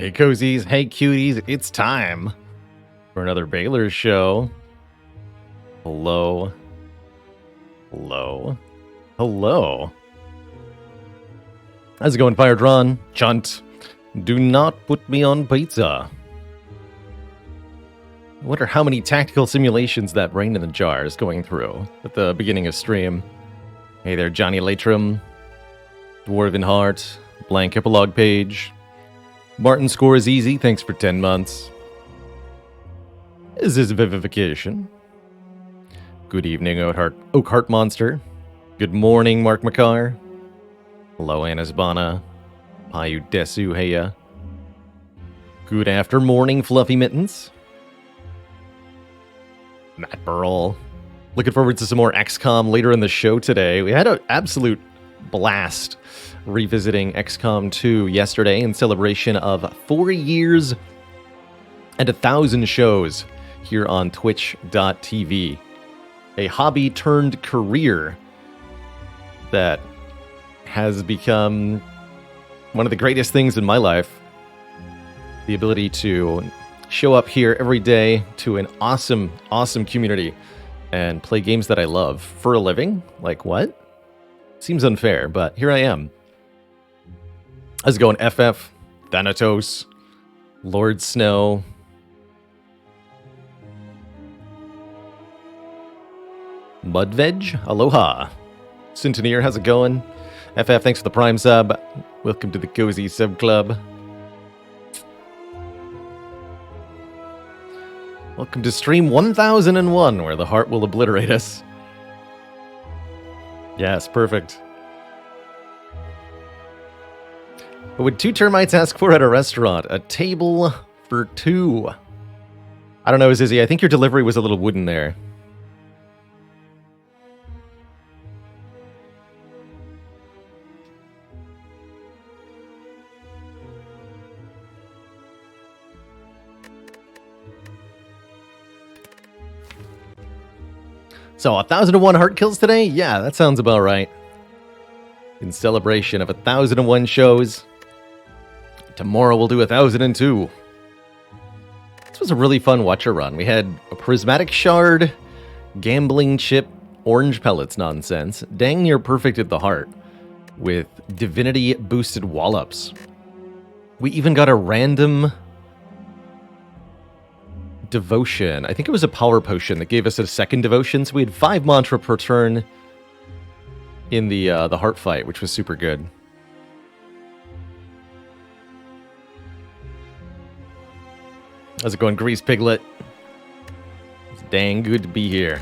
Hey cozies, hey cuties, it's time for another Baylor show. Hello. Hello. Hello. How's it going, Fire Drawn? Chunt. Do not put me on pizza. I wonder how many tactical simulations that Brain in the Jar is going through at the beginning of stream. Hey there, Johnny Latrim. Dwarven Heart. Blank epilogue page. Martin scores easy, thanks for 10 months. Is this vivification? Good evening, Oakheart Monster. Good morning, Mark McCarr. Hello, Anasbana. Payu Desu Heya. Good after morning, Fluffy Mittens. Matt Burrell. Looking forward to some more XCOM later in the show today. We had an absolute blast revisiting XCOM 2 yesterday in celebration of 4 years and 1,000 shows here on twitch.tv. A hobby turned career that has become one of the greatest things in my life. The ability to show up here every day to an awesome, awesome community and play games that I love for a living. Like, what? Seems unfair, but here I am. How's it going, FF? Thanatos? Lord Snow? Mudveg? Aloha. Centeneer, how's it going? FF, thanks for the Prime sub. Welcome to the Cozy Sub Club. Welcome to stream 1001, where the heart will obliterate us. Yes, perfect. What would 2 termites ask for at a restaurant? A table for 2. I don't know, Zizzy. I think your delivery was a little wooden there. So, 1,001 heart kills today? Yeah, that sounds about right. In celebration of 1,001 shows. Tomorrow we'll do 1,002. This was a really fun Watcher run. We had a prismatic shard, gambling chip, orange pellets nonsense, dang near perfect at the heart, with divinity boosted wall-ups. We even got a random devotion. I think it was a power potion that gave us a second devotion, so we had 5 mantra per turn in the heart fight, which was super good. How's it going, Grease Piglet? It's dang good to be here.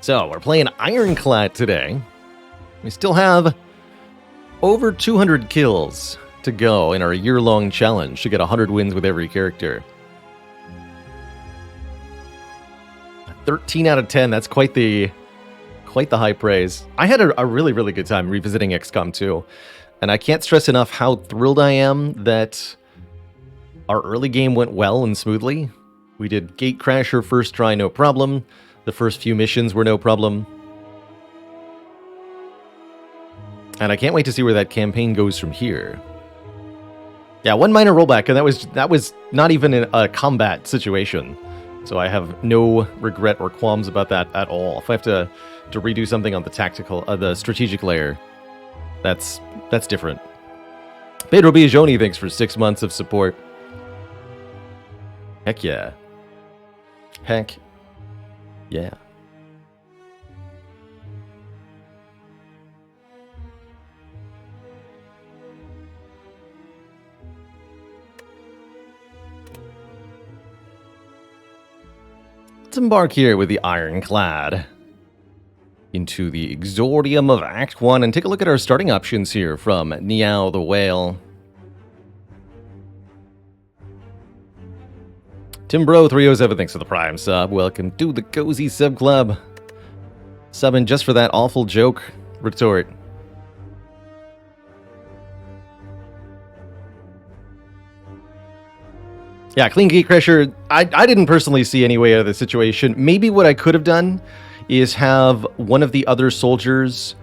So, we're playing Ironclad today. We still have over 200 kills to go in our year-long challenge to get 100 wins with every character. 13 out of 10, that's quite the high praise. I had a really, really good time revisiting XCOM 2, and I can't stress enough how thrilled I am that our early game went well and smoothly. We did Gatecrasher first try, no problem. The first few missions were no problem. And I can't wait to see where that campaign goes from here. Yeah, 1 minor rollback, and that was not even in a combat situation. So I have no regret or qualms about that at all. If I have to redo something on the tactical, the strategic layer, that's different. Pedro Biagioni, thanks for 6 months of support. Heck yeah. Heck yeah. Let's embark here with the Ironclad into the Exordium of Act 1 and take a look at our starting options here from Niao the Whale. Timbro307, thanks for the Prime sub. Welcome to the Cozy Sub Club. Subbing just for that awful joke retort. Yeah, Clean Gatecrasher, I didn't personally see any way out of the situation. Maybe what I could have done is have one of the other soldiers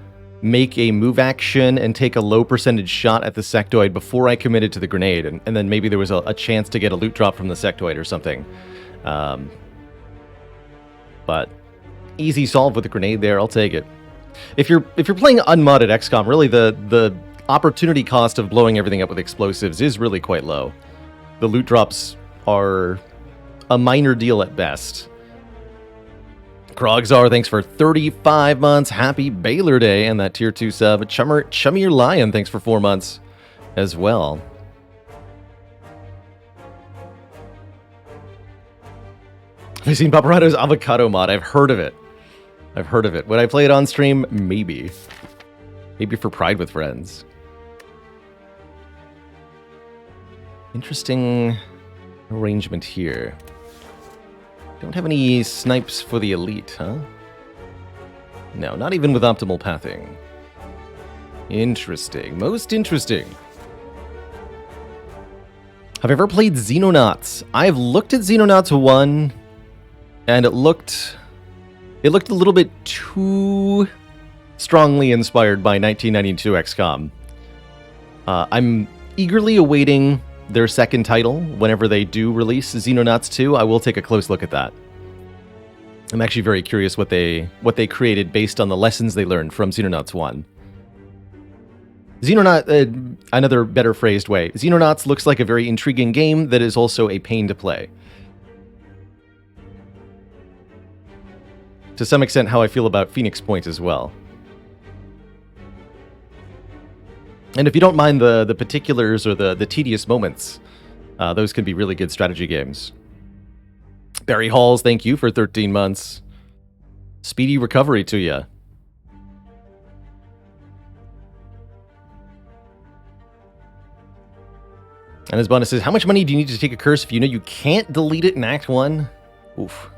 make a move action and take a low percentage shot at the sectoid before I committed to the grenade, and then maybe there was a chance to get a loot drop from the sectoid or something. But easy solve with the grenade there. I'll take it. If you're playing unmodded XCOM, really the opportunity cost of blowing everything up with explosives is really quite low. The loot drops are a minor deal at best. Krogzar, thanks for 35 months. Happy Baylor Day and that tier 2 sub. Chummier Lion, thanks for 4 months as well. Have you seen Paparato's avocado mod? I've heard of it. Would I play it on stream? Maybe. Maybe for Pride with Friends. Interesting arrangement here. Don't have any snipes for the elite, huh? No, not even with optimal pathing. Interesting. Most interesting. Have I ever played Xenonauts? I've looked at Xenonauts 1, and it looked a little bit too strongly inspired by 1992 XCOM. I'm eagerly awaiting their second title. Whenever they do release Xenonauts 2, I will take a close look at that. I'm actually very curious what they created based on the lessons they learned from Xenonauts 1. Another better phrased way, Xenonauts looks like a very intriguing game that is also a pain to play. To some extent, how I feel about Phoenix Point as well. And if you don't mind the particulars or the tedious moments, those can be really good strategy games. Barry Halls, thank you for 13 months. Speedy recovery to you. And his bonus says, how much money do you need to take a curse if you know you can't delete it in Act 1? Oof.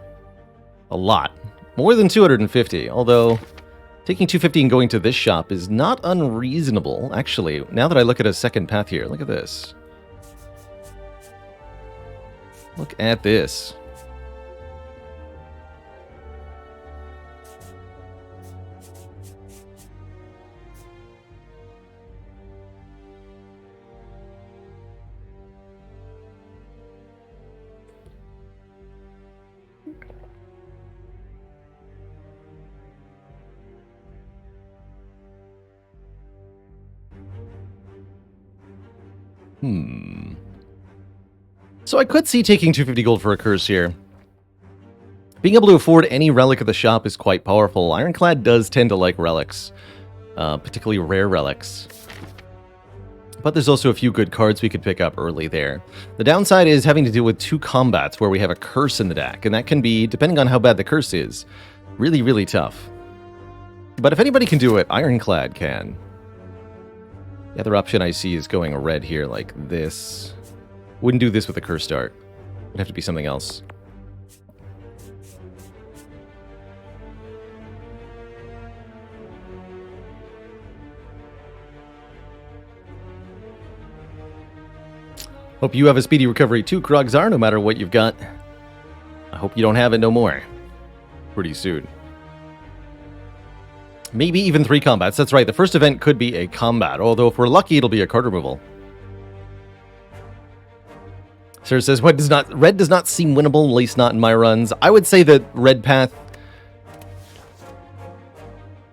A lot. More than 250, although taking 250 and going to this shop is not unreasonable, actually. Now that I look at a second path here, look at this. Look at this. So I could see taking 250 gold for a curse here. Being able to afford any relic of the shop is quite powerful. Ironclad does tend to like relics, particularly rare relics. But there's also a few good cards we could pick up early there. The downside is having to deal with 2 combats where we have a curse in the deck, and that can be, depending on how bad the curse is, really, really tough. But if anybody can do it, Ironclad can. The other option I see is going red here like this. Wouldn't do this with a curse dart. It'd have to be something else. Hope you have a speedy recovery too, Krogzar, no matter what you've got. I hope you don't have it no more. Pretty soon. Maybe even 3 combats. That's right, the first event could be a combat, although if we're lucky, it'll be a card removal. Sarah says, red does not seem winnable, at least not in my runs. I would say that red path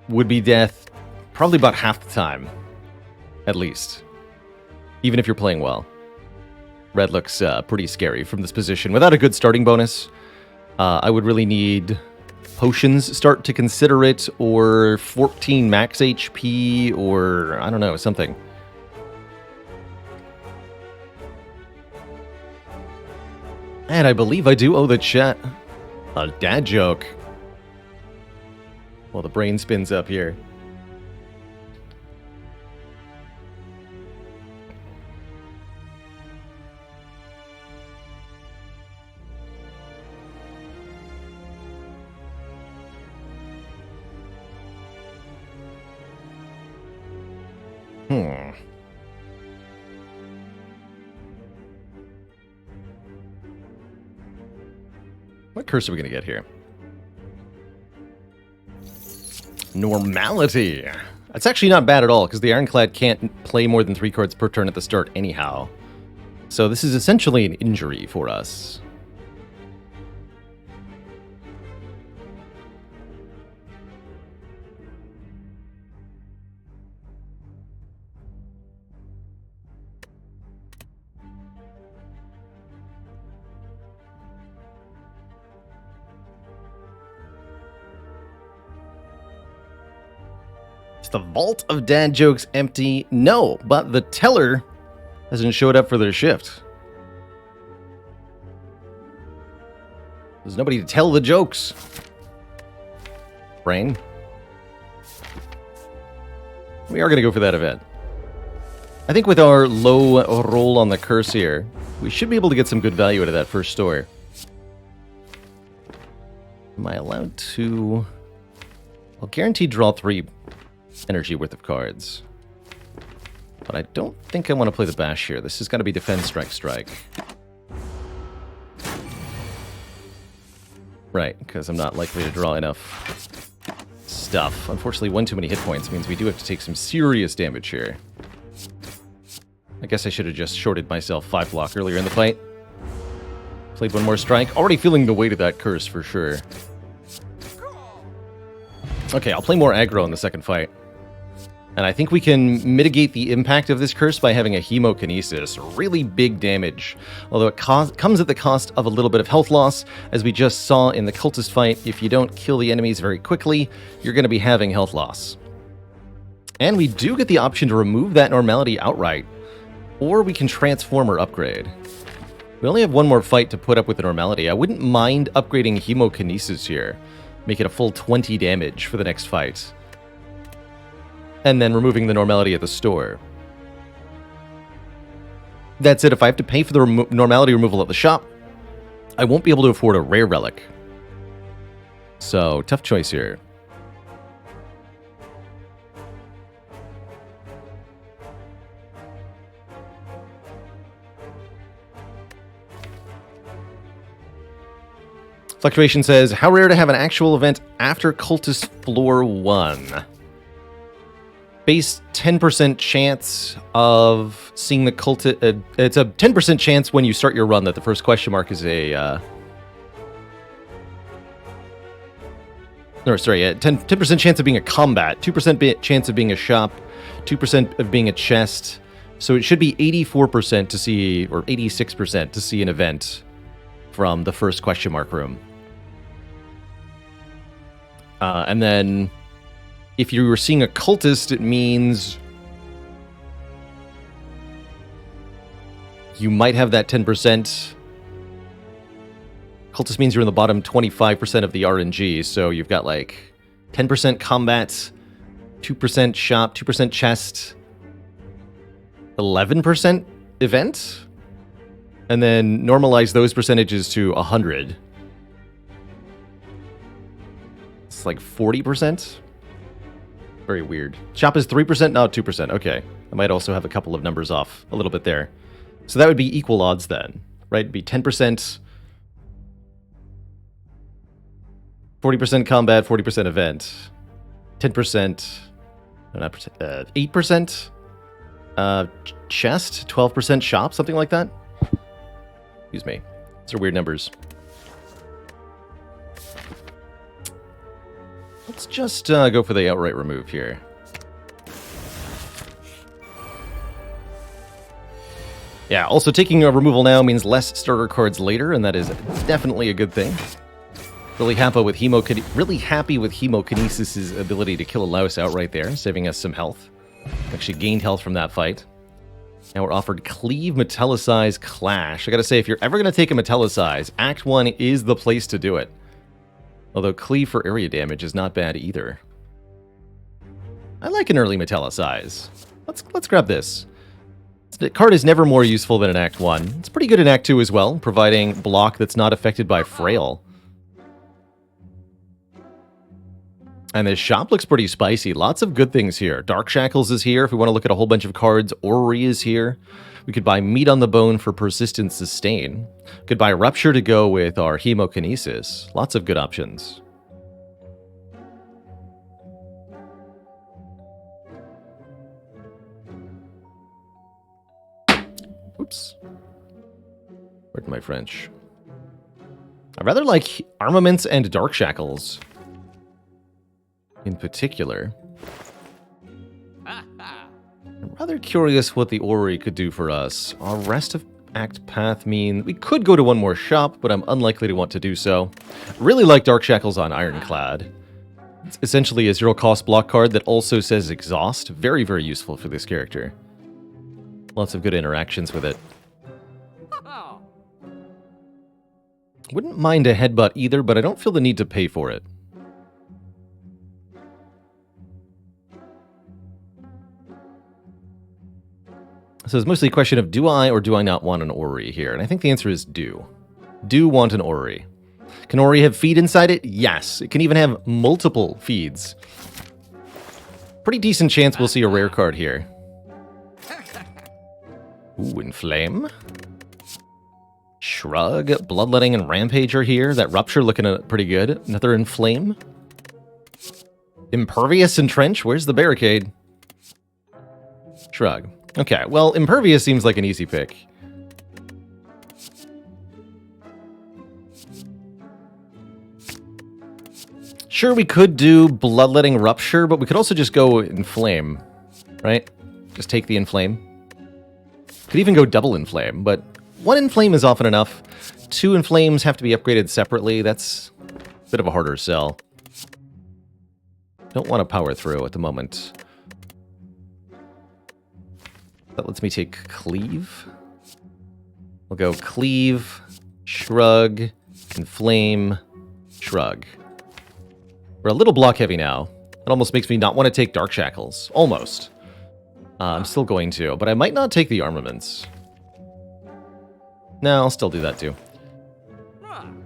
would be death probably about half the time, at least. Even if you're playing well. Red looks pretty scary from this position. Without a good starting bonus, I would really need potions start to consider it, or 14 max HP, or I don't know, something. And I believe I do owe the chat a dad joke. Well, the brain spins up here. What curse are we going to get here? Normality. It's actually not bad at all, because the Ironclad can't play more than 3 cards per turn at the start anyhow. So this is essentially an injury for us. Is the vault of dad jokes empty? No, but the teller hasn't showed up for their shift. There's nobody to tell the jokes. Brain. We are going to go for that event. I think with our low roll on the curse here, we should be able to get some good value out of that first store. Am I allowed to... I'll guarantee draw 3 energy worth of cards. But I don't think I want to play the bash here. This is going to be defense strike. Right, because I'm not likely to draw enough stuff. Unfortunately, one too many hit points means we do have to take some serious damage here. I guess I should have just shorted myself 5 block earlier in the fight. Played one more strike. Already feeling the weight of that curse for sure. Okay, I'll play more aggro in the second fight. And I think we can mitigate the impact of this curse by having a hemokinesis. Really big damage. Although it comes at the cost of a little bit of health loss. As we just saw in the cultist fight, if you don't kill the enemies very quickly, you're going to be having health loss. And we do get the option to remove that normality outright. Or we can transform or upgrade. We only have one more fight to put up with the normality. I wouldn't mind upgrading hemokinesis here. Make it a full 20 damage for the next fight. And then removing the normality at the store. That's it. If I have to pay for the normality removal at the shop, I won't be able to afford a rare relic. So, tough choice here. Fluctuation says, how rare to have an actual event after Cultist Floor 1? Base 10% chance of seeing the cultist... it's a 10% chance when you start your run that the first question mark is a... No, sorry, 10% chance of being a combat, 2% chance of being a shop, 2% of being a chest. So it should be 84% to see, or 86% to see an event from the first question mark room. And then... if you were seeing a cultist, it means you might have that 10%. Cultist means you're in the bottom 25% of the RNG, so you've got like 10% combat, 2% shop, 2% chest, 11% event, and then normalize those percentages to 100. It's like 40%. Very weird. Shop is 3%, now 2%. Okay. I might also have a couple of numbers off a little bit there. So that would be equal odds then, right? It'd be 10%, 40% combat, 40% event, 10%, no, not 8%, chest, 12% shop, something like that. Excuse me. Those are weird numbers. Let's just go for the outright remove here. Yeah, also taking a removal now means less starter cards later, and that is definitely a good thing. Really happy with Hemokinesis' ability to kill a louse outright there, saving us some health. Actually gained health from that fight. Now we're offered Cleave, Metallicize, Clash. I gotta say, if you're ever gonna take a Metallicize, Act 1 is the place to do it. Although Cleave for area damage is not bad either. I like an early Metallicize. Let's grab this. The card is never more useful than in Act 1. It's pretty good in Act 2 as well, providing block that's not affected by Frail. And this shop looks pretty spicy. Lots of good things here. Dark Shackles is here if we want to look at a whole bunch of cards. Orrery is here. We could buy Meat on the Bone for Persistent Sustain. We could buy Rupture to go with our Hemokinesis. Lots of good options. Oops. Pardon my French. I rather like armaments and dark shackles. In particular. I'm rather curious what the Ori could do for us. Our rest of Act Path mean we could go to one more shop, but I'm unlikely to want to do so. Really like Dark Shackles on Ironclad. It's essentially a zero-cost block card that also says Exhaust. Very, very useful for this character. Lots of good interactions with it. Wouldn't mind a headbutt either, but I don't feel the need to pay for it. So it's mostly a question of do I or do I not want an Ori here? And I think the answer is do. Do want an Ori. Can Ori have feed inside it? Yes. It can even have multiple feeds. Pretty decent chance we'll see a rare card here. Ooh, Inflame. Shrug. Bloodletting and Rampage are here. That Rupture looking pretty good. Another Inflame. Impervious and Trench. Where's the Barricade? Shrug. Okay, well, Impervious seems like an easy pick. Sure, we could do Bloodletting Rupture, but we could also just go Inflame, right? Just take the Inflame. Could even go double Inflame, but one Inflame is often enough. Two Inflames have to be upgraded separately. That's a bit of a harder sell. Don't want to power through at the moment. That lets me take Cleave. We'll go Cleave, Shrug, Inflame, Shrug. We're a little block heavy now. It almost makes me not want to take Dark Shackles. Almost. I'm still going to, but I might not take the armaments. No, I'll still do that too.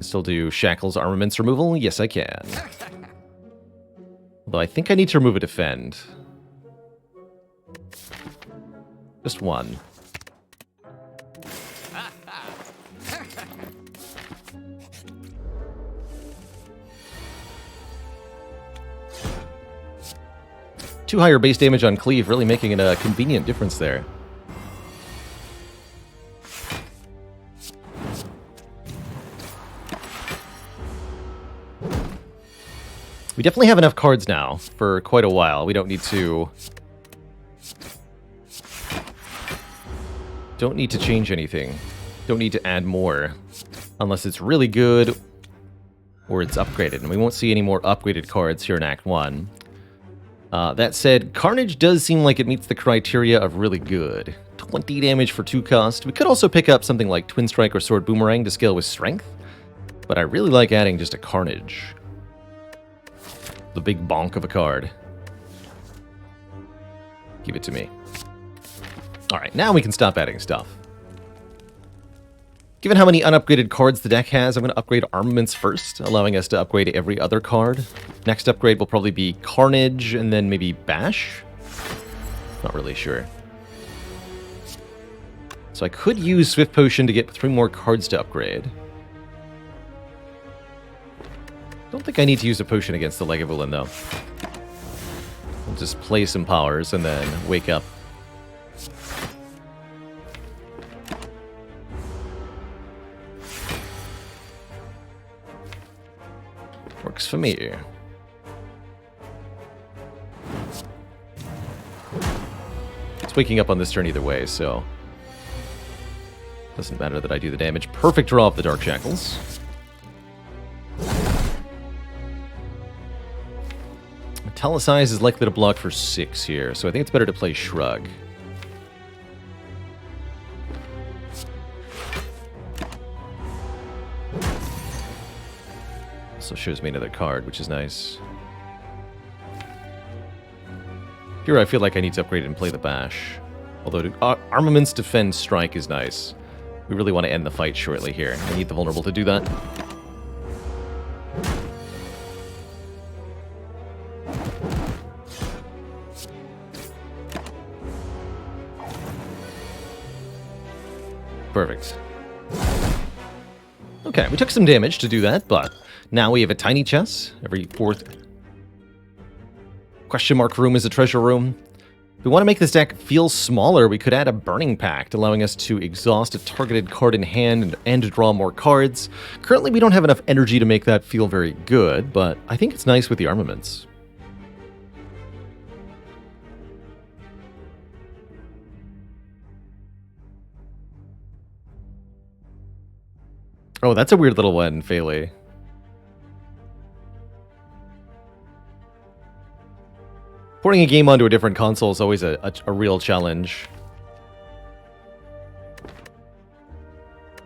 Still do Shackles armaments removal? Yes, I can. Although I think I need to remove a defend. Just one. Two higher base damage on Cleave, really making it a convenient difference there. We definitely have enough cards now for quite a while. We don't need to... Don't need to change anything. Don't need to add more. Unless it's really good or it's upgraded. And we won't see any more upgraded cards here in Act 1. That said, Carnage does seem like it meets the criteria of really good. 20 damage for 2 cost. We could also pick up something like Twin Strike or Sword Boomerang to scale with Strength. But I really like adding just a Carnage. The big bonk of a card. Give it to me. Alright, now we can stop adding stuff. Given how many unupgraded cards the deck has, I'm going to upgrade armaments first, allowing us to upgrade every other card. Next upgrade will probably be Carnage, and then maybe Bash? Not really sure. So I could use Swift Potion to get 3 more cards to upgrade. Don't think I need to use a potion against the Legavulin, though. I'll just play some powers and then wake up. Works for me. It's waking up on this turn either way, so... Doesn't matter that I do the damage. Perfect draw of the Dark Shackles. Metallicize is likely to block for 6 here, so I think it's better to play Shrug. Also shows me another card, which is nice. Here I feel like I need to upgrade and play the Bash. Although Armaments Defend Strike is nice. We really want to end the fight shortly here. I need the Vulnerable to do that. Perfect. Okay, we took some damage to do that, but now we have a tiny chess. Every 4th question mark room is a treasure room. If we want to make this deck feel smaller, we could add a Burning Pact, allowing us to exhaust a targeted card in hand and draw more cards. Currently, we don't have enough energy to make that feel very good, but I think it's nice with the armaments. Oh, that's a weird little one, Phaley. Porting a game onto a different console is always a real challenge.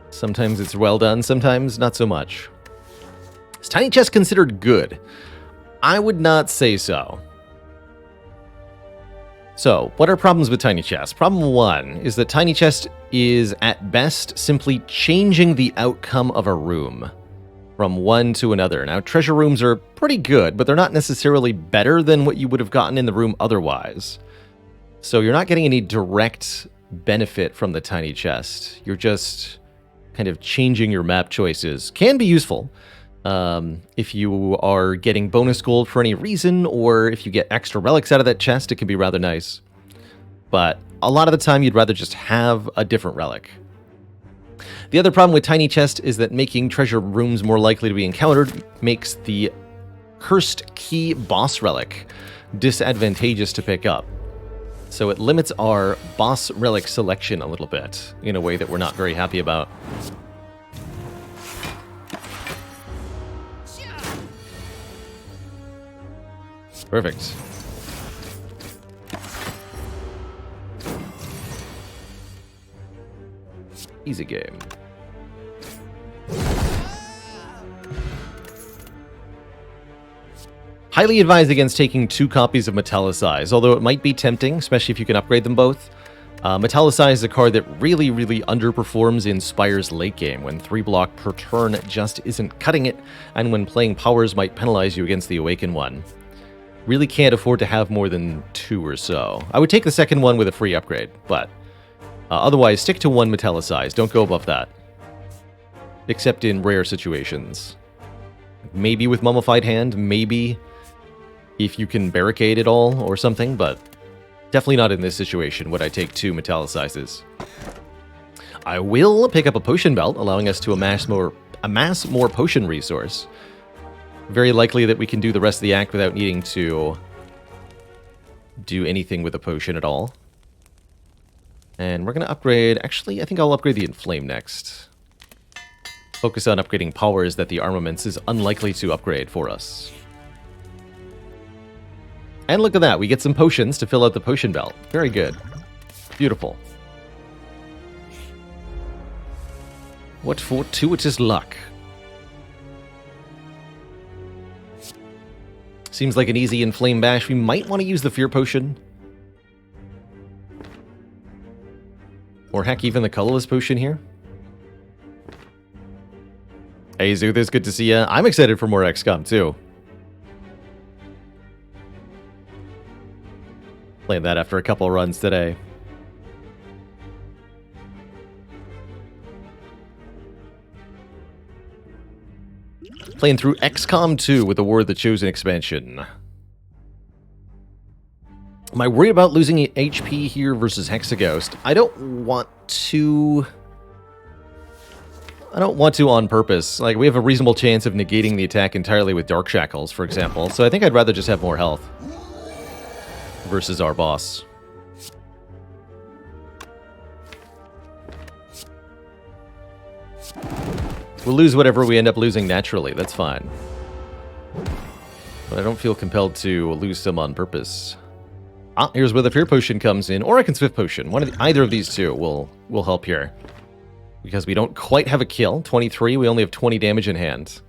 Sometimes it's well done, sometimes not so much. Is Tiny Chest considered good? I would not say so. So, what are problems with Tiny Chest? Problem 1 is that Tiny Chest is, at best, simply changing the outcome of a room from one to another. Now, treasure rooms are pretty good, but they're not necessarily better than what you would have gotten in the room otherwise. So you're not getting any direct benefit from the Tiny Chest. You're just kind of changing your map choices. Can be useful if you are getting bonus gold for any reason, or if you get extra relics out of that chest, it can be rather nice. But a lot of the time, you'd rather just have a different relic. The other problem with Tiny Chest is that making treasure rooms more likely to be encountered makes the Cursed Key boss relic disadvantageous to pick up. So it limits our boss relic selection a little bit in a way that we're not very happy about. Perfect. Easy game. Highly advised against taking 2 copies of Metallicize, although it might be tempting, especially if you can upgrade them both. Metallicize is a card that really, really underperforms in Spire's late game, when 3 block per turn just isn't cutting it, and when playing powers might penalize you against the Awaken one. Really can't afford to have more than 2 or so. I would take the second one with a free upgrade, but otherwise stick to 1 Metallicize, don't go above that. Except in rare situations. Maybe with Mummified Hand, maybe if you can barricade it all or something, but definitely not in this situation would I take 2 Metallicizes. I will pick up a Potion Belt, allowing us to amass more potion resource. Very likely that we can do the rest of the act without needing to do anything with a potion at all. And we're going to upgrade... Actually, I think I'll upgrade the Inflame next. Focus on upgrading powers that the armaments is unlikely to upgrade for us. And look at that, we get some potions to fill out the potion belt. Very good. Beautiful. What fortuitous luck. Seems like an easy Inflame Bash. We might want to use the Fear Potion. Or heck, even the Colorless Potion here. Hey Zuthis, good to see ya. I'm excited for more XCOM too. Playing that after a couple runs today. Playing through XCOM 2 with the War of the Chosen expansion. Am I worried about losing HP here versus Hexaghost? I don't want to on purpose. Like, we have a reasonable chance of negating the attack entirely with Dark Shackles, for example. So I think I'd rather just have more health versus our boss. We'll lose whatever we end up losing naturally. That's fine. But I don't feel compelled to lose some on purpose. Ah, here's where the Fear Potion comes in, or I can Swift Potion. Either of these two will help here. Because we don't quite have a kill. 23, we only have 20 damage in hand.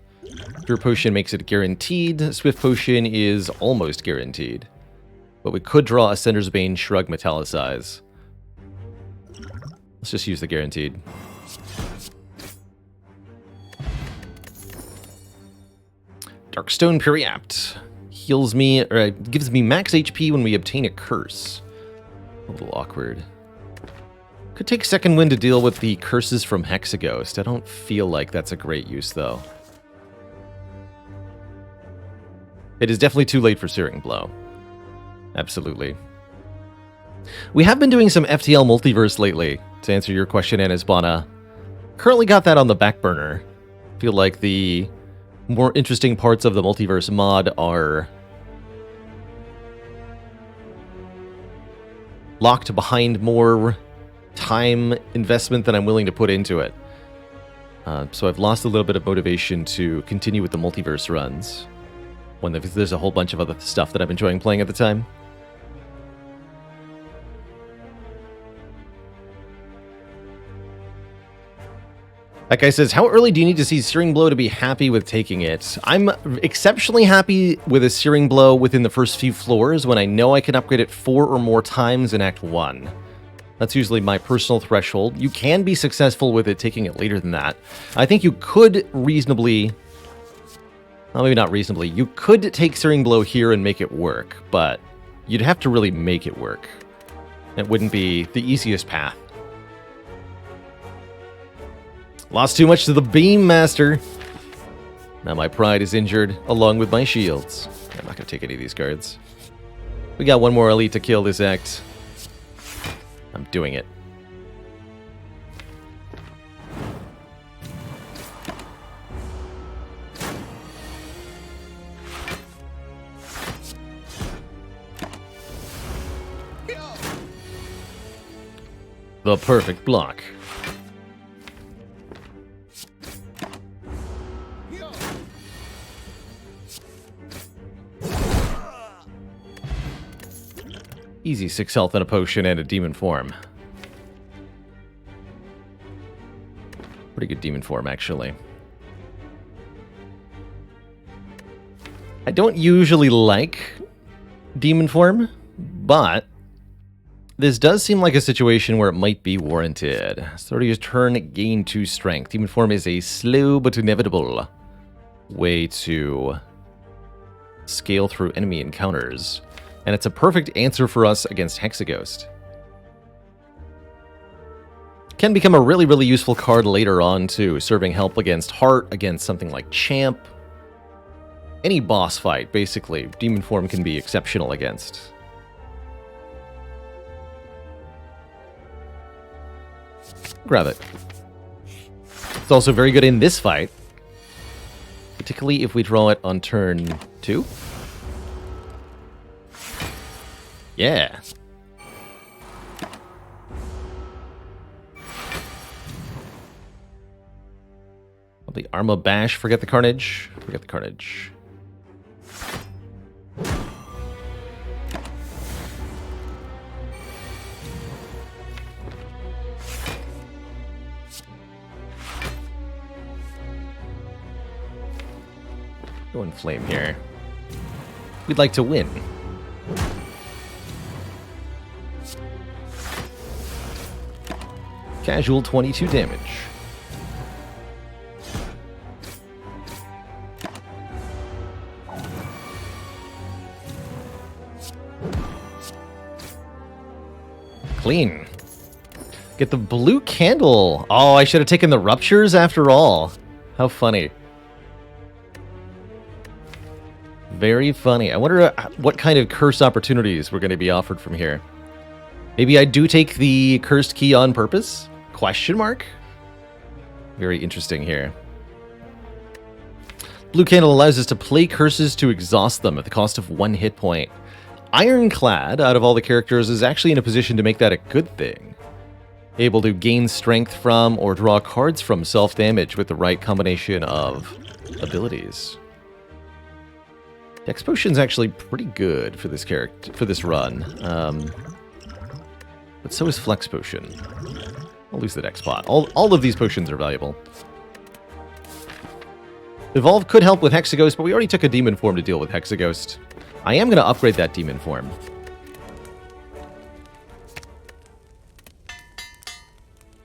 Fear Potion makes it guaranteed. Swift Potion is almost guaranteed. But we could draw a Sender's Bane, Shrug, Metallicize. Let's just use the guaranteed. Darkstone Periapt. Heals me, or gives me max HP when we obtain a curse. A little awkward. Could take Second Wind to deal with the curses from Hexaghost. I don't feel like that's a great use, though. It is definitely too late for Searing Blow. Absolutely. We have been doing some FTL multiverse lately, to answer your question, Anisbana. Currently got that on the back burner. Feel like the more interesting parts of the multiverse mod are locked behind more time investment than I'm willing to put into it. So I've lost a little bit of motivation to continue with the multiverse runs when there's a whole bunch of other stuff that I'm enjoying playing at the time. That guy says, how early do you need to see Searing Blow to be happy with taking it? I'm exceptionally happy with a Searing Blow within the first few floors when I know I can upgrade it 4 or more times in Act 1. That's usually my personal threshold. You can be successful with it taking it later than that. I think you could reasonably... Well, maybe not reasonably. You could take Searing Blow here and make it work, but you'd have to really make it work. It wouldn't be the easiest path. Lost too much to the Beam Master. Now my pride is injured, along with my shields. I'm not going to take any of these cards. We got one more elite to kill this act. I'm doing it. The perfect block. Easy 6 health and a potion and a demon form. Pretty good demon form, actually. I don't usually like demon form, but this does seem like a situation where it might be warranted. Start of your turn, gain 2 strength. Demon form is a slow but inevitable way to scale through enemy encounters. And it's a perfect answer for us against Hexaghost. Can become a really, really useful card later on, too, serving help against Heart, against something like Champ. Any boss fight, basically, Demon Form can be exceptional against. Grab it. It's also very good in this fight, particularly if we draw it on turn 2. Yeah. Probably Arma Bash, forget the Carnage. Forget the Carnage. Go and flame here. We'd like to win. Casual 22 damage. Clean. Get the blue candle. Oh, I should have taken the ruptures after all. How funny. Very funny. I wonder what kind of curse opportunities we're going to be offered from here. Maybe I do take the cursed key on purpose? Question mark? Very interesting here. Blue candle allows us to play curses to exhaust them at the cost of 1 hit point. Ironclad, out of all the characters, is actually in a position to make that a good thing. Able to gain strength from or draw cards from self-damage with the right combination of abilities. Dex Potion's actually pretty good for this character, for this run. But so is Flex Potion. I'll lose the Dex spot. All of these potions are valuable. Evolve could help with Hexaghost, but we already took a Demon Form to deal with Hexaghost. I am going to upgrade that Demon Form.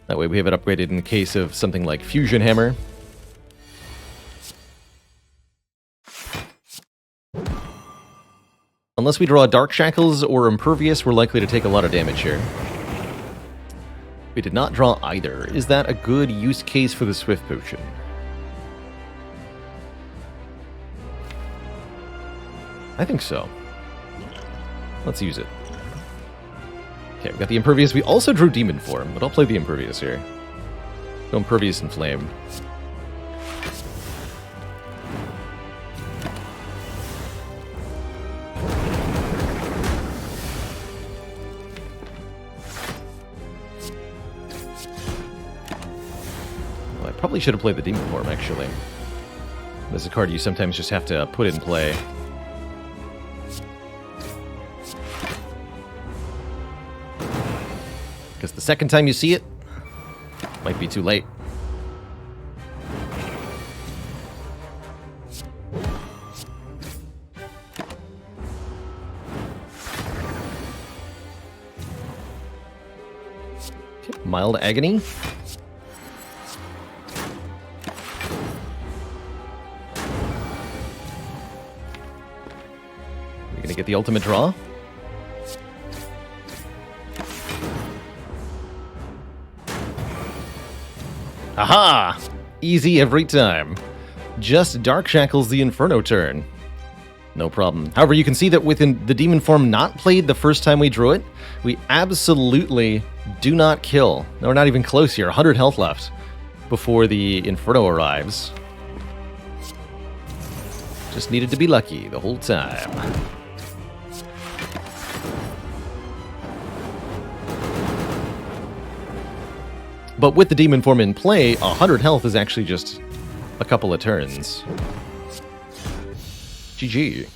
That way we have it upgraded in case of something like Fusion Hammer. Unless we draw Dark Shackles or Impervious, we're likely to take a lot of damage here. We did not draw either. Is that a good use case for the Swift Potion? I think so. Let's use it. Okay, we got the Impervious. We also drew Demon Form, but I'll play the Impervious here. Go Impervious and Flame. Well, I probably should have played the Demon Form, actually. There's a card you sometimes just have to put in play. Because the second time you see it, might be too late. Okay, Mild Agony. We're gonna get the ultimate draw. Aha! Easy every time. Just Dark Shackles the Inferno turn. No problem. However, you can see that within the Demon Form not played the first time we drew it, we absolutely do not kill. No, we're not even close here. 100 health left before the Inferno arrives. Just needed to be lucky the whole time. But with the Demon Form in play, 100 health is actually just a couple of turns. GG.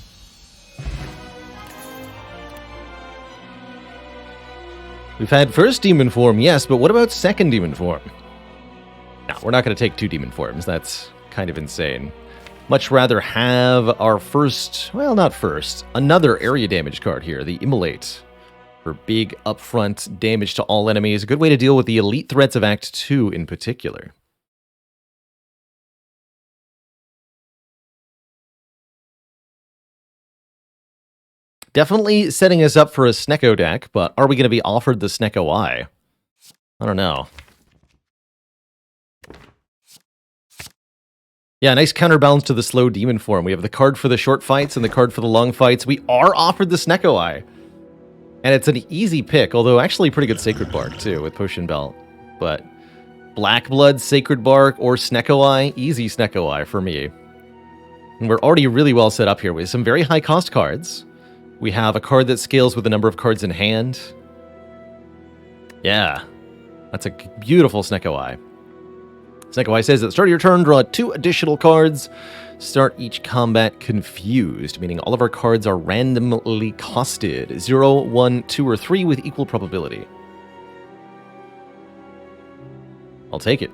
We've had first Demon Form, yes, but what about second Demon Form? No, we're not going to take 2 Demon Forms. That's kind of insane. Much rather have our first, well, not first, another area damage card here, the Immolate. For big upfront damage to all enemies. A good way to deal with the elite threats of Act 2 in particular. Definitely setting us up for a Snecko deck, but are we going to be offered the Snecko Eye? I don't know. Yeah, nice counterbalance to the slow Demon Form. We have the card for the short fights and the card for the long fights. We are offered the Snecko Eye. And it's an easy pick, although actually pretty good Sacred Bark, too, with Potion Belt. But Black Blood, Sacred Bark, or Snecko Eye, easy Snecko Eye for me. And we're already really well set up here with some very high-cost cards. We have a card that scales with the number of cards in hand. Yeah, that's a beautiful Snecko Eye. Snecko Eye says at the start of your turn, draw 2 additional cards. Start each combat confused, meaning all of our cards are randomly costed. 0, 1, 2, or 3 with equal probability. I'll take it.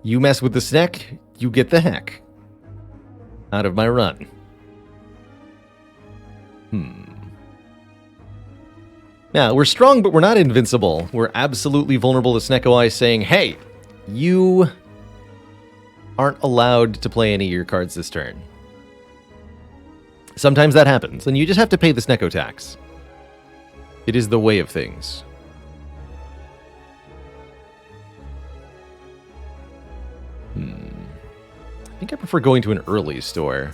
You mess with the Sneck, you get the heck out of my run. Now, we're strong, but we're not invincible. We're absolutely vulnerable to Snecko Eye saying, hey, you aren't allowed to play any of your cards this turn. Sometimes that happens, and you just have to pay the Snecko tax. It is the way of things. I think I prefer going to an early store.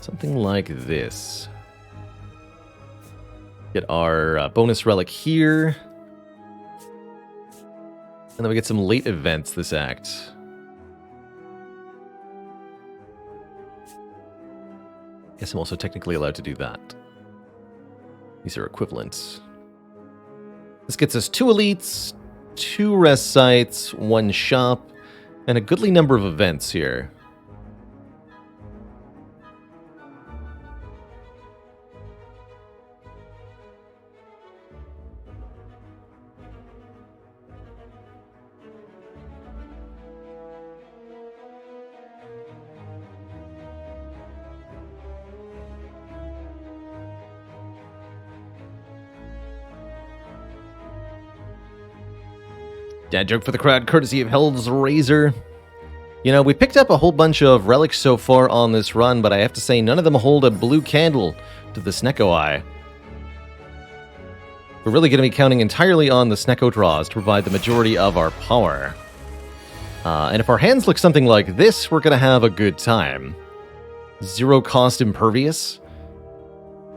Something like this. Get our bonus relic here. And then we get some late events this act. Guess I'm also technically allowed to do that. These are equivalents. This gets us 2 elites, 2 rest sites, 1 shop, and a goodly number of events here. Dad joke for the crowd, courtesy of Hell's Razor. You know, we picked up a whole bunch of relics so far on this run, but I have to say none of them hold a blue candle to the Snecko Eye. We're really going to be counting entirely on the Snecko draws to provide the majority of our power. And if our hands look something like this, we're going to have a good time. 0 cost impervious.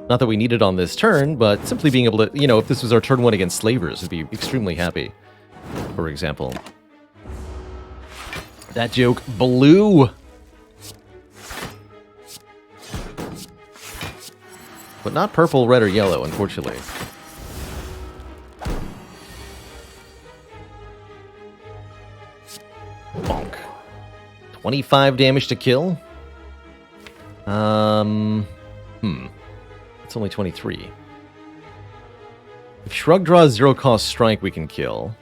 Not that we need it on this turn, but simply being able to, you know, if this was our turn 1 against slavers, would be extremely happy, for example. That joke blew. But not purple, red, or yellow, unfortunately. Bonk. 25 damage to kill? It's only 23. If Shrug draws 0 cost strike, we can kill.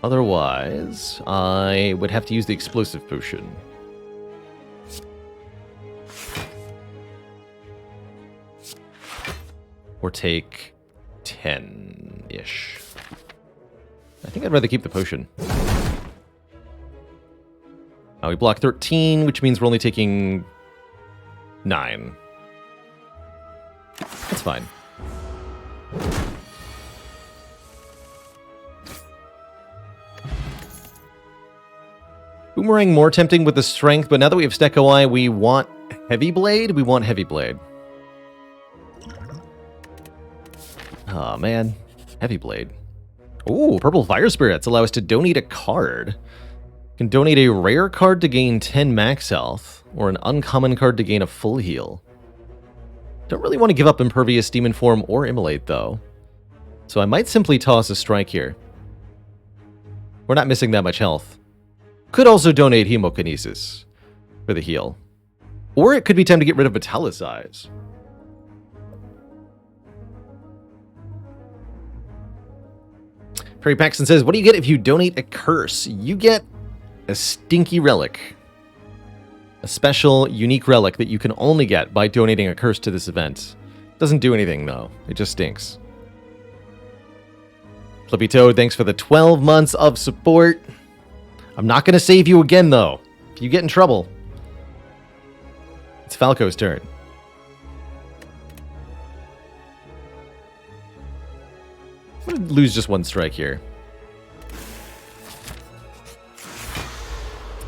Otherwise, I would have to use the explosive potion. Or take 10-ish. I think I'd rather keep the potion. We block 13, which means we're only taking 9. That's fine. Boomerang more tempting with the strength, but now that we have Snecko Eye, we want Heavy Blade? We want Heavy Blade. Oh, man. Heavy Blade. Ooh, Purple Fire Spirits allow us to donate a card. Can donate a rare card to gain 10 max health, or an uncommon card to gain a full heal. Don't really want to give up Impervious, Demon Form, or Immolate, though. So I might simply toss a strike here. We're not missing that much health. Could also donate Hemokinesis for the heal. Or it could be time to get rid of Metallicize. Perry Paxton says, what do you get if you donate a curse? You get a stinky relic. A special, unique relic that you can only get by donating a curse to this event. Doesn't do anything, though. It just stinks. Flippy Toad, thanks for the 12 months of support. I'm not going to save you again, though. If you get in trouble. It's Falco's turn. I'm going to lose just one strike here.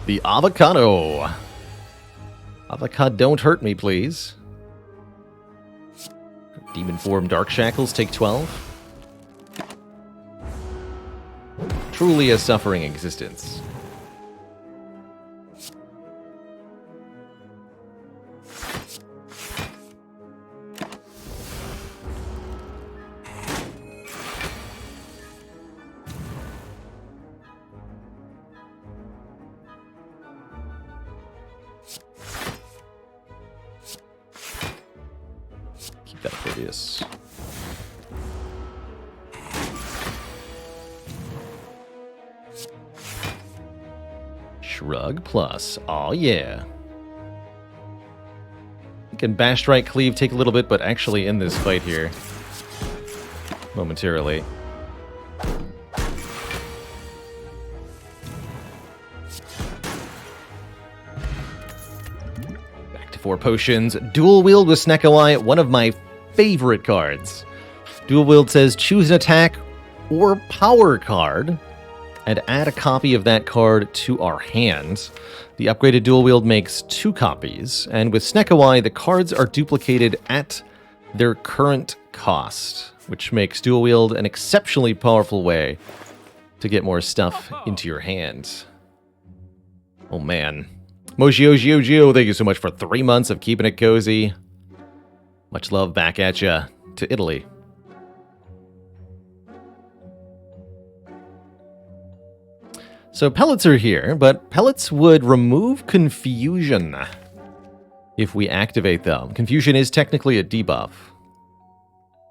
The Avocado. Avocado, don't hurt me, please. Demon Form Dark Shackles take 12. Truly a suffering existence. Keep that oblivious. Shrug plus. Oh yeah. You can Bash Strike Cleave take a little bit, but actually in this fight here. Momentarily. Back to 4 potions. Dual Wield with Snecko Eye, one of my favorite cards. Dual Wield says choose an attack or power card and add a copy of that card to our hand. The upgraded Dual Wield makes 2 copies, and with Snecko Eye, the cards are duplicated at their current cost, which makes Dual Wield an exceptionally powerful way to get more stuff into your hand. Oh man. Moshio, thank you so much for 3 months of keeping it cozy. Much love back at ya to Italy. So pellets are here, but pellets would remove confusion if we activate them. Confusion is technically a debuff.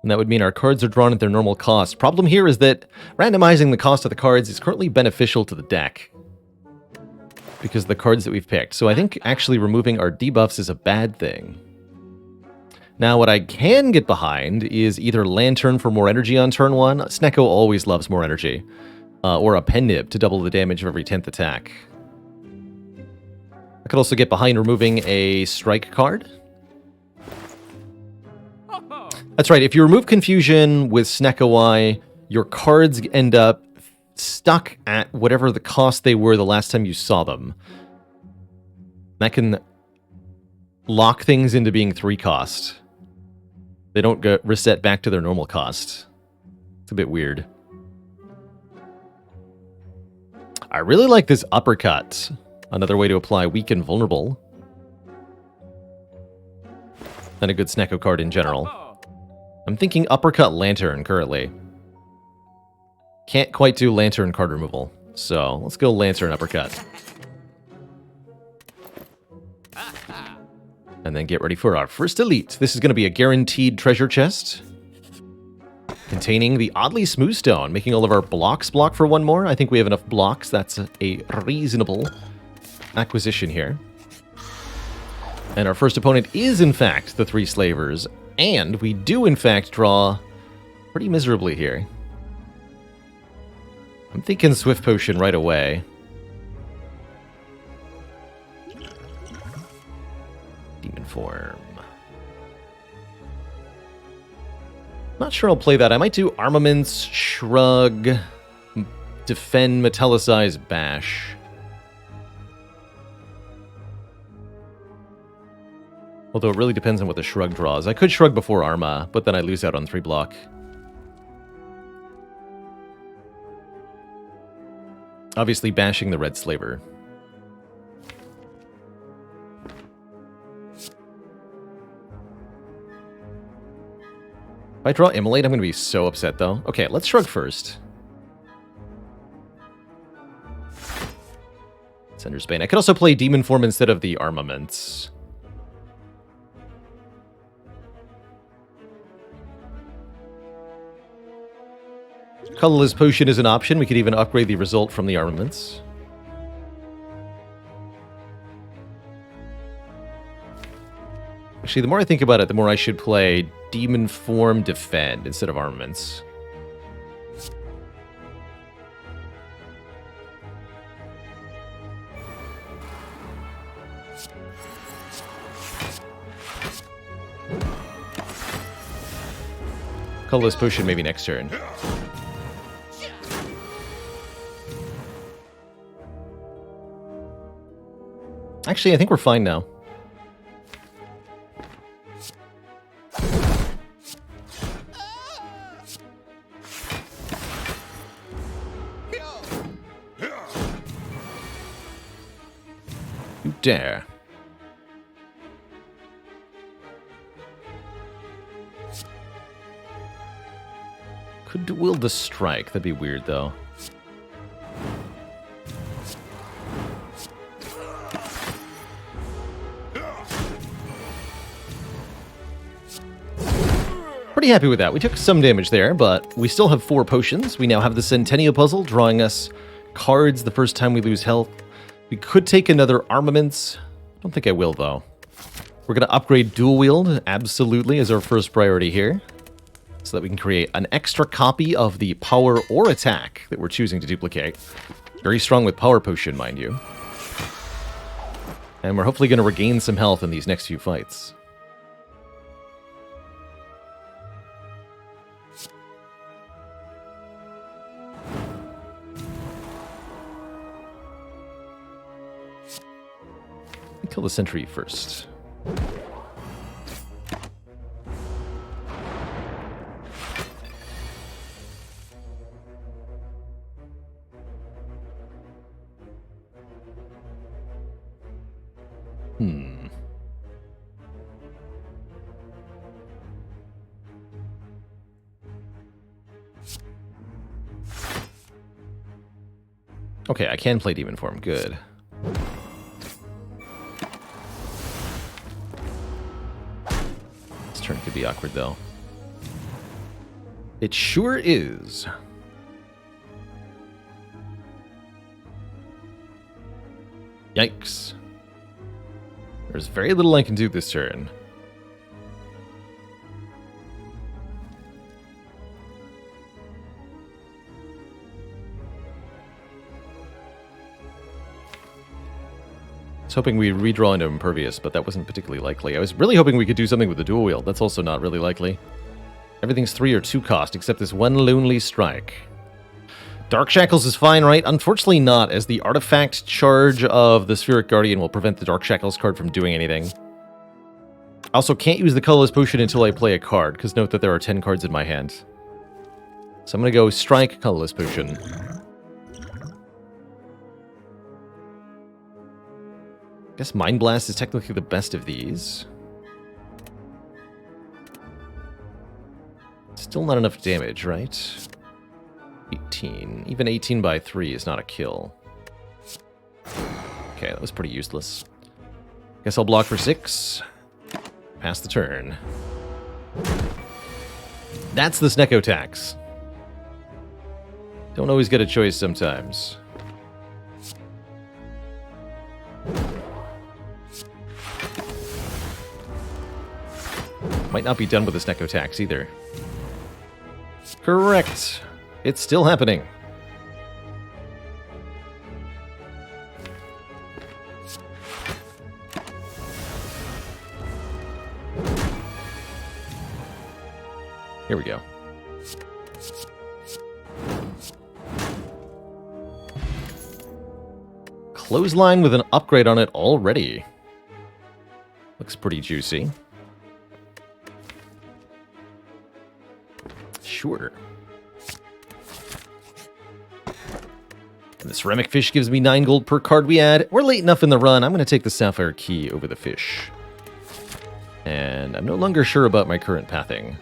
And that would mean our cards are drawn at their normal cost. Problem here is that randomizing the cost of the cards is currently beneficial to the deck because of the cards that we've picked. So I think actually removing our debuffs is a bad thing. Now what I can get behind is either Lantern for more energy on turn 1. Snecko always loves more energy. Or a Pen Nib to double the damage of every 10th attack. I could also get behind removing a strike card. That's right, if you remove Confusion with Snecko Eye, your cards end up stuck at whatever the cost they were the last time you saw them. That can lock things into being 3 cost. They don't get reset back to their normal cost. It's a bit weird. I really like this uppercut. Another way to apply weak and vulnerable. And a good Snecko card in general. I'm thinking uppercut lantern currently. Can't quite do lantern card removal. So let's go lantern uppercut. And then get ready for our first elite. This is going to be a guaranteed treasure chest. Containing the oddly smooth stone, making all of our blocks block for 1 more. I think we have enough blocks. That's a reasonable acquisition here. And our first opponent is, in fact, the 3 slavers. And we do, in fact, draw pretty miserably here. I'm thinking Swift Potion right away. Demon Form. Not sure I'll play that. I might do Armaments, Shrug, Defend, Metallicize, Bash. Although it really depends on what the Shrug draws. I could Shrug before Arma, but then I lose out on 3 block. Obviously bashing the Red Slaver. If I draw Immolate, I'm going to be so upset, though. Okay, let's Shrug first. Sender's Bane. I could also play Demon Form instead of the Armaments. Colorless Potion is an option. We could even upgrade the result from the Armaments. Actually, the more I think about it, the more I should play Demon Form Defend instead of Armaments. Colorless Potion maybe next turn. Actually, I think we're fine now. You dare. Could will the strike. That'd be weird, though. Pretty happy with that. We took some damage there, but we still have 4 potions. We now have the Centennial Puzzle, drawing us cards the first time we lose health. We could take another Armaments. I don't think I will, though. We're going to upgrade Dual Wield, absolutely, as our first priority here, so that we can create an extra copy of the power or attack that we're choosing to duplicate. Very strong with Power Potion, mind you. And we're hopefully going to regain some health in these next few fights. Kill the sentry first. Okay, I can play Demon Form. Good. This turn could be awkward, though. It sure is. Yikes. There's very little I can do this turn. I was hoping we'd redraw into Impervious, but that wasn't particularly likely. I was really hoping we could do something with the Dual Wield. That's also not really likely. Everything's 3 or 2 cost, except this one Lonely Strike. Dark Shackles is fine, right? Unfortunately not, as the artifact charge of the Spheric Guardian will prevent the Dark Shackles card from doing anything. I also can't use the Colorless Potion until I play a card, because note that there are 10 cards in my hand. So I'm going to go Strike, Colorless Potion. I guess Mind Blast is technically the best of these. Still not enough damage, right? 18. Even 18 by 3 is not a kill. Okay, that was pretty useless. Guess I'll block for 6. Pass the turn. That's the Snecko tax. Don't always get a choice sometimes. Might not be done with the Snecko tax either. Correct. It's still happening. Here we go. Clothesline with an upgrade on it already. Looks pretty juicy. Sure. And the ceramic fish gives me 9 gold per card we add. We're late enough in the run. I'm going to take the sapphire key over the fish. And I'm no longer sure about my current pathing.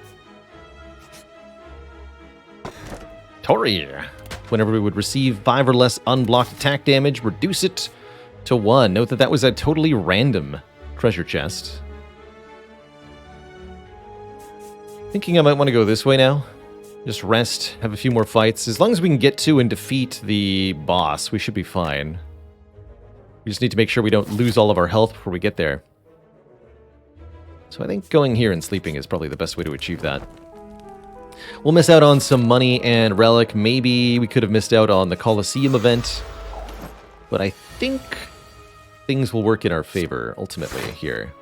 Tori. Whenever we would receive 5 or less unblocked attack damage, reduce it to 1. Note that that was a totally random treasure chest. Thinking I might want to go this way now. Just rest, have a few more fights. As long as we can get to and defeat the boss, we should be fine. We just need to make sure we don't lose all of our health before we get there. So I think going here and sleeping is probably the best way to achieve that. We'll miss out on some money and relic. Maybe we could have missed out on the Colosseum event. But I think things will work in our favor, ultimately, here.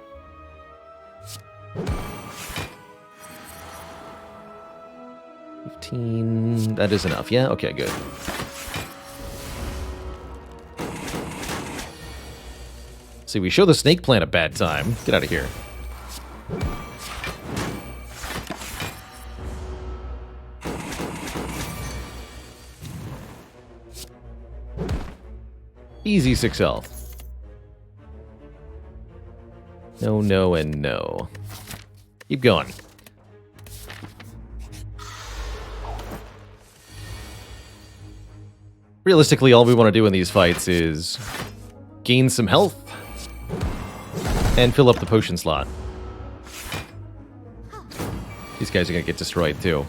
That is enough, yeah? Okay, good. See, we show the snake plant a bad time. Get out of here. Easy 6 health. No, no, and no. Keep going. Realistically, all we want to do in these fights is gain some health and fill up the potion slot. These guys are going to get destroyed too.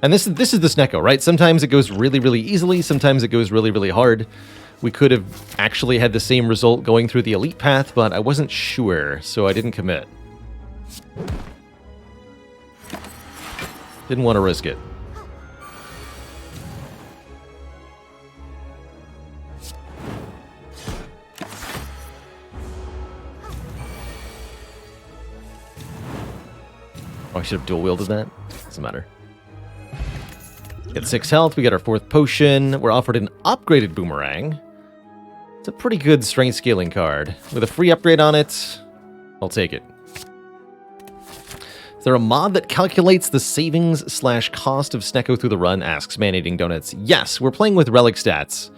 And this is the Snecko, right? Sometimes it goes really, really easily. Sometimes it goes really, really hard. We could have actually had the same result going through the elite path, but I wasn't sure, so I didn't commit. Didn't want to risk it. Oh, I should have dual wielded that. Doesn't matter. Get 6 health. We get our 4th potion. We're offered an upgraded boomerang. It's a pretty good strength scaling card. With a free upgrade on it, I'll take it. Is there a mod that calculates the savings/cost of Snecko through the run? Asks Man-Eating Donuts. Yes, we're playing with relic stats,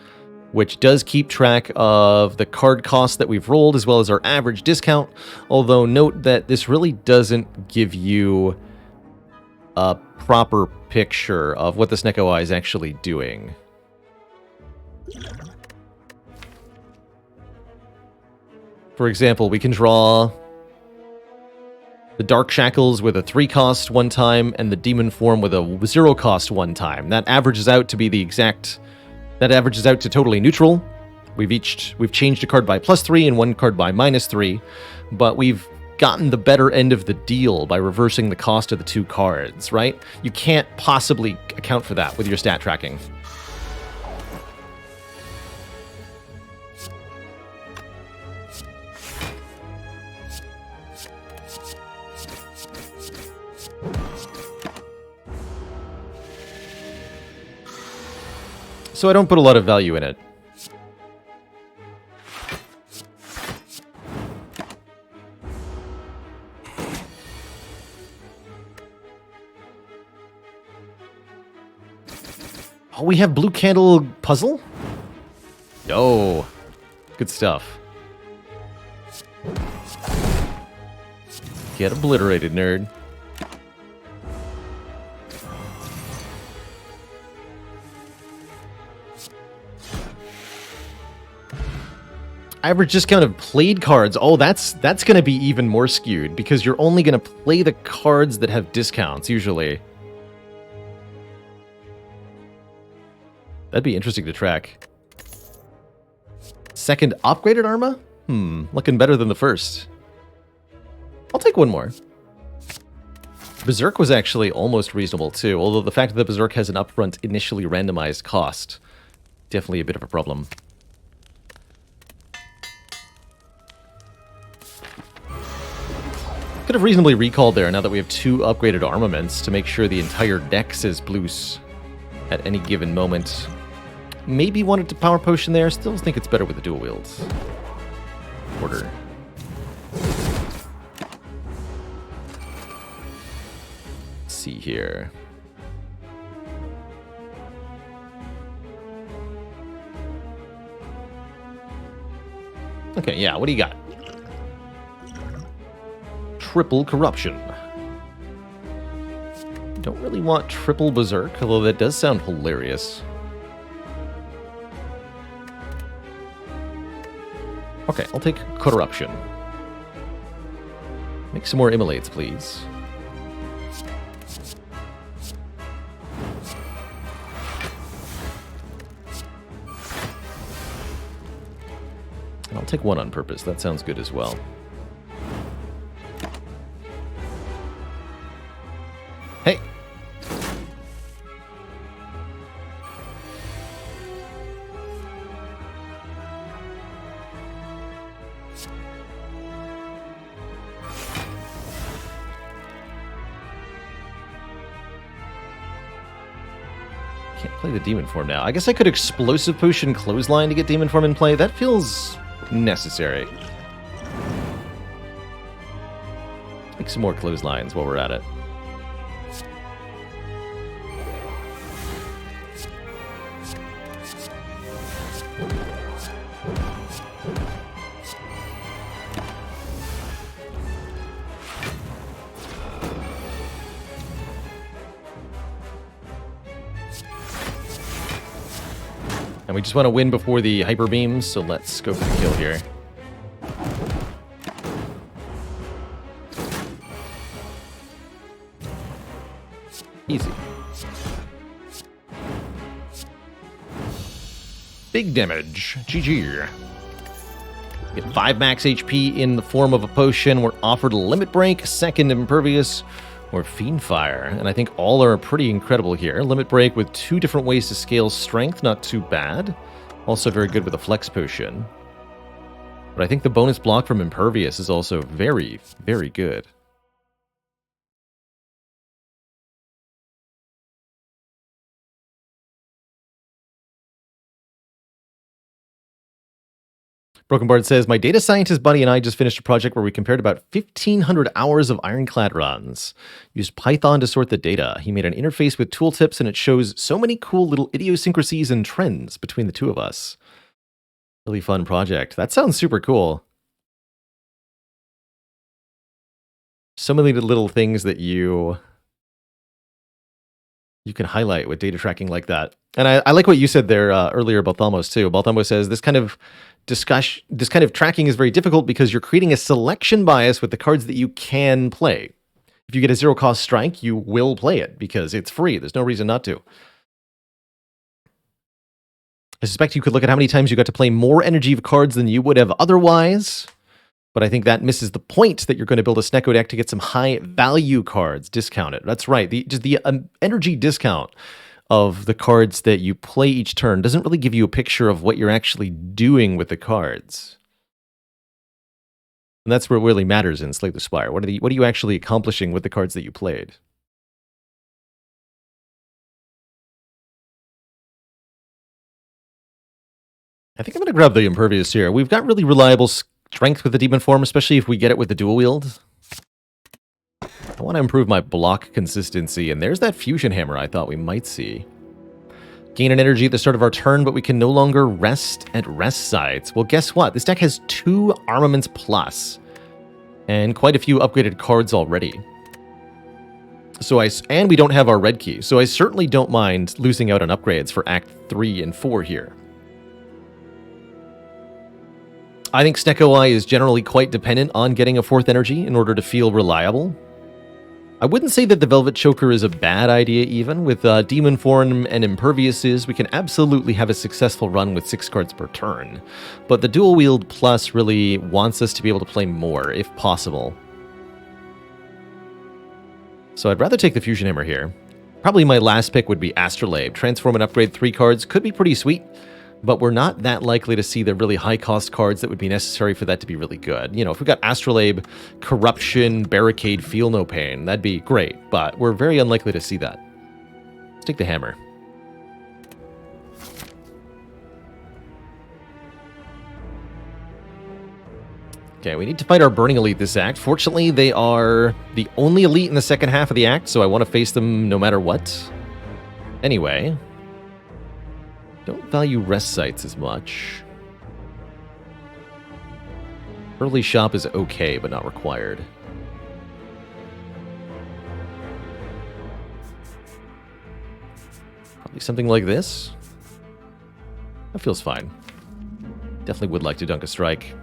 which does keep track of the card costs that we've rolled, as well as our average discount. Although, note that this really doesn't give you a proper picture of what the Snecko Eye is actually doing. For example, we can draw the Dark Shackles with a 3 cost one time, and the Demon Form with a 0 cost one time. That averages out to be the exact... That averages out to totally neutral. We've changed a card by +3 and one card by -3, but we've gotten the better end of the deal by reversing the cost of the 2 cards, right? You can't possibly account for that with your stat tracking. So I don't put a lot of value in it. Oh, we have blue candle puzzle? Yo. Good stuff. Get obliterated, nerd. Average discount of played cards. Oh, that's going to be even more skewed because you're only going to play the cards that have discounts, usually. That'd be interesting to track. Second upgraded Arma? Looking better than the first. I'll take one more. Berserk was actually almost reasonable too, although the fact that Berserk has an upfront initially randomized cost, definitely a bit of a problem. Could have reasonably recalled there now that we have 2 upgraded armaments to make sure the entire deck says blues at any given moment. Maybe wanted to power potion there, still think it's better with the dual wields. Order. Let's see here. Okay, yeah, what do you got? Triple corruption. Don't really want triple berserk, although that does sound hilarious. Okay, I'll take corruption. Make some more immolates, please. And I'll take one on purpose. That sounds good as well. Hey! Can't play the demon form now. I guess I could explosive potion clothesline to get demon form in play. That feels necessary. Make some more clotheslines while we're at it. And we just want to win before the hyper beams, so let's go for the kill here. Easy. Big damage. GG. Get 5 max HP in the form of a potion. We're offered a limit break, second impervious, or fiend fire. And I think all are pretty incredible here. Limit break with 2 different ways to scale strength, not too bad. Also very good with a flex potion. But I think the bonus block from impervious is also very, very good. Broken Bard says, my data scientist buddy and I just finished a project where we compared about 1,500 hours of Ironclad runs. Used Python to sort the data. He made an interface with tooltips, and it shows so many cool little idiosyncrasies and trends between the two of us. Really fun project. That sounds super cool. So many little things that you can highlight with data tracking like that. And I like what you said there earlier about Balthamos too. Balthamos says this kind of tracking is very difficult because you're creating a selection bias with the cards that you can play. If you get a 0-cost strike, you will play it because it's free. There's no reason not to. I suspect you could look at how many times you got to play more energy of cards than you would have otherwise. But I think that misses the point that you're going to build a Snecko deck to get some high value cards discounted. That's right. The energy discount of the cards that you play each turn doesn't really give you a picture of what you're actually doing with the cards. And that's what really matters in Slay the Spire. What are you actually accomplishing with the cards that you played? I think I'm going to grab the Impervious here. We've got really reliable strength with the Demon Form, especially if we get it with the dual wield. I want to improve my block consistency, and there's that Fusion Hammer I thought we might see. Gain an energy at the start of our turn, but we can no longer rest at rest sites. Well, guess what? This deck has 2 Armaments Plus, and quite a few upgraded cards already. And we don't have our red key, so I certainly don't mind losing out on upgrades for Act 3 and 4 here. I think Snecko Eye is generally quite dependent on getting a 4th energy in order to feel reliable. I wouldn't say that the Velvet Choker is a bad idea even. With Demon Form and Imperviouses, we can absolutely have a successful run with 6 cards per turn. But the Dual Wield Plus really wants us to be able to play more, if possible. So I'd rather take the Fusion Hammer here. Probably my last pick would be Astrolabe. Transform and upgrade 3 cards could be pretty sweet, but we're not that likely to see the really high-cost cards that would be necessary for that to be really good. You know, if we got Astrolabe, Corruption, Barricade, Feel No Pain, that'd be great, but we're very unlikely to see that. Let's take the Hammer. Okay, we need to fight our Burning Elite this act. Fortunately, they are the only elite in the second half of the act, so I want to face them no matter what. Anyway... don't value rest sites as much. Early shop is okay, but not required. Probably something like this. That feels fine. Definitely would like to dunk a strike.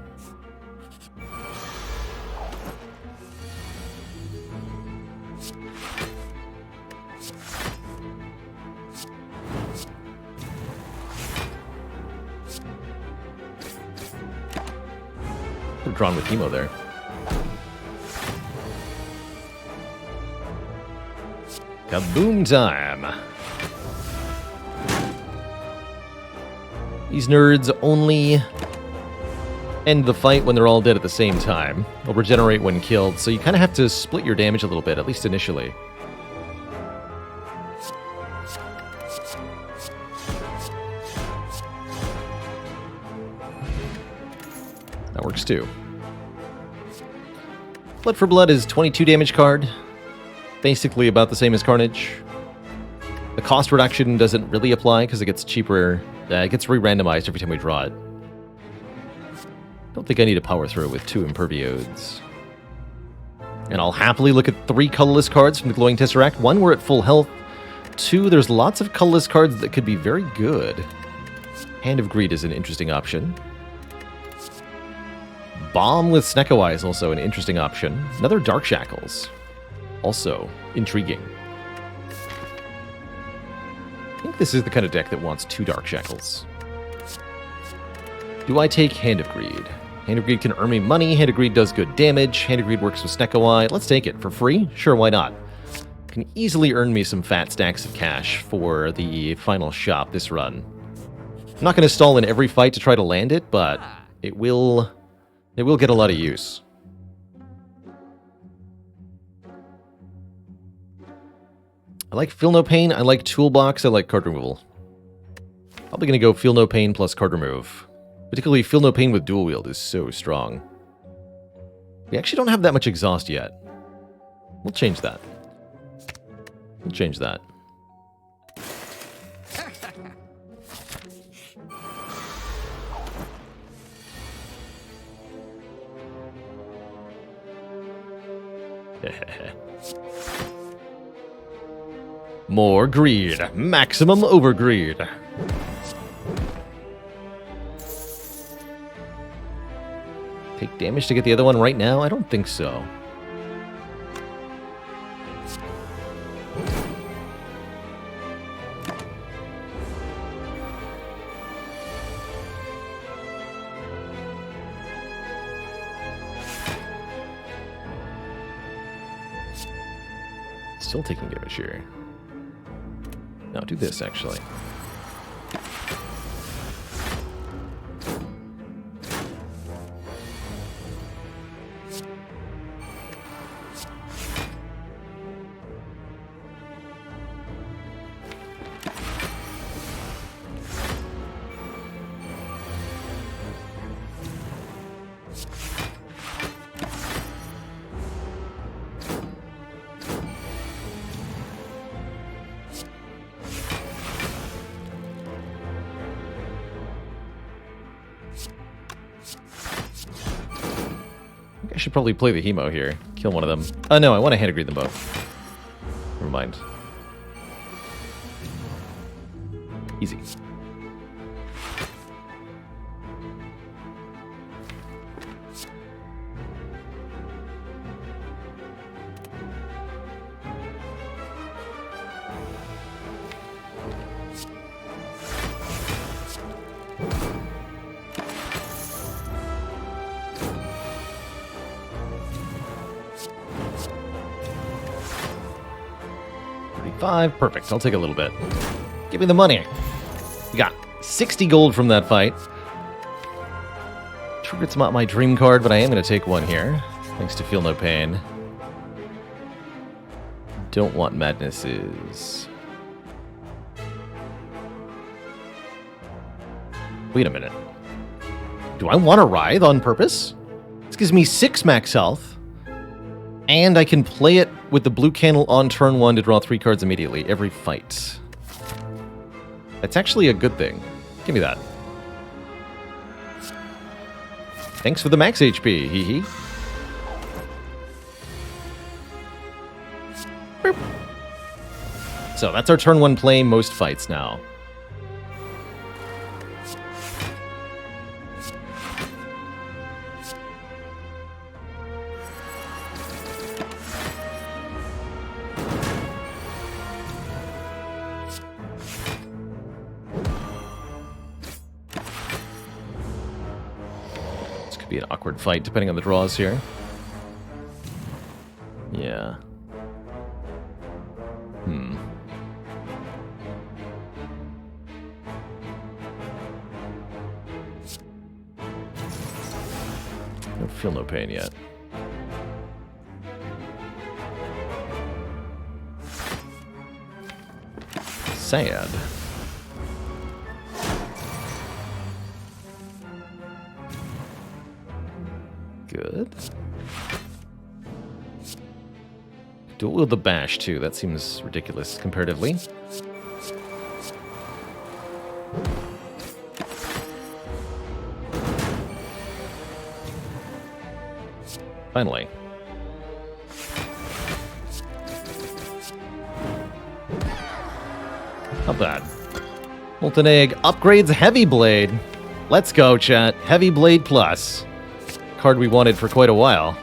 Drawn with Hemo there. Kaboom time! These nerds only end the fight when they're all dead at the same time. They'll regenerate when killed, so you kind of have to split your damage a little bit, at least initially. That works too. Blood for Blood is 22 damage card. Basically about the same as Carnage. The cost reduction doesn't really apply because it gets cheaper. It gets re-randomized every time we draw it. Don't think I need a power throw with 2 Imperviodes. And I'll happily look at 3 colorless cards from the Glowing Tesseract. 1, we're at full health. 2, there's lots of colorless cards that could be very good. Hand of Greed is an interesting option. Bomb with Snecko Eye is also an interesting option. Another Dark Shackles. Also intriguing. I think this is the kind of deck that wants 2 Dark Shackles. Do I take Hand of Greed? Hand of Greed can earn me money. Hand of Greed does good damage. Hand of Greed works with Snecko Eye. Let's take it. For free? Sure, why not? Can easily earn me some fat stacks of cash for the final shop this run. I'm not going to stall in every fight to try to land it, but it will get a lot of use. I like Feel No Pain, I like Toolbox, I like card removal. Probably going to go Feel No Pain plus card remove. Particularly Feel No Pain with dual wield is so strong. We actually don't have that much exhaust yet. We'll change that. We'll change that. More greed. Maximum overgreed. Take damage to get the other one right now? I don't think so. Still taking damage here. No, do this, actually. I should probably play the Hemo here. Kill one of them. Oh no, I want to hand greet them both. Never mind. Easy. Perfect. I'll take a little bit. Give me the money. We got 60 gold from that fight. It's not my dream card, but I am going to take one here. Thanks to Feel No Pain. Don't want madnesses. Wait a minute. Do I want to writhe on purpose? This gives me 6 max health. And I can play it with the blue candle on turn 1 to draw 3 cards immediately, every fight. That's actually a good thing. Give me that. Thanks for the max HP, hee hee. Boop. So that's our turn 1 play most fights now. Be an awkward fight depending on the draws here. Yeah. Don't feel no pain yet. Sad. Good. Dual wield the bash too. That seems ridiculous comparatively. Finally. Not bad. Molten Egg upgrades Heavy Blade. Let's go, chat. Heavy Blade Plus. Card we wanted for quite a while.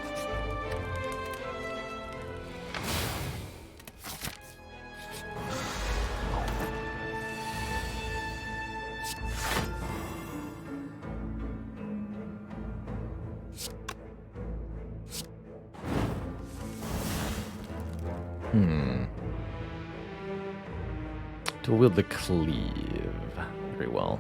To wield the cleave. Very well.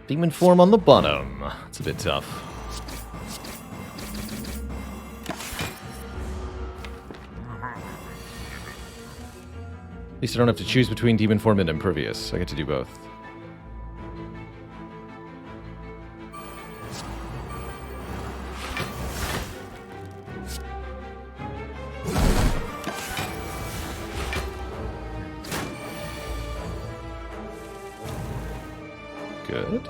Demon form on the bottom. It's a bit tough. At least I don't have to choose between demon form and impervious. I get to do both. Good.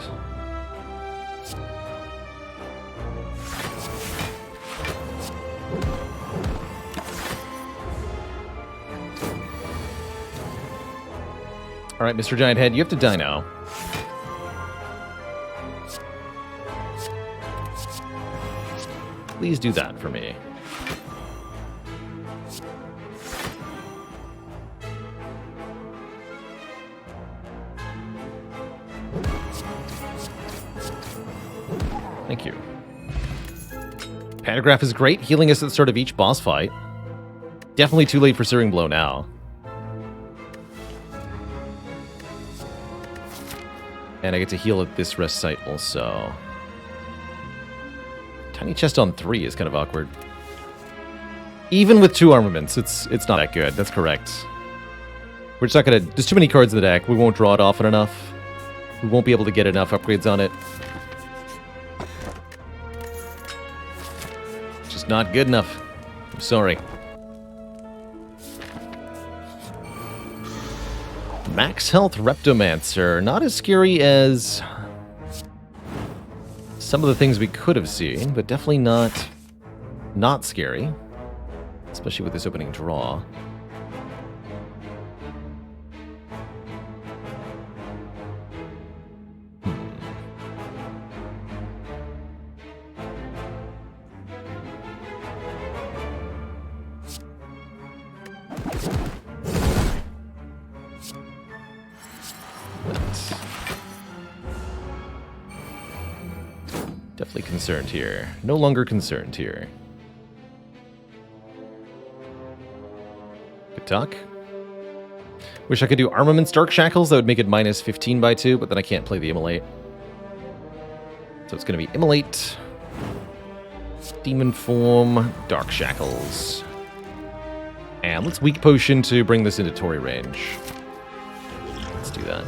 All right, Mr. Giant Head, you have to die now. Please do that for me. Thank you. Pantograph is great, healing us at the start of each boss fight. Definitely too late for Searing Blow now. And I get to heal at this rest site also. Tiny chest on 3 is kind of awkward. Even with 2 armaments, it's not that good. That's correct. We're just not gonna... There's too many cards in the deck. We won't draw it often enough. We won't be able to get enough upgrades on it. Just not good enough. I'm sorry. Max Health Reptomancer. Not as scary as some of the things we could have seen, but definitely not scary. Especially with this opening draw. Definitely concerned here. No longer concerned here. Good talk. Wish I could do Armaments Dark Shackles. That would make it minus 15 by 2, but then I can't play the Immolate. So it's going to be Immolate, Demon Form, Dark Shackles. And let's Weak Potion to bring this into Torii range. Let's do that.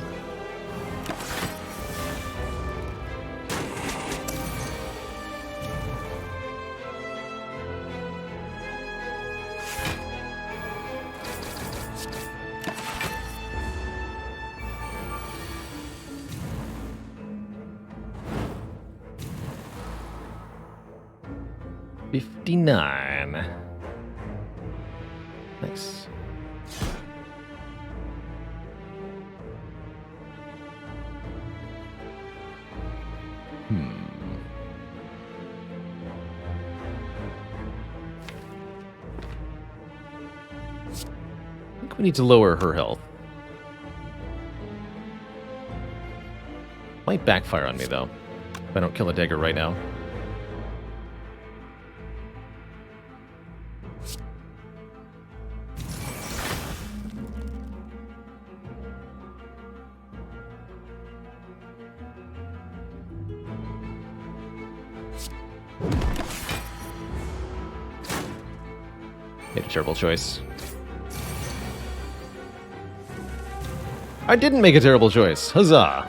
$59. Nice. I think we need to lower her health. Might backfire on me, though, if I don't kill a dagger right now. Made a terrible choice. I didn't make a terrible choice. Huzzah!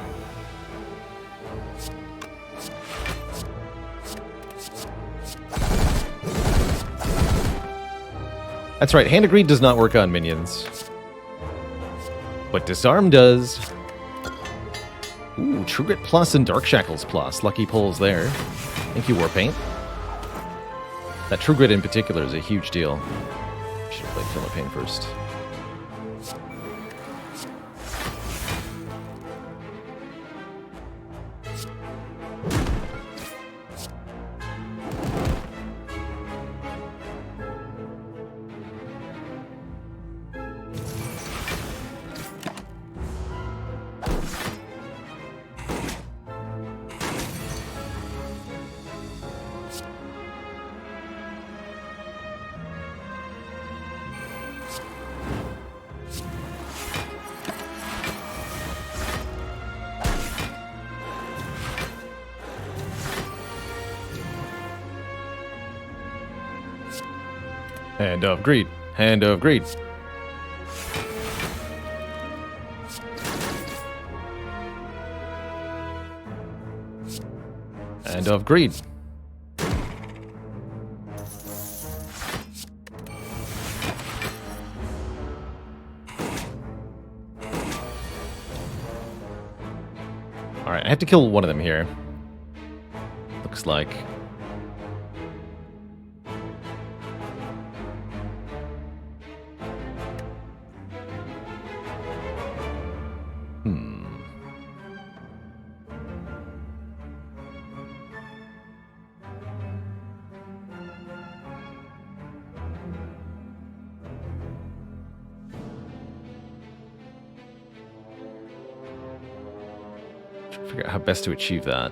That's right, Hand of Greed does not work on minions. But Disarm does. Ooh, True Grit Plus and Dark Shackles Plus. Lucky pulls there. Thank you, Warpaint. That True Grit in particular is a huge deal. Should have played Philippine first. Hand of Greed. Hand of Greed. Hand of Greed. Alright, I have to kill one of them here. Looks like. Figure out how best to achieve that.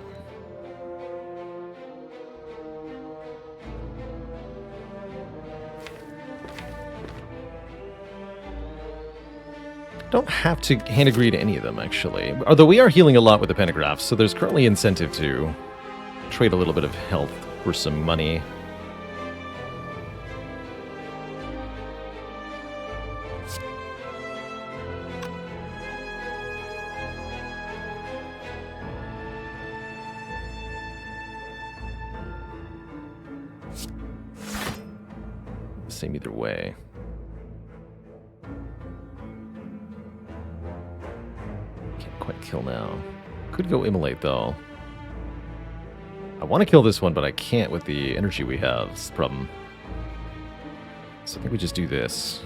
Don't have to hand agree to any of them, actually. Although we are healing a lot with the pentagraphs, so there's currently incentive to trade a little bit of health for some money. Same either way. Can't quite kill now. Could go immolate, though. I want to kill this one, but I can't with the energy we have. That's the problem. So I think we just do this.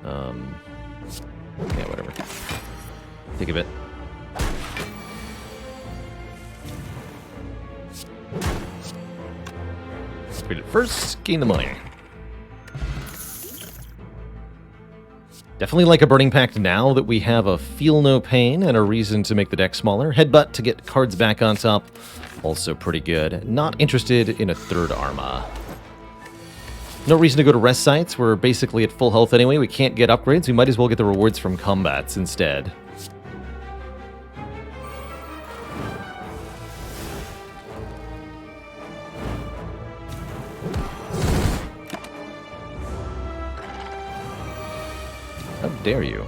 Yeah, whatever. Take a bit. Upgrade it first, gain the money. Definitely like a Burning Pact now that we have a Feel No Pain and a reason to make the deck smaller. Headbutt to get cards back on top. Also pretty good. Not interested in a third Arma. No reason to go to rest sites. We're basically at full health anyway. We can't get upgrades. We might as well get the rewards from combats instead. How dare you?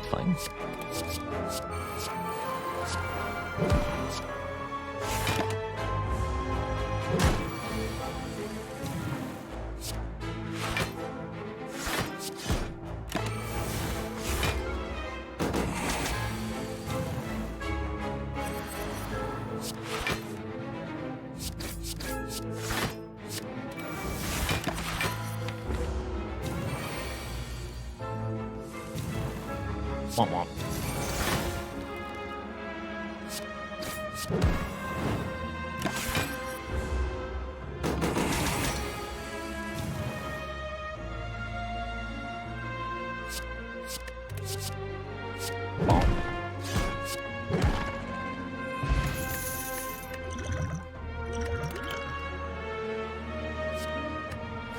Fine. Womp womp.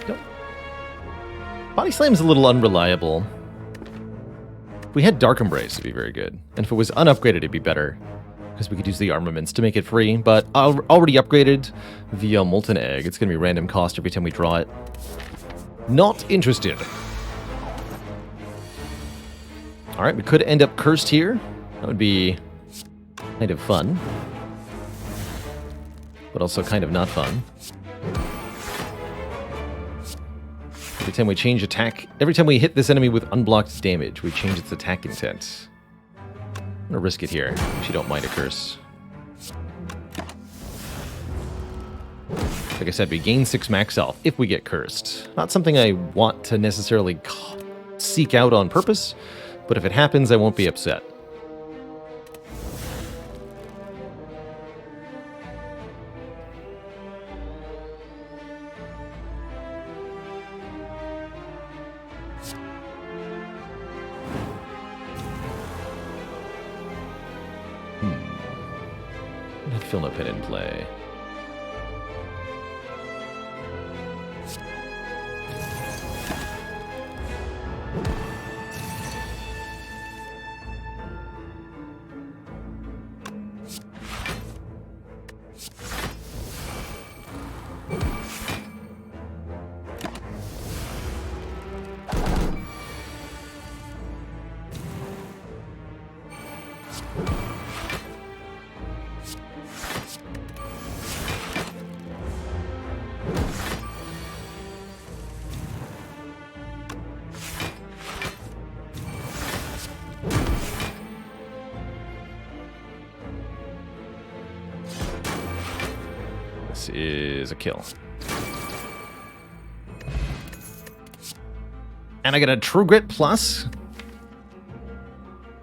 Go. Body Slam's a little unreliable. If we had Dark Embrace, it'd be very good. And if it was unupgraded, it'd be better. Because we could use the armaments to make it free. But already upgraded via Molten Egg. It's going to be random cost every time we draw it. Not interested. Alright, we could end up cursed here. That would be kind of fun. But also kind of not fun. Every time we change attack, every time we hit this enemy with unblocked damage, we change its attack intent. I'm gonna risk it here, if you don't mind a curse. Like I said, we gain 6 max health if we get cursed. Not something I want to necessarily seek out on purpose, but if it happens, I won't be upset. Feel No Pain in play. This is a kill. And I get a True Grit Plus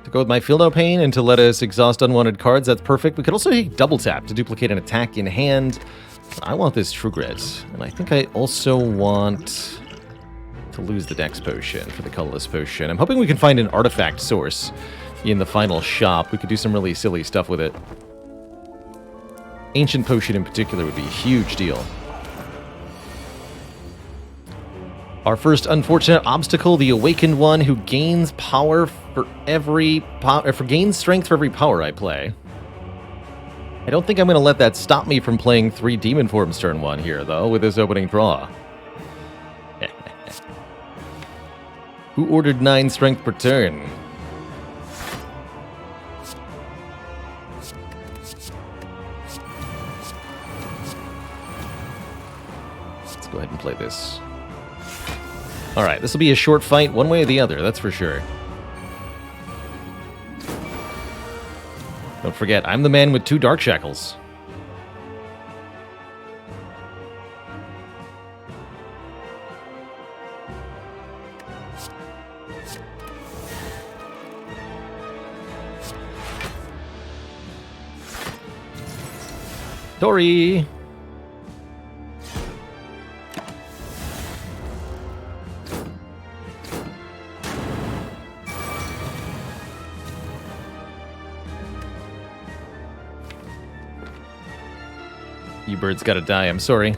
to go with my Feel No Pain and to let us exhaust unwanted cards. That's perfect. We could also take Double Tap to duplicate an attack in hand. I want this True Grit. And I think I also want to lose the Dex Potion for the Colorless Potion. I'm hoping we can find an artifact source in the final shop. We could do some really silly stuff with it. Ancient Potion in particular would be a huge deal. Our first unfortunate obstacle, the Awakened One, who gains power for every gains strength for every power I play. I don't think I'm going to let that stop me from playing 3 Demon Forms turn 1 here, though, with this opening draw. Who ordered 9 strength per turn? Let's go ahead and play this. Alright, this will be a short fight, one way or the other, that's for sure. Don't forget, I'm the man with 2 Dark Shackles. Dory! You birds gotta die, I'm sorry.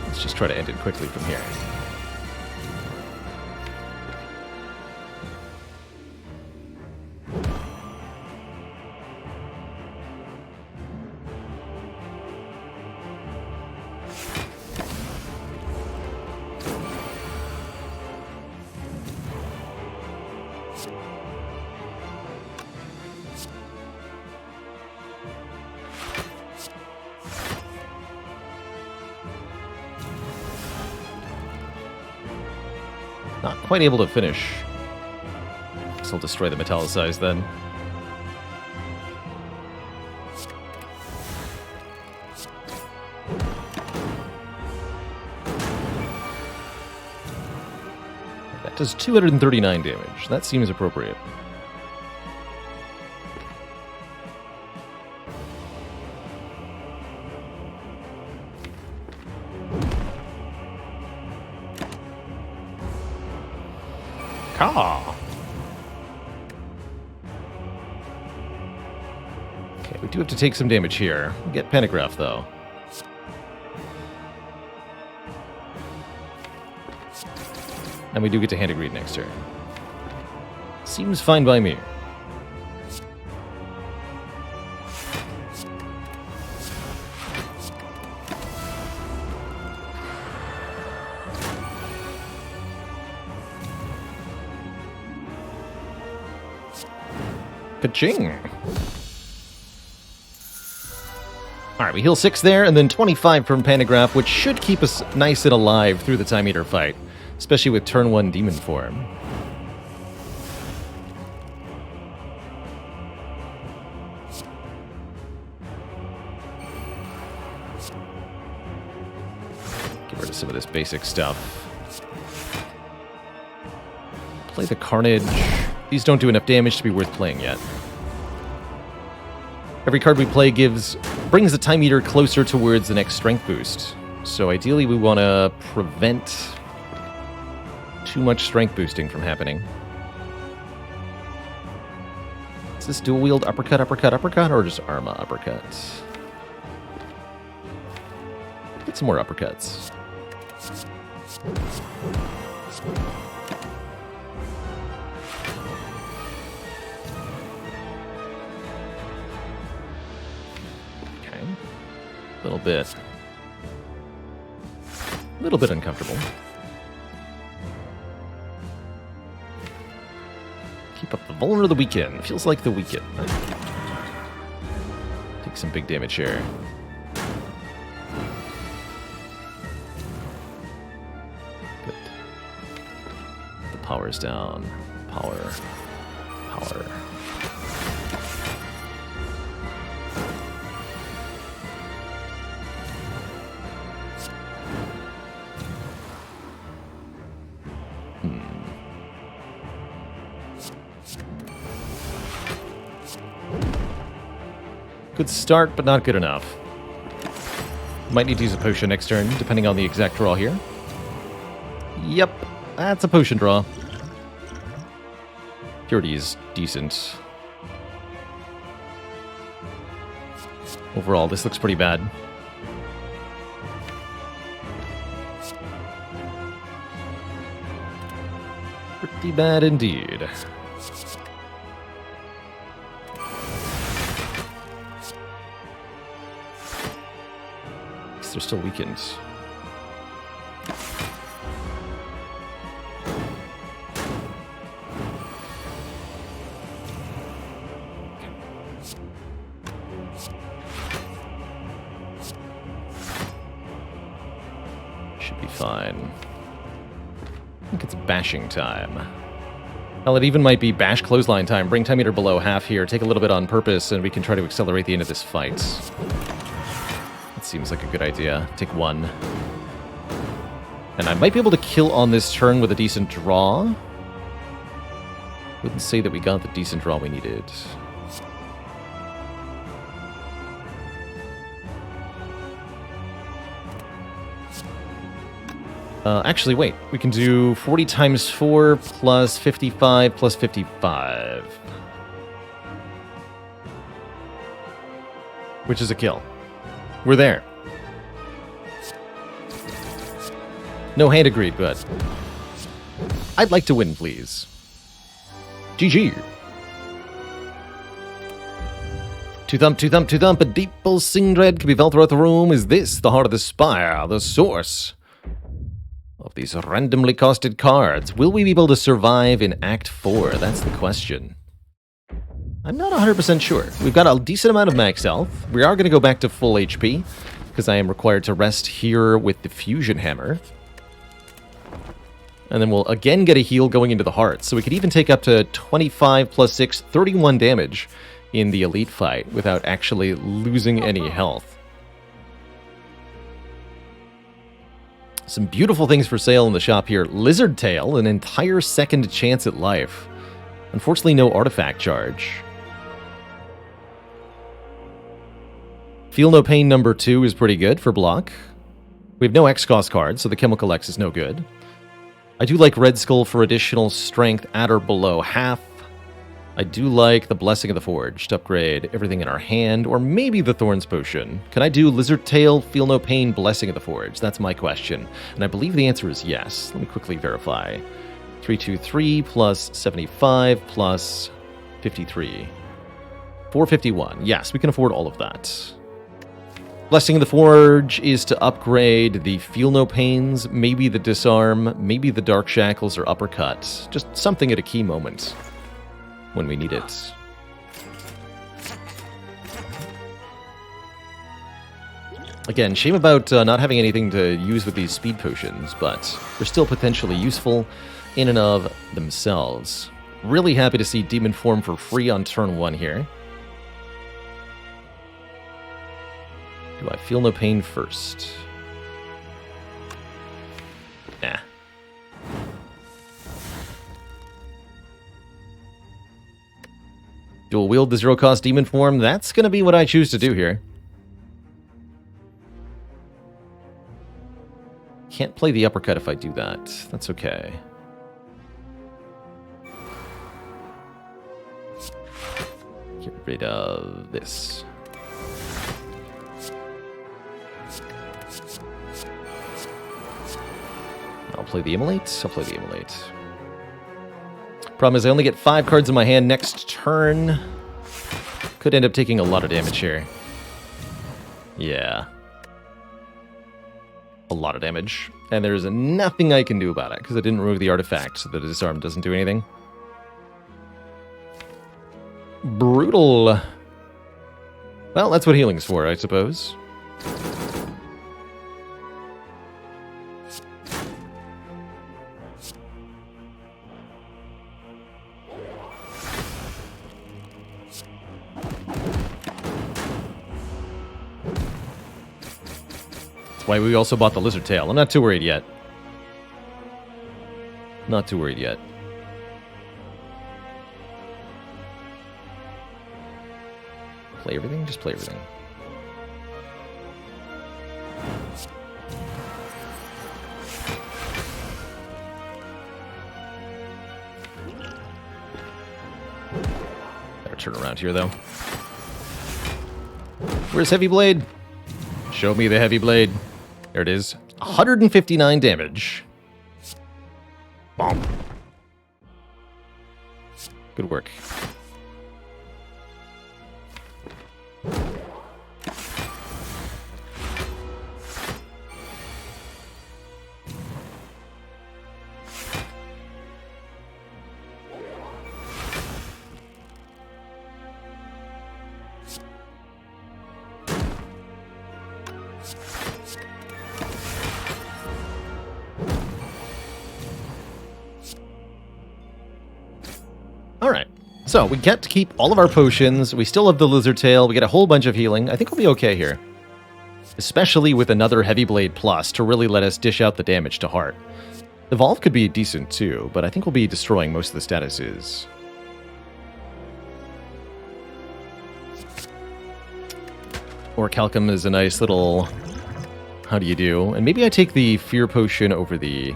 Let's just try to end it quickly from here. Not quite able to finish. So I'll destroy the metallicized then. That does 239 damage. That seems appropriate. Okay, we do have to take some damage here. We'll get Pentagraph, though. And we do get to Hand of Greed next turn. Seems fine by me. Ka-ching! Alright, we heal 6 there, and then 25 from Pentagraph, which should keep us nice and alive through the Time Eater fight, especially with turn 1 Demon form. Get rid of some of this basic stuff. Play the Carnage. These don't do enough damage to be worth playing yet. Every card we play brings the Time Eater closer towards the next strength boost. So ideally we want to prevent too much strength boosting from happening. Is this dual wield uppercut, uppercut, uppercut, or just Arma uppercut? Get some more uppercuts. A little bit uncomfortable. Keep up the Vulner of the Weekend. Feels like the weekend. Take some big damage here. Good. The power's down. Power. Power. Good start, but not good enough. Might need to use a potion next turn, depending on the exact draw here. Yep, that's a potion draw. Purity is decent. Overall, this looks pretty bad. Pretty bad indeed. They're still weakened. Should be fine. I think it's bashing time. Hell, it even might be bash clothesline time. Bring time meter below half here. Take a little bit on purpose, and we can try to accelerate the end of this fight. That seems like a good idea. Take one. And I might be able to kill on this turn with a decent draw. Wouldn't say that we got the decent draw we needed. Actually, wait. We can do 40 times 4 plus 55 plus 55. Which is a kill. We're there. No hand agreed, but I'd like to win, please. GG. To thump, a deep pulsing dread can be felt throughout the room. Is this the heart of the Spire, the source of these randomly costed cards? Will we be able to survive in Act 4? That's the question. I'm not 100% sure. We've got a decent amount of max health. We are going to go back to full HP, because I am required to rest here with the Fusion Hammer. And then we'll again get a heal going into the heart. So we could even take up to 25 plus 6, 31 damage in the elite fight without actually losing any health. Some beautiful things for sale in the shop here. Lizard Tail, an entire second chance at life. Unfortunately, no artifact charge. Feel No Pain number 2 is pretty good for block. We have no XCOM cards, so the Chemical X is no good. I do like Red Skull for additional strength at or below half. I do like the Blessing of the Forge to upgrade everything in our hand, or maybe the Thorns Potion. Can I do Lizard Tail, Feel No Pain, Blessing of the Forge? That's my question. And I believe the answer is yes. Let me quickly verify. 323 plus 75 plus 53. 451. Yes, we can afford all of that. Blessing of the Forge is to upgrade the Feel No Pains, maybe the Disarm, maybe the Dark Shackles or Uppercut. Just something at a key moment when we need it. Again, shame about not having anything to use with these speed potions, but they're still potentially useful in and of themselves. Really happy to see Demon Form for free on turn 1 here. Do I Feel No Pain first? Nah. Dual wield the 0-cost Demon Form. That's going to be what I choose to do here. Can't play the Uppercut if I do that. That's okay. Get rid of this. I'll play the Immolate. I'll play the Immolate. Problem is I only get 5 cards in my hand next turn. Could end up taking a lot of damage here. Yeah. A lot of damage. And there's nothing I can do about it, because I didn't remove the artifact, so the Disarm doesn't do anything. Brutal. Well, that's what healing's for, I suppose. Why we also bought the Lizard Tail. I'm not too worried yet. Not too worried yet. Play everything? Just play everything. Better turn around here, though. Where's Heavy Blade? Show me the Heavy Blade. There it is. 159 damage. Bomb. Good work. So, we get to keep all of our potions. We still have the Lizard Tail. We get a whole bunch of healing. I think we'll be okay here. Especially with another Heavy Blade Plus to really let us dish out the damage to Heart. Evolve could be decent too, but I think we'll be destroying most of the statuses. Orichalcum is a nice little... How do you do? And maybe I take the Fear Potion over the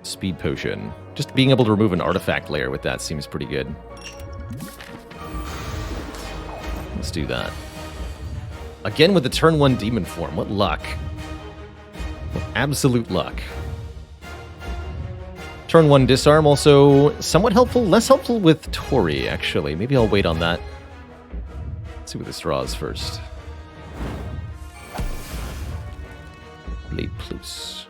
Speed Potion. Just being able to remove an artifact layer with that seems pretty good. Let's do that. Again with the turn 1 demon form. What luck. What absolute luck. Turn 1 disarm also somewhat helpful. Less helpful with Tori, actually. Maybe I'll wait on that. Let's see what this draws first. Blade Plus.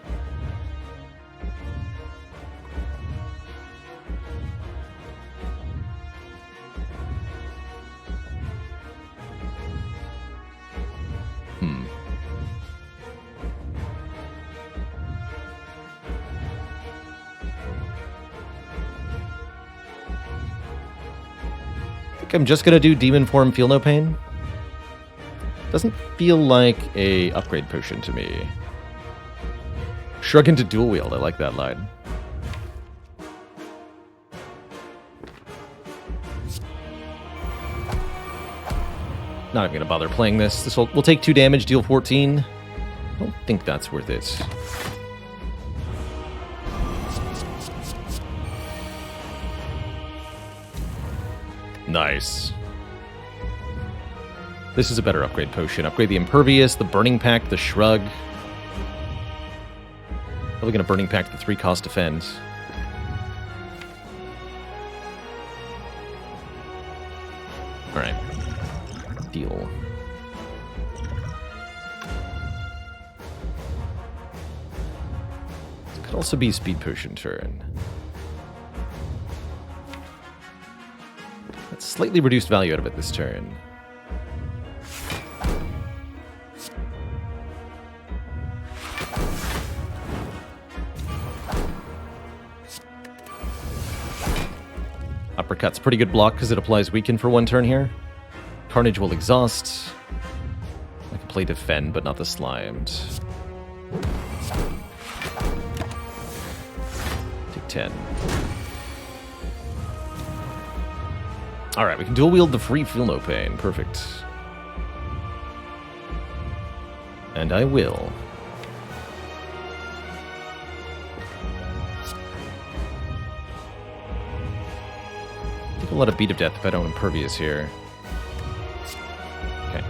I'm just gonna do Demon Form, Feel No Pain. Doesn't feel like a upgrade potion to me. Shrug into Dual Wield, I like that line. Not even gonna bother playing this. We'll take 2 damage, deal 14. I don't think that's worth it. Nice. This is a better upgrade potion. Upgrade the Impervious, the Burning Pact, the Shrug. Probably gonna Burning Pact the 3-cost defend. Alright. Deal. This could also be Speed Potion turn. Slightly reduced value out of it this turn. Uppercut's pretty good block because it applies Weaken for 1 turn here. Carnage will exhaust. I can play Defend, but not the Slimed. Take 10. Alright, we can dual wield the free Feel No Pain. Perfect. And I will. Take a lot of Beat of Death if I don't Impervious here. Okay.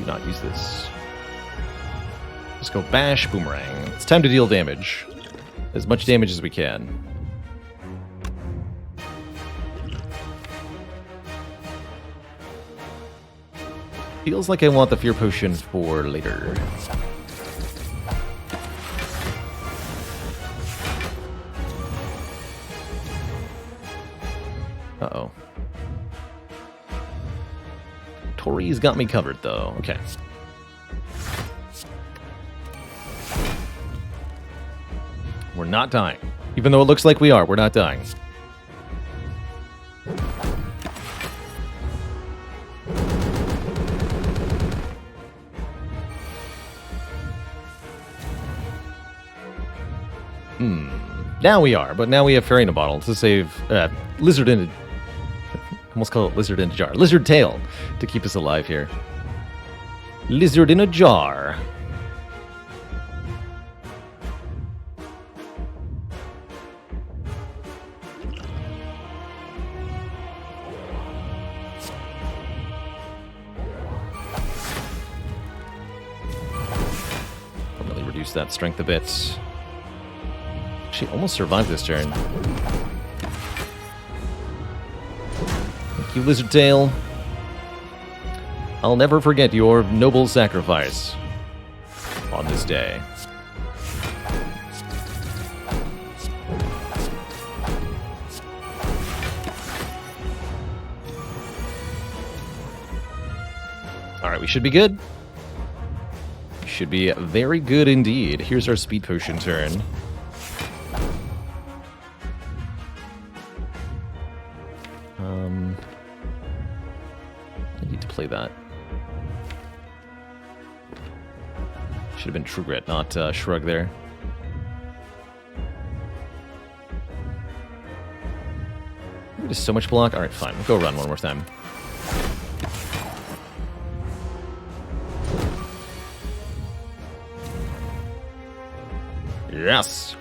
Not use this. Let's go Bash, Boomerang. It's time to deal damage. As much damage as we can. Feels like I want the Fear Potion for later. Uh-oh. Tori's got me covered, though. Okay. We're not dying. Even though it looks like we are, we're not dying. Now we are, but now we have Fairy in a Bottle to save Lizard in a... almost call it Lizard in a Jar. Lizard Tail to keep us alive here. Lizard in a jar. I'll really reduce that strength a bit. She almost survived this turn. Thank you, Lizard Tail. I'll never forget your noble sacrifice on this day. Alright, we should be good. We should be very good indeed. Here's our speed potion turn. I need to play that. Should have been True Grit, not Shrug there. There's so much block. Alright, fine. We'll go run one more time. Yes!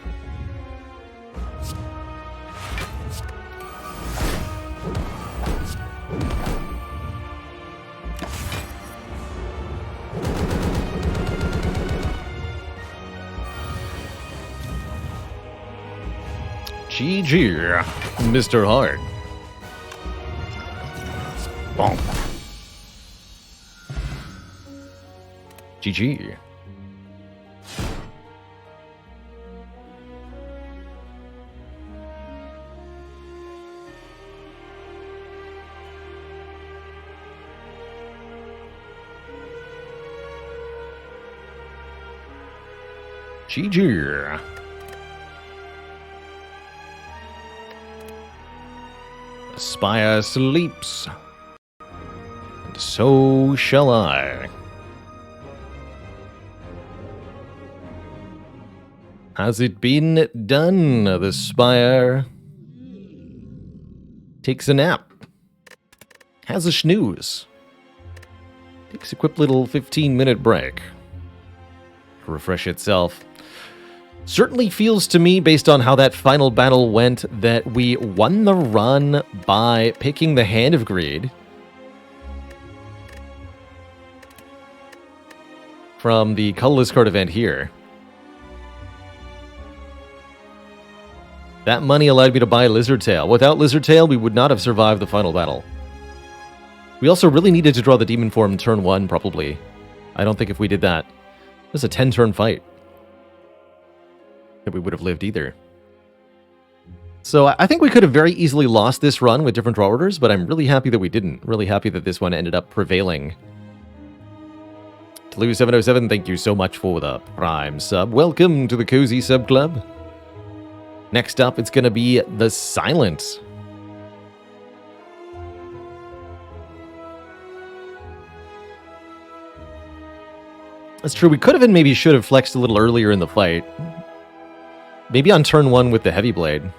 GG, Mr. Hard. Bonk. GG. GG. Spire sleeps, and so shall I. Has it been done? The Spire takes a nap, has a snooze, takes a quick little 15-minute break to refresh itself. Certainly feels to me, based on how that final battle went, that we won the run by picking the Hand of Greed from the colorless card event here. That money allowed me to buy Lizard Tail. Without Lizard Tail, we would not have survived the final battle. We also really needed to draw the Demon Form turn 1, probably. I don't think if we did that, it was a 10-turn fight, that we would have lived either. So I think we could have very easily lost this run with different draw orders, but I'm really happy that we didn't. Really happy that this one ended up prevailing. Tlu707, thank you so much for the Prime sub. Welcome to the Cozy Sub Club. Next up, it's going to be the Silent. That's true, we could have and maybe should have flexed a little earlier in the fight. Maybe on turn 1 with the Heavy Blade.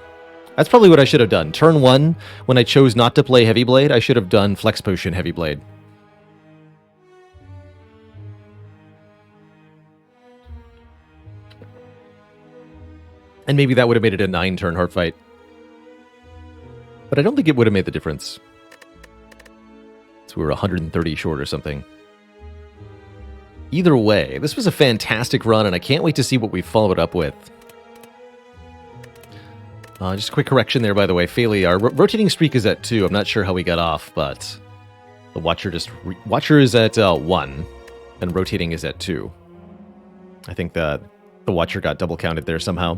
That's probably what I should have done. Turn 1, when I chose not to play Heavy Blade, I should have done Flex Potion Heavy Blade. And maybe that would have made it a 9-turn hard fight. But I don't think it would have made the difference. So we were 130 short or something. Either way, this was a fantastic run, and I can't wait to see what we followed up with. Just a quick correction there, by the way. Failey, our rotating streak is at 2. I'm not sure how we got off, but the Watcher Watcher is at 1, and rotating is at 2. I think that the Watcher got double counted there somehow.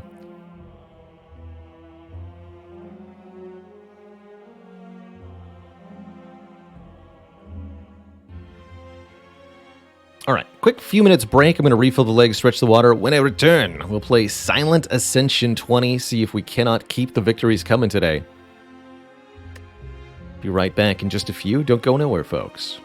Alright, quick few minutes break. I'm going to refill the legs, stretch the water. When I return, we'll play Silent Ascension 20, see if we cannot keep the victories coming today. Be right back in just a few. Don't go nowhere, folks.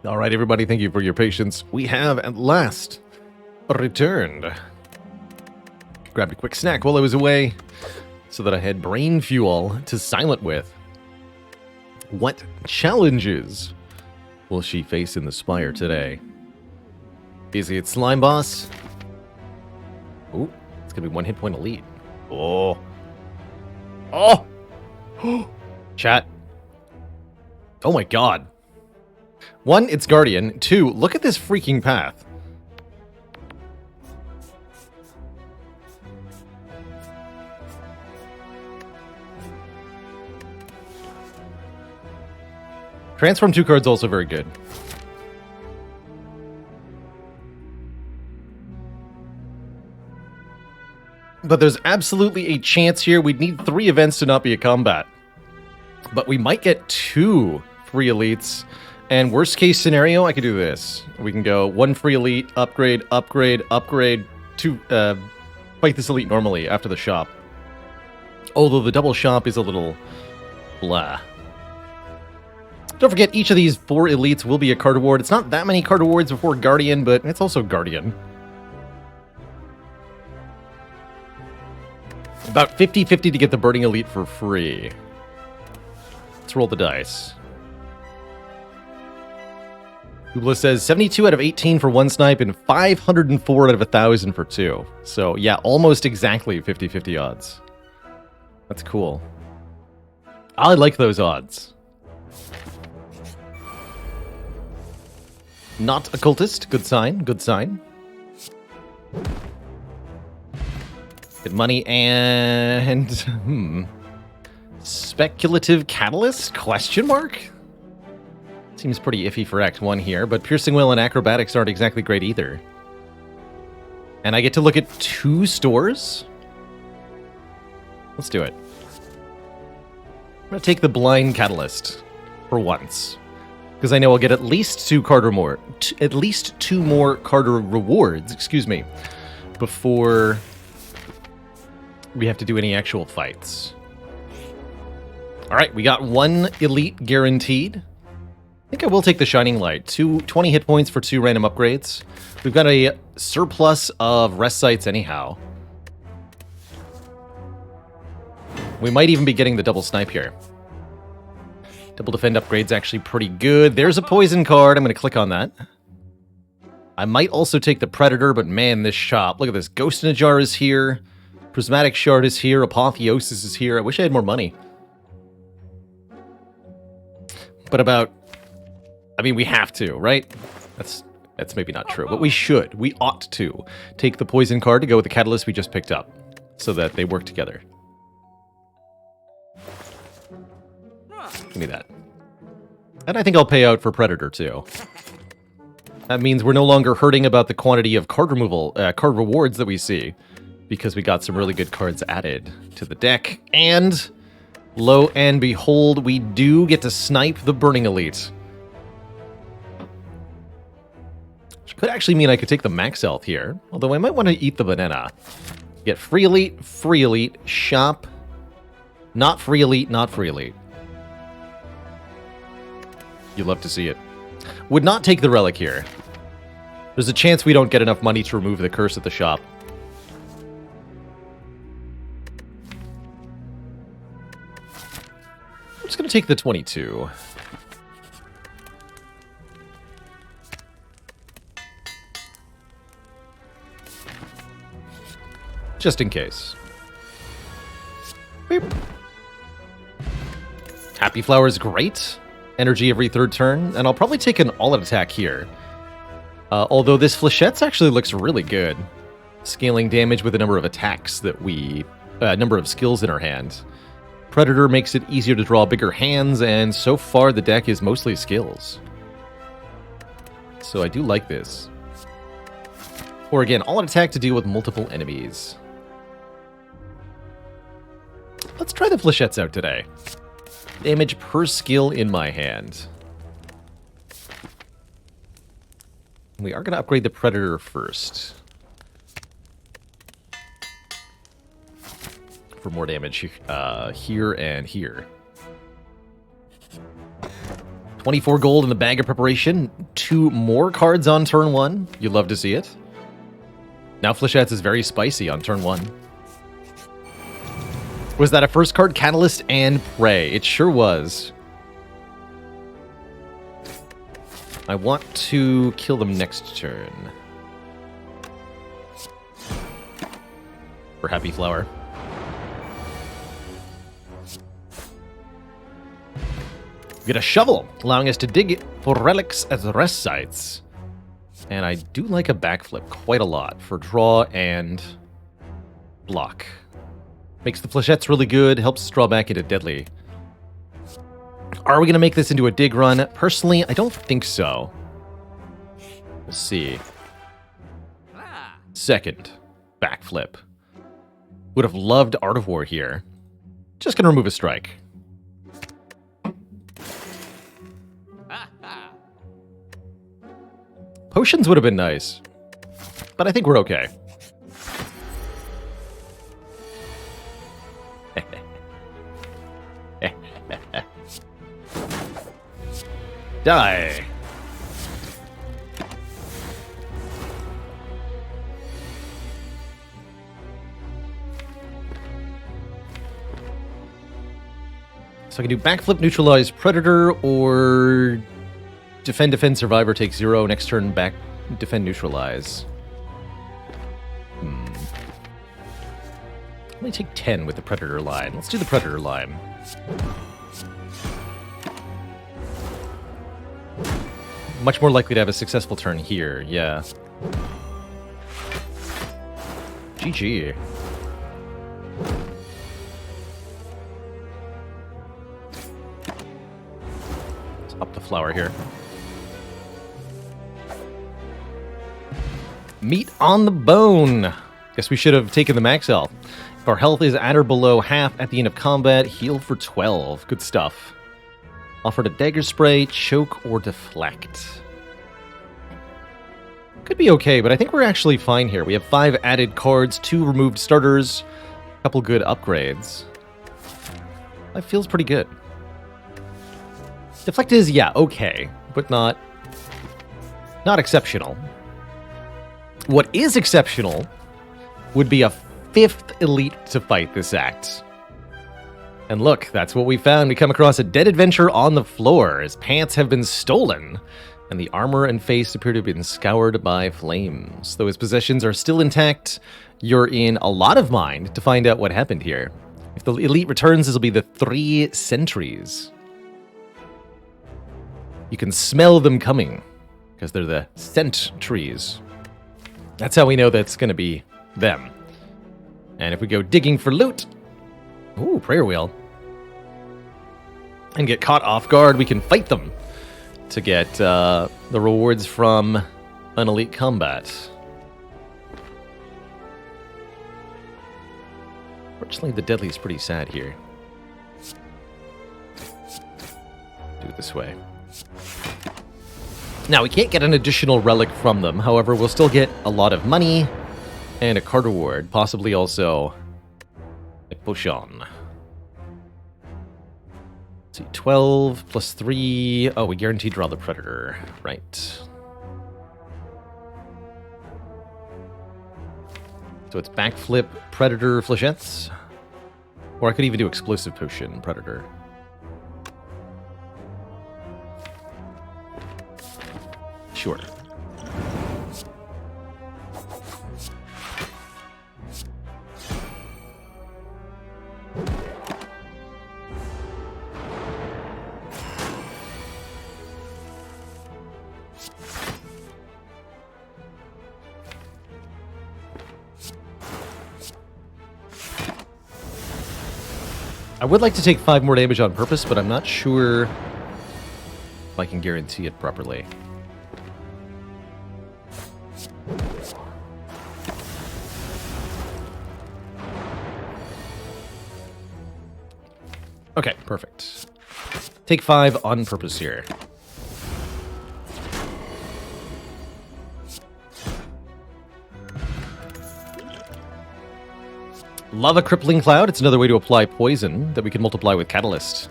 All right, everybody, thank you for your patience. We have at last returned. Grabbed a quick snack while I was away so that I had brain fuel to silent with. What challenges will she face in the Spire today? Is it Slime Boss? Ooh, it's gonna be 1 hit point elite. Oh. Oh! Chat. Oh my god. 1, it's Guardian. 2, look at this freaking path. Transform 2 cards also very good. But there's absolutely a chance here we'd need 3 events to not be a combat. But we might get 2 free elites. And worst case scenario, I could do this. We can go 1 free elite, upgrade, upgrade, upgrade, to fight this elite normally after the shop. Although the double shop is a little blah. Don't forget, each of these 4 elites will be a card award. It's not that many card awards before Guardian, but it's also Guardian. About 50-50 to get the Burning Elite for free. Let's roll the dice. Ubla says 72 out of 18 for 1 snipe and 504 out of 1,000 for 2. So, yeah, almost exactly 50-50 odds. That's cool. I like those odds. Not occultist. Good sign. Good sign. Good money and... Speculative Catalyst? Question mark? Seems pretty iffy for Act 1 here, but Piercing Will and Acrobatics aren't exactly great either. And I get to look at 2 stores? Let's do it. I'm going to take the Blind Catalyst for once. Because I know I'll get at least 2 card or more. At least 2 more card rewards, excuse me, before we have to do any actual fights. Alright, we got 1 elite guaranteed. I think I will take the Shining Light. 20 hit points for 2 random upgrades. We've got a surplus of rest sites anyhow. We might even be getting the double snipe here. Double defend upgrade's actually pretty good. There's a poison card. I'm going to click on that. I might also take the Predator, but man, this shop. Look at this. Ghost in a Jar is here. Prismatic Shard is here. Apotheosis is here. I wish I had more money. But about... I mean, we have to, right? That's maybe not true, but we should. We ought to take the poison card to go with the catalyst we just picked up, so that they work together. Give me that. And I think I'll pay out for Predator, too. That means we're no longer hurting about the quantity of card removal, card rewards that we see, because we got some really good cards added to the deck. And, lo and behold, we do get to snipe the Burning Elite. Which could actually mean I could take the max health here, although I might want to eat the banana. Get free elite, shop, not free elite, not free elite. You love to see it. Would not take the relic here. There's a chance we don't get enough money to remove the curse at the shop. I'm just going to take the 22. Just in case. Beep. Happy Flower is great. Energy every third turn, and I'll probably take an all-out attack here. Although this Fléchettes actually looks really good. Scaling damage with the number of attacks that number of skills in our hand. Predator makes it easier to draw bigger hands, and so far the deck is mostly skills. So I do like this. Or again, all-out attack to deal with multiple enemies. Let's try the Fléchettes out today. Damage per skill in my hand. We are going to upgrade the Predator first. For more damage here and here. 24 gold in the bag of preparation. 2 more cards on turn 1. You'd love to see it. Now Fléchettes is very spicy on turn 1. Was that a first card? Catalyst and Prey. It sure was. I want to kill them next turn. For Happy Flower. We get a shovel, allowing us to dig for relics as rest sites. And I do like a backflip quite a lot for draw and block. Makes the Fléchettes really good, helps us draw back into deadly. Are we going to make this into a dig run? Personally, I don't think so. We'll see. Second, backflip. Would have loved Art of War here. Just going to remove a strike. Potions would have been nice, but I think we're okay. Die. So I can do backflip, neutralize Predator, or defend, survivor, take 0. Next turn, back, defend, neutralize. Let me take 10 with the Predator line. Let's do the Predator line. Much more likely to have a successful turn here, yeah. GG. Let's up the flower here. Meat on the bone. Guess we should have taken the max health. If our health is at or below half at the end of combat, heal for 12. Good stuff. Offered a dagger spray, choke, or deflect. Could be okay, but I think we're actually fine here. We have 5 added cards, 2 removed starters, a couple good upgrades. That feels pretty good. Deflect is, yeah, okay, but not exceptional. What is exceptional would be a 5th elite to fight this act. And look, that's what we found. We come across a dead adventurer on the floor. His pants have been stolen, and the armor and face appear to have been scoured by flames. Though his possessions are still intact, you're in a lot of mind to find out what happened here. If the elite returns, this will be the 3 sentries. You can smell them coming, because they're the scent trees. That's how we know that's going to be them. And if we go digging for loot, ooh, prayer wheel, and get caught off guard, we can fight them to get the rewards from an elite combat. Fortunately, the deadly is pretty sad here. Do it this way. Now, we can't get an additional relic from them. However, we'll still get a lot of money and a card reward. Possibly also a potion. Let's see, 12 plus 3. Oh, we guaranteed draw the Predator. Right. So it's backflip, Predator, Fléchettes. Or I could even do explosive potion, Predator. Sure. I would like to take 5 more damage on purpose, but I'm not sure if I can guarantee it properly. Okay, perfect. Take 5 on purpose here. Lava Crippling Cloud. It's another way to apply poison that we can multiply with Catalyst.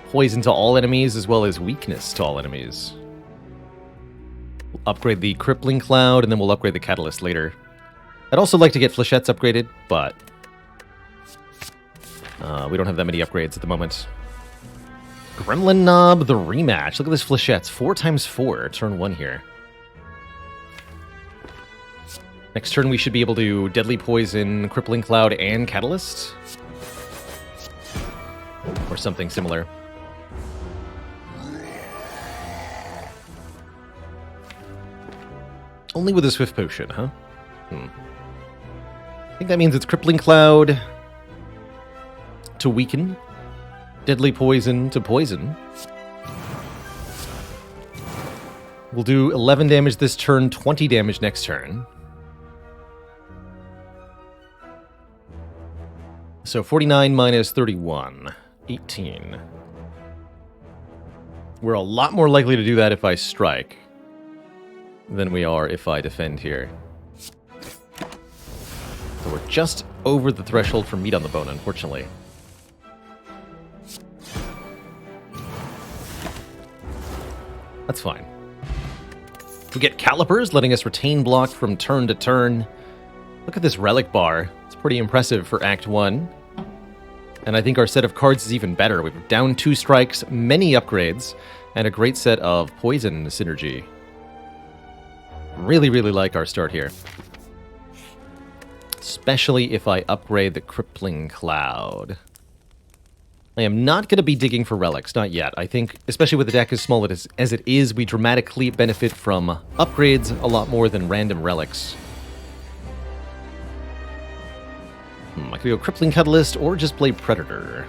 Poison to all enemies as well as weakness to all enemies. We'll upgrade the Crippling Cloud and then we'll upgrade the Catalyst later. I'd also like to get Flechettes upgraded, but we don't have that many upgrades at the moment. Gremlin Knob, the rematch. Look at this Flechettes. 4 times 4, turn 1 here. Next turn we should be able to Deadly Poison, Crippling Cloud, and Catalyst. Or something similar. Only with a Swift Potion, huh? I think that means it's Crippling Cloud to weaken. Deadly Poison to poison. We'll do 11 damage this turn, 20 damage next turn. So 49 minus 31, 18. We're a lot more likely to do that if I strike than we are if I defend here. So we're just over the threshold for meat on the bone, unfortunately. That's fine. We get Calipers, letting us retain block from turn to turn. Look at this relic bar. It's pretty impressive for Act 1. And I think our set of cards is even better. We've down 2 strikes, many upgrades, and a great set of poison synergy. Really, really like our start here. Especially if I upgrade the Crippling Cloud. I am not going to be digging for relics, not yet. I think, especially with the deck as small as it is, we dramatically benefit from upgrades a lot more than random relics. I could go Crippling Catalyst or just play Predator.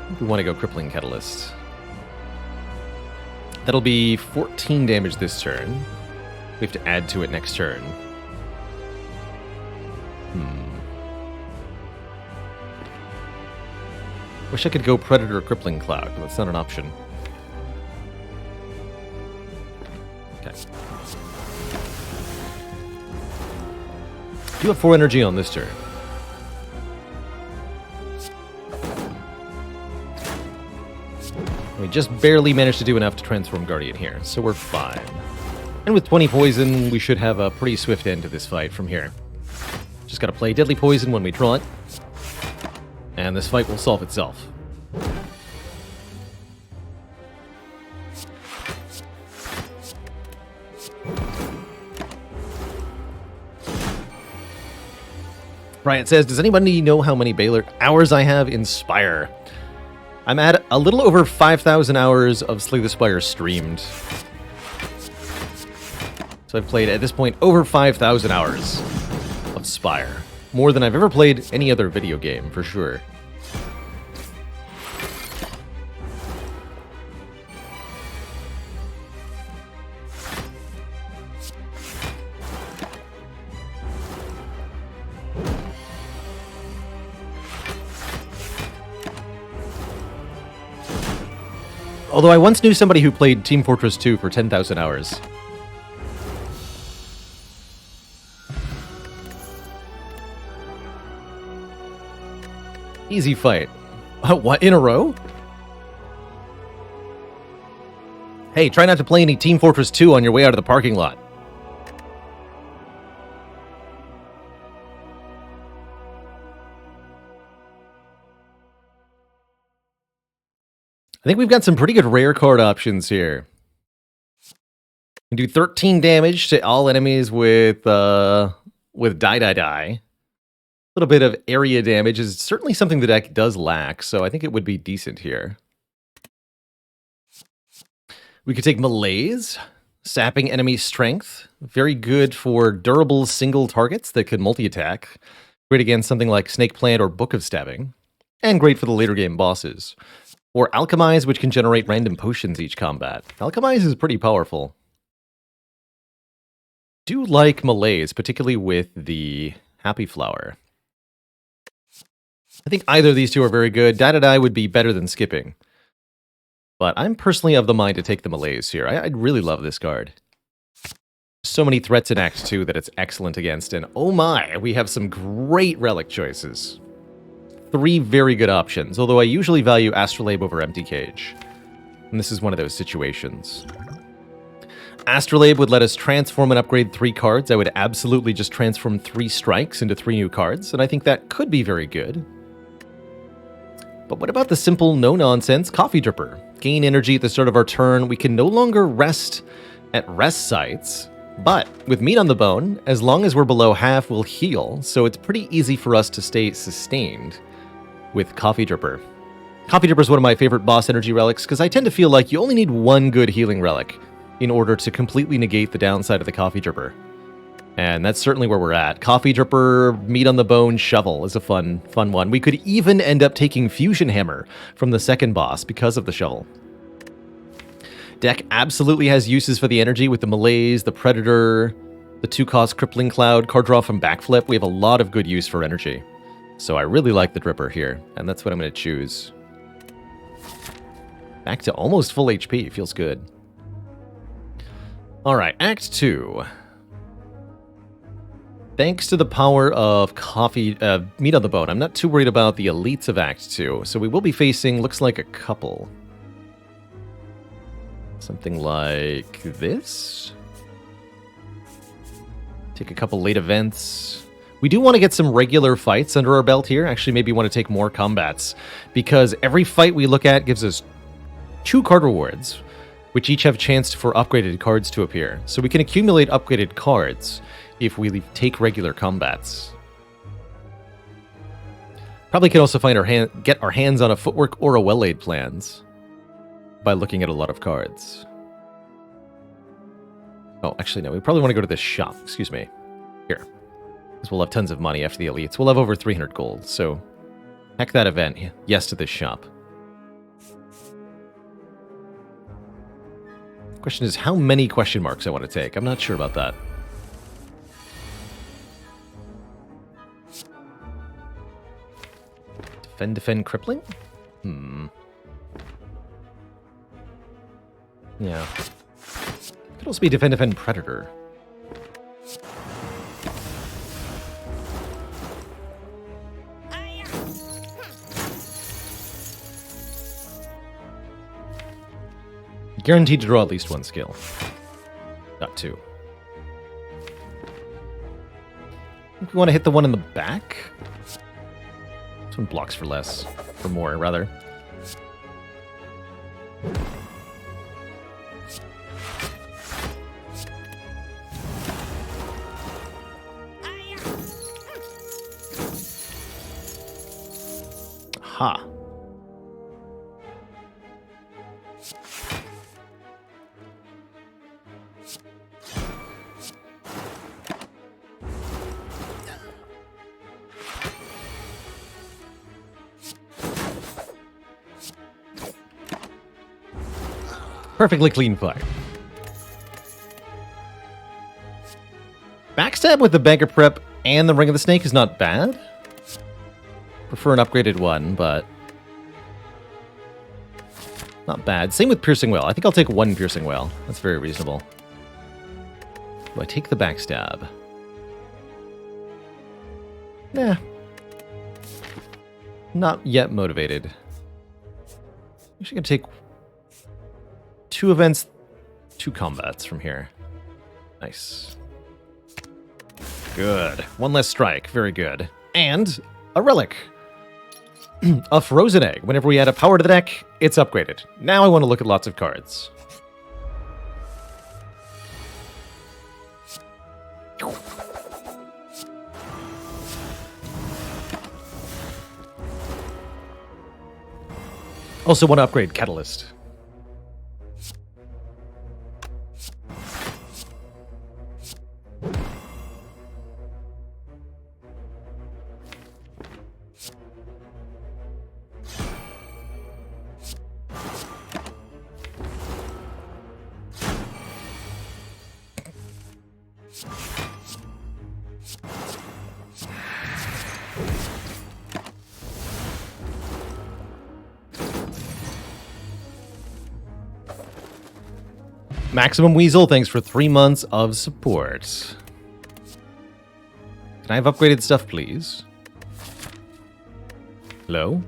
I think we want to go Crippling Catalyst. That'll be 14 damage this turn. We have to add to it next turn. Wish I could go Predator or Crippling Cloud, but that's not an option. Okay. You have 4 energy on this turn. We just barely managed to do enough to transform Guardian here, so we're fine. And with 20 poison, we should have a pretty swift end to this fight from here. Just gotta play Deadly Poison when we draw it, and this fight will solve itself. Brian says, does anybody know how many Baylor hours I have in Spire? I'm at a little over 5,000 hours of Slay the Spire streamed. So I've played, at this point, over 5,000 hours of Spire. More than I've ever played any other video game, for sure. Although I once knew somebody who played Team Fortress 2 for 10,000 hours. Easy fight. What, in a row? Hey, try not to play any Team Fortress 2 on your way out of the parking lot. I think we've got some pretty good rare card options here. We do 13 damage to all enemies with Die. A little bit of area damage is certainly something the deck does lack, so I think it would be decent here. We could take Malaise, sapping enemy strength. Very good for durable single targets that can multi-attack. Great against something like Snake Plant or Book of Stabbing. And great for the later game bosses. Or Alchemize, which can generate random potions each combat. Alchemize is pretty powerful. Do like Malaise, particularly with the Happy Flower. I think either of these two are very good. Die would be better than skipping. But I'm personally of the mind to take the Malaise here. I really love this card. So many threats in Act 2 that it's excellent against, and oh my, we have some great relic choices. 3 very good options, although I usually value Astrolabe over Empty Cage. And this is one of those situations. Astrolabe would let us transform and upgrade 3 cards. I would absolutely just transform 3 strikes into 3 new cards, and I think that could be very good. But what about the simple, no-nonsense Coffee Dripper? Gain energy at the start of our turn. We can no longer rest at rest sites, but with meat on the bone, as long as we're below half, we'll heal, so it's pretty easy for us to stay sustained with Coffee Dripper. Coffee Dripper is one of my favorite boss energy relics, because I tend to feel like you only need 1 good healing relic in order to completely negate the downside of the Coffee Dripper. And that's certainly where we're at. Coffee Dripper, Meat on the Bone, Shovel is a fun one. We could even end up taking Fusion Hammer from the second boss because of the Shovel. Deck absolutely has uses for the energy with the Malaise, the Predator, the 2-cost Crippling Cloud, card draw from Backflip. We have a lot of good use for energy. So I really like the Dripper here, and that's what I'm going to choose. Back to almost full HP, feels good. Alright, Act 2. Thanks to the power of Meat on the Bone, I'm not too worried about the elites of Act 2, so we will be facing, looks like a couple. Something like this. Take a couple late events. We do want to get some regular fights under our belt here. Actually, maybe want to take more combats, because every fight we look at gives us 2 card rewards, which each have chance for upgraded cards to appear. So we can accumulate upgraded cards if we take regular combats. Probably can also get our hands on a Footwork or a Well-Laid Plans by looking at a lot of cards. Oh, actually, no. We probably want to go to this shop. Excuse me. Here. Because we'll have tons of money after the elites. We'll have over 300 gold, so heck that event. Yes to this shop. Question is, how many question marks I want to take? I'm not sure about that. Defend Crippling? Yeah. Could also be Defend Predator. Guaranteed to draw at least 1 skill. Not 2. I think we want to hit the one in the back. This one blocks for less. For more, rather. Ha. Perfectly clean fight. Backstab with the Beggar Prep and the Ring of the Snake is not bad. Prefer an upgraded one, but not bad. Same with Piercing Wail. I think I'll take 1 Piercing Wail. That's very reasonable. Do I take the Backstab? Nah. Not yet motivated. Actually gonna take 2 events, 2 combats from here. Nice. Good. 1 less strike. Very good. And a relic. A Frozen Egg. Whenever we add a power to the deck, it's upgraded. Now I want to look at lots of cards. Also want to upgrade Catalyst. Maximum Weasel, thanks for 3 months of support. Can I have upgraded stuff, please? Hello?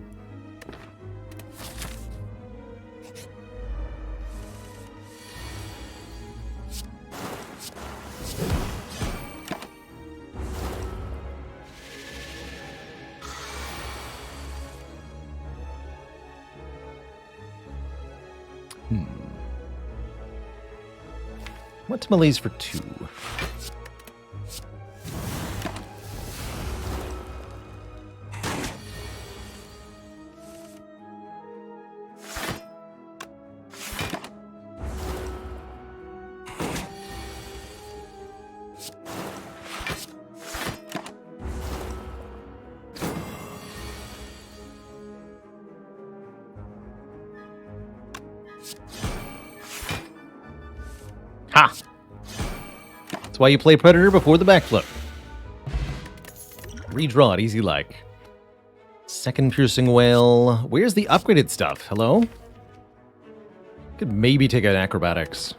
What tamales for 2? Ha! That's why you play Predator before the backflip. Redraw it, easy like. Second piercing whale. Where's the upgraded stuff? Hello? Could maybe take an acrobatics.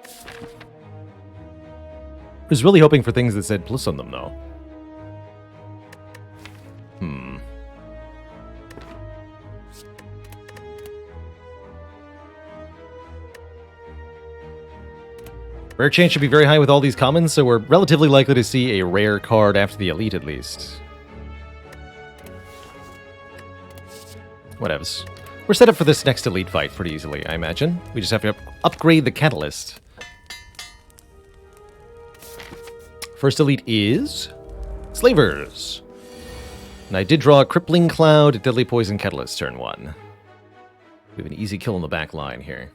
I was really hoping for things that said plus on them, though. Rare chance should be very high with all these commons, so we're relatively likely to see a rare card after the elite, at least. Whatevs. We're set up for this next elite fight pretty easily, I imagine. We just have to upgrade the catalyst. First elite is Slavers. And I did draw a Crippling Cloud, Deadly Poison Catalyst turn 1. We have an easy kill in the back line here.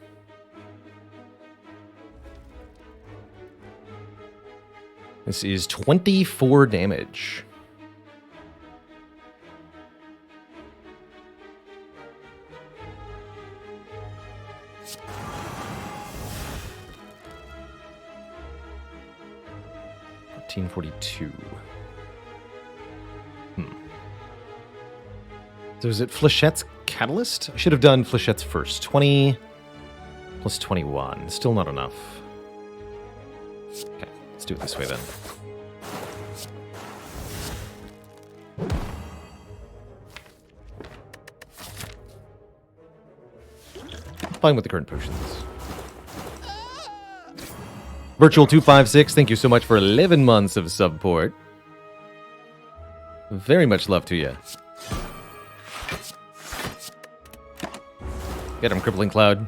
This is 24 damage. $14.42. So is it Flechette's Catalyst? I should have done Flechette's first. 20 plus 21. Still not enough. Okay. Let's do it this way then. Fine with the current potions. Virtual256, thank you so much for 11 months of support. Very much love to you. Get him, Crippling Cloud.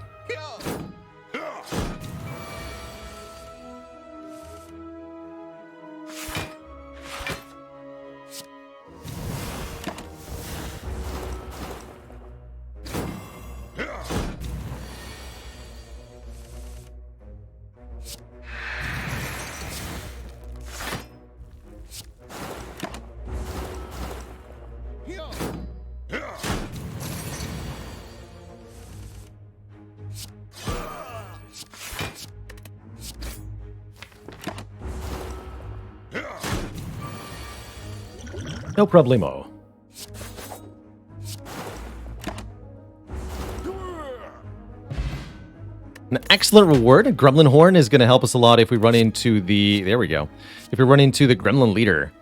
No problemo. An excellent reward. A Gremlin Horn is going to help us a lot if we run into the... There we go. If we run into the Gremlin Leader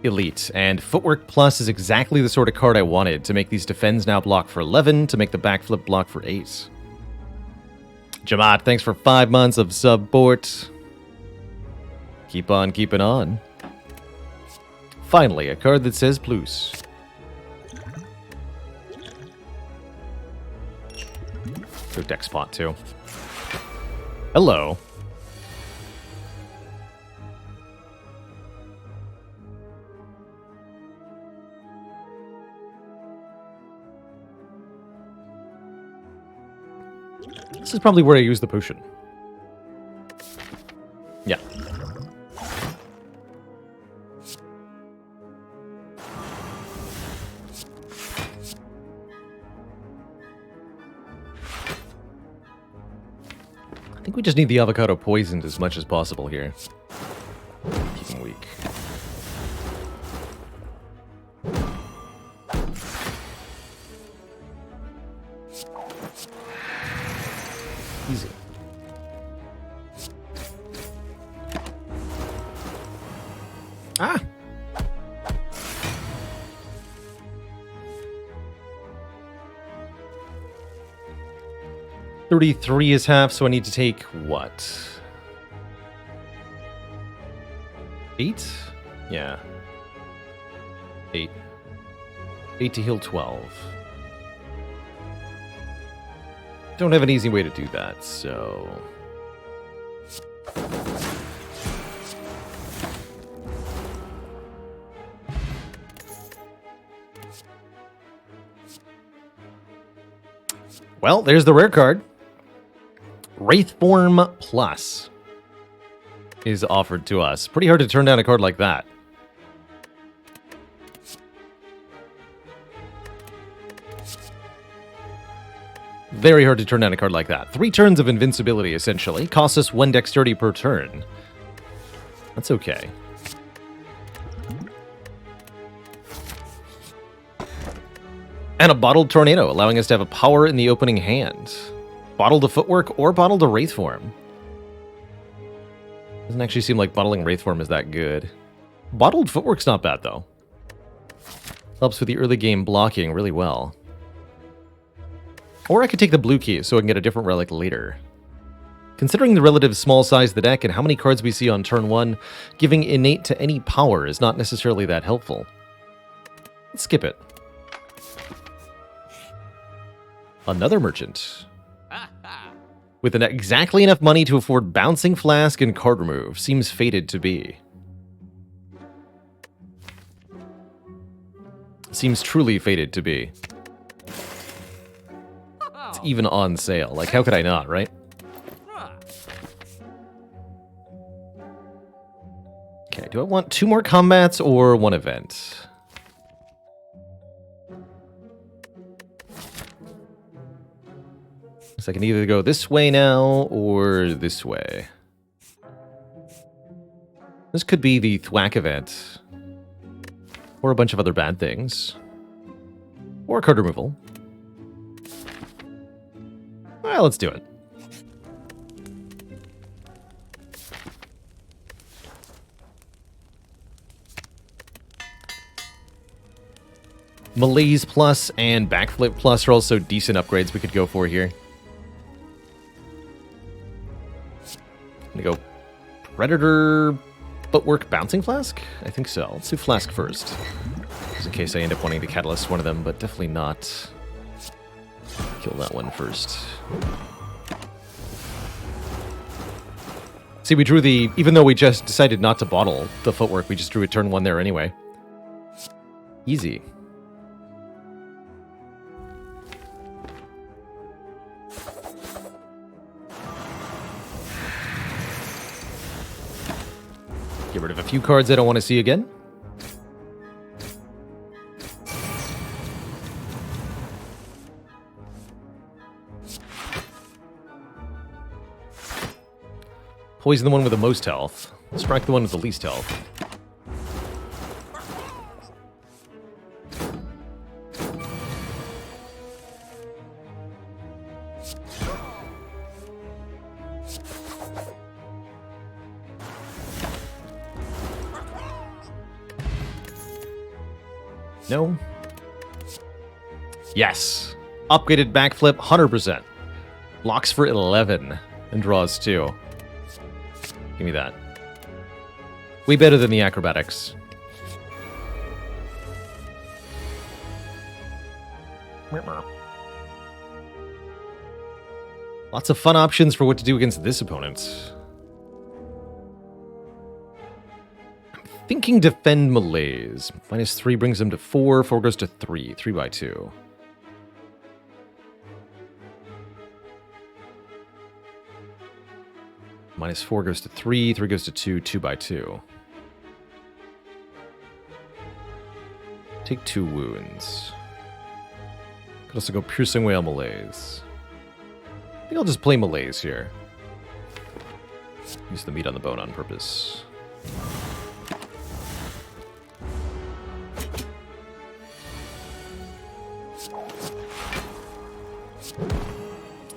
Elite. And Footwork Plus is exactly the sort of card I wanted to make these defends now block for 11, to make the backflip block for 8. Jamat, thanks for 5 months of support. Keep on keeping on. Finally, a card that says plus. Go deck spot too. Hello. This is probably where I use the potion. Yeah. I think we just need the avocado poisoned as much as possible here. Keep him weak. Easy. 33 is half, so I need to take what? 8? Yeah. 8. 8 to heal 12. Don't have an easy way to do that, so... Well, there's the rare card. Wraithform Plus is offered to us. Pretty hard to turn down a card like that. Very hard to turn down a card like that. 3 turns of invincibility, essentially. Costs us 1 dexterity per turn. That's okay. And a Bottled Tornado, allowing us to have a power in the opening hand. Bottled to Footwork or Bottled to Wraithform. Doesn't actually seem like bottling Wraithform is that good. Bottled Footwork's not bad, though. Helps with the early game blocking really well. Or I could take the blue key so I can get a different relic later. Considering the relative small size of the deck and how many cards we see on turn 1, giving innate to any power is not necessarily that helpful. Let's skip it. Another merchant. With exactly enough money to afford Bouncing Flask and card remove. Seems fated to be. Seems truly fated to be. It's even on sale. Like, how could I not, right? Okay, do I want 2 more combats or 1 event? So I can either go this way now or this way. This could be the Thwack event. Or a bunch of other bad things. Or card removal. Well, let's do it. Malaise Plus and Backflip Plus are also decent upgrades we could go for here. I'm gonna go Predator Footwork Bouncing Flask? I think so. Let's do Flask first. Just in case I end up wanting to Catalyst one of them, but definitely not kill that one first. See, we drew the... Even though we just decided not to bottle the Footwork, we just drew a turn 1 there anyway. Easy. Get rid of a few cards I don't want to see again. Poison the one with the most health. Strike the one with the least health. No. Yes. Upgraded backflip, 100%. Blocks for 11 and draws 2. Give me that. Way better than the acrobatics. Lots of fun options for what to do against this opponent. Thinking Defend Malaise. -3 brings him to 4. 4 goes to 3. 3 by 2. -4 goes to 3. 3 goes to 2. 2 by 2. Take 2 wounds. Could also go Piercing Whale Malaise. I think I'll just play Malaise here. Use the meat on the bone on purpose.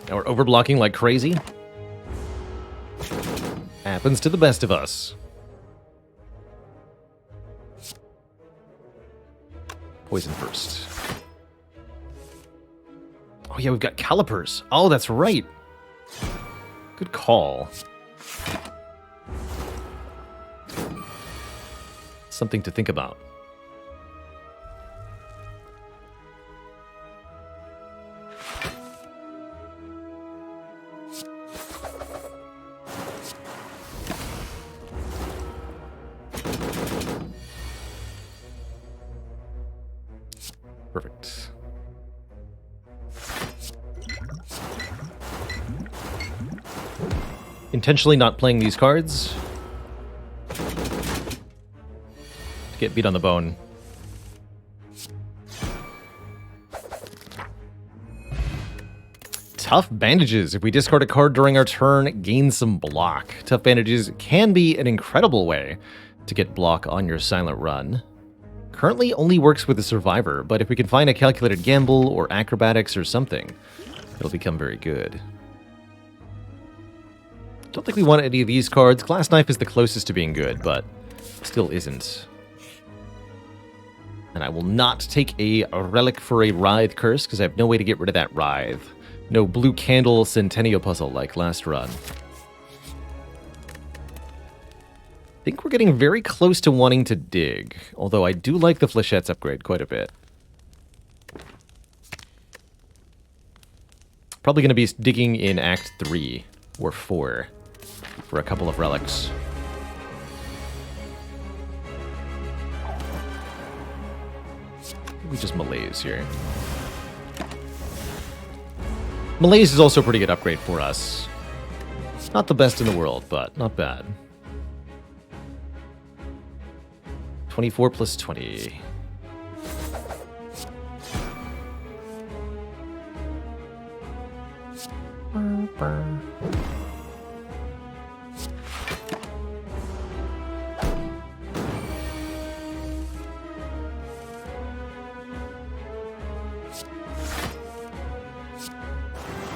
Now we're overblocking like crazy. Happens to the best of us. Poison first. Oh yeah, we've got calipers. Oh, that's right. Good call. Something to think about. Perfect. Intentionally not playing these cards to get beat on the bone. Tough Bandages. If we discard a card during our turn, gain some block. Tough Bandages can be an incredible way to get block on your silent run. Currently only works with the Survivor, but if we can find a Calculated Gamble or Acrobatics or something, it'll become very good. Don't think we want any of these cards. Glass Knife is the closest to being good, but still isn't. And I will not take a Relic for a Writhe Curse, because I have no way to get rid of that Writhe. No Blue Candle Centennial Puzzle like last run. I think we're getting very close to wanting to dig, although I do like the Flechettes upgrade quite a bit. Probably going to be digging in Act 3 or 4 for a couple of relics. We just malaise here. Malaise is also a pretty good upgrade for us. Not the best in the world, but not bad. 24 plus 20.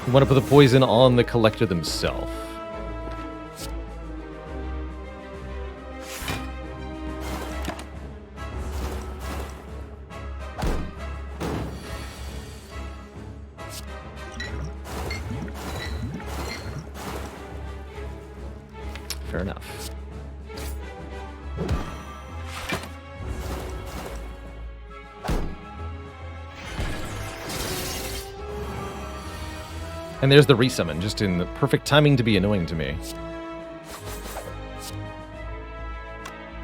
You want to put the poison on the collector themselves. Fair enough. And there's the resummon, just in the perfect timing to be annoying to me.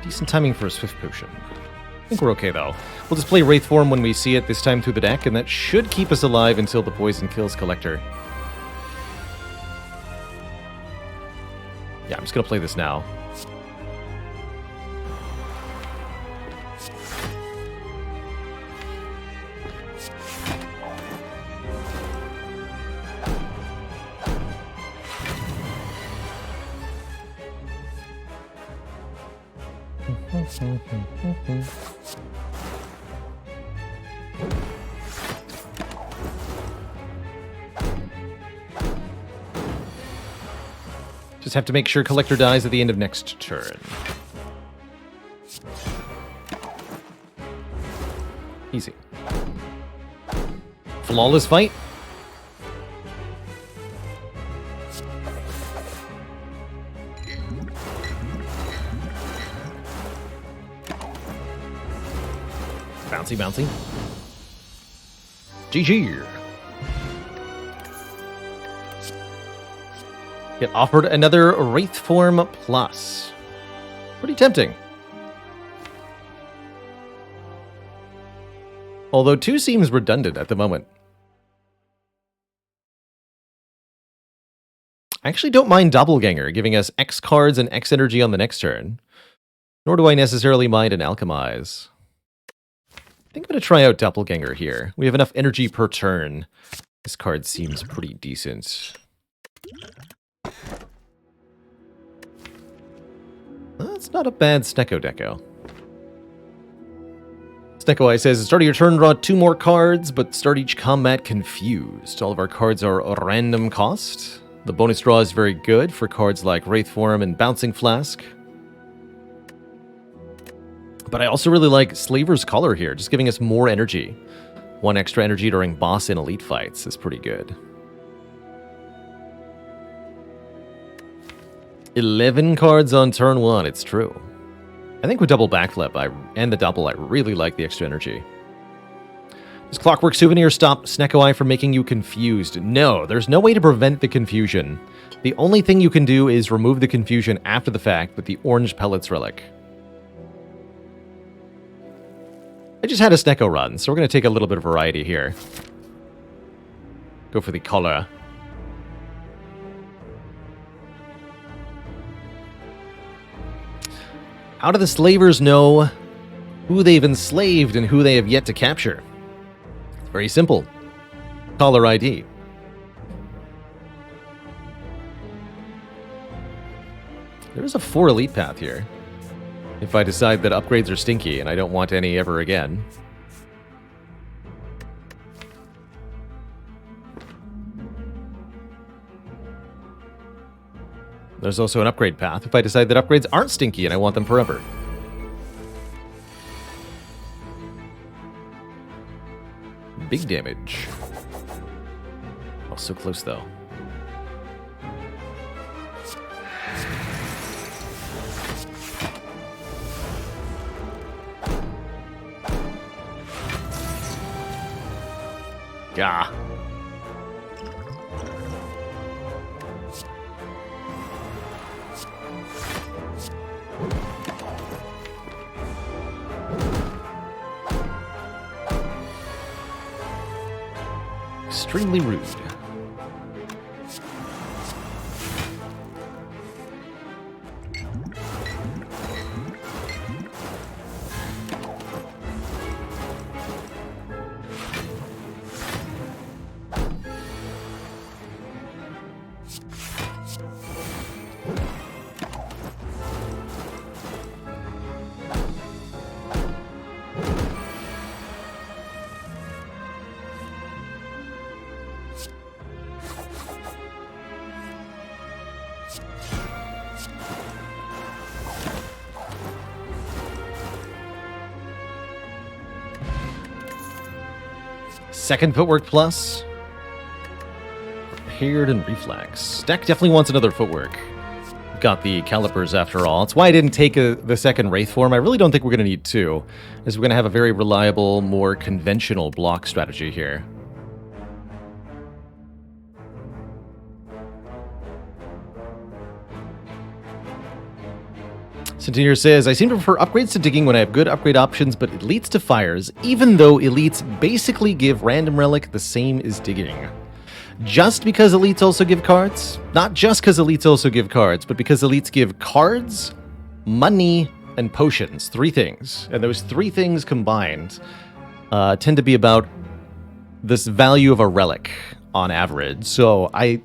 Decent timing for a Swift Potion. I think we're okay, though. We'll just play Wraith Form when we see it this time through the deck, and that should keep us alive until the poison kills Collector. Yeah, I'm just gonna play this now. Just have to make sure Collector dies at the end of next turn. Easy. Flawless fight. Bouncy, bouncy. GG. Get offered another Wraith Form Plus. Pretty tempting. Although 2 seems redundant at the moment. I actually don't mind Doppelganger giving us X cards and X energy on the next turn. Nor do I necessarily mind an Alchemize. I think I'm going to try out Doppelganger here. We have enough energy per turn. This card seems pretty decent. That's not a bad Snecko Deco. Snecko Eye says, start of your turn, draw 2 more cards, but start each combat confused. All of our cards are a random cost. The bonus draw is very good for cards like Wraith Form and Bouncing Flask. But I also really like Slaver's Collar here, just giving us more energy. 1 extra energy during boss and elite fights is pretty good. 11 cards on turn 1, it's true. I think with double backflip and the double, I really like the extra energy. Does Clockwork Souvenir stop Snecko Eye from making you confused? No, there's no way to prevent the confusion. The only thing you can do is remove the confusion after the fact with the Orange Pellets Relic. I just had a Snecko run, so we're going to take a little bit of variety here. Go for the color. How do the slavers know who they've enslaved and who they have yet to capture? It's very simple. Caller ID. There is a 4 elite path here. If I decide that upgrades are stinky and I don't want any ever again. There's also an upgrade path if I decide that upgrades aren't stinky and I want them forever. Big damage. Oh, so close though. Gah. Extremely rude. Second footwork plus. Prepared and reflex. Deck definitely wants another footwork. Got the calipers after all. It's why I didn't take the second Wraith form. I really don't think we're going to need two, as we're going to have a very reliable, more conventional block strategy here. Centennier says, I seem to prefer upgrades to digging when I have good upgrade options, but elites to fires, even though elites basically give random relic the same as digging. Just because elites also give cards? Not just because elites also give cards, but because elites give cards, money, and potions. 3 things. And those 3 things combined tend to be about this value of a relic on average. So I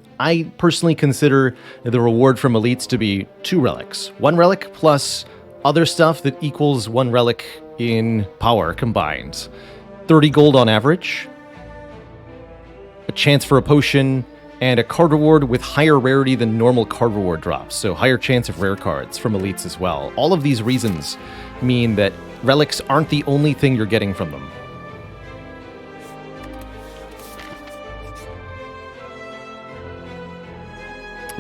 personally consider the reward from elites to be 2 relics. 1 relic plus other stuff that equals 1 relic in power combined. 30 gold on average. A chance for a potion, and a card reward with higher rarity than normal card reward drops. So higher chance of rare cards from elites as well. All of these reasons mean that relics aren't the only thing you're getting from them.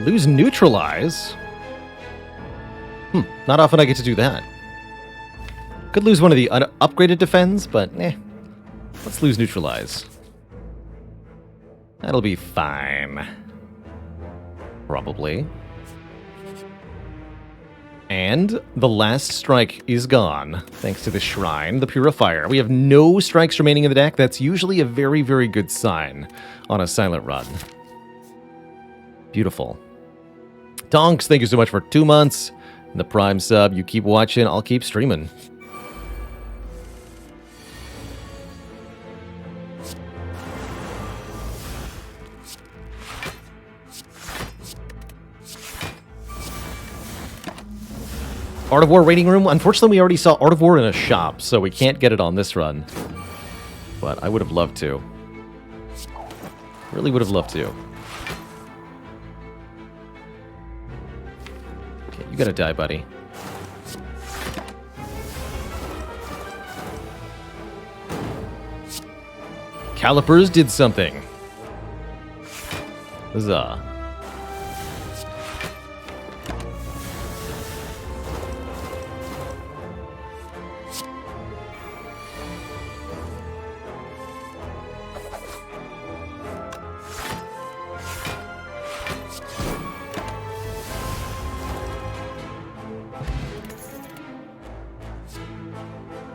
Lose neutralize? Not often I get to do that. Could lose one of the upgraded defends, but let's lose neutralize. That'll be fine. Probably. And the last strike is gone, thanks to the Shrine, the Purifier. We have no strikes remaining in the deck. That's usually a very, very good sign on a silent run. Beautiful. Tonks, thank you so much for 2 months. And the Prime sub, you keep watching, I'll keep streaming. Art of War rating room? Unfortunately, we already saw Art of War in a shop, so we can't get it on this run. But I would have loved to. Really would have loved to. Okay, you gotta die, buddy. Calipers did something. Huzzah.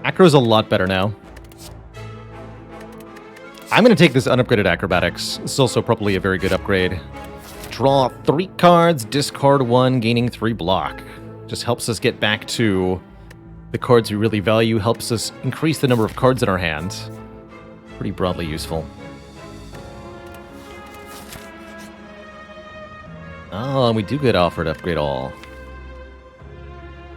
Acro's a lot better now. I'm going to take this unupgraded acrobatics. This is also probably a very good upgrade. Draw 3 cards, discard 1, gaining 3 block. Just helps us get back to the cards we really value, helps us increase the number of cards in our hand. Pretty broadly useful. Oh, and we do get offered upgrade all.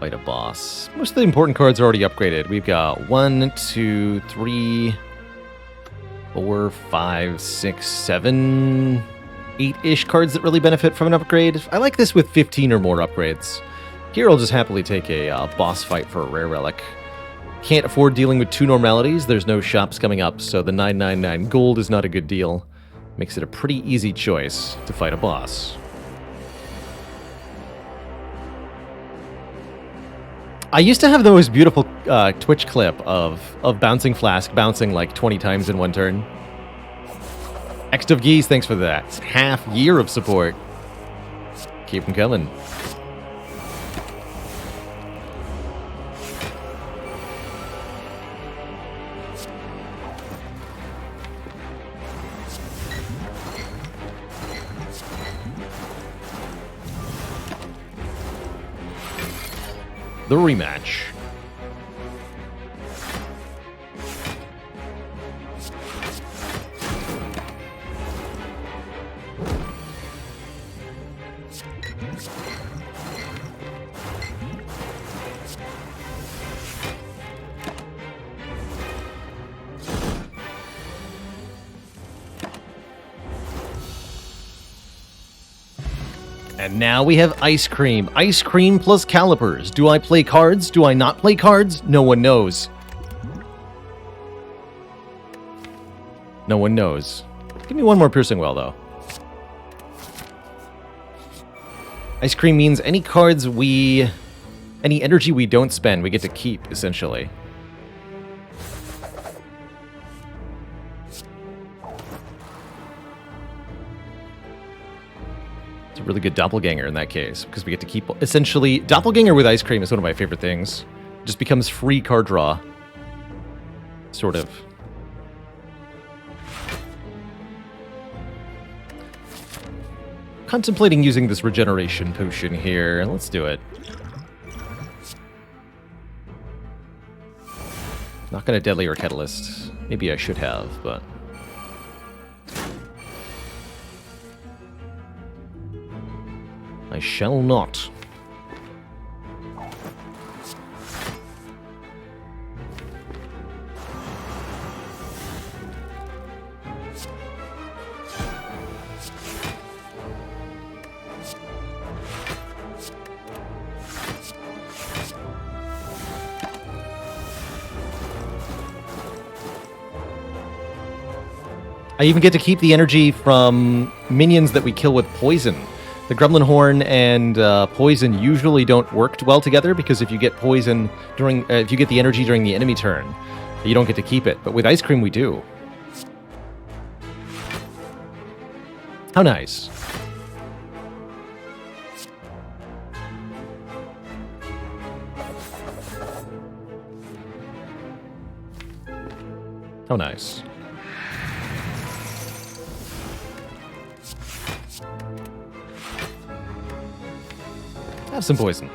Fight a boss. Most of the important cards are already upgraded. We've got 1, 2, 3, 4, 5, 6, 7, 8-ish cards that really benefit from an upgrade. I like this with 15 or more upgrades. Here I'll just happily take a boss fight for a rare relic. Can't afford dealing with 2 normalities. There's no shops coming up, so the 999 gold is not a good deal. Makes it a pretty easy choice to fight a boss. I used to have the most beautiful Twitch clip of Bouncing Flask bouncing like 20 times in one turn. Xdov Geese, thanks for that. It's half year of support. Keep them coming. The rematch. And now we have ice cream. Ice cream plus calipers. Do I play cards? Do I not play cards? No one knows. No one knows. Give me one more piercing well, though. Ice cream means any cards we... any energy we don't spend, we get to keep, essentially. It's a really good doppelganger in that case, because we get to keep... essentially, doppelganger with ice cream is one of my favorite things. It just becomes free card draw. Sort of. Contemplating using this regeneration potion here. Let's do it. Not gonna deadly or catalyst. Maybe I should have, but... I shall not. I even get to keep the energy from minions that we kill with poison. The Gremlin Horn and poison usually don't work well together, because if you get poison during, if you get the energy during the enemy turn, you don't get to keep it. But with ice cream, we do. How nice. How nice. Have some poison.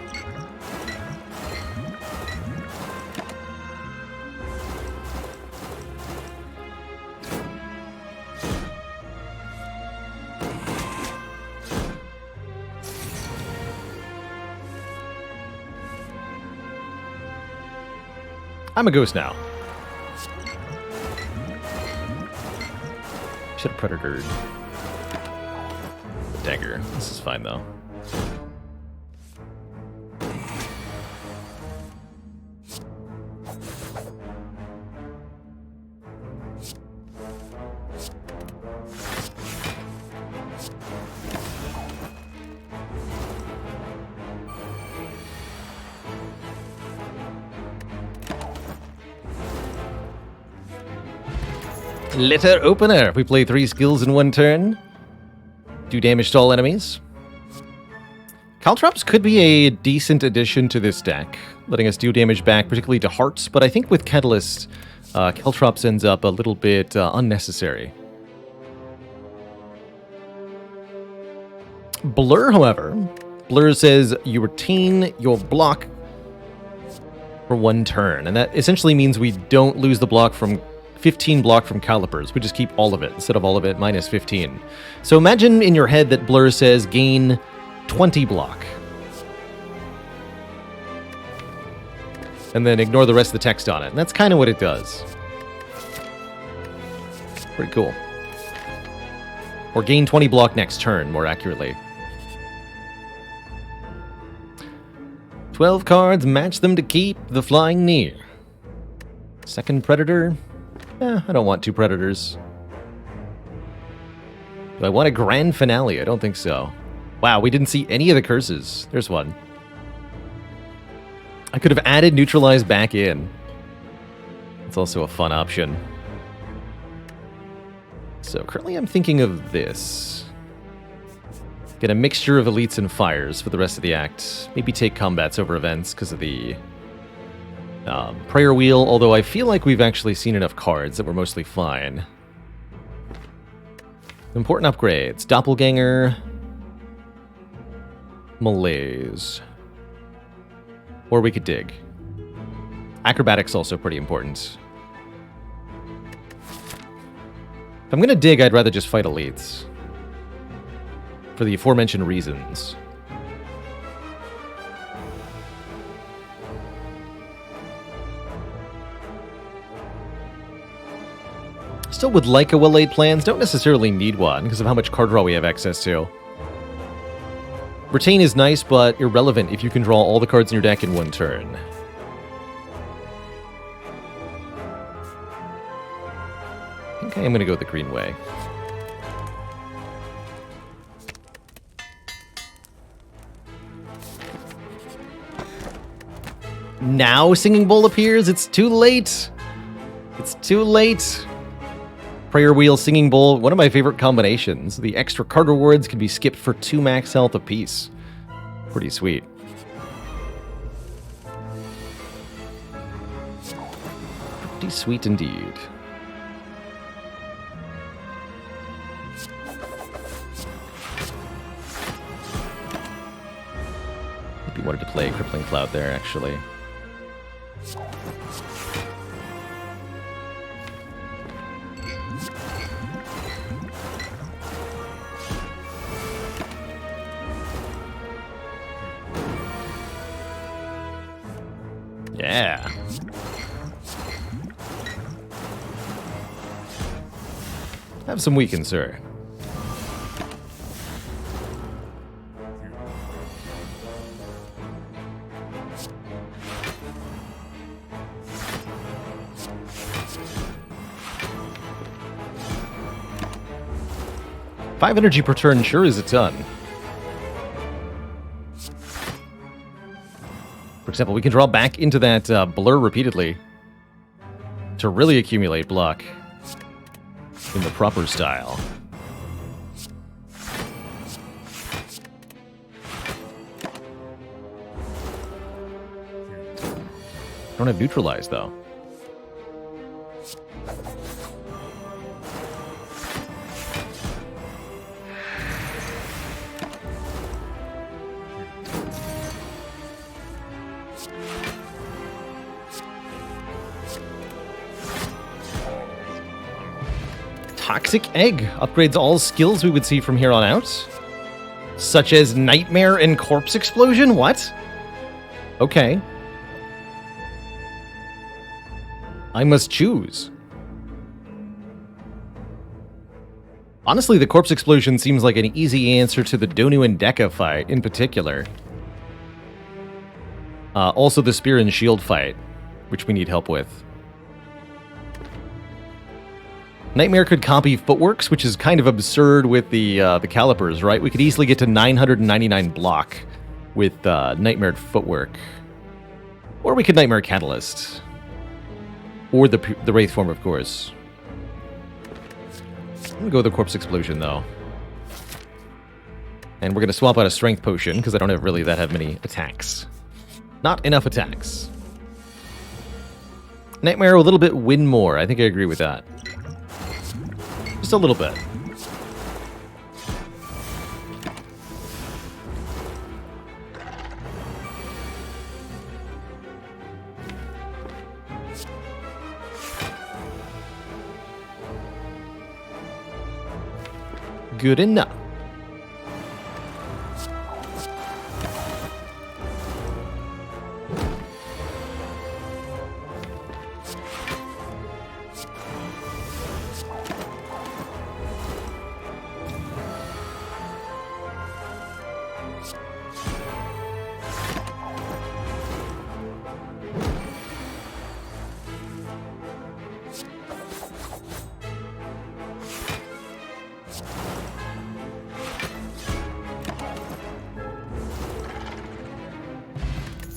I'm a ghost now. Should have predatored the dagger. This is fine though. Letter opener. We play 3 skills in one turn. Do damage to all enemies. Caltrops could be a decent addition to this deck, letting us do damage back, particularly to hearts, but I think with Catalyst, Caltrops ends up a little bit unnecessary. Blur, however, Blur says you retain your block for 1 turn, and that essentially means we don't lose the block from 15 block from calipers. We just keep all of it instead of all of it minus 15. So imagine in your head that Blur says gain 20 block. And then ignore the rest of the text on it. And that's kind of what it does. Pretty cool. Or gain 20 block next turn, more accurately. 12 cards, match them to keep the flying near. Second Predator? I don't want 2 Predators. Do I want a Grand Finale? I don't think so. Wow, we didn't see any of the curses. There's one. I could have added Neutralize back in. It's also a fun option. So currently I'm thinking of this. Get a mixture of elites and fires for the rest of the act. Maybe take combats over events because of the prayer wheel, although I feel like we've actually seen enough cards that we're mostly fine. Important upgrades. Doppelganger. Malaise. Or we could dig. Acrobatics also pretty important. If I'm gonna dig, I'd rather just fight elites. For the aforementioned reasons. Still would like a well-laid plans, don't necessarily need one because of how much card draw we have access to. Retain is nice, but irrelevant if you can draw all the cards in your deck in 1 turn. Okay, I'm going to go the green way. Now Singing Bowl appears? It's too late! It's too late! Prayer Wheel, Singing Bowl, one of my favorite combinations. The extra card rewards can be skipped for 2 max health apiece. Pretty sweet. Pretty sweet indeed. Maybe wanted to play Crippling Cloud there, actually. Yeah. Have some weekend, sir. Five energy per turn sure is a ton. For example, we can draw back into that blur repeatedly to really accumulate block in the proper style. Don't have neutralize though. Toxic Egg upgrades all skills we would see from here on out, such as Nightmare and Corpse Explosion. What? Okay. I must choose. Honestly, the Corpse Explosion seems like an easy answer to the Donu and Deka fight in particular. Also the Spear and Shield fight, which we need help with. Nightmare could copy Footworks, which is kind of absurd with the calipers, right? We could easily get to 999 block with Nightmare Footwork. Or we could Nightmare Catalyst. Or the Wraith form, of course. I'm gonna go with the Corpse Explosion, though. And we're going to swap out a strength potion, because I don't have really that many attacks. Not enough attacks. Nightmare a little bit win more. I think I agree with that. Just a little bit. Good enough.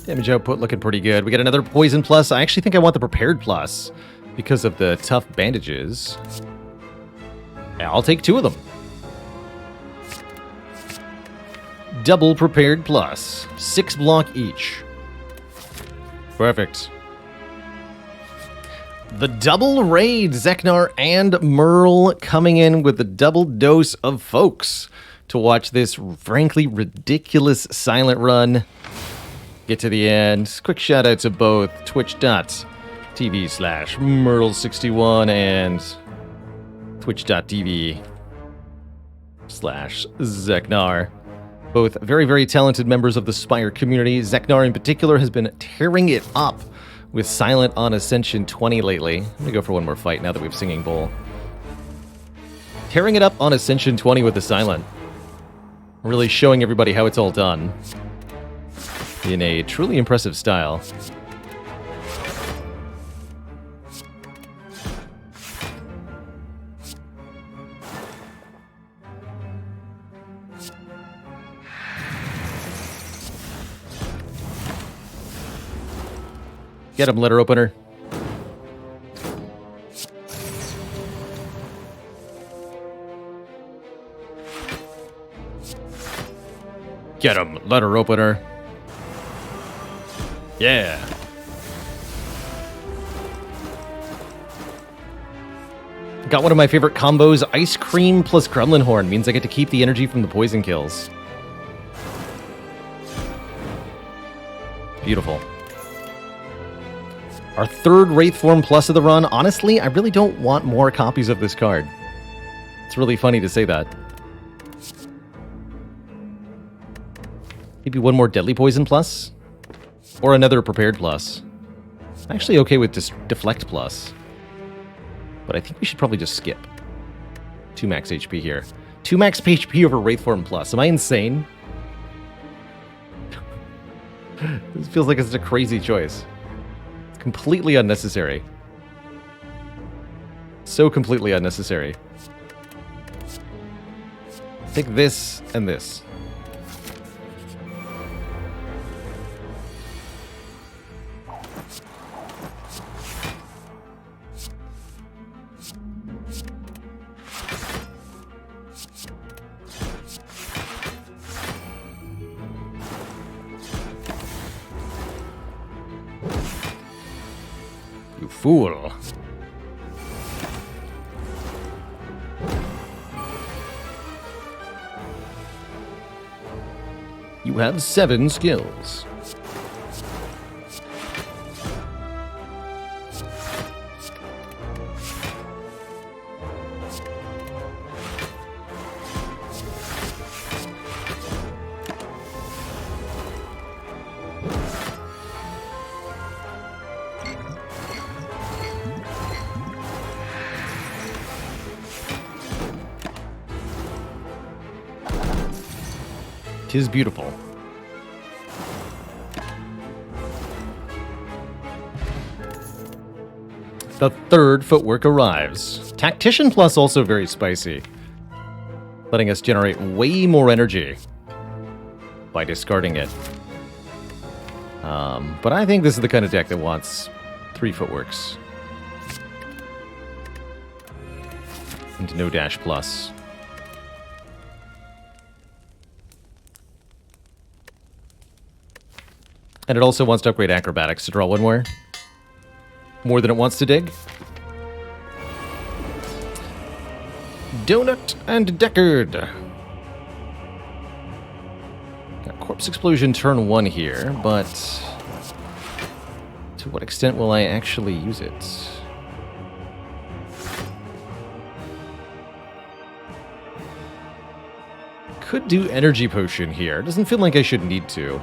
Damage output looking pretty good. We got another poison plus. I actually think I want the prepared plus because of the tough bandages. Yeah, I'll take 2 of them. Double prepared plus. 6 block each. Perfect. The double raid, Zeknar and Merle coming in with the double dose of folks to watch this frankly ridiculous silent run. Get to the end. Quick shout out to both twitch.tv/Merle61 and twitch.tv/Zeknar. Both very, very talented members of the Spire community. Zeknar in particular has been tearing it up with Silent on Ascension 20 lately. I'm going to go for one more fight now that we have Singing Bowl. Tearing it up on Ascension 20 with the Silent. Really showing everybody how it's all done. In a truly impressive style. Get him, letter opener. Get him, letter opener. Yeah. Got one of my favorite combos. Ice cream plus Gremlin Horn means I get to keep the energy from the poison kills. Beautiful. Our third Wraith form plus of the run. Honestly, I really don't want more copies of this card. It's really funny to say that. Maybe one more Deadly Poison plus? Or another Prepared plus. I'm actually okay with Deflect plus. But I think we should probably just skip. 2 max HP here. 2 max HP over Wraithform plus. Am I insane? This feels like it's a crazy choice. It's completely unnecessary. So completely unnecessary. Take this and this. You fool. You have 7 skills. Tis beautiful. The third footwork arrives. Tactician plus also very spicy, letting us generate way more energy by discarding it. But I think this is the kind of deck that wants 3 footworks. And no dash plus. And it also wants to upgrade acrobatics to draw one more. More than it wants to dig. Donut and Deckard. Got Corpse Explosion turn 1 here, but to what extent will I actually use it? Could do Energy Potion here. Doesn't feel like I should need to.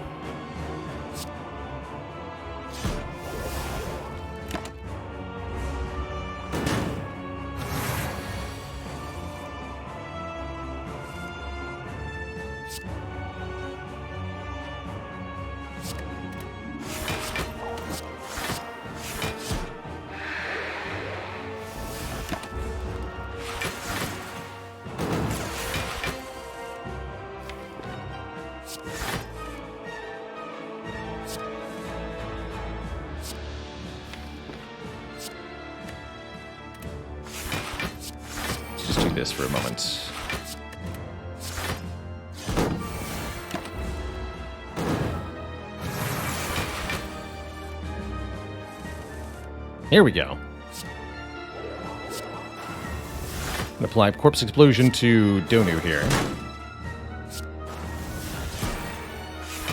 This for a moment. Here we go. Apply Corpse Explosion to Donu here.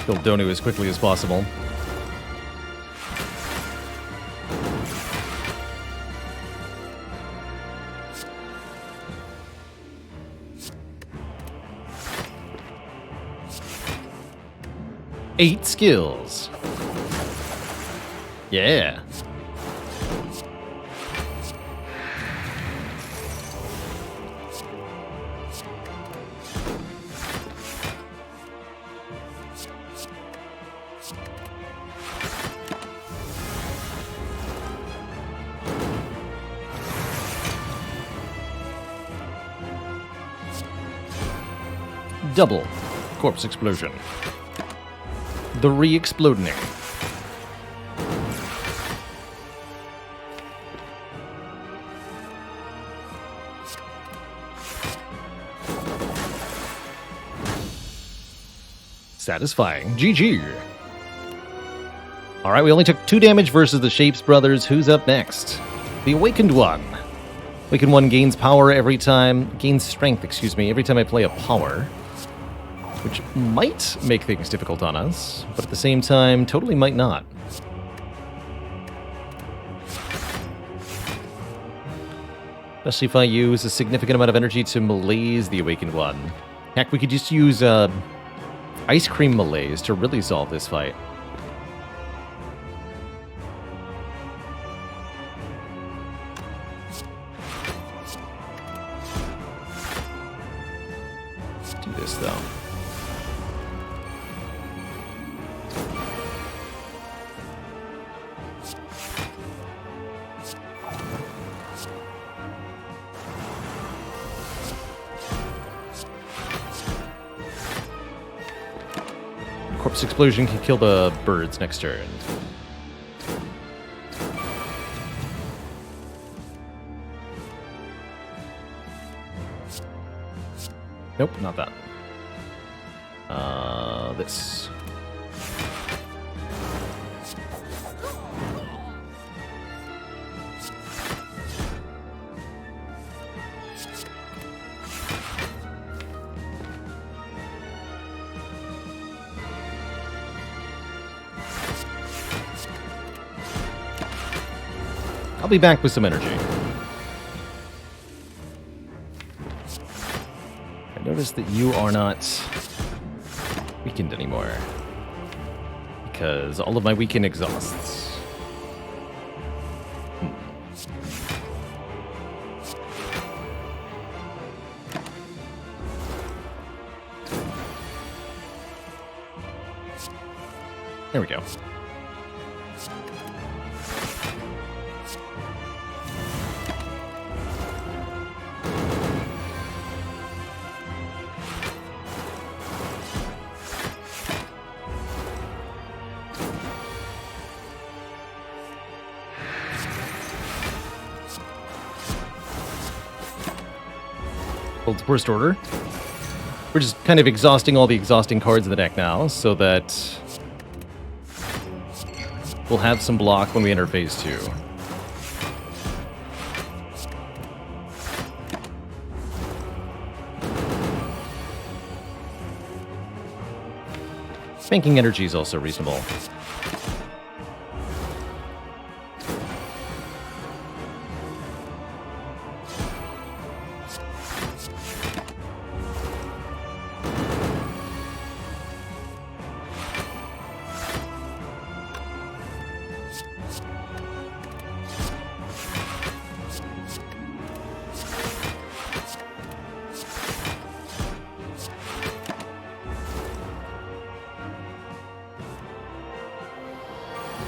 Kill Donu as quickly as possible. Eight skills. Yeah. Double Corpse Explosion. The re-exploding. Satisfying. GG. Alright, we only took 2 damage versus the Shapes Brothers. Who's up next? The Awakened One. Awakened One gains power every time... Gains strength, excuse me, every time I play a power. Which might make things difficult on us, but at the same time, totally might not. Especially if I use a significant amount of energy to malaise the Awakened One. Heck, we could just use Ice Cream Malaise to really solve this fight. Let's do this, though. Corpse Explosion can kill the birds next turn. Nope, not that. This. I'll be back with some energy. I noticed that you are not weakened anymore. Because all of my weaken exhausts. There we go. World's Worst Order. We're just kind of exhausting all the exhausting cards in the deck now, so that we'll have some block when we enter phase 2. Banking energy is also reasonable.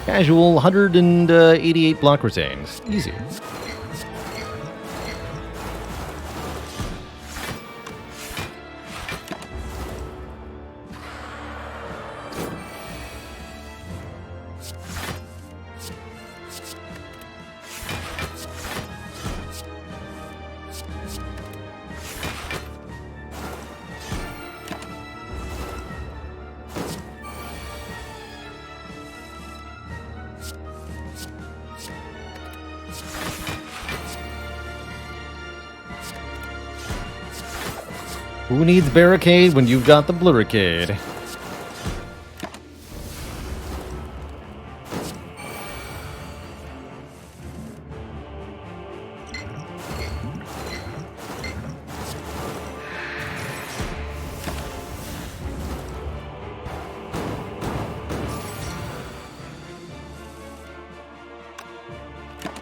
Casual, 188 block retained. Easy. Who needs barricade when you've got the blurricade?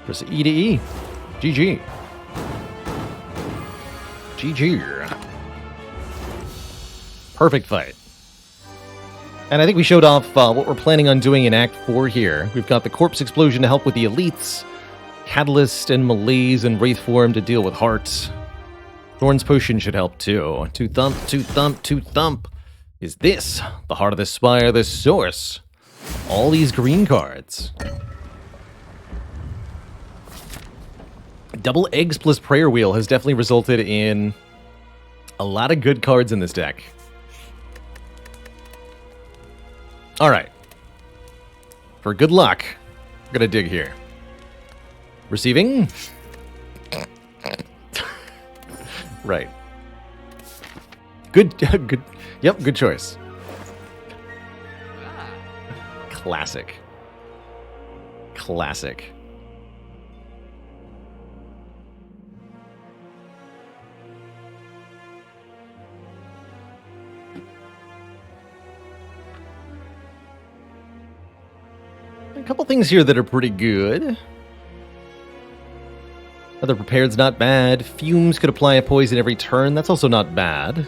Press E to E. GG. GG. Perfect fight. And I think we showed off what we're planning on doing in Act 4 here. We've got the Corpse Explosion to help with the elites, Catalyst and Malaise and Wraith Form to deal with hearts. Thorn's Potion should help too. Two thump, two thump, two thump. Is this the heart of the Spire, the source? All these green cards. Double Eggs plus Prayer Wheel has definitely resulted in a lot of good cards in this deck. Alright. For good luck, I'm gonna dig here. Receiving? Right. Good, good, yep, good choice. Classic. Classic. A couple things here that are pretty good. Other Prepared's not bad. Fumes could apply a poison every turn. That's also not bad.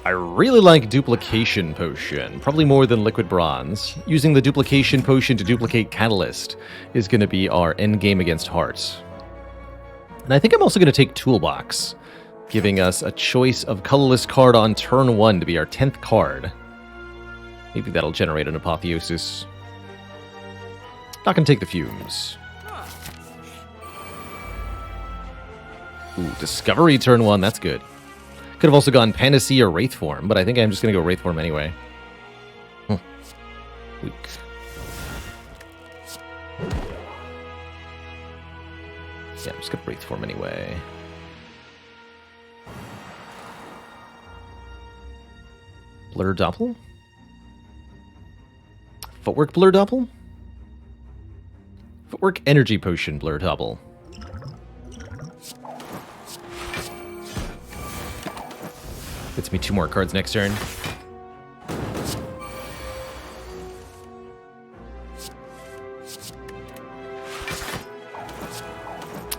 I really like Duplication Potion. Probably more than Liquid Bronze. Using the Duplication Potion to duplicate Catalyst is going to be our endgame against Hearts. And I think I'm also going to take Toolbox, giving us a choice of colorless card on turn 1 to be our 10th card. Maybe that'll generate an Apotheosis. Not going to take the Fumes. Ooh, Discovery turn 1, that's good. Could have also gone Panacea or Wraith Form, but I think I'm just going to go Wraith Form anyway. Weak. Yeah, I'm just going to Wraith Form anyway. Blur Doppel? Footwork Blur Doppel? Footwork Energy Potion Blur Doppel. Gets me 2 more cards next turn.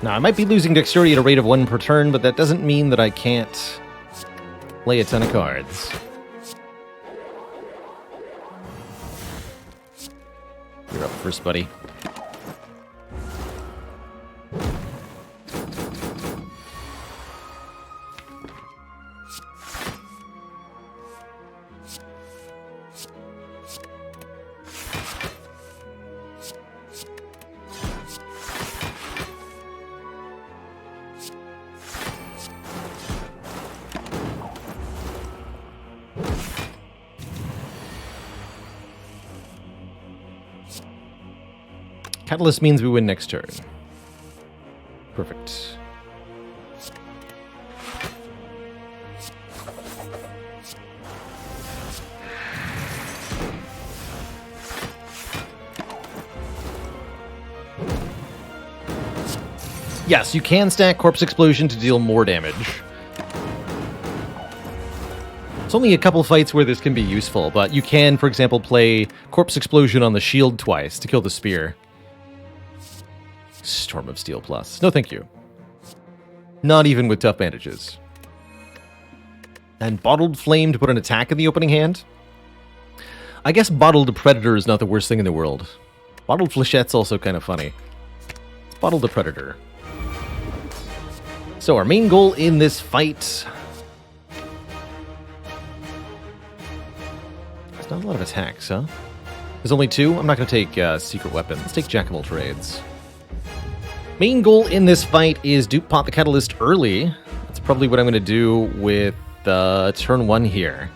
Now, I might be losing Dexterity at a rate of 1 per turn, but that doesn't mean that I can't play a ton of cards. You're up first, buddy. Catalyst means we win next turn. Perfect. Yes, you can stack Corpse Explosion to deal more damage. It's only a couple fights where this can be useful, but you can, for example, play Corpse Explosion on the shield twice to kill the spear. Storm of Steel Plus. No thank you. Not even with tough bandages. And Bottled Flame to put an attack in the opening hand? I guess Bottled Predator is not the worst thing in the world. Bottled Flechette's also kind of funny. It's Bottled Predator. So our main goal in this fight... There's not a lot of attacks, huh? There's only 2? I'm not going to take Secret Weapon. Let's take Jack of all trades. Main goal in this fight is dupe pot the Catalyst early. That's probably what I'm going to do with turn 1 here.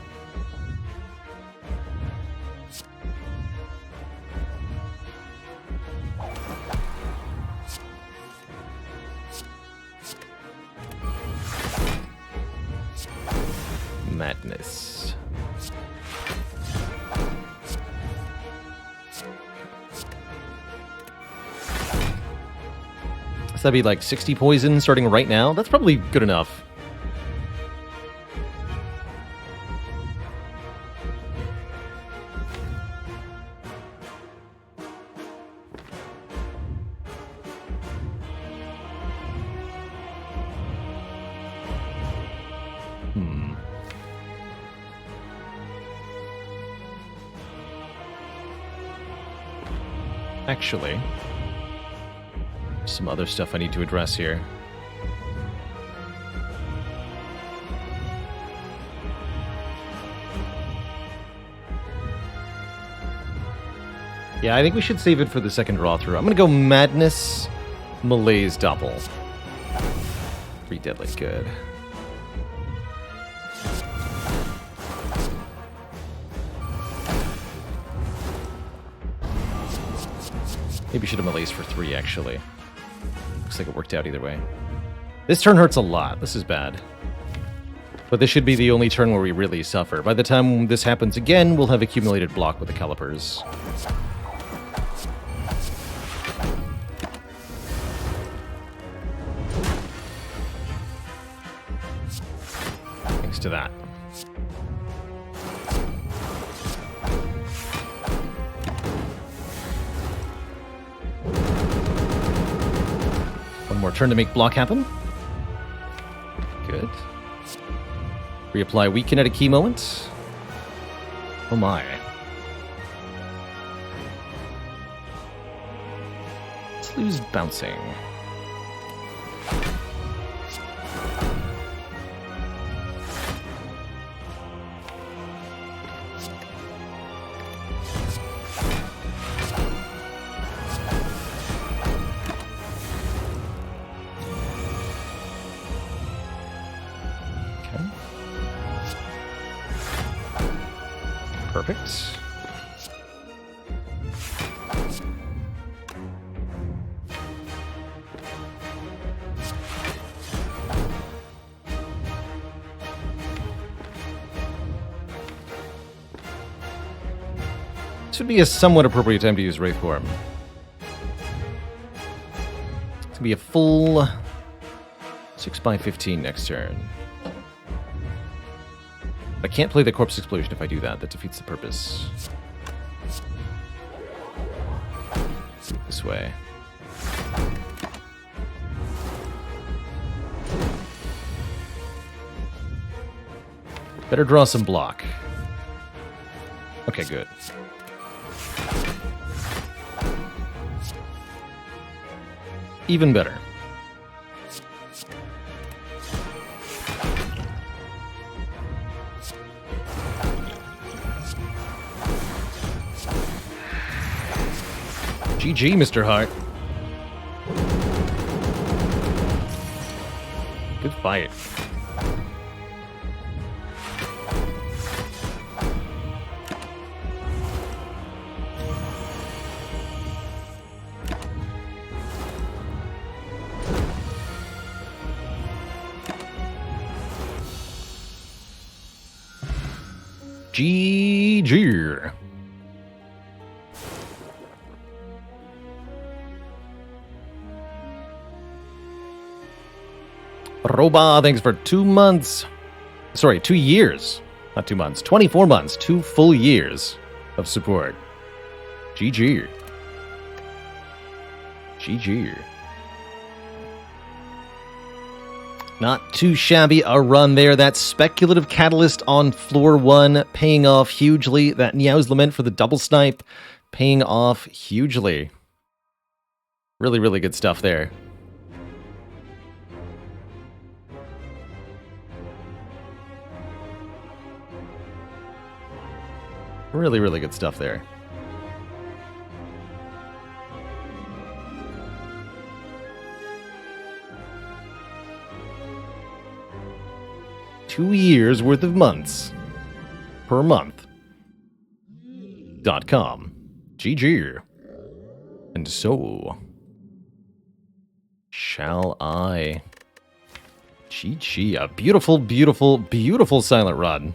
Madness. So that'd be like 60 poison starting right now. That's probably good enough. Actually, some other stuff I need to address here. Yeah, I think we should save it for the second draw through. I'm going to go Madness, Malaise Double. Pretty deadly good. Maybe we should have Malaise for 3, actually. Looks like it worked out either way. This turn hurts a lot. This is bad. But this should be the only turn where we really suffer. By the time this happens again, we'll have accumulated block with the calipers. Thanks to that. One more turn to make block happen. Good. Reapply weak kinetic key moment. Oh my. Let's lose bouncing. Perfect. This would be a somewhat appropriate time to use Wraith Form. It's going to be a full 6x15 next turn. I can't play the Corpse Explosion if I do that. That defeats the purpose. Let's do it this way. Better draw some block. Okay, good. Even better. GG, Mr. Hart. Good fight. GG. Roba, thanks for 2 months. Sorry, 2 years. Not 2 months. 24 months. 2 full years of support. GG. GG. Not too shabby a run there. That speculative catalyst on floor 1 paying off hugely. That Niao's Lament for the double snipe paying off hugely. Really, really good stuff there. Really, really good stuff there. $2 years worth of months per month. .com. GG. And so shall I. GG. A beautiful, beautiful, beautiful silent run.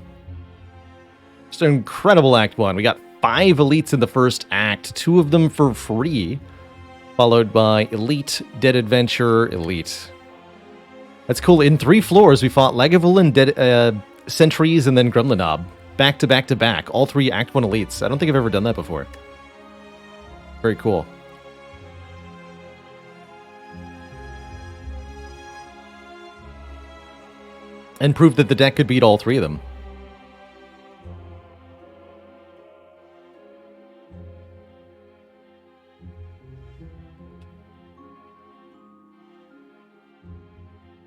Just an incredible Act 1. We got 5 elites in the first act, 2 of them for free, followed by Elite, Dead Adventurer, Elite. That's cool. In 3 floors, we fought Lagavulin, Dead Sentries, and then Gremlinob. Back to back to back. All 3 Act 1 elites. I don't think I've ever done that before. Very cool. And proved that the deck could beat all 3 of them.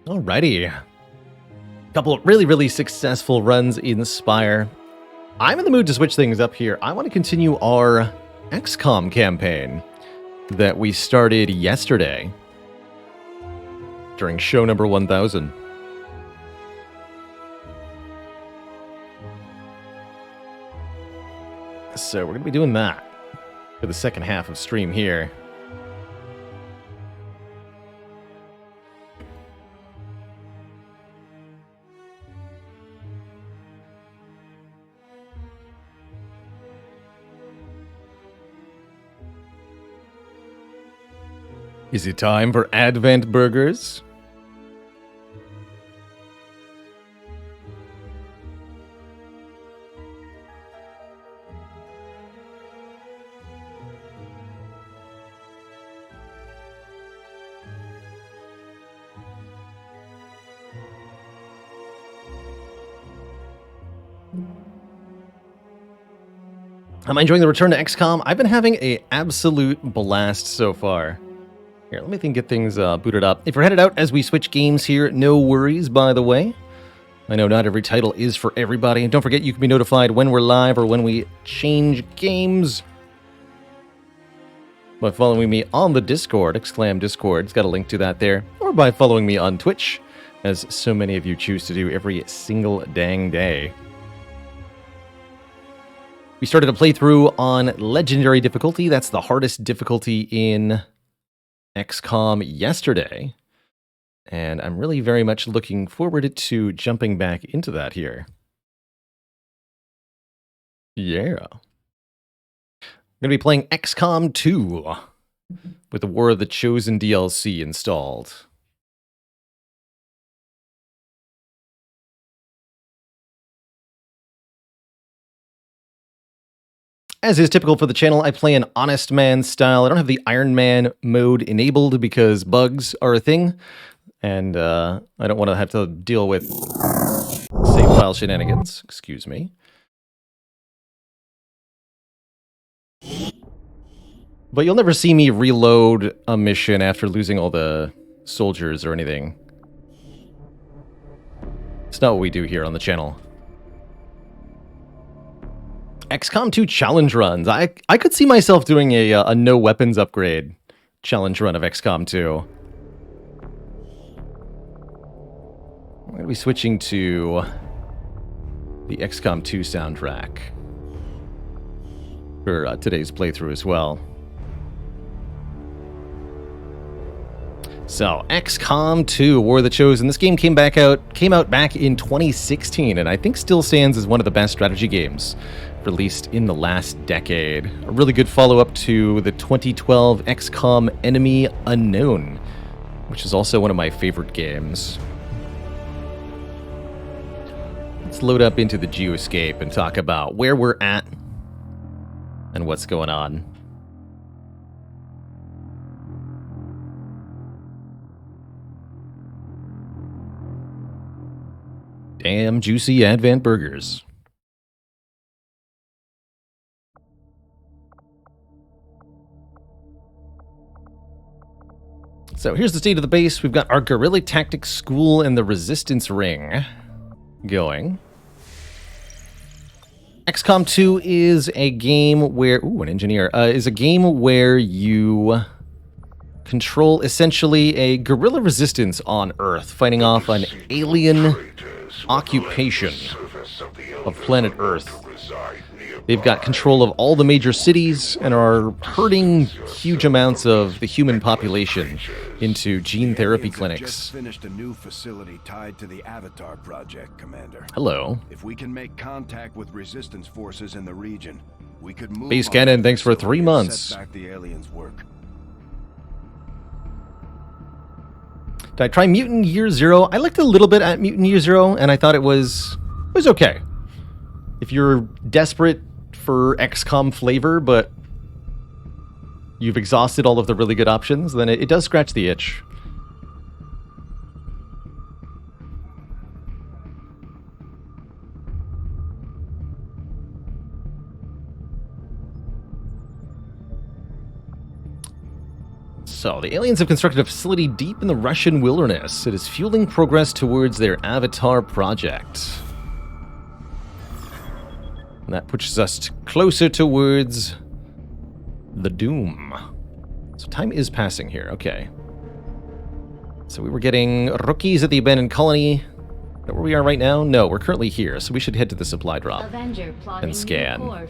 Alrighty. Couple of really, really successful runs in Spire. I'm in the mood to switch things up here. I want to continue our XCOM campaign that we started yesterday during show number 1000. So we're going to be doing that for the second half of stream here. Is it time for Advent Burgers? Am I enjoying the return to XCOM? I've been having an absolute blast so far. Here, let me get things booted up. If you're headed out as we switch games here, no worries, by the way. I know not every title is for everybody. And don't forget, you can be notified when we're live or when we change games by following me on the Discord, !Discord. It's got a link to that there. Or by following me on Twitch, as so many of you choose to do every single dang day. We started a playthrough on Legendary difficulty. That's the hardest difficulty in XCOM yesterday, and I'm really very much looking forward to jumping back into that here. Yeah. I'm going to be playing XCOM 2 with the War of the Chosen DLC installed. As is typical for the channel, I play an Honest Man style. I don't have the Iron Man mode enabled because bugs are a thing, and I don't want to have to deal with save file shenanigans. Excuse me. But you'll never see me reload a mission after losing all the soldiers or anything. It's not what we do here on the channel. XCOM 2 challenge runs. I could see myself doing a no weapons upgrade challenge run of XCOM 2. I'm going to be switching to the XCOM 2 soundtrack for today's playthrough as well. So, XCOM 2, War of the Chosen. This game came out back in 2016, and I think still stands as one of the best strategy games released in the last decade. A really good follow-up to the 2012 XCOM Enemy Unknown, which is also one of my favorite games. Let's load up into the Geoscape and talk about where we're at and what's going on. Damn juicy Advent burgers. So here's the state of the base. We've got our Guerrilla Tactics School and the Resistance Ring going. XCOM 2 is a game where... Ooh, an engineer. Is a game where you control essentially a guerrilla resistance on Earth, fighting off an alien occupation of planet Earth. They've got control of all the major cities and are herding huge amounts of the human population into gene therapy clinics. Just finished a new facility tied to the Avatar project, Commander. Hello. If we can make contact with resistance forces in the region, we could move. Base Cannon, thanks for 3 months. Set back the aliens' work. Did I try Mutant Year Zero? I looked a little bit at Mutant Year Zero, and I thought it was okay. If you're desperate for XCOM flavor, but you've exhausted all of the really good options, then it does scratch the itch. So, the aliens have constructed a facility deep in the Russian wilderness. It is fueling progress towards their Avatar project. And that pushes us closer towards the doom. So time is passing here, okay. So we were getting rookies at the abandoned colony. Is that where we are right now? No, we're currently here, so we should head to the supply drop and scan.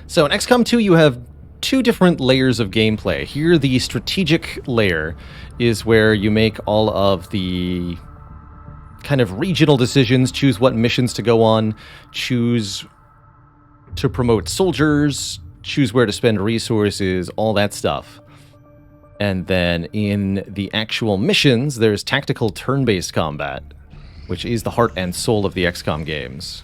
So in XCOM 2, you have 2 different layers of gameplay. Here, the strategic layer is where you make all of the kind of regional decisions, choose what missions to go on, choose to promote soldiers, choose where to spend resources, all that stuff. And then in the actual missions, there's tactical turn-based combat, which is the heart and soul of the XCOM games.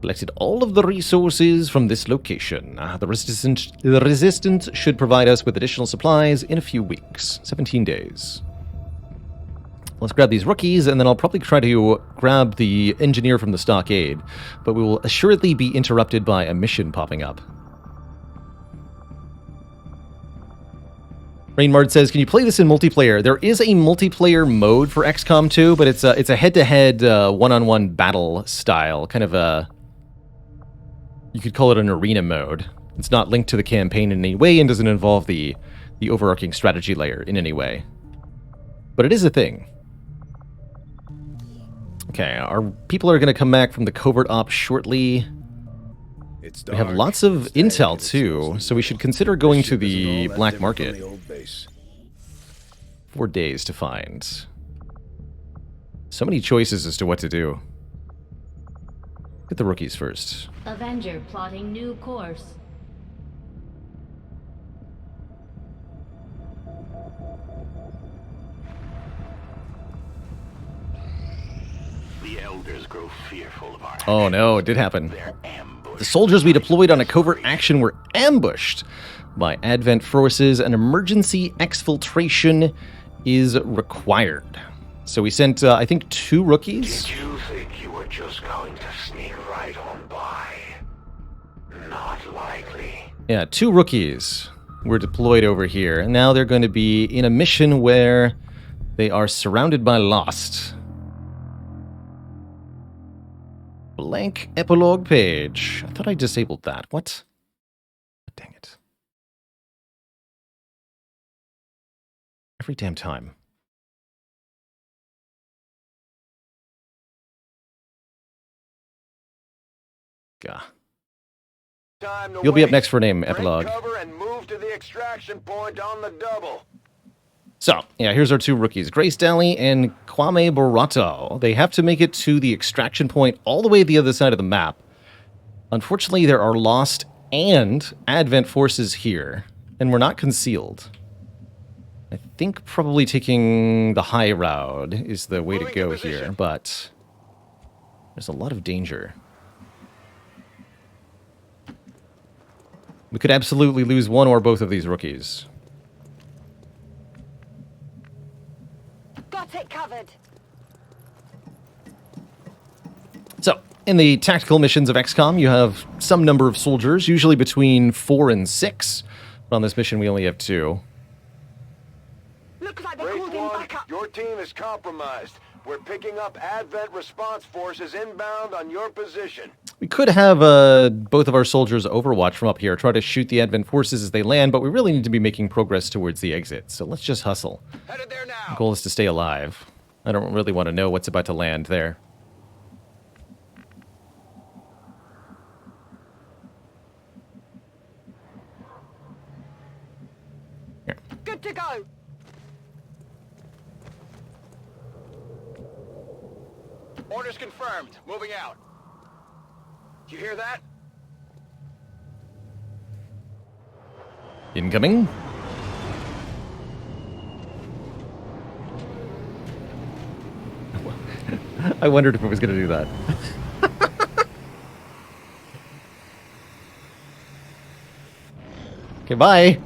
Collected all of the resources from this location. The resistance should provide us with additional supplies in a few weeks. 17 days. Let's grab these rookies, and then I'll probably try to grab the engineer from the stockade, but we will assuredly be interrupted by a mission popping up. Rainmard says, can you play this in multiplayer? There is a multiplayer mode for XCOM 2, but it's a head-to-head one-on-one battle style, kind of a... You could call it an arena mode. It's not linked to the campaign in any way and doesn't involve the overarching strategy layer in any way. But it is a thing. Okay, our people are going to come back from the covert ops shortly. We have lots of intel too, so we should consider going to the black market. 4 days to find. So many choices as to what to do. Get the rookies first. Avenger plotting new course. The elders grow fearful of our... Oh no, it did happen. The soldiers we deployed on a covert action were ambushed by Advent forces. An emergency exfiltration is required. So we sent, I think, 2 rookies. Did you think you were just going to sneak right on by? Not likely. Yeah, 2 rookies were deployed over here. And now they're going to be in a mission where they are surrounded by Lost. Blank epilogue page. I thought I disabled that. What? Dang it. Every damn time. Gah. Time to You'll be up waste. next for name Break epilogue. cover and move to the extraction point on the double. So, yeah, here's our two rookies, Grace Daly and Kwame Barato. They have to make it to the extraction point all the way to the other side of the map. Unfortunately, there are Lost and Advent forces here, and we're not concealed. I think probably taking the high route is the way to Moving go to position. here, but there's a lot of danger. We could absolutely lose one or both of these rookies. Got it covered. So, in the tactical missions of XCOM, you have some number of soldiers, usually between 4 and 6. But on this mission, we only have 2. Looks like they Race called in 1, backup. your team is compromised. We're picking up Advent response forces inbound on your position. We could have both of our soldiers overwatch from up here, try to shoot the Advent forces as they land, but we really need to be making progress towards the exit. So let's just hustle. Headed there The now. goal is to stay alive. I don't really want to know what's about to land there. Here. Good to go. Orders confirmed. Moving out. You hear that? Incoming. I wondered if it was going to do that. Okay, bye.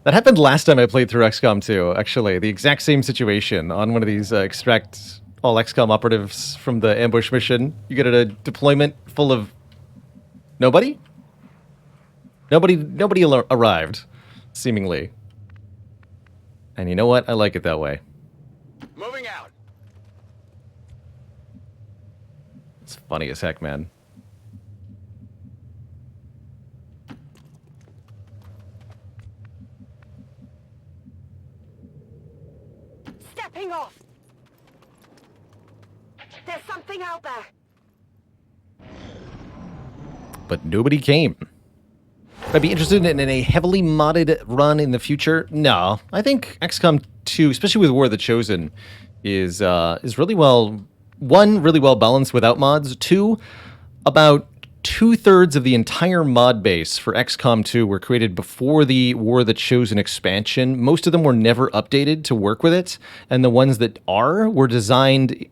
That happened last time I played through XCOM 2, actually. The exact same situation on one of these extract all XCOM operatives from the ambush mission. You get a deployment full of nobody? Nobody arrived, seemingly. And you know what? I like it that way. Moving out. It's funny as heck, man. Stepping off. There's something out there. But nobody came. Would I be interested in a heavily modded run in the future? No. I think XCOM 2, especially with War of the Chosen, is really well... One, really well balanced without mods. Two, about 2/3 of the entire mod base for XCOM 2 were created before the War of the Chosen expansion. Most of them were never updated to work with it, and the ones that were designed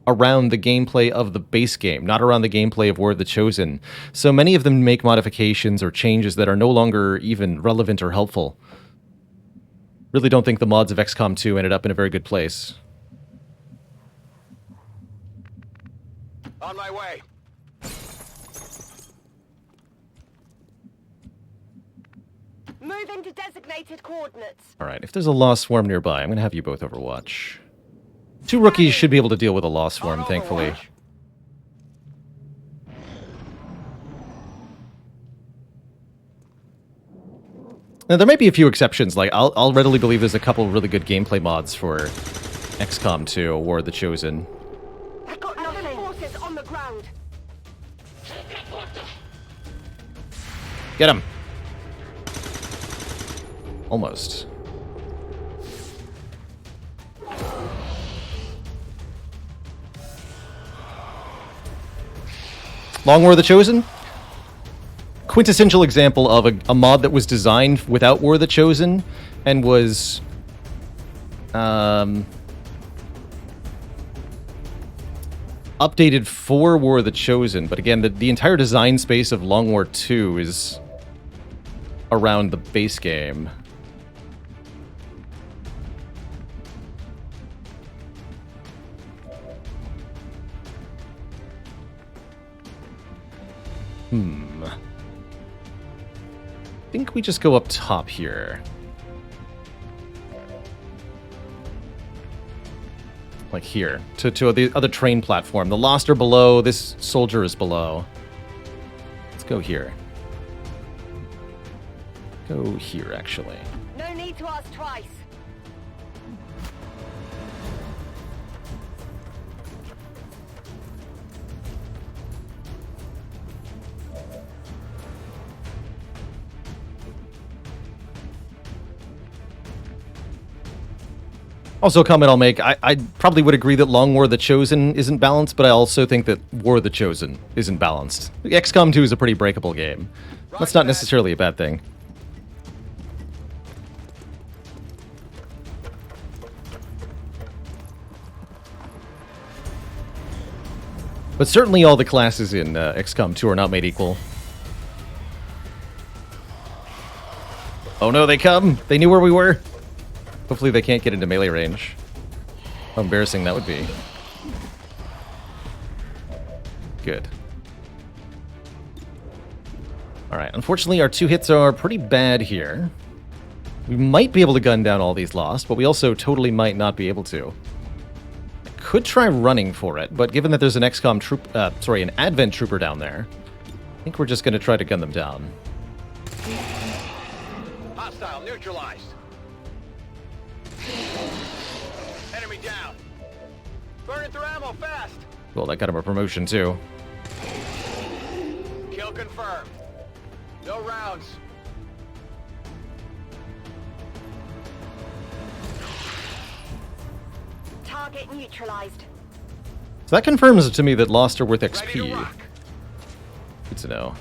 around the gameplay of the base game, not around the gameplay of War of the Chosen. So many of them make modifications or changes that are no longer even relevant or helpful. Really don't think the mods of XCOM 2 ended up in a very good place. On my way. Move into designated coordinates. All right, if there's a Lost Swarm nearby, I'm going to have you both overwatch. 2 rookies should be able to deal with a Lost Swarm, On thankfully. Overwatch. Now, there might be a few exceptions. Like, I'll readily believe there's a couple really good gameplay mods for XCOM 2, War of the Chosen. I got nothing. Forces on the ground. Get him! Almost. Long War of the Chosen? Quintessential example of a mod that was designed without War of the Chosen and was updated for War of the Chosen. But again, the entire design space of Long War 2 is around the base game. I think we just go up top here. Like here, to the other train platform. The Lost are below, this soldier is below. Let's go here. Go here, actually. No need to ask twice. Also, a comment I'll make, I probably would agree that Long War of the Chosen isn't balanced, but I also think that War of the Chosen isn't balanced. XCOM 2 is a pretty breakable game. That's not necessarily a bad thing. But certainly all the classes in XCOM 2 are not made equal. Oh no, they come! They knew where we were! Hopefully they can't get into melee range. How embarrassing that would be. Good. Alright, unfortunately our 2 hits are pretty bad here. We might be able to gun down all these Lost, but we also totally might not be able to. I could try running for it, but given that there's an XCOM troop, an Advent trooper down there, I think we're just going to try to gun them down. Hostile neutralized. Enemy down. Burning through ammo fast. Well, that got him a promotion too. Kill confirmed. No rounds. Target neutralized. So that confirms to me that Lost are worth Ready to XP. rock. Good to know.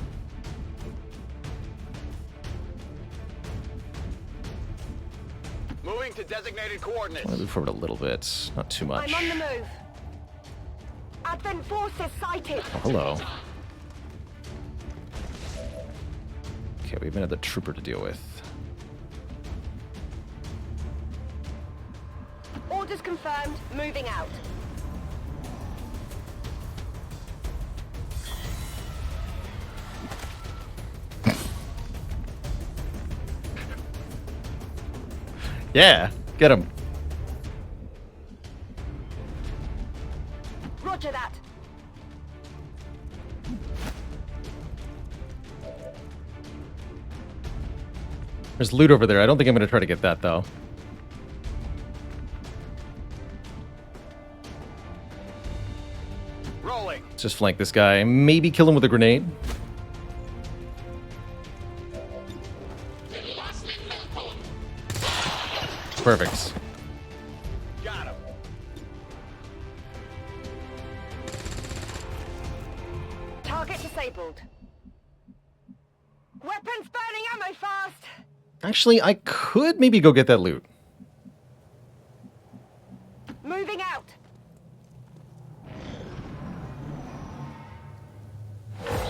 Moving to designated coordinates. I want to move forward a little bit, not too much. I'm on the move. Advent forces sighted. Oh, hello. Okay, we have another trooper to deal with. Orders confirmed. Moving out. Yeah, get him. Roger that. There's loot over there. I don't think I'm going to try to get that, though. Rolling. Let's just flank this guy. Maybe kill him with a grenade. Perfect. Got him. Target disabled. Weapons burning ammo fast. Actually, I could maybe go get that loot. Moving out.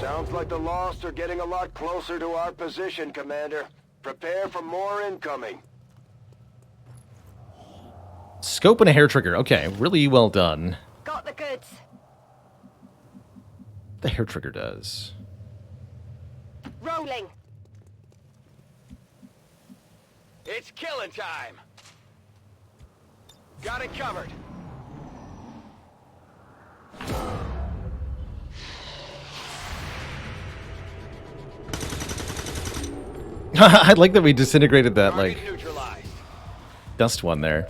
Sounds like the Lost are getting a lot closer to our position, Commander. Prepare for more incoming. Scope and a hair trigger. Okay, really well done. Got the goods. The hair trigger does. Rolling. It's killing time. Got it covered. I'd like that we disintegrated that, Target like, neutralized. dust one there.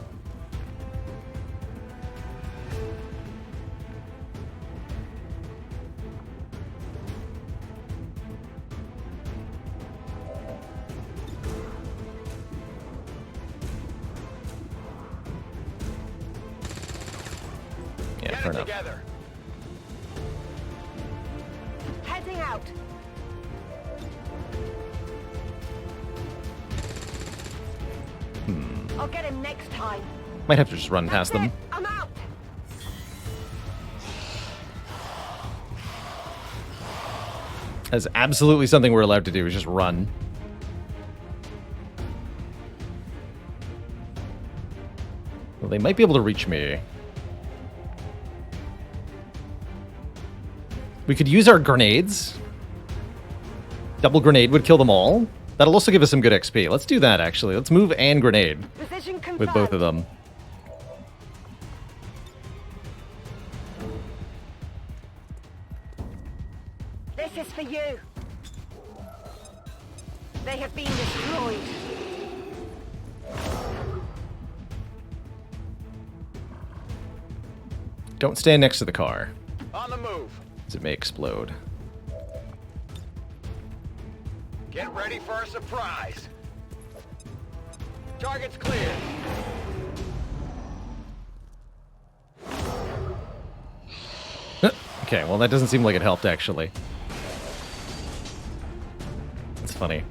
Yeah, Get fair it enough. together. Heading out. I'll get him next time. Might have to just run past That's them. it. I'm out. That's absolutely something we're allowed to do, is just run. Well, they might be able to reach me. We could use our grenades. Double grenade would kill them all. That'll also give us some good XP. Let's do that, actually. Let's move and grenade Position confirmed. with both of them. This is for you. They have been destroyed. Don't stand next to the car, On the move. as it may explode. Get ready for a surprise. Target's clear. Okay, well, that doesn't seem like it helped, actually. It's funny.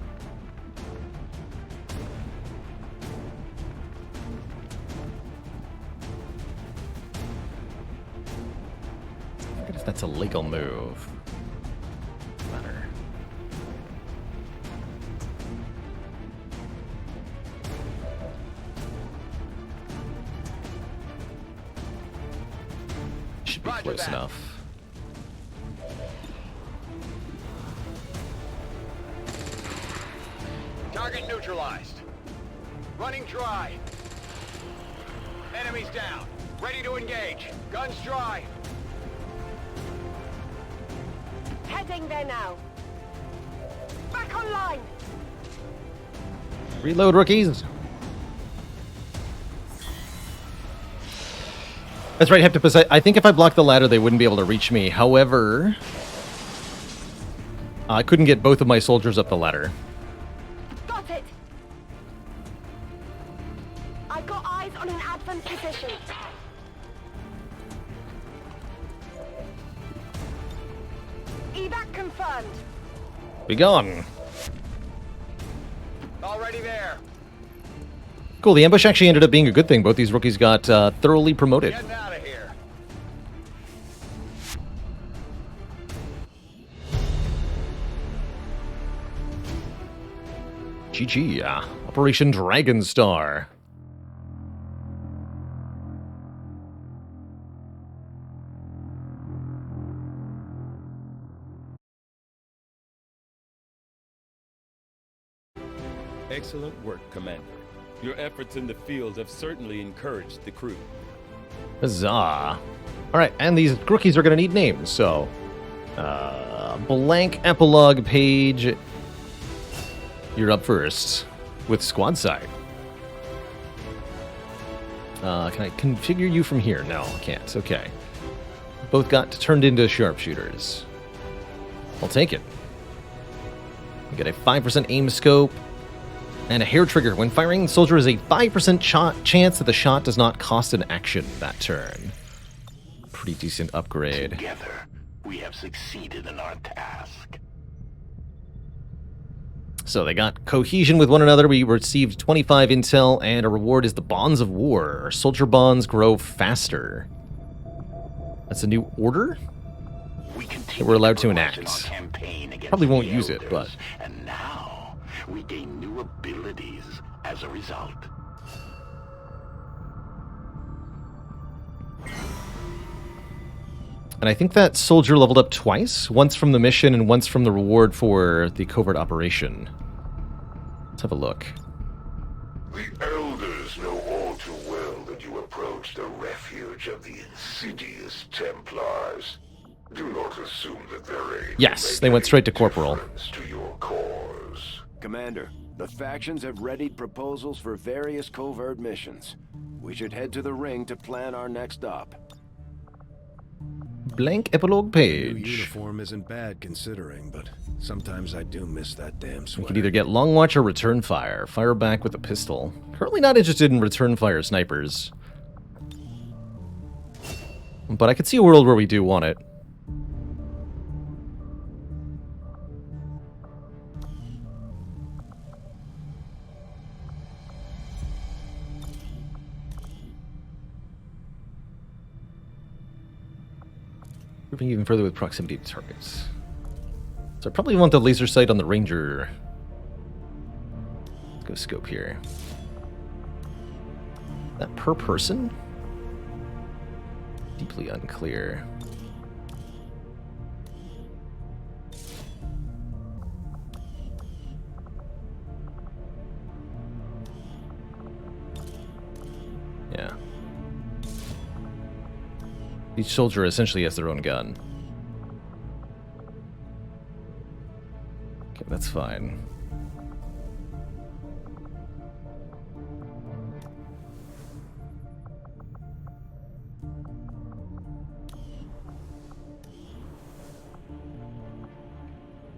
I forget if that's a legal move. Matter. Should be close enough. Target neutralized. Running dry. Enemies down. Ready to engage. Guns dry. Heading there now. Back online. Reload, rookies. That's right, Heptipus. I think if I blocked the ladder, they wouldn't be able to reach me. However, I couldn't get both of my soldiers up the ladder. Got it. I've got eyes on an advent position. Evac confirmed. Be gone. Already there. Cool, the ambush actually ended up being a good thing. Both these rookies got thoroughly promoted. Getting out of here. GG, Operation Dragon Star. Excellent work, Commander. Your efforts in the field have certainly encouraged the crew. Huzzah. Alright, and these rookies are going to need names, so... blank epilogue page. You're up first with squad side. Can I configure you from here? No, I can't. Okay. Both got turned into sharpshooters. I'll take it. We get a 5% aim scope and a hair trigger. When firing, the soldier has a 5% chance that the shot does not cost an action that turn. Pretty decent upgrade. Together, we have succeeded in our task. So they got cohesion with one another. We received 25 intel, and a reward is the Bonds of War. Our soldier bonds grow faster. That's a new order that we're allowed to enact. Probably won't use it, but... And now, we gain new abilities as a result. And I think that soldier leveled up twice. Once from the mission and once from the reward for the covert operation. Let's have a look. The Elders know all too well that you approach the refuge of the insidious Templars. Do not assume that they're able Yes, they went straight to Corporal. to your cause. Commander, the factions have readied proposals for various covert missions. We should head to the ring to plan our next op. Blank epilogue New page. uniform isn't bad considering, but sometimes I do miss that damn We sweater. can either get long watch or return fire. Fire back with a pistol. Currently not interested in return fire snipers. But I could see a world where we do want it. Moving even further with proximity to targets. So I probably want the laser sight on the Ranger. Let's go scope here. That per person? Deeply unclear. Yeah. Each soldier essentially has their own gun. Okay, that's fine.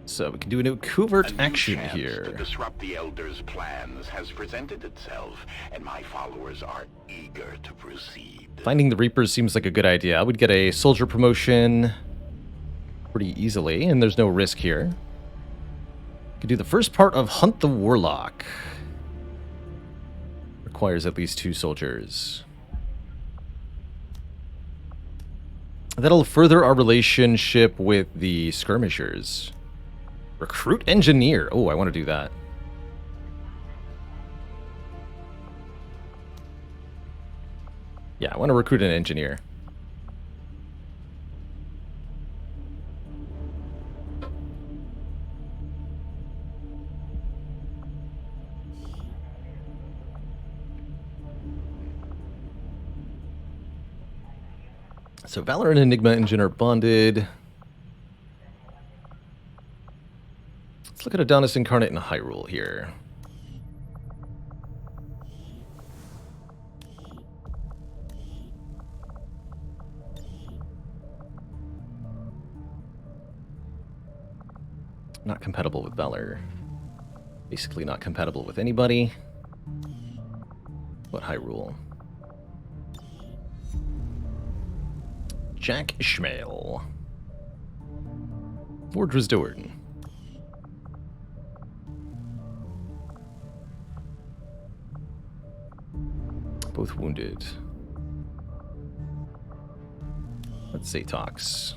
So we can do a new covert A new action chance here. to disrupt the Elders' plans has presented itself, and my followers are eager to proceed. Finding the Reapers seems like a good idea. I would get a soldier promotion pretty easily, and there's no risk here. Could do the first part of Hunt the Warlock. Requires at least 2 soldiers. That'll further our relationship with the skirmishers. Recruit engineer. Oh, I want to do that. Yeah, I want to recruit an engineer. So Valor and Enigma Engine are bonded. Let's look at Adonis Incarnate in Hyrule here. Not compatible with Valor. Basically not compatible with anybody. What Hyrule? Jack Ishmael. Fordra's Dorn. Both wounded. Let's say Tox.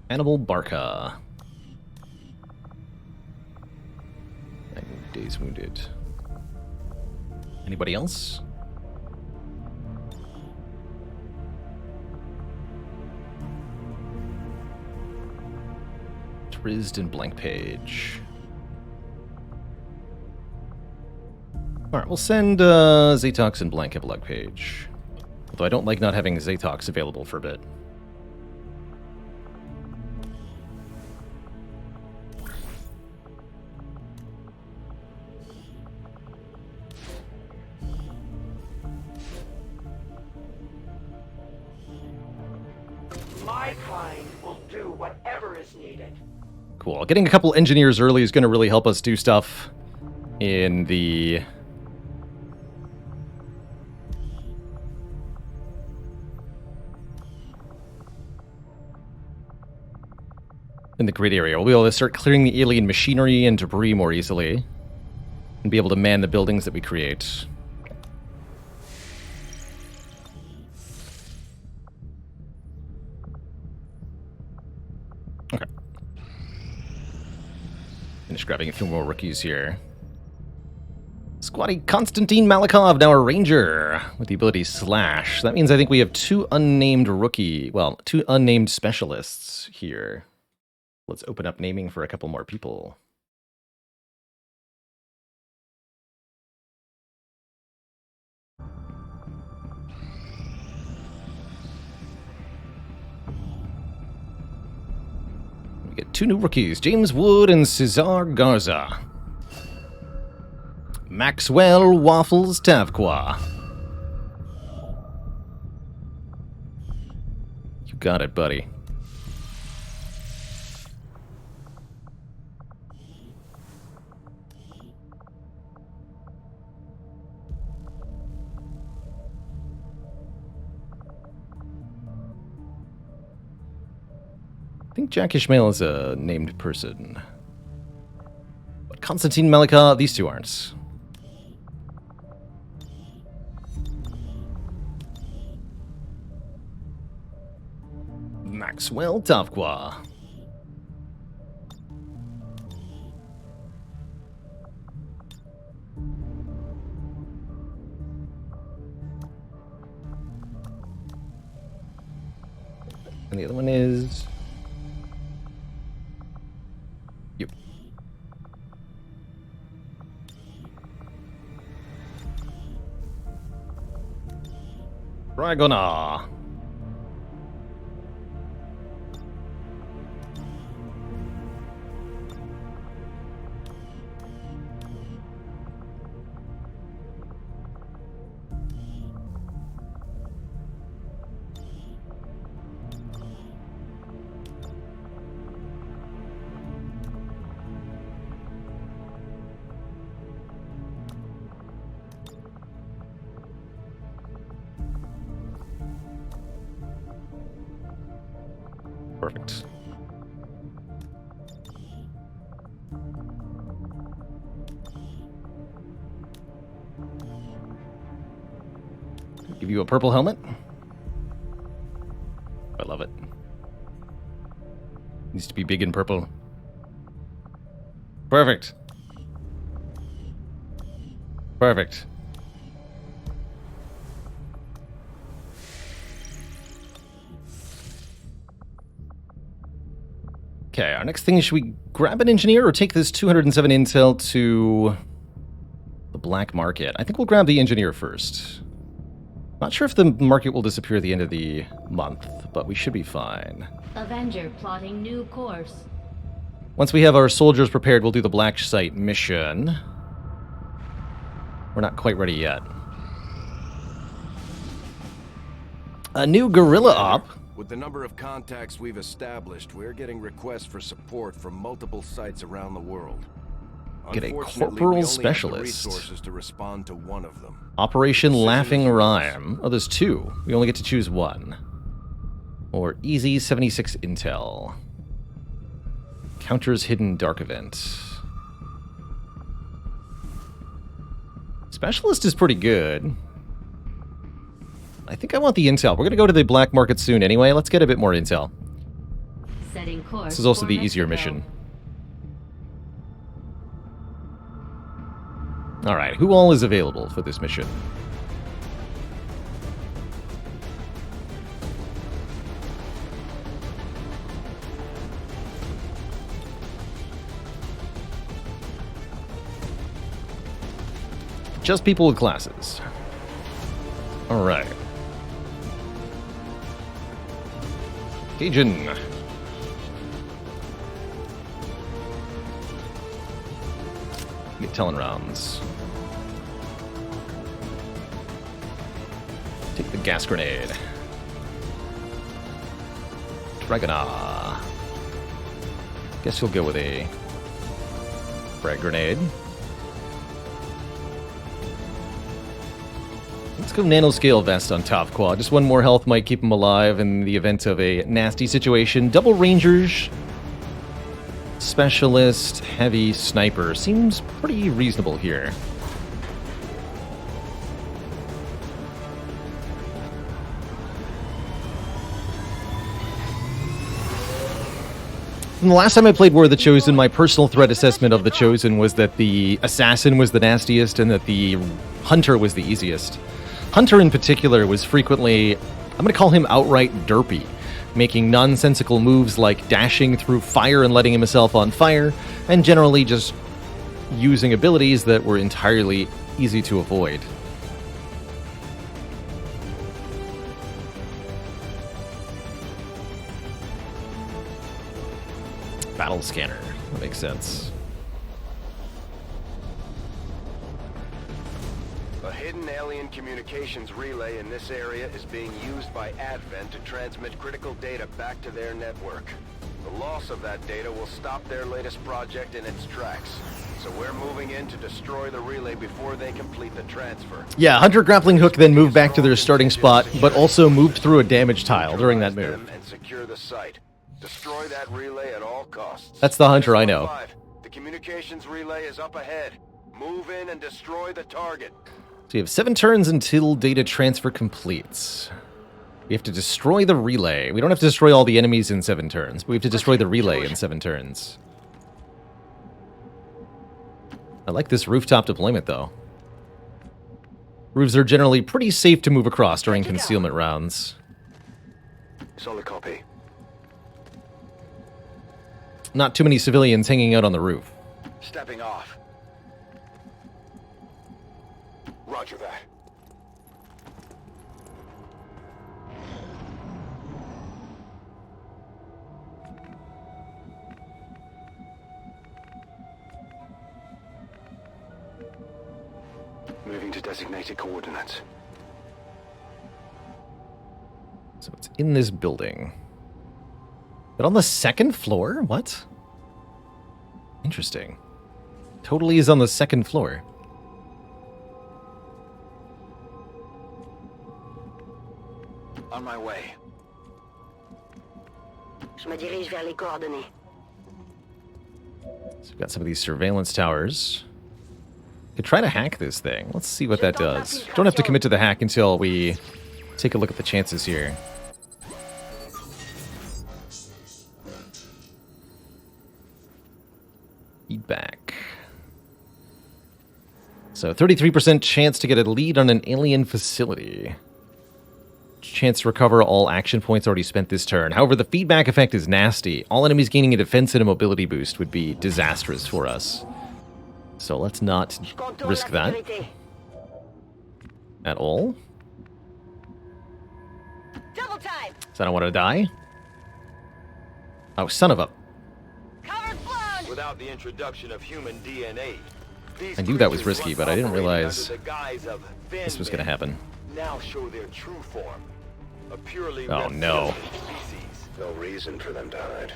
Animal Barca. 9 days wounded. Anybody else? Trizd and Blank Page. Alright, we'll send Zatox and Blank Blank Page. Although I don't like not having Zatox available for a bit. My kind will do whatever is needed. Cool. Getting a couple engineers early is going to really help us do stuff in the... grid area. We'll be able to start clearing the alien machinery and debris more easily. And be able to man the buildings that we create. Okay. Finish grabbing a few more rookies here. Squatty Konstantin Malikov, now a ranger with the ability Slash. That means I think we have 2 unnamed two unnamed specialists here. Let's open up naming for a couple more people. We get 2 new rookies, James Wood and Cesar Garza. Maxwell Waffles Tavqua. You got it, buddy. I think Jack Ishmael is a named person. But Konstantin Malika, these 2 aren't. Maxwell Tavqua. And the other one is... Yep. Dragona. Perfect. Give you a purple helmet. I love it. Needs to be big and purple. Perfect. Perfect. Okay, our next thing is, should we grab an engineer or take this 207 intel to the black market? I think we'll grab the engineer first. Not sure if the market will disappear at the end of the month, but we should be fine. Avenger plotting new course. Once we have our soldiers prepared, we'll do the black site mission. We're not quite ready yet. A new guerrilla op. With the number of contacts we've established, we're getting requests for support from multiple sites around the world. Get a Unfortunately, corporal we only have the specialist. resources to respond to one of them. Operation Laughing Rhyme. Oh, there's two. We only get to choose one. Or Easy 76 Intel. Counters Hidden Dark Event. Specialist is pretty good. I think I want the intel. We're going to go to the black market soon anyway. Let's get a bit more intel. Setting course. This is also for the easier Mexico. mission. Alright, who all is available for this mission? Just people with classes. Alright. Cajun. Get telling rounds. Take the gas grenade. Dragonar. Guess you'll go with a frag grenade. Let's go nanoscale vest on top quad. Just one more health might keep him alive in the event of a nasty situation. Double rangers, specialist, heavy sniper. Seems pretty reasonable here. And the last time I played War of the Chosen, my personal threat assessment of the Chosen was that the assassin was the nastiest and that the hunter was the easiest. Hunter in particular was frequently, I'm going to call him outright derpy, making nonsensical moves like dashing through fire and letting himself on fire, and generally just using abilities that were entirely easy to avoid. Battle scanner. That makes sense. A hidden alien communications relay in this area is being used by Advent to transmit critical data back to their network. The loss of that data will stop their latest project in its tracks. So we're moving in to destroy the relay before they complete the transfer. Yeah, Hunter Grappling Hook then moved back to their starting spot, but also moved through a damage tile during that move. And secure the site. Destroy that relay at all costs. That's the Hunter I know. The communications relay is up ahead. Move in and destroy the target. So you have 7 turns until data transfer completes. We have to destroy the relay. We don't have to destroy all the enemies in 7 turns, but we have to destroy the relay in 7 turns. I like this rooftop deployment, though. Roofs are generally pretty safe to move across during concealment rounds. Solid copy. Not too many civilians hanging out on the roof. Stepping off. Roger that. Moving to designated coordinates. So it's in this building. But on the 2nd floor? What? Interesting. Totally is on the 2nd floor. On my way. Je me dirige vers les coordonnées. So we've got some of these surveillance towers. Could try to hack this thing. Let's see what that does. Don't have to commit to the hack until we take a look at the chances here. Feedback. So 33% chance to get a lead on an alien facility. Chance to recover all action points already spent this turn. However, the feedback effect is nasty. All enemies gaining a defense and a mobility boost would be disastrous for us. So let's not risk that at all. Double time. So I don't want to die. Oh, son of a... Cover blown. Without the introduction of human DNA, I knew that was risky, but I didn't realize this was going to happen. Now show their true form. A purely Oh, no. species. No reason for them to hide.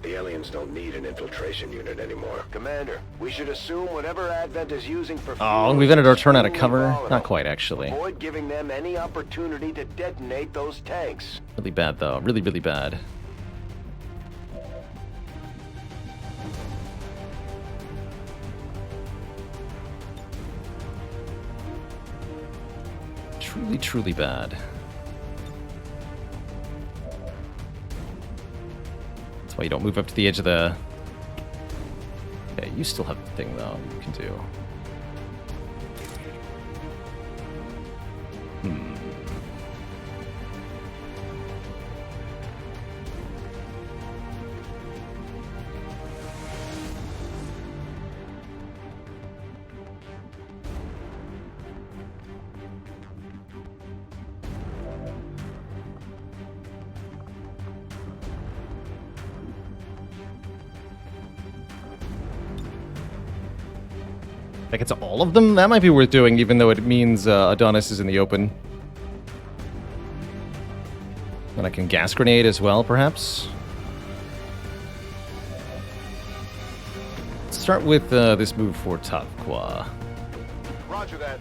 The aliens don't need an infiltration unit anymore. Commander, we should assume whatever Advent is using for Oh, fuel we've ended our is turn out of extremely cover. volatile. Not quite, actually. Avoid giving them any opportunity to detonate those tanks. Really bad, though. Really, really bad. Truly, truly bad. That's why you don't move up to the edge of the... Okay, you still have the thing, though, you can do. Like, it's all of them? That might be worth doing, even though it means Adonis is in the open. Then I can gas grenade as well, perhaps. Let's start with this move for Tapqua. Roger that.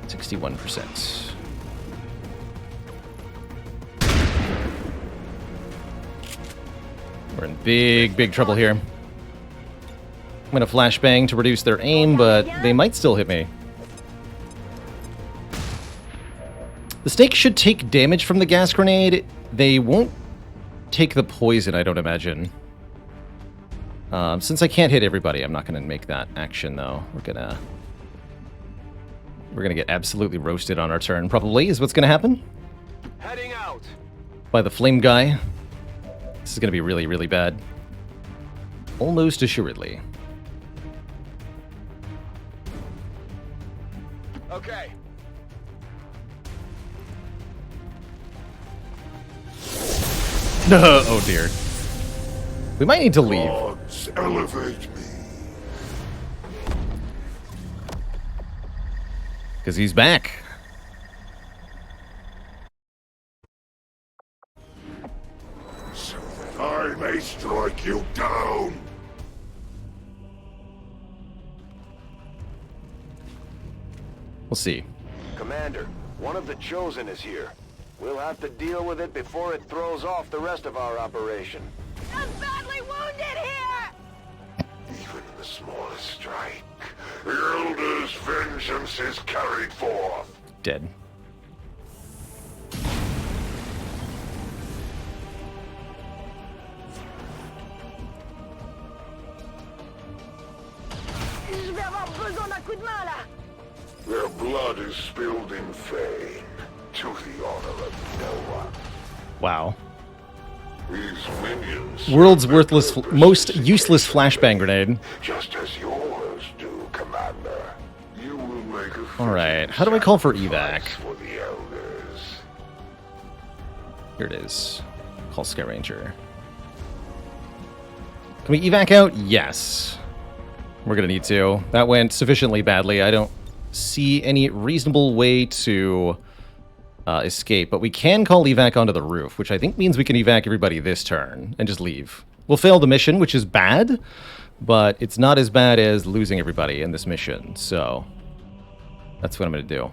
%61%. We're in big, big trouble here. I'm gonna flashbang to reduce their aim, but they might still hit me. The snake should take damage from the gas grenade. They won't take the poison, I don't imagine. Since I can't hit everybody, I'm not gonna make that action, though. We're gonna get absolutely roasted on our turn, probably, is what's gonna happen. Heading out. By the flame guy. This is going to be really, really bad. Almost assuredly. Okay. Oh dear. We might need to leave. Gods, elevate me. Because he's back. So that I may strike you down. We'll see. Commander, one of the Chosen is here. We'll have to deal with it before it throws off the rest of our operation. I'm badly wounded here. Even the smallest strike, the Elder's vengeance is carried forth. Dead. Je vais avoir besoin d'un coup de main là. Their blood is spilled in vain, to the honor of no one. Wow. These minions... World's worthless, most useless flashbang grenade. Just as yours do, Commander. You will make a... Alright, how do I call for evac? sacrifice for the Elders. Here it is. Call Sky Ranger. Can we evac out? Yes. We're gonna need to. That went sufficiently badly. I don't see any reasonable way to escape, but we can call evac onto the roof, which I think means we can evac everybody this turn and just leave. We'll fail the mission, which is bad, but it's not as bad as losing everybody in this mission, so that's what I'm gonna do.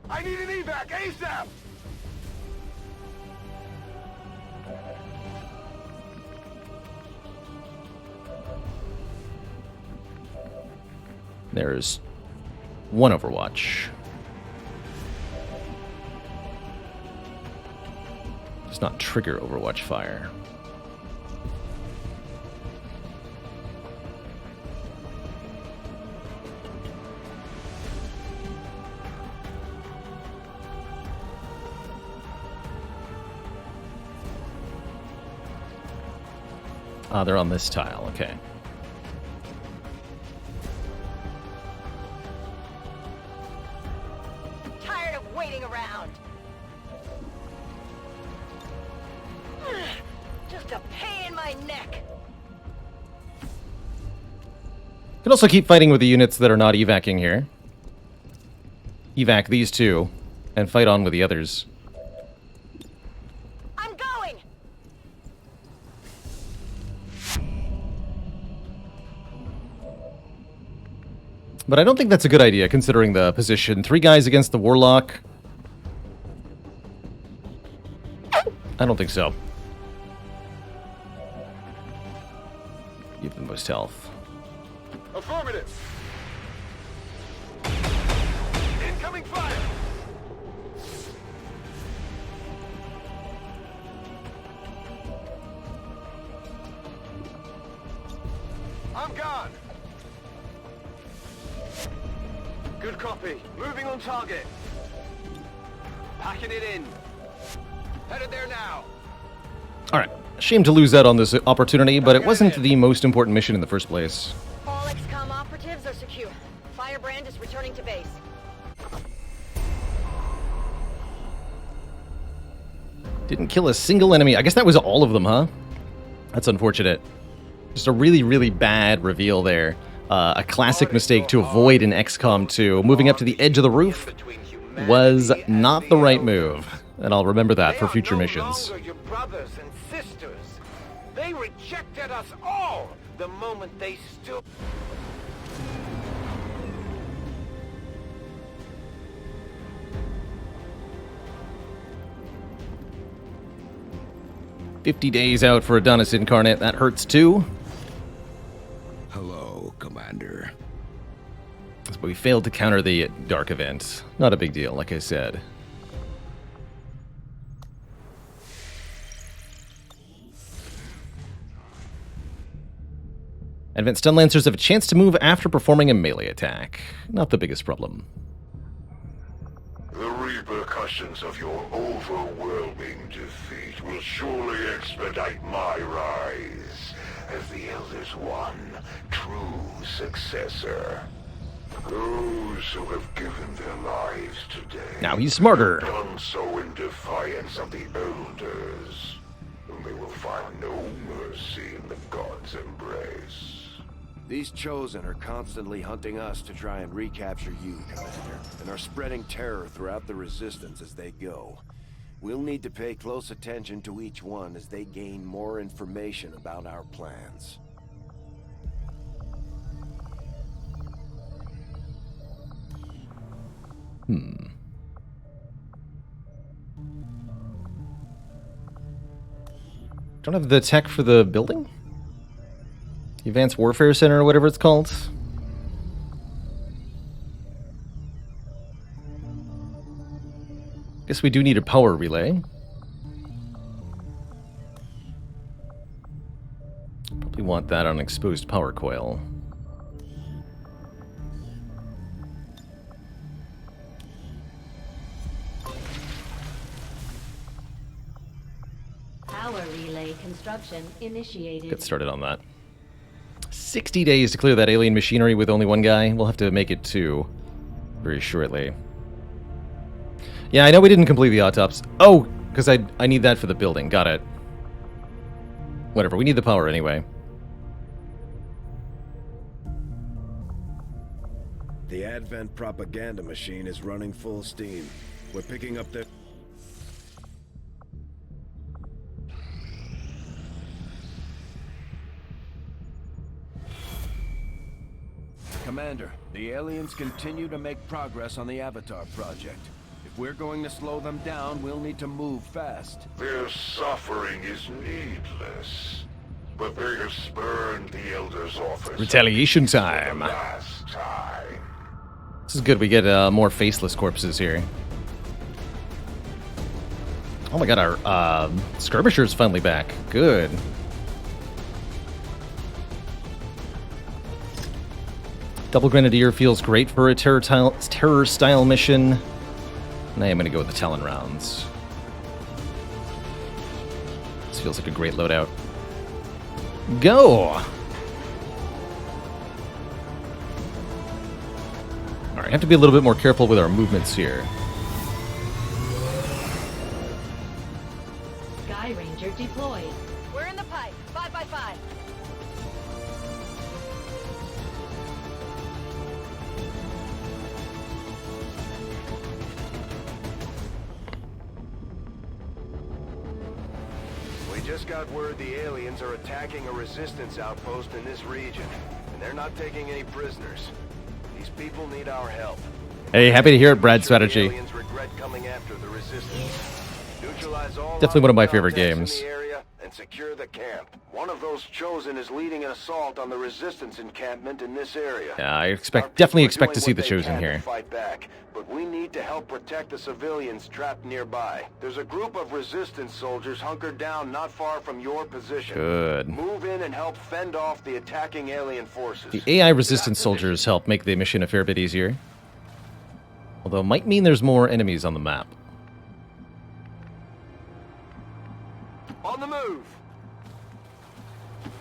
I need an evac ASAP! There's one Overwatch. Does not trigger Overwatch fire. Ah, they're on this tile, okay. Tired of waiting around. Just a pain in my neck. Can also keep fighting with the units that are not evacing here. Evac these two, and fight on with the others. I'm going. But I don't think that's a good idea, considering the position. 3 guys against the Warlock. I don't think so. You have the most health. Affirmative! Incoming fire! I'm gone! Good copy. Moving on target. Packing it in. Headed there now. Alright. Shame to lose out on this opportunity, but it wasn't the most important mission in the first place. All XCOM operatives are secure. Firebrand is returning to base. Didn't kill a single enemy. I guess that was all of them, huh? That's unfortunate. Just a really, really bad reveal there. A classic mistake to avoid in XCOM 2. Moving up to the edge of the roof was not the right move. And I'll remember that for future missions. They are no longer your brothers and sisters. They rejected us all the moment they stood. "50 days out for Adonis Incarnate. That hurts too." Hello, Commander. But we failed to counter the Dark event. Not a big deal, like I said. Advanced stun lancers have a chance to move after performing a melee attack. Not the biggest problem. The repercussions of your overwhelming defeat will surely expedite my rise as the Elder's one true successor. Those who have given their lives today Now he's smarter. have done so in defiance of the Elders, whom they will find no mercy in the God's embrace. These Chosen are constantly hunting us to try and recapture you, Commander, and are spreading terror throughout the Resistance as they go. We'll need to pay close attention to each one as they gain more information about our plans. Don't have the tech for the building? The Advanced Warfare Center or whatever it's called? Guess we do need a power relay. Probably want that on exposed power coil. Power relay construction initiated. Get started on that. 60 days to clear that alien machinery with only one guy. We'll have to make it 2 very shortly. Yeah, I know we didn't complete the autopsy. Oh, because I need that for the building. Got it. Whatever, we need the power anyway. The Advent propaganda machine is running full steam. We're picking up the... Commander, the aliens continue to make progress on the Avatar project. If we're going to slow them down, we'll need to move fast. Their suffering is needless, but they have spurned the Elder's office. Retaliation For time. the last time. This is good. We get more faceless corpses here. Oh my god, our skirmisher's finally back. Good. Double Grenadier feels great for a terror-style mission. And I am going to go with the Talon rounds. This feels like a great loadout. Go! Alright, have to be a little bit more careful with our movements here. Sky Ranger deployed. We're in the pipe. 5x5. We just got word the aliens are attacking a resistance outpost in this region, and they're not taking any prisoners. These people need our help. Hey, happy to hear it, Brad The Strategy. aliens regret coming after the resistance. Neutralize all Definitely one of my hostile favorite contacts games. in the area and secure the camp. One of those chosen is leading an assault on the resistance encampment in this area. Yeah, I Our definitely people are expect to doing see what the they Chosen can to here. Fight back, but we need to help protect the civilians trapped nearby. There's a group of resistance soldiers hunkered down not far from your position. Good. Move in and help fend off the attacking alien forces. The AI resistance soldiers help make the mission a fair bit easier. Although it might mean there's more enemies on the map. On the move.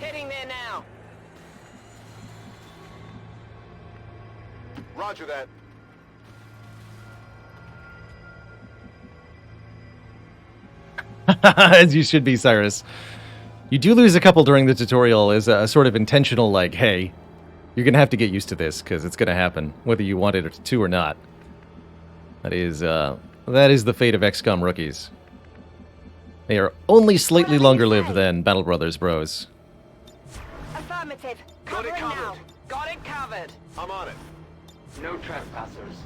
Heading there now. Roger that. As you should be, Cyrus. You do lose a couple during the tutorial as a sort of intentional, like, hey, you're going to have to get used to this, because it's going to happen, whether you want it to or not. That is the fate of XCOM rookies. They are only slightly longer lived than Battle Brothers bros. Affirmative. Got it Cover him covered. now. Got it covered. I'm on it. No trespassers.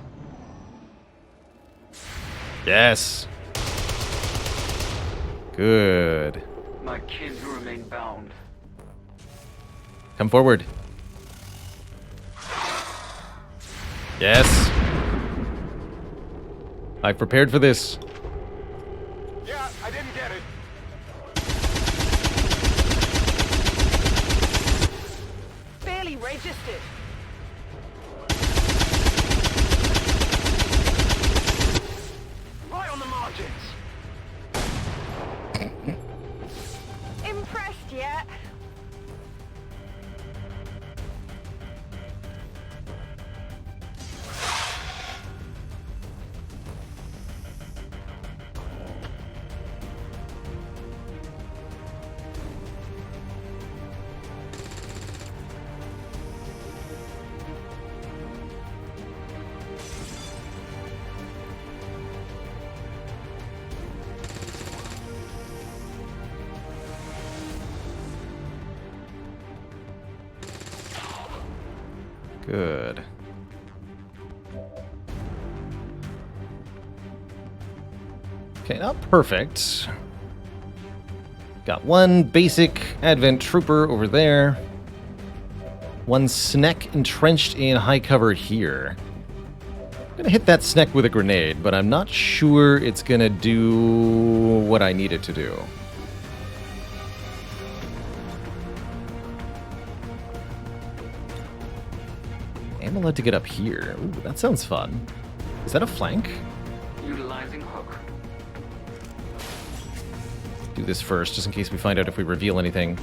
Yes. Good. My kin remain bound. Come forward. Yes. I've prepared for this. Yeah, I didn't get it. Barely registered. Right on the margins. Impressed yet? Good. Okay, not perfect. Got one basic Advent Trooper over there. One Sneck entrenched in high cover here. I'm gonna hit that Sneck with a grenade, but I'm not sure it's gonna do what I need it to do. I'm allowed to get up here. Ooh, that sounds fun. Is that a flank? Utilizing hook. Do this first, just in case we find out if we reveal anything.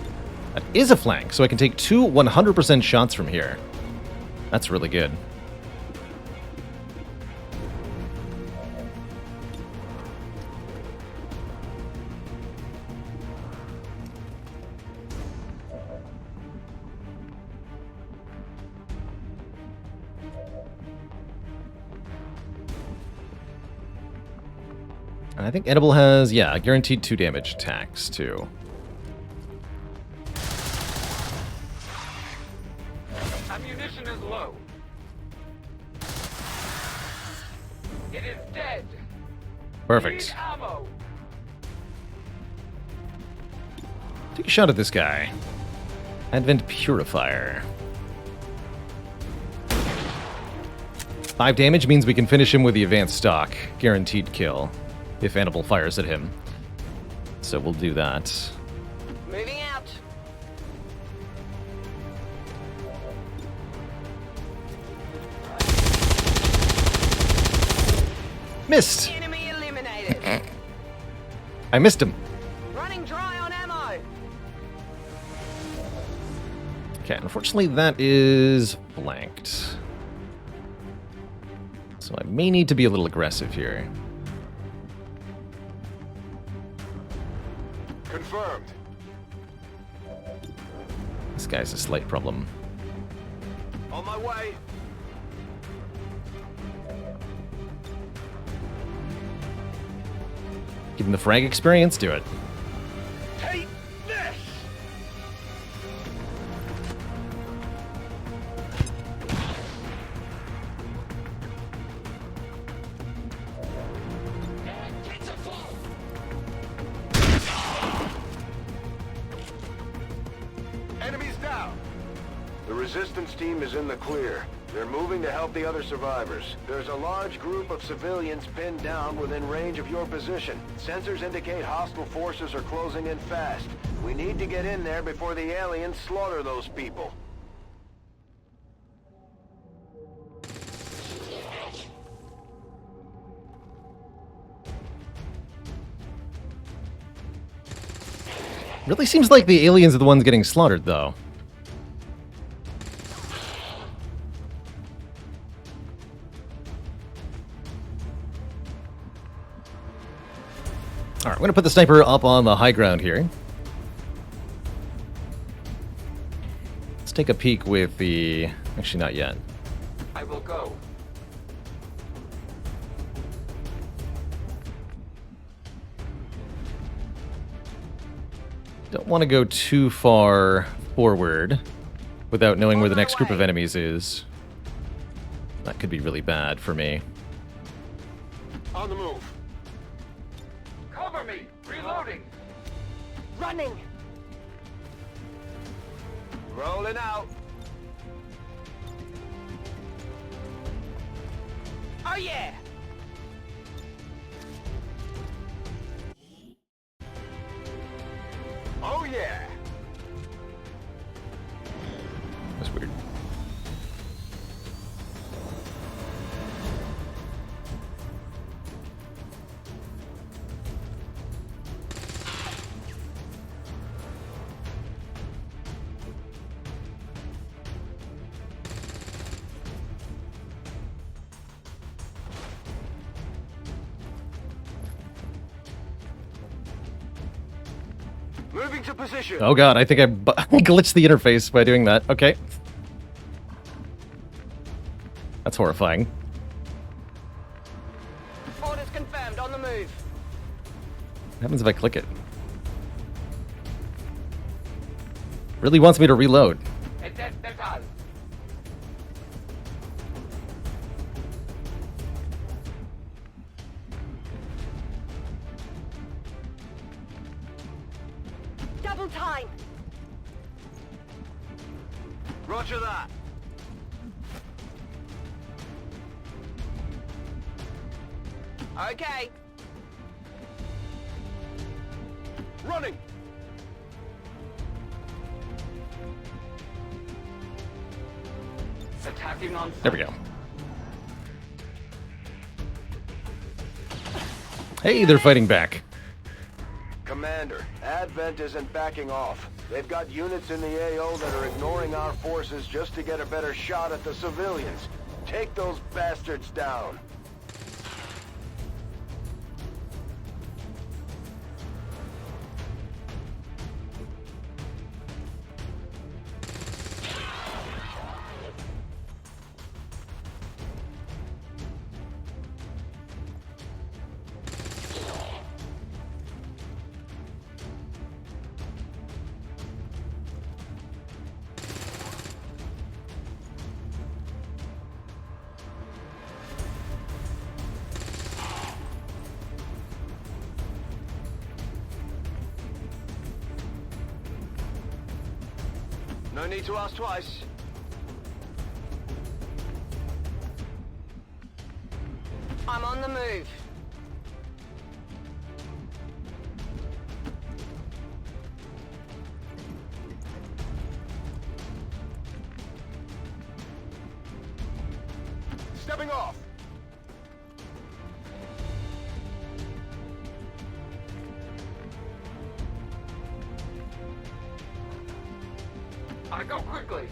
That is a flank, so I can take two 100% shots from here. That's really good. And I think Edible has, yeah, guaranteed 2 damage attacks, too. Ammunition is low. It is dead. Perfect. Need ammo. Take a shot at this guy. Advent Purifier. 5 damage means we can finish him with the advanced stock. Guaranteed kill. If Annibal fires at him. So we'll do that. Moving out. Missed! Enemy eliminated. I missed him. Running dry on ammo. Okay, unfortunately that is blanked. So I may need to be a little aggressive here. Confirmed. This guy's a slight problem. On my way. Give him the frag experience, do it. Take this! Enemies down! The resistance team is in the clear. They're moving to help the other survivors. There's a large group of civilians pinned down within range of your position. Sensors indicate hostile forces are closing in fast. We need to get in there before the aliens slaughter those people. Really seems like the aliens are the ones getting slaughtered, though. Alright, I'm going to put the sniper up on the high ground here. Let's take a peek with the... Actually, not yet. I will go. Don't want to go too far forward without knowing where the next group of enemies is. That could be really bad for me. On the move. Cover me. Reloading. Running. Rolling out. Oh yeah. Oh yeah. That's weird. Moving to position. Oh god, I think I glitched the interface by doing that. Okay. That's horrifying. Orders confirmed. On the move. What happens if I click it? Really wants me to reload. Detectal. Double time. Roger that. Okay. Running. Attacking on sight. There we go. Hey, they're fighting back. Commander, Advent isn't backing off. They've got units in the AO that are ignoring our forces just to get a better shot at the civilians. Take those bastards down. No need to ask twice. I'm on the move. Stepping off. I go quickly.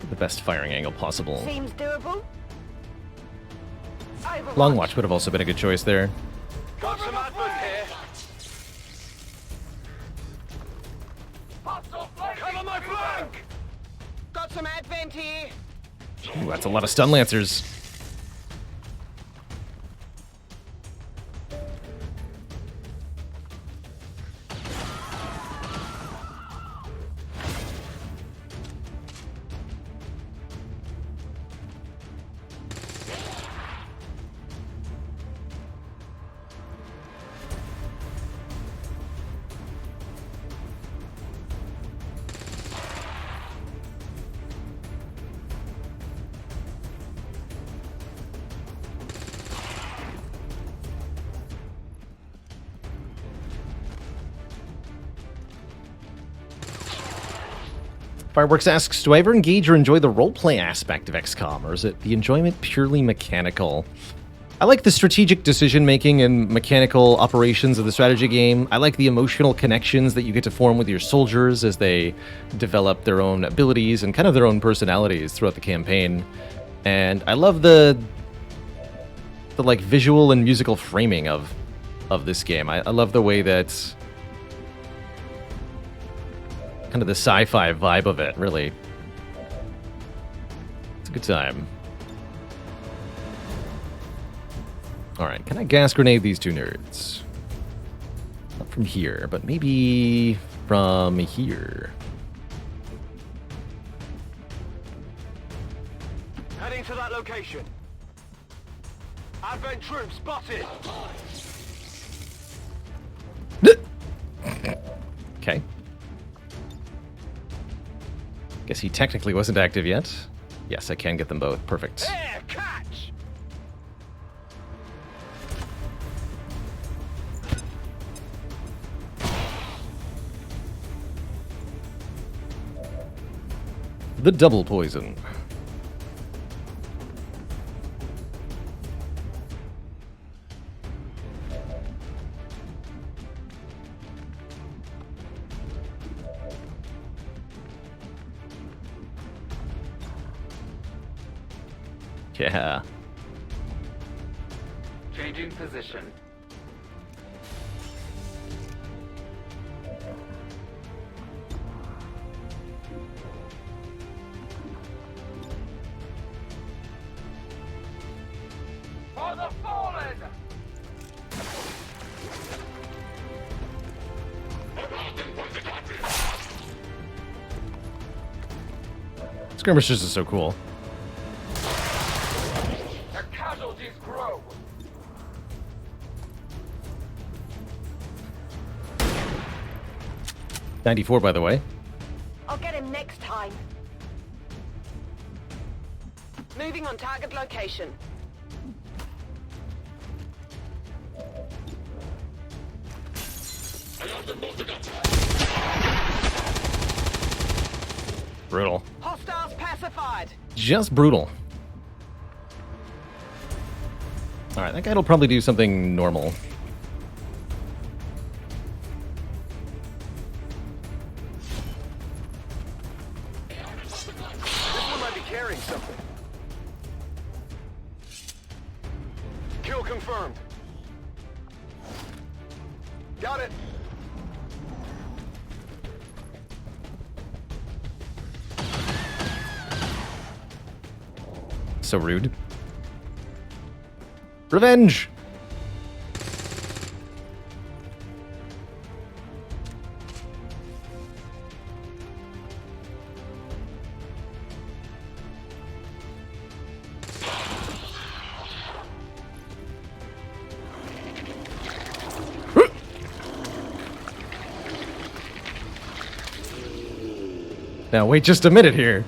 The best firing angle possible. Seems doable. Overwatch. Long watch would have also been a good choice there. Got some advent here. Hostile flanking. Cover my flank! Got some advent here. Ooh, that's a lot of stun lancers. Fireworks asks, do I ever engage or enjoy the roleplay aspect of XCOM, or is it the enjoyment purely mechanical? I like the strategic decision-making and mechanical operations of the strategy game. I like the emotional connections that you get to form with your soldiers as they develop their own abilities and kind of their own personalities throughout the campaign. And I love the like visual and musical framing of this game. I love the way that kind of the sci-fi vibe of it, really. It's a good time. Alright, can I gas grenade these two nerds? Not from here, but maybe from here. Heading to that location. Advent troops spotted. Okay. Guess he technically wasn't active yet. Yes, I can get them both. Perfect. There, catch! The double poison. Yeah. Changing position. For the fallen! Skirmishers is so cool. Their casualties grow. '94, by the way. I'll get him next time. Moving on target location. Brutal. Hostiles pacified. Just brutal. Alright, that guy'll probably do something normal. This one might be carrying something. Kill confirmed. Got it. So rude. Revenge! Now, wait just a minute here.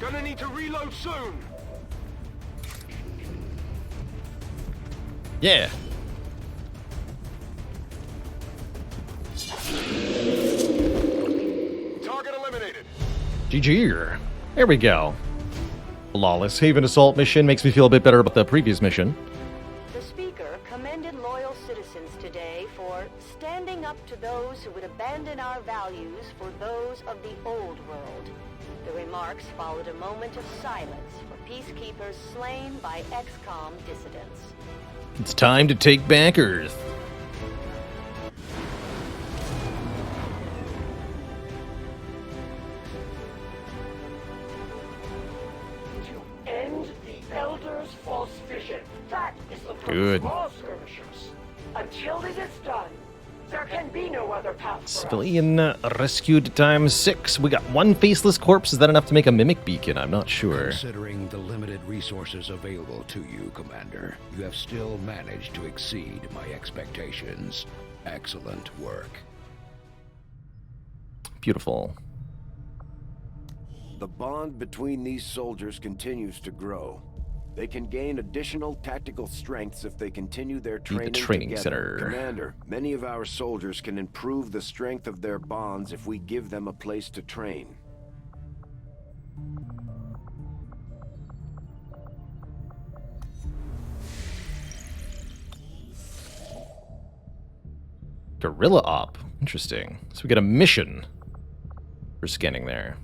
Gonna need to reload soon. Yeah. Target eliminated. GG. There we go. Flawless Haven Assault mission makes me feel a bit better about the previous mission. The speaker commended loyal citizens today for standing up to those who would abandon our values for those of the old world. The remarks followed a moment of silence for peacekeepers slain by XCOM dissidents. It's time to take back Earth. To end the Elder's false vision. That is the purpose Good. of all skirmishers. Until this is done, there can be no other path for us. Civilian rescued times 6. We got one faceless corpse. Is that enough to make a mimic beacon? I'm not sure. Considering the limited resources available to you, Commander, you have still managed to exceed my expectations. Excellent work. Beautiful. The bond between these soldiers continues to grow. They can gain additional tactical strengths if they continue their training training together. center. Commander, many of our soldiers can improve the strength of their bonds if we give them a place to train. Guerrilla Op. Interesting. So we get a mission for scanning there.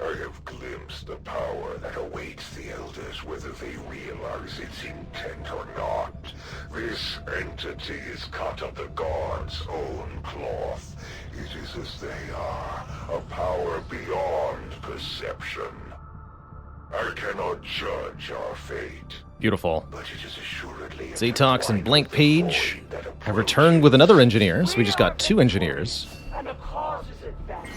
I have glimpsed the power that awaits the Elders, whether they realize its intent or not. This entity is cut of the gods' own cloth. It is as they are, a power beyond perception. I cannot judge our fate, Beautiful. but it is assuredly... Zatox and intertwined Blank with the Page void that have returned with another engineer, so we just got 2 engineers. And the cause is advanced.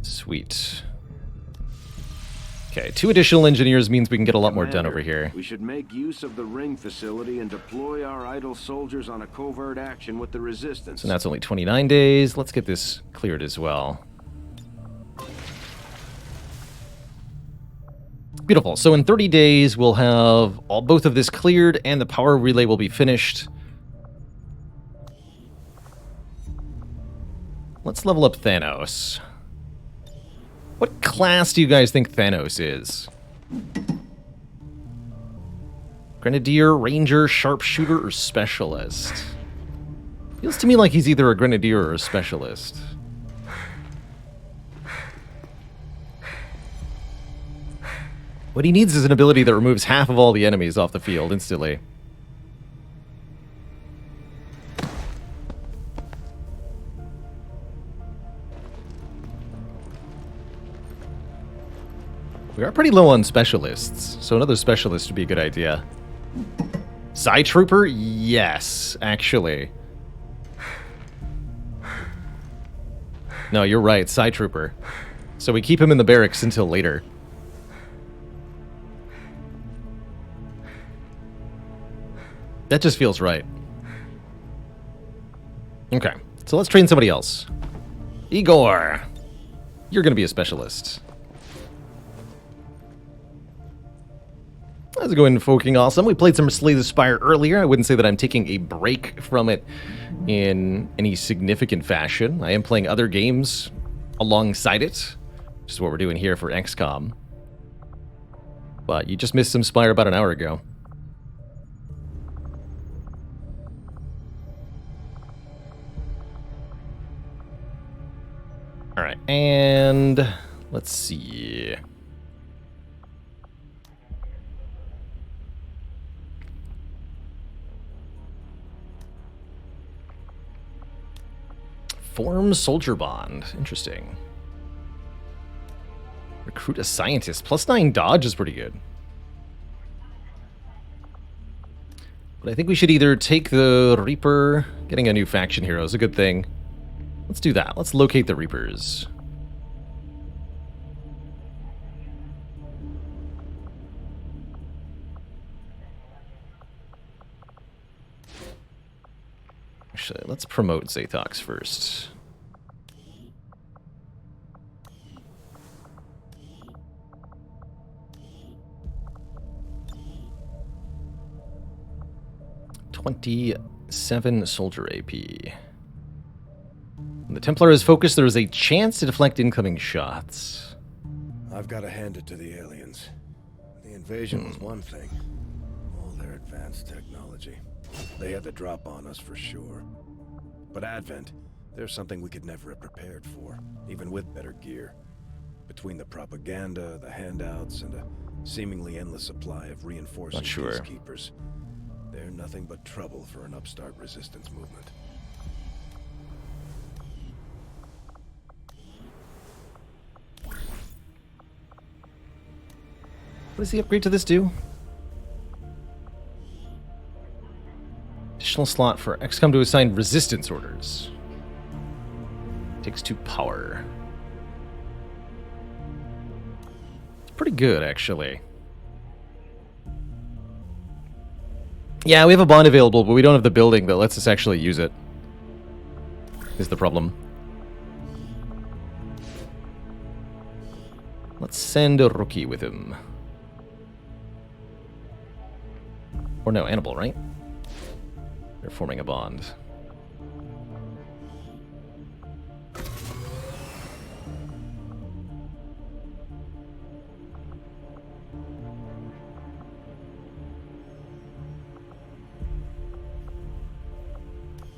Sweet. Okay, 2 additional engineers means we can get a lot more done Commander, over here. We should make use of the ring facility and deploy our idle soldiers on a covert action with the resistance. So now it's only 29 days. Let's get this cleared as well. Beautiful. So in 30 days, we'll have both of this cleared and the power relay will be finished. Let's level up Thanos. What class do you guys think Thanos is? Grenadier, Ranger, Sharpshooter, or Specialist? Feels to me like he's either a Grenadier or a Specialist. What he needs is an ability that removes half of all the enemies off the field instantly. We are pretty low on specialists, so another specialist would be a good idea. Psy Trooper? Yes, actually. No, you're right, Psy Trooper. So we keep him in the barracks until later. That just feels right. Okay, so let's train somebody else. Igor! You're gonna be a specialist. How's it going, Fucking Awesome? We played some Slay the Spire earlier. I wouldn't say that I'm taking a break from it in any significant fashion. I am playing other games alongside it, which is what we're doing here for XCOM. But you just missed some Spire about an hour ago. Alright, and Let's see. Form soldier bond. Interesting. Recruit a scientist. +9 dodge is pretty good. But I think we should either take the Reaper. Getting a new faction hero is a good thing. Let's do that. Let's locate the Reapers. Actually, let's promote Zathox first. $27 soldier AP. When the Templar is focused, there is a chance to deflect incoming shots. I've got to hand it to the aliens. The invasion was one thing. All their advanced technology. They had the drop on us for sure. But Advent, there's something we could never have prepared for, even with better gear. Between the propaganda, the handouts, and a seemingly endless supply of reinforcing peacekeepers, they're nothing but trouble for an upstart resistance movement. What does the upgrade to this do? Additional slot for XCOM to assign resistance orders. Takes 2 power. It's pretty good, actually. Yeah, we have a bond available, but we don't have the building that lets us actually use it. Is the problem. Let's send a rookie with him. Or no, Annibal, right? They're forming a bond.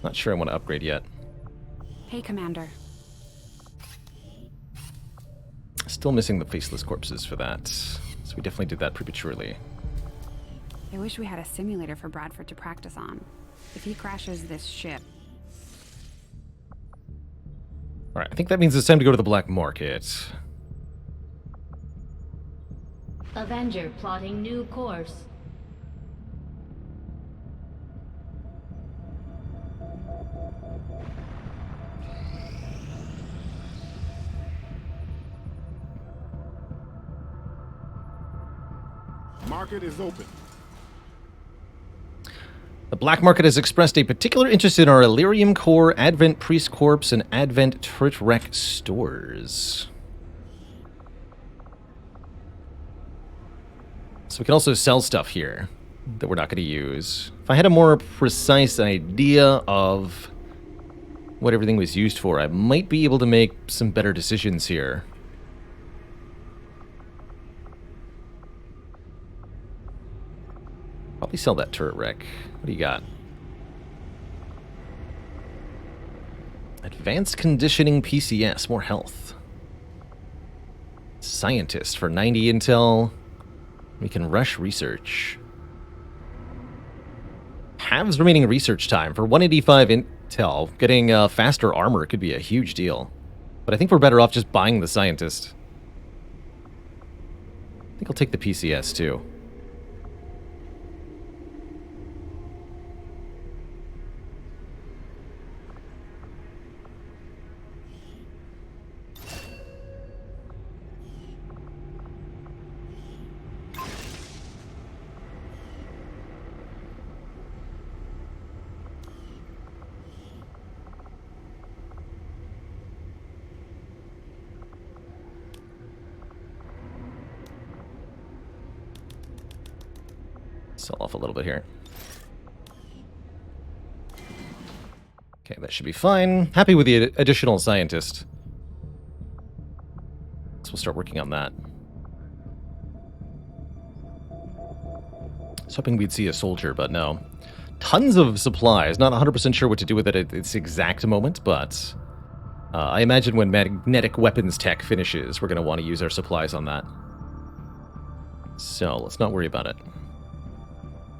Not sure I want to upgrade yet. Hey, Commander. Still missing the faceless corpses for that. So we definitely did that prematurely. I wish we had a simulator for Bradford to practice on. If he crashes this ship... Alright, I think that means it's time to go to the black market. Avenger plotting new course. Market is open. The black market has expressed a particular interest in our Illyrium Core, Advent Priest Corps, and Advent Turret Wreck stores. So we can also sell stuff here that we're not going to use. If I had a more precise idea of what everything was used for, I might be able to make some better decisions here. Probably sell that turret wreck. What do you got? Advanced conditioning PCS, more health. Scientist for 90 intel. We can rush research. Halves remaining research time for 185 intel. Getting faster armor could be a huge deal. But I think we're better off just buying the scientist. I think I'll take the PCS too. Sell off a little bit here. Okay, that should be fine. Happy with the additional scientist. So we'll start working on that. I was hoping we'd see a soldier, but no. Tons of supplies. Not 100% sure what to do with it at its exact moment, but I imagine when magnetic weapons tech finishes, we're going to want to use our supplies on that. So, let's not worry about it.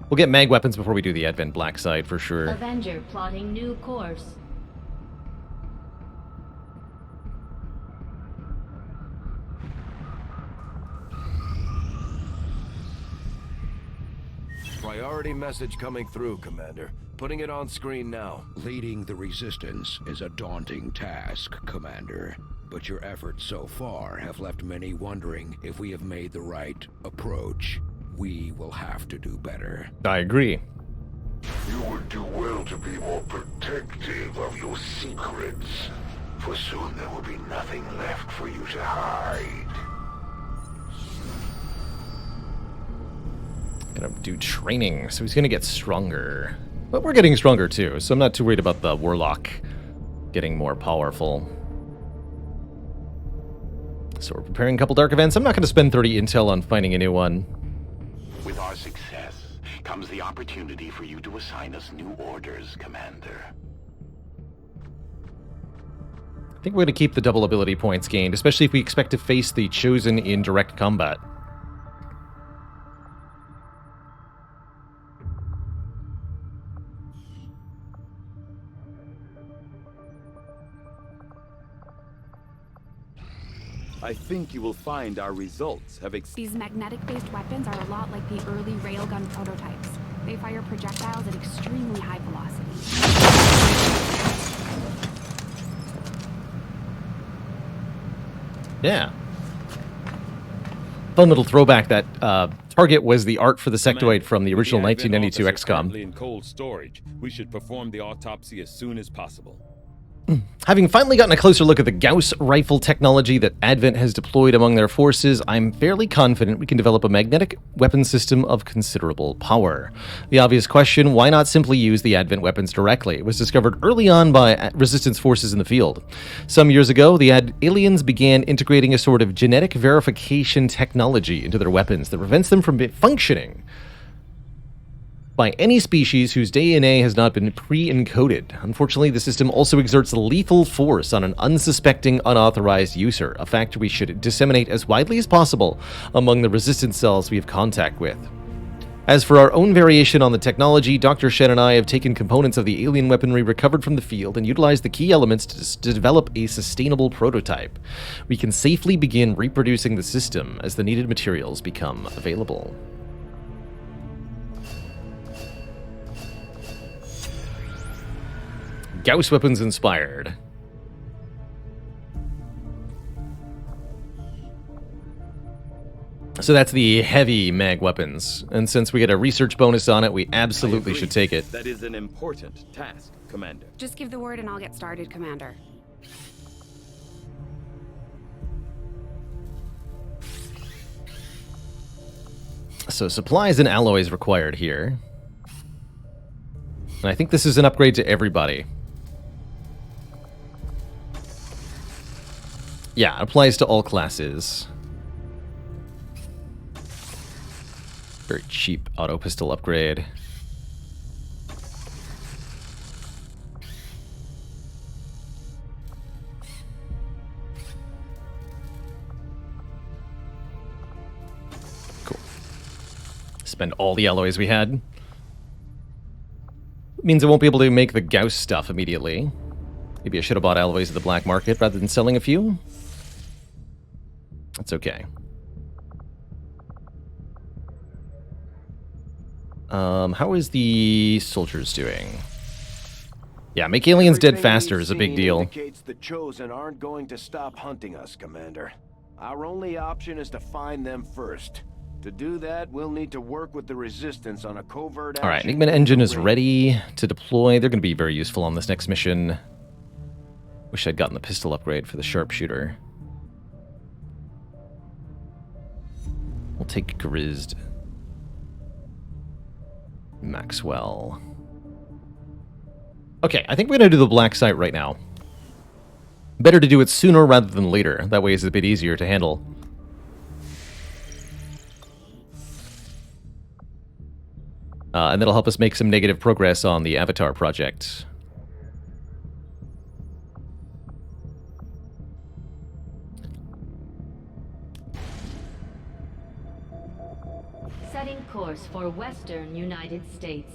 We'll get mag weapons before we do the Advent Black side, for sure. Avenger plotting new course. Priority message coming through, Commander. Putting it on screen now. Leading the Resistance is a daunting task, Commander. But your efforts so far have left many wondering if we have made the right approach. We will have to do better. I agree. You would do well to be more protective of your secrets, for soon there will be nothing left for you to hide. Gonna do training, so he's gonna get stronger. But we're getting stronger too, so I'm not too worried about the Warlock getting more powerful. So we're preparing a couple dark events. I'm not gonna spend 30 intel on finding a new one. With our success comes the opportunity for you to assign us new orders, Commander. I think we're gonna keep the double ability points gained, especially if we expect to face the Chosen in direct combat. I think you will find our results have These magnetic-based weapons are a lot like the early railgun prototypes. They fire projectiles at extremely high velocity. Yeah. Fun little throwback that target was the art for the sectoid from the original 1992 XCOM. In cold storage. We should perform the autopsy as soon as possible. Having finally gotten a closer look at the Gauss rifle technology that Advent has deployed among their forces, I'm fairly confident we can develop a magnetic weapon system of considerable power. The obvious question, why not simply use the Advent weapons directly? It was discovered early on by Resistance forces in the field. Some years ago, the aliens began integrating a sort of genetic verification technology into their weapons that prevents them from functioning by any species whose DNA has not been pre-encoded. Unfortunately, the system also exerts lethal force on an unsuspecting, unauthorized user, a fact we should disseminate as widely as possible among the resistance cells we have contact with. As for our own variation on the technology, Dr. Shen and I have taken components of the alien weaponry recovered from the field and utilized the key elements to develop a sustainable prototype. We can safely begin reproducing the system as the needed materials become available. Gauss weapons inspired. So that's the heavy mag weapons. And since we get a research bonus on it, we absolutely should take it. That is an important task, Commander. Just give the word and I'll get started, Commander. So supplies and alloys required here. And I think this is an upgrade to everybody. Yeah, it applies to all classes. Very cheap auto pistol upgrade. Cool. Spend all the alloys we had. Means I won't be able to make the Gauss stuff immediately. Maybe I should have bought alloys at the black market rather than selling a few. That's okay. How is the soldiers doing? Yeah, make aliens dead faster is a big deal. Indicates the Chosen aren't going to stop hunting us, Commander. Our only option is to find them first. To do that, we'll need to work with the Resistance on a covert action. All right, Enigma engine is ready to deploy. They're going to be very useful on this next mission. Wish I'd gotten the pistol upgrade for the sharpshooter. We'll take Grizzed. Maxwell. Okay, I think we're going to do the black site right now. Better to do it sooner rather than later. That way it's a bit easier to handle. And that'll help us make some negative progress on the Avatar project. Setting course for Western United States.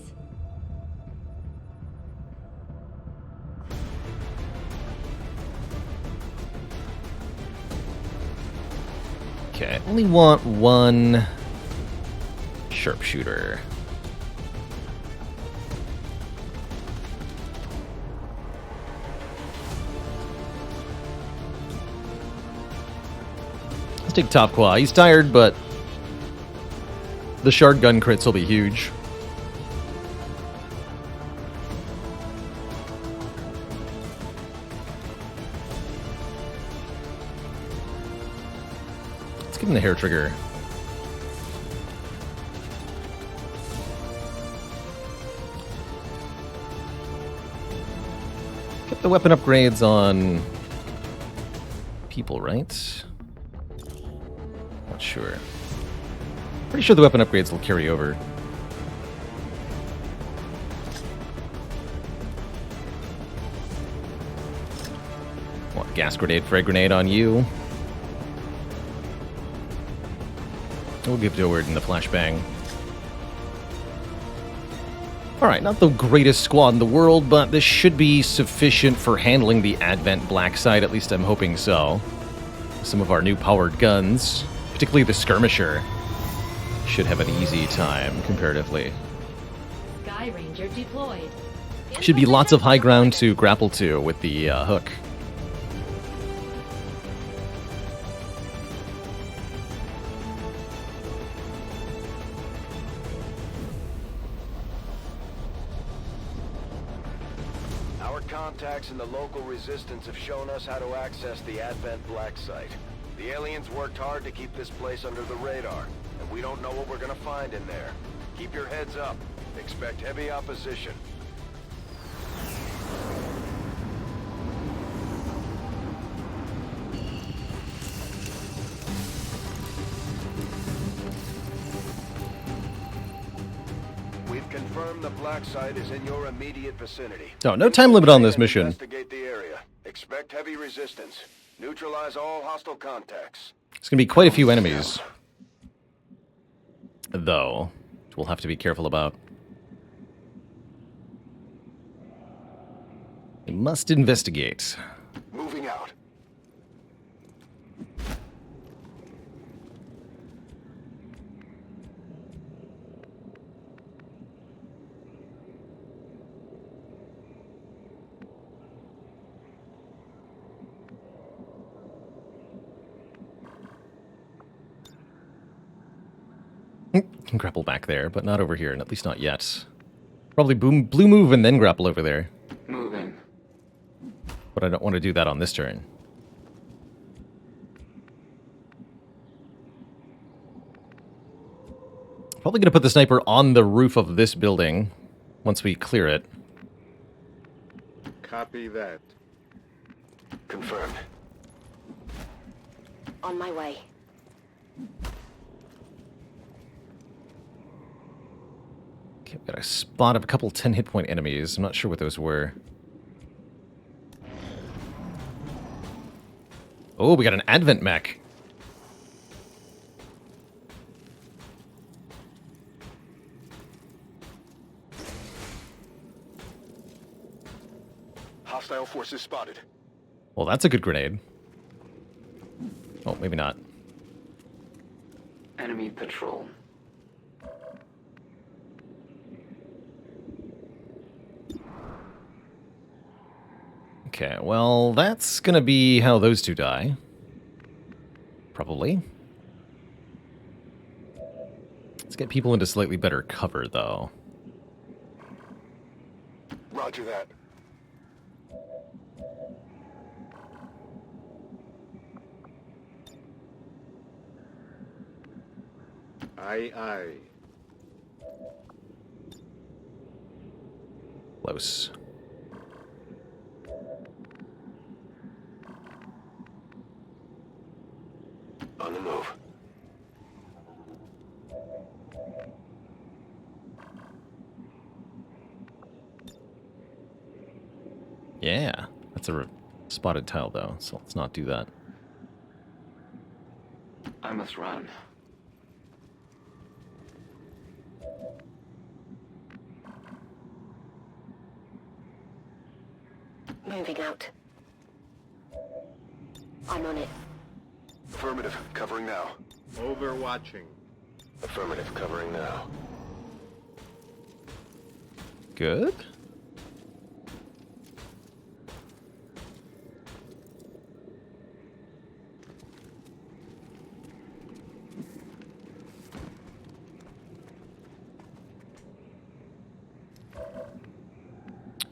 Okay, I only want one sharpshooter. Let's take Top Qua. He's tired, but the shard gun crits will be huge. Let's give him the hair trigger. Get the weapon upgrades on people, right? Not sure. Pretty sure the weapon upgrades will carry over. What, gas grenade, frag grenade on you? We'll give Dillard in the flashbang. Alright, not the greatest squad in the world, but this should be sufficient for handling the Advent Black Site, at least I'm hoping so. Some of our new powered guns, particularly the Skirmisher, should have an easy time, comparatively. Sky Ranger deployed. Should be lots of high ground to grapple to with the hook. Our contacts in the local resistance have shown us how to access the Advent Black Site. The aliens worked hard to keep this place under the radar, and we don't know what we're gonna find in there. Keep your heads up. Expect heavy opposition. We've confirmed the Black Site is in your immediate vicinity. Oh, no time limit on this mission. Investigate the area. Expect heavy resistance. Neutralize all hostile contacts. It's going to be quite a few enemies, though, which we'll have to be careful about. We must investigate. Moving out. Can grapple back there, but not over here, and at least not yet. Probably blue move and then grapple over there. Moving. But I don't want to do that on this turn. Probably going to put the sniper on the roof of this building once we clear it. Copy that. Confirmed. On my way. Okay, we got a spot of a couple 10 hit point enemies. I'm not sure what those were. Oh, we got an Advent mech. Hostile forces spotted. Well, that's a good grenade. Oh, maybe not. Enemy patrol. Okay, well, that's gonna be how those two die. Probably. Let's get people into slightly better cover, though. Roger that. Aye, aye. Close. On the move. Yeah, that's a spotted tile, though, so let's not do that. I must run. Moving out. I'm on it. Affirmative. Covering now. Overwatching. Affirmative. Covering now. Good.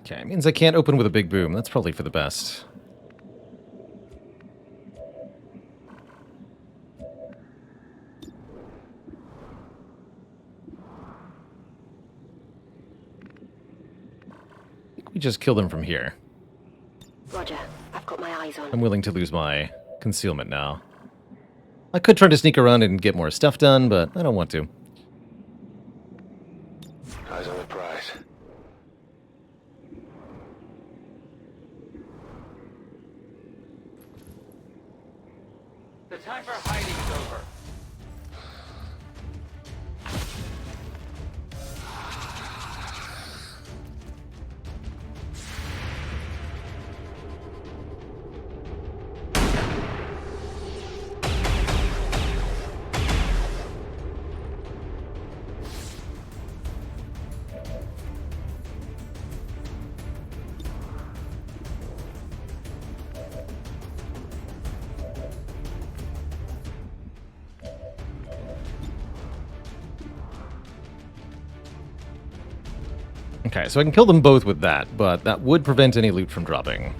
Okay, means I can't open with a big boom. That's probably for the best. I think we just kill them from here. Roger. I've got my eyes on. I'm willing to lose my concealment now. I could try to sneak around and get more stuff done, but I don't want to. Eyes on the prize. The time for hiding is over. Okay, so I can kill them both with that, but that would prevent any loot from dropping.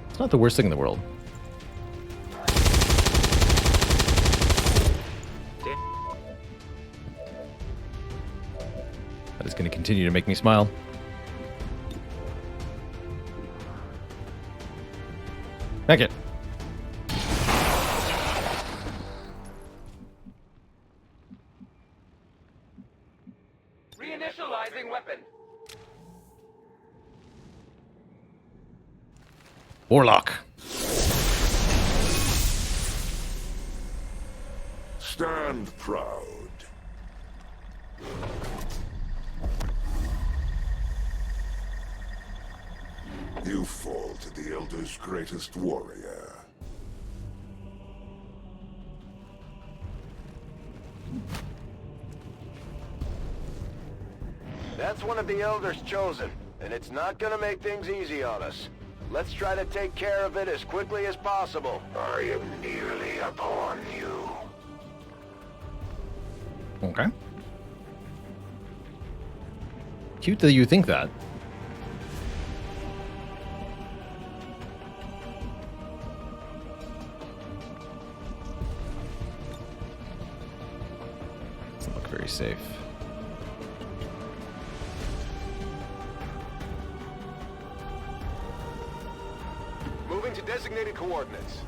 It's not the worst thing in the world. That is going to continue to make me smile. Back it. Reinitializing weapon. Warlock. Stand proud. You fall to the Elder's greatest warrior. That's one of the Elders chosen, and it's not gonna make things easy on us. Let's try to take care of it as quickly as possible. I am nearly upon you. Okay. Cute that you think that. Doesn't look very safe. Moving to designated coordinates.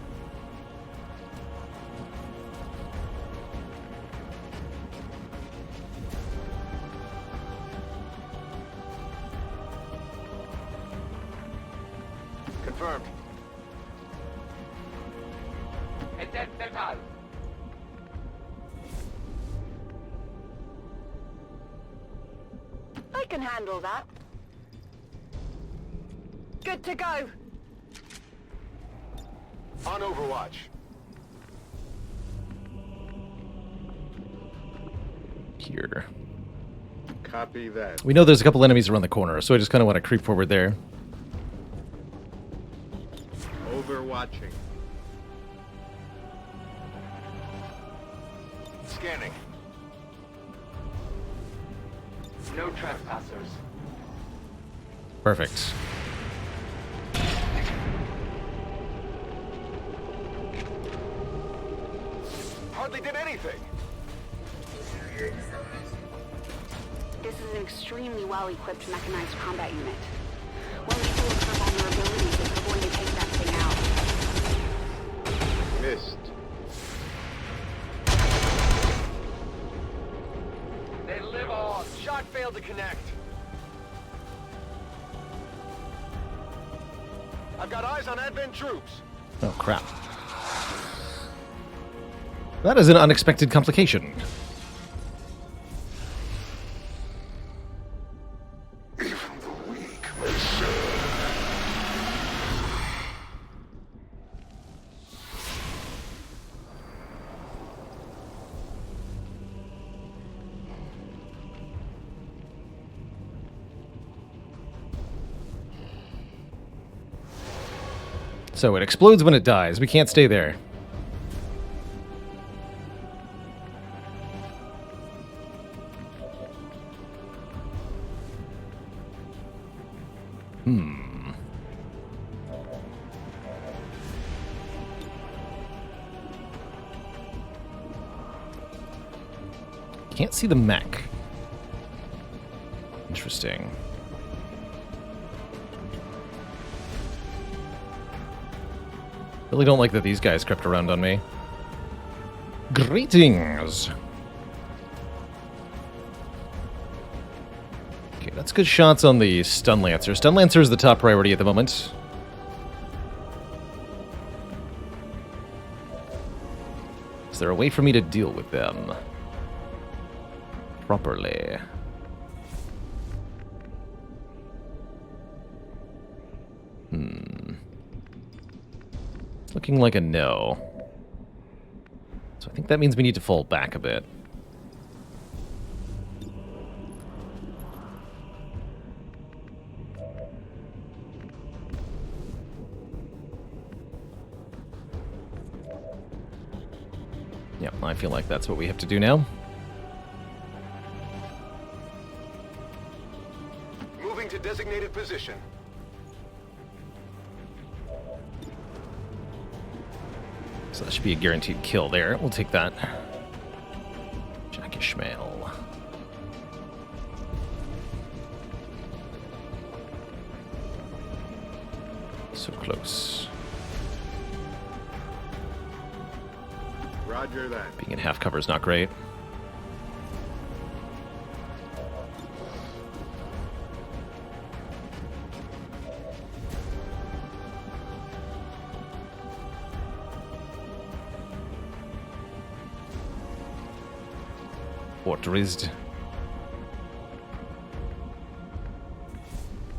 Confirmed. Identical. I can handle that. Good to go. On Overwatch. Here. Copy that. We know there's a couple enemies around the corner, so I just kind of want to creep forward there. Overwatching. Scanning. No trespassers. Perfect. Hardly did anything. This is an extremely well-equipped mechanized combat unit. We'll need to look for vulnerabilities if we're going to take that thing out. Missed. They live on. Shot failed to connect. I've got eyes on Advent troops. Oh, crap. That is an unexpected complication. Even the weak may serve. So it explodes when it dies. We can't stay there. Can't see the mech. Interesting. Really don't like that these guys crept around on me. Greetings! Okay, that's good shots on the Stun Lancer. Stun Lancer is the top priority at the moment. Is there a way for me to deal with them properly? It's looking like a no. So I think that means we need to fall back a bit. Yep, I feel like that's what we have to do now. Moving to designated position. So that should be a guaranteed kill there. We'll take that. Jack Ishmael. So close. Roger that. Being in half cover is not great. Fortressed.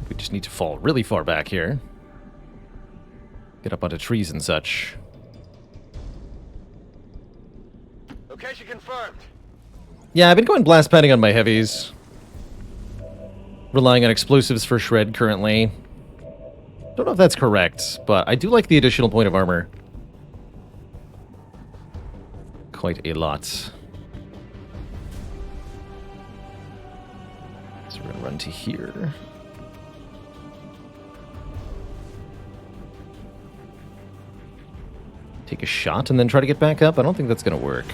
We just need to fall really far back here. Get up onto trees and such. Location confirmed. Yeah, I've been going blast padding on my heavies. Relying on explosives for shred currently. Don't know if that's correct, but I do like the additional point of armor. Quite a lot. So we're gonna run to here. Take a shot and then try to get back up? I don't think that's gonna work.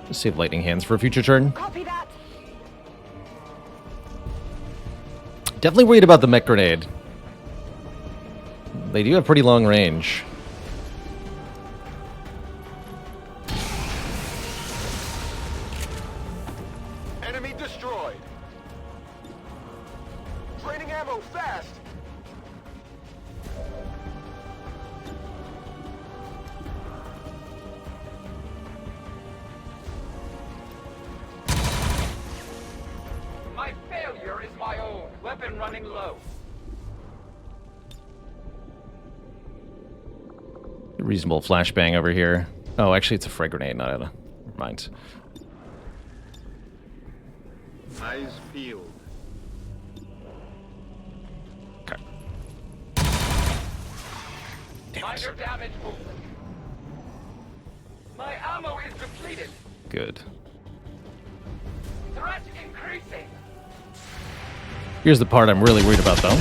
Just save lightning hands for a future turn. Copy that. Definitely worried about the mech grenade. They do have pretty long range. Enemy destroyed. Draining ammo fast. My failure is my own. Weapon running low. Reasonable flashbang over here. Oh, actually, it's a frag grenade, not a... Never mind. Eyes peeled. Okay. Minor damage movement. My ammo is depleted. Good. Threat increasing. Here's the part I'm really worried about, though.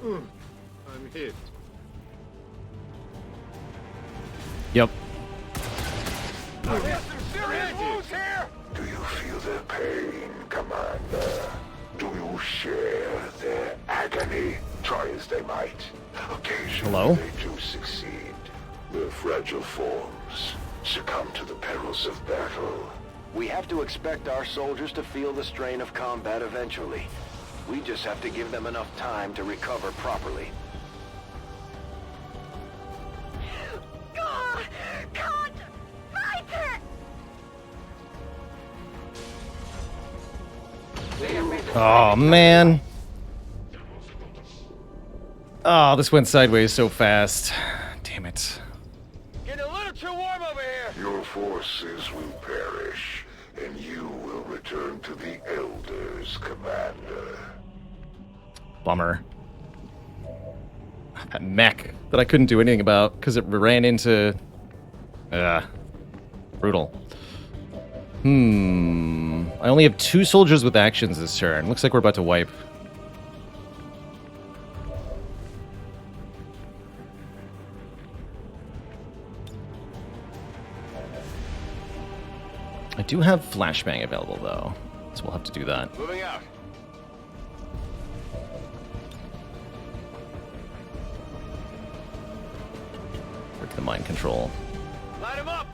I'm hit. Yep. We have some serious wounds here. Do you feel their pain, Commander? Do you share their agony? Try as they might. Occasionally Hello? they do succeed. Their fragile forms succumb to the perils of battle. We have to expect our soldiers to feel the strain of combat eventually. We just have to give them enough time to recover properly. Oh, man. Oh, this went sideways so fast. Damn it. Getting a little too warm over here. Your forces will perish, and you will return to the Elders, Commander. Bummer. That mech that I couldn't do anything about because it ran into... brutal. I only have 2 soldiers with actions this turn. Looks like we're about to wipe. I do have flashbang available, though, so we'll have to do that. Moving out. Break the mind control. Light him up.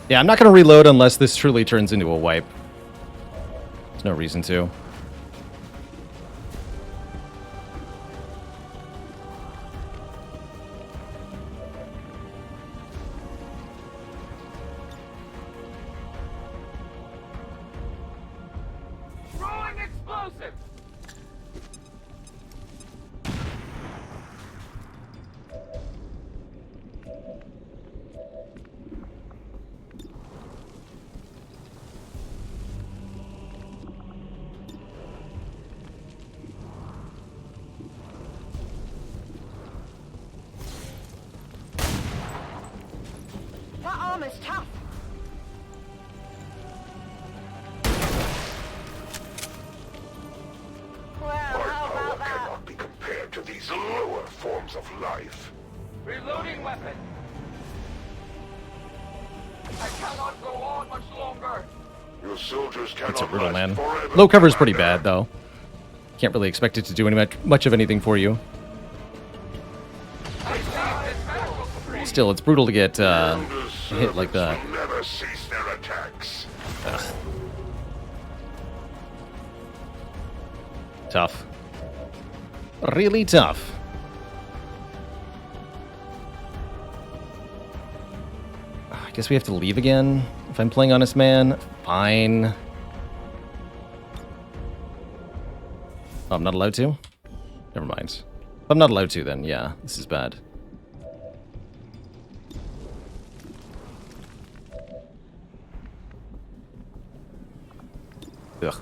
Yeah, I'm not going to reload unless this truly turns into a wipe. There's no reason to. Throwing explosives! That armor's tough. Well, My how power about that? cannot be compared to these lower forms of life. Reloading weapon! I cannot go on much longer! Your soldiers cannot That's a brutal, last man. forever, Low cover's pretty Commander. bad, though. Can't really expect it to do any much of anything for you. Still, it's brutal to get hit like that. Will never cease their attacks. Ugh. Tough. Really tough. I guess we have to leave again. If I'm playing Honest Man, fine. Oh, I'm not allowed to? Never mind. If I'm not allowed to, then yeah, this is bad. Ugh.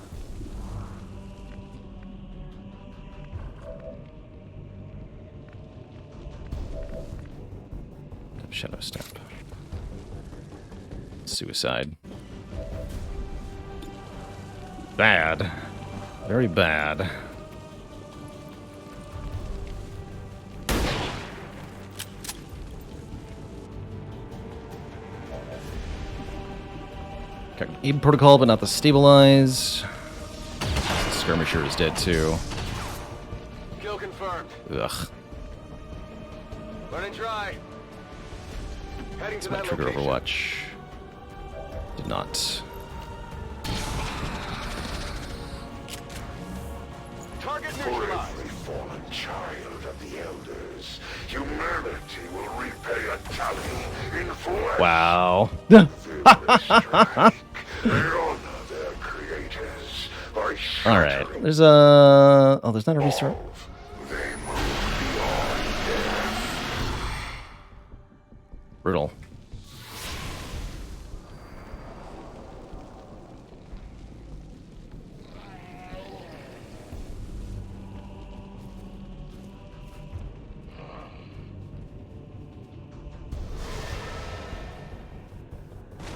Shadow step. Suicide. Bad. Very bad. Got aid protocol, but not the stabilize. The skirmisher is dead too. Kill confirmed. Ugh. Running dry. Heading It's to my that trigger location. Overwatch. Did not. Target For neutralized. every fallen child of the Elders, humanity will repay a tally in flesh. Wow. They honor their creators by All right. shattering There's a. Oh, there's not a restart. They move beyond death. Brutal.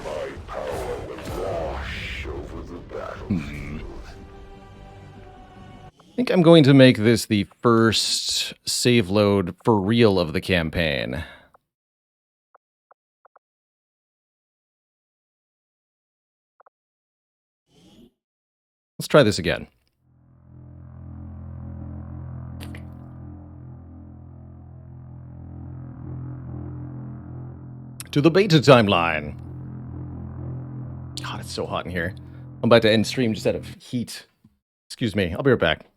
My power will wash over the battlefield. I think I'm going to make this the first save load for real of the campaign. Let's try this again. To the beta timeline. God, it's so hot in here. I'm about to end stream just out of heat. Excuse me, I'll be right back.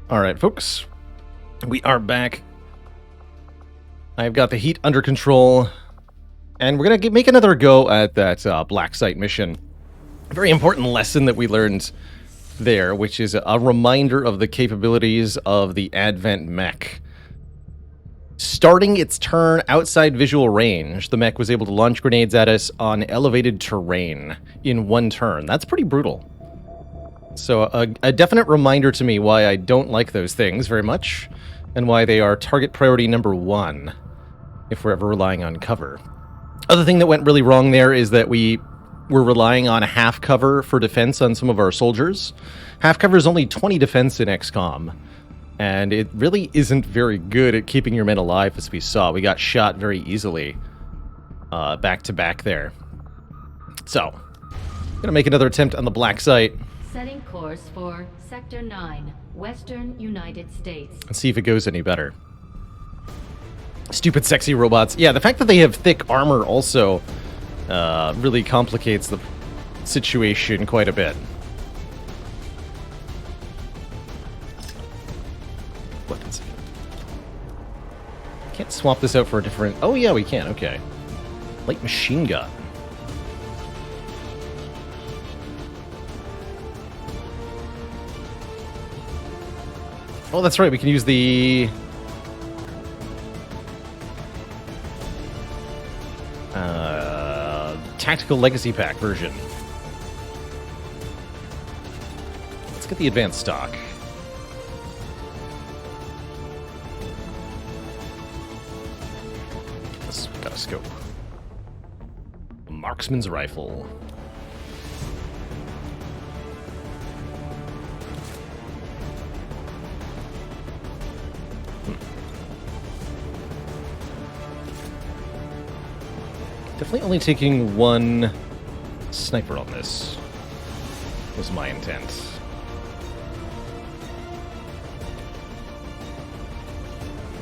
All right, folks. We are back. I've got the heat under control. And we're going to make another go at that black site mission. A very important lesson that we learned there, which is a reminder of the capabilities of the Advent mech. Starting its turn outside visual range, the mech was able to launch grenades at us on elevated terrain in one turn. That's pretty brutal. So a definite reminder to me why I don't like those things very much, and why they are target priority number 1 if we're ever relying on cover. Other thing that went really wrong there is that we were relying on half cover for defense on some of our soldiers. Half cover is only 20 defense in XCOM. And it really isn't very good at keeping your men alive, as we saw. We got shot very easily back to back there. So, I'm gonna make another attempt on the black site. Setting course for Sector 9, Western United States. Let's see if it goes any better. Stupid sexy robots. Yeah, the fact that they have thick armor also really complicates the situation quite a bit. Weapons. Can't swap this out for a different... Oh, yeah, we can. Okay. Light machine gun. Oh, that's right. We can use the... Tactical Legacy Pack version. Let's get the advanced stock. Got a scope. A marksman's rifle. Definitely only taking one sniper on this was my intent.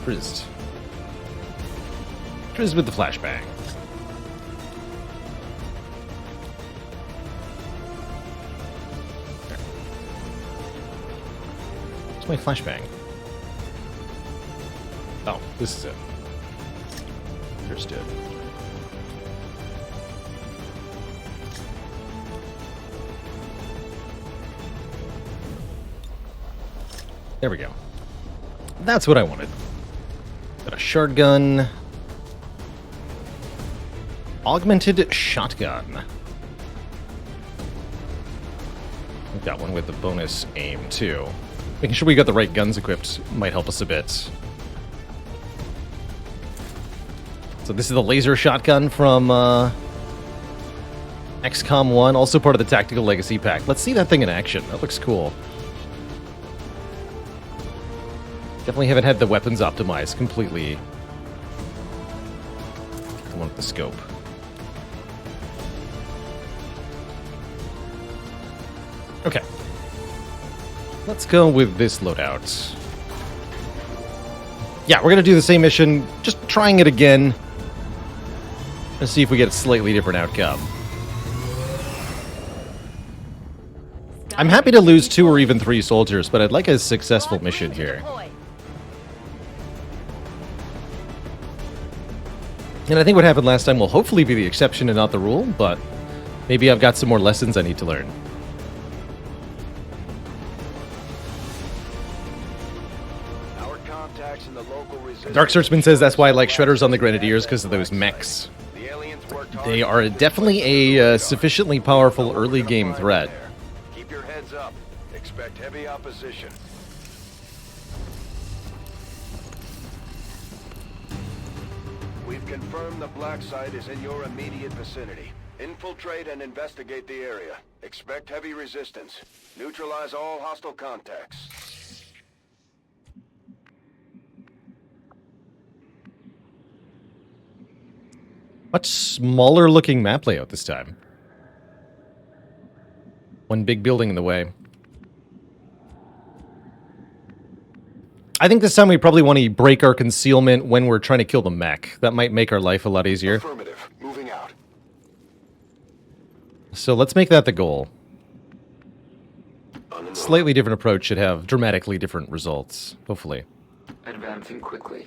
Frizzed. Frizzed with the flashbang. What's my flashbang? Oh, this is it. Understood. There we go. That's what I wanted. Got a shard gun. Augmented shotgun. We've got one with the bonus aim, too. Making sure we got the right guns equipped might help us a bit. So this is the laser shotgun from XCOM 1, also part of the Tactical Legacy Pack. Let's see that thing in action. That looks cool. Definitely haven't had the weapons optimized completely. The one with the scope. Okay. Let's go with this loadout. Yeah, we're going to do the same mission, just trying it again. Let's see if we get a slightly different outcome. I'm happy to lose 2 or even 3 soldiers, but I'd like a successful mission here. And I think what happened last time will hopefully be the exception and not the rule, but maybe I've got some more lessons I need to learn. Our contacts in the local resistance... Dark Searchman says that's why I like Shredders on the Grenadiers, because of those mechs. They are definitely a sufficiently powerful early game threat. Keep your heads up. Expect heavy opposition. We've confirmed the black site is in your immediate vicinity. Infiltrate and investigate the area. Expect heavy resistance. Neutralize all hostile contacts. Much smaller looking map layout this time. One big building in the way. I think this time we probably want to break our concealment when we're trying to kill the mech. That might make our life a lot easier. Affirmative. Moving out. So let's make that the goal. slightly different approach should have dramatically different results, hopefully. Advancing quickly.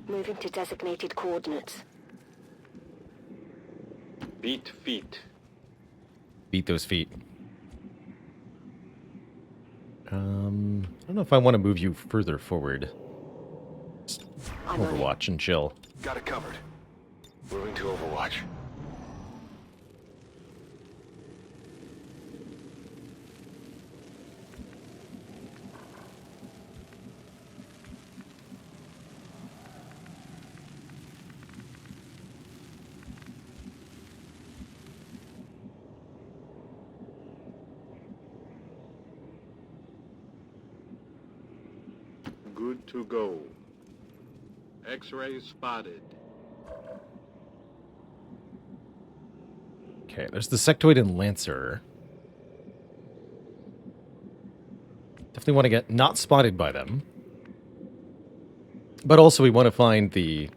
Moving to designated coordinates. Beat feet. Beat those feet. I don't know if I want to move you further forward. Just Overwatch and chill. Got it covered. Moving to Overwatch. Good to go. X-ray spotted. Okay, there's the Sectoid and Lancer. Definitely want to get not spotted by them. But also we want to find the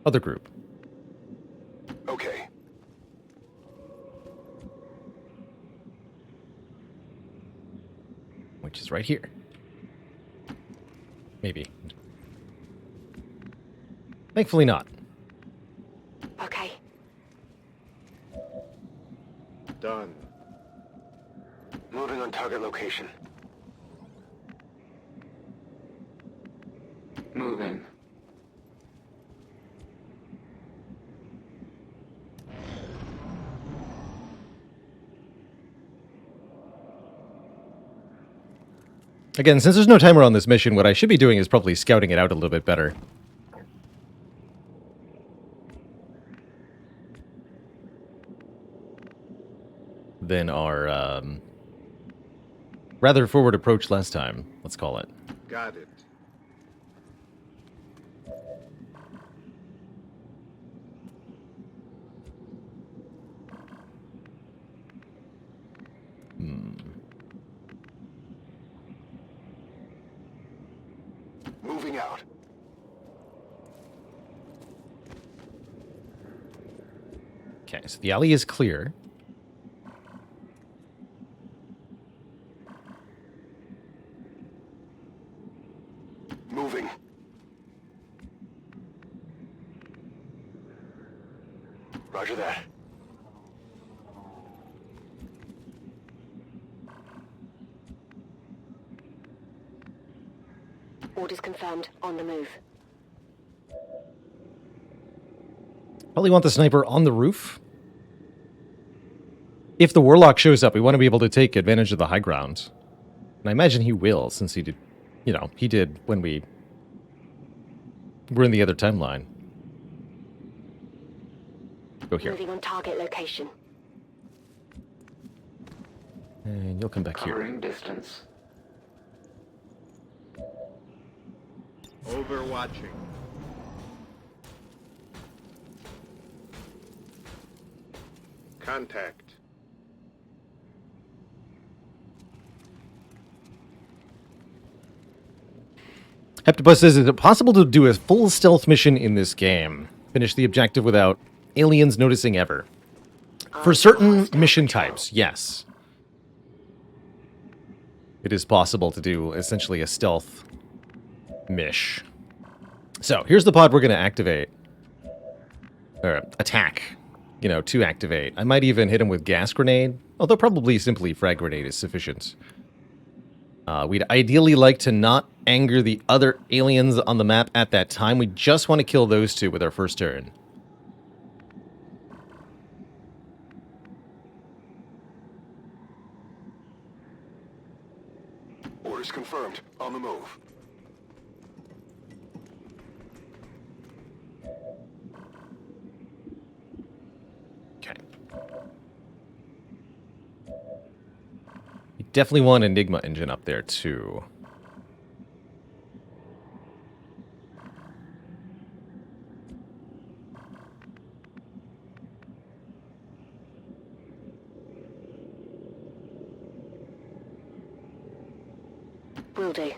other group. Okay. Which is right here. Maybe. Thankfully not. Okay. Done. Moving on target location. Moving. Again, since there's no timer on this mission, what I should be doing is probably scouting it out a little bit better. Than our rather forward approach last time, let's call it. Got it. Moving out. Okay, so the alley is clear. Moving. Roger that. Orders confirmed. On the move. Probably want the sniper on the roof. If the Warlock shows up, we want to be able to take advantage of the high ground. And I imagine he will, since he did, you know, he did when we were in the other timeline. Go here. Moving on target location. And you'll come back here. Covering distance. Overwatching. Contact. Heptibus says, is it possible to do a full stealth mission in this game? Finish the objective without aliens noticing ever? For certain mission types, yes. It is possible to do essentially a stealth mish. So, here's the pod we're going to activate. Or attack, you know, to activate. I might even hit him with gas grenade, although probably simply frag grenade is sufficient. We'd ideally like to not anger the other aliens on the map at that time. We just want to kill those two with our first turn. Orders confirmed. On the move. Okay. You definitely want Enigma engine up there, too. Will do.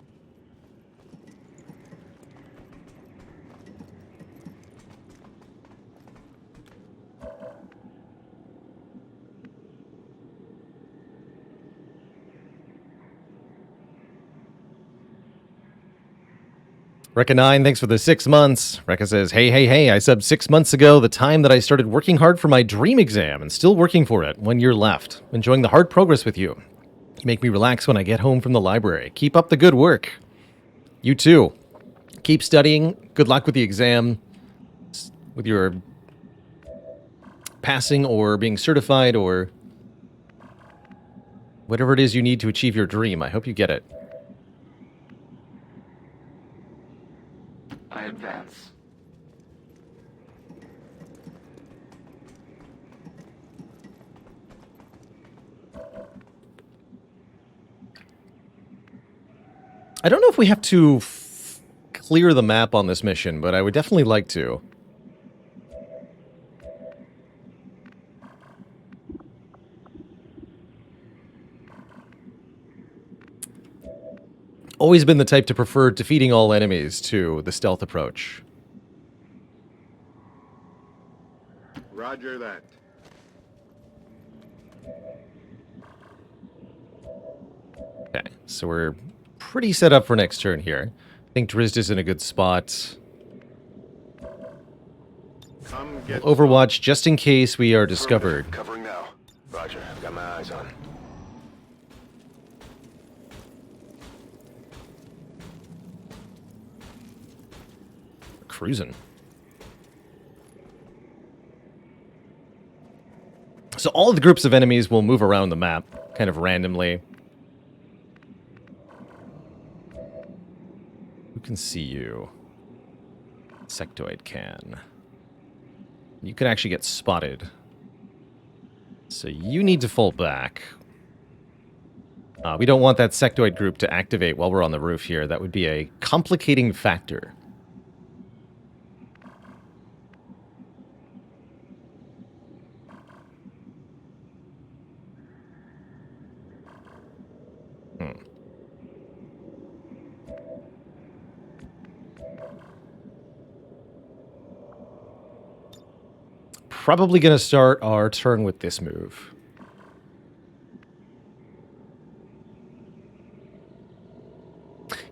Rekka 9, thanks for the 6 months. Rekka says, hey, I subbed 6 months ago, the time that I started working hard for my dream exam, and still working for it. 1 year left. Enjoying the hard progress with you. You make me relax when I get home from the library. Keep up the good work. You too. Keep studying. Good luck with the exam. With your passing or being certified or whatever it is you need to achieve your dream. I hope you get it. I advance. I don't know if we have to clear the map on this mission, but I would definitely like to. Always been the type to prefer defeating all enemies to the stealth approach. Roger that. Okay, so we're pretty set up for next turn here. I think Drizzt is in a good spot. Come get Overwatch just in case we are discovered. Covering now. Roger. Got my eyes on. Cruising. So all of the groups of enemies will move around the map, kind of randomly. Who can see you? Sectoid can. You can actually get spotted. So you need to fall back. We don't want that sectoid group to activate while we're on the roof here. That would be a complicating factor. Probably going to start our turn with this move.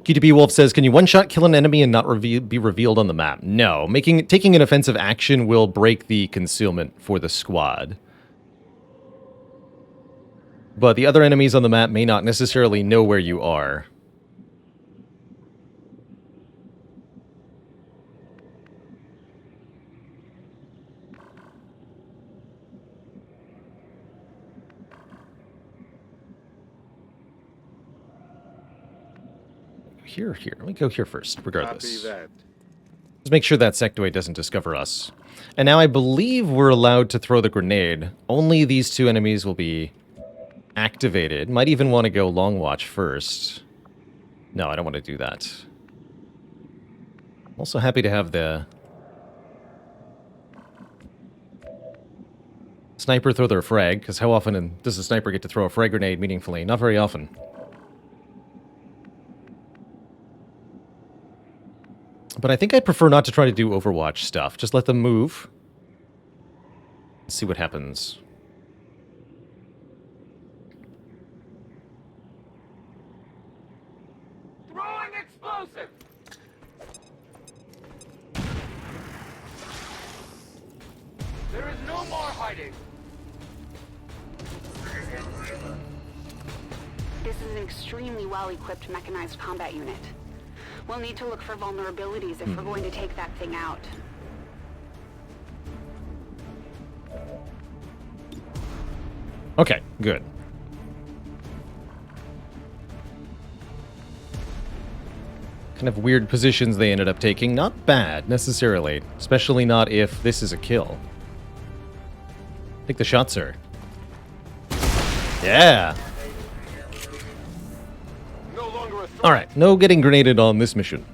QTP Wolf says, can you one-shot kill an enemy and not be revealed on the map? No. Taking an offensive action will break the concealment for the squad. But the other enemies on the map may not necessarily know where you are. Here. Let me go here first, regardless. Copy that. Just make sure that sectoid doesn't discover us. And now I believe we're allowed to throw the grenade. Only these two enemies will be activated. Might even want to go long watch first. No, I don't want to do that. I'm also happy to have the sniper throw their frag, because how often does a sniper get to throw a frag grenade meaningfully? Not very often. But I think I'd prefer not to try to do Overwatch stuff. Just let them move. See what happens. Throwing explosive! There is no more hiding! This is an extremely well-equipped mechanized combat unit. We'll need to look for vulnerabilities if we're going to take that thing out. Okay, good. Kind of weird positions they ended up taking. Not bad, necessarily. Especially not if this is a kill. Take the shot, sir. Yeah! Alright, no getting grenaded on this mission.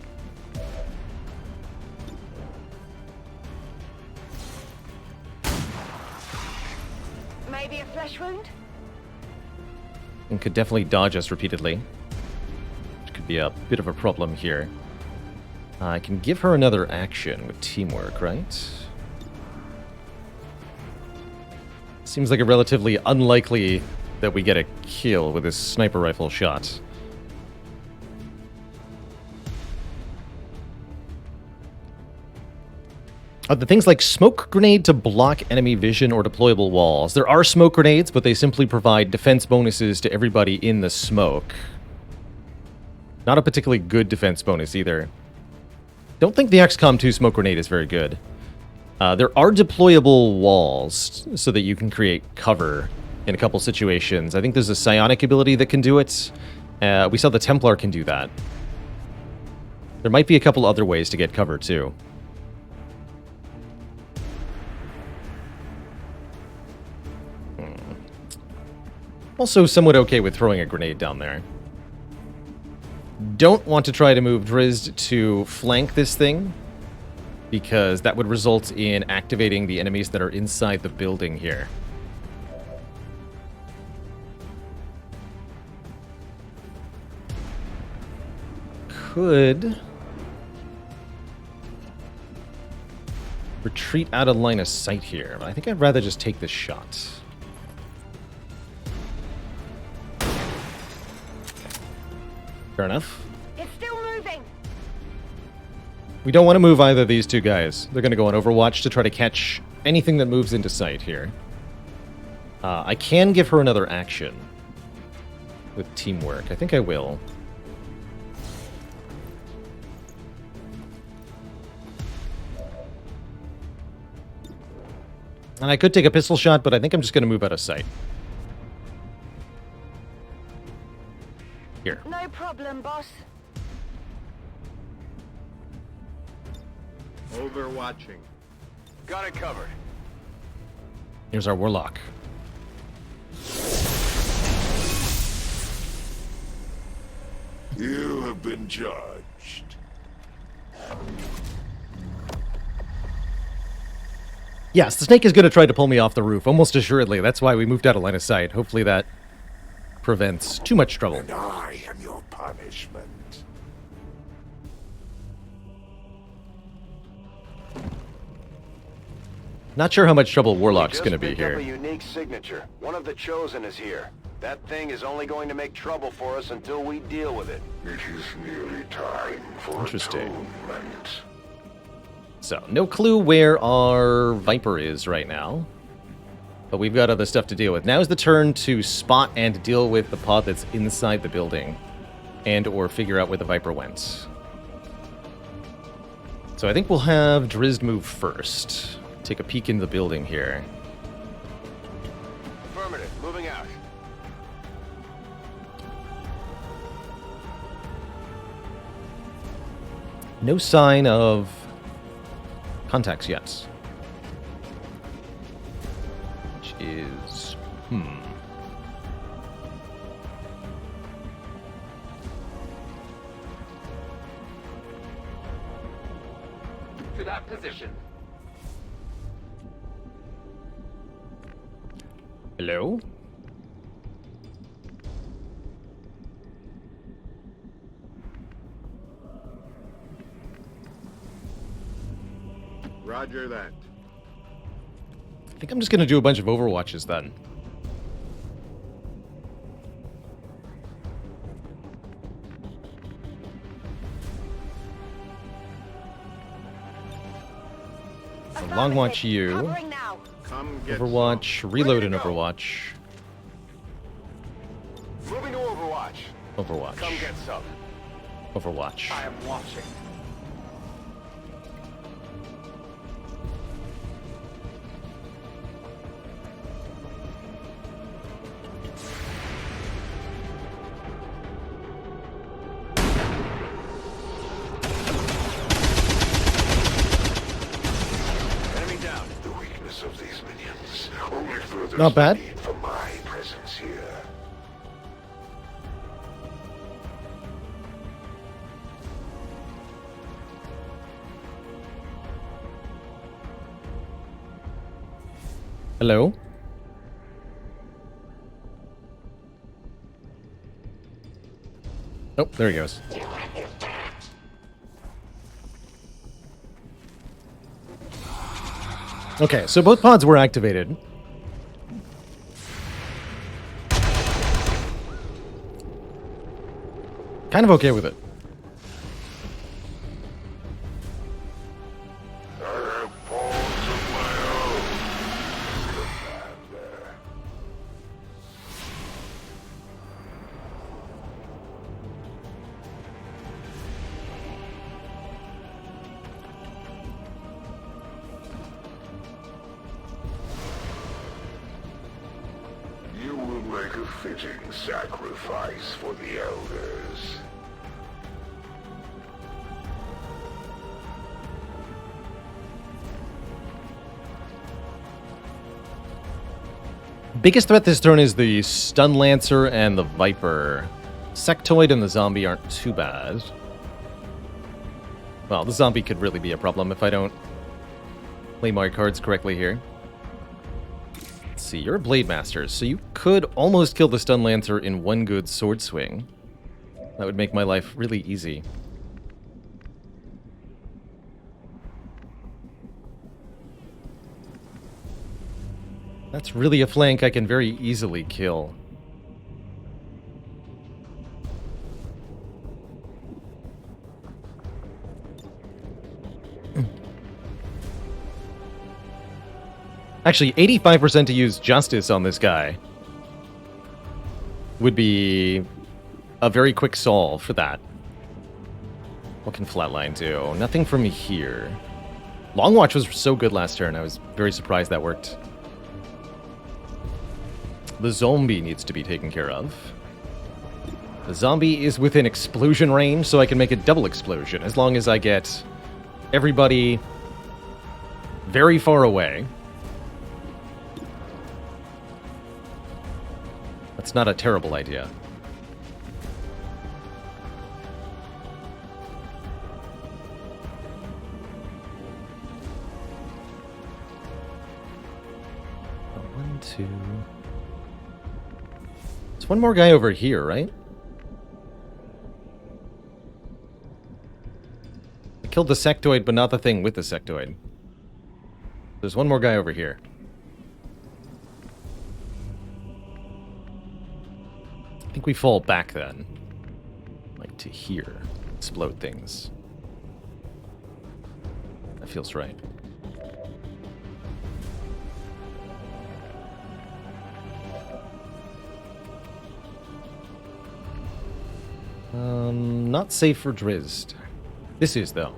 Maybe a flesh wound? And could definitely dodge us repeatedly. Which could be a bit of a problem here. I can give her another action with teamwork, right? Seems like a relatively unlikely that we get a kill with this sniper rifle shot. The things like smoke grenade to block enemy vision or deployable walls. There are smoke grenades, but they simply provide defense bonuses to everybody in the smoke. Not a particularly good defense bonus either. Don't think the XCOM 2 smoke grenade is very good. There are deployable walls so that you can create cover in a couple situations. I think there's a psionic ability that can do it. We saw the Templar can do that. There might be a couple other ways to get cover too. Also somewhat okay with throwing a grenade down there. Don't want to try to move Drizzt to flank this thing, because that would result in activating the enemies that are inside the building here. Could retreat out of line of sight here, but I think I'd rather just take this shot. Fair enough. It's still moving. We don't want to move either of these two guys. They're going to go on Overwatch to try to catch anything that moves into sight here. I can give her another action with teamwork. I think I will. And I could take a pistol shot, but I think I'm just going to move out of sight. Here. No problem, boss. Overwatching. Got it covered. Here's our Warlock. You have been judged. Yes, the snake is going to try to pull me off the roof, almost assuredly. That's why we moved out of line of sight. Hopefully that prevents too much trouble. And I am your punishment. Not sure how much trouble Warlock's going to be here. Just picked up a unique signature. One of the Chosen is here. That thing is only going to make trouble for us until we deal with it. It is nearly time for atonement. So, no clue where our Viper is right now. But we've got other stuff to deal with. Now's the turn to spot and deal with the pod that's inside the building. And or figure out where the Viper went. So I think we'll have Drizzt move first. Take a peek in the building here. Affirmative. Moving out. No sign of contacts yet. Which is... To that position. Hello? Roger that. I think I'm just going to do a bunch of Overwatches then. Long watch you. Overwatch, reload in Overwatch. Moving to Overwatch. Overwatch. Come get some. Overwatch. I am watching. Not bad. For my presence here. Hello? Oh, there he goes. Okay, so both pods were activated. Kind of okay with it. I have make a fitting sacrifice for the Elders. Biggest threat this turn is the Stun Lancer and the Viper. Sectoid and the Zombie aren't too bad. Well, the Zombie could really be a problem if I don't play my cards correctly here. Let's see, you're a Blade Master, so you could almost kill the Stun Lancer in one good sword swing. That would make my life really easy. That's really a flank I can very easily kill. Actually, 85% to use Justice on this guy would be a very quick solve for that. What can Flatline do? Nothing from here. Long Watch was so good last turn, I was very surprised that worked. The zombie needs to be taken care of. The zombie is within explosion range, so I can make a double explosion, as long as I get everybody very far away. That's not a terrible idea. One, two... There's one more guy over here, right? I killed the sectoid, but not the thing with the sectoid. There's one more guy over here. I think we fall back then. Like to here. Explode things. That feels right. Not safe for Drizzt. This is, though.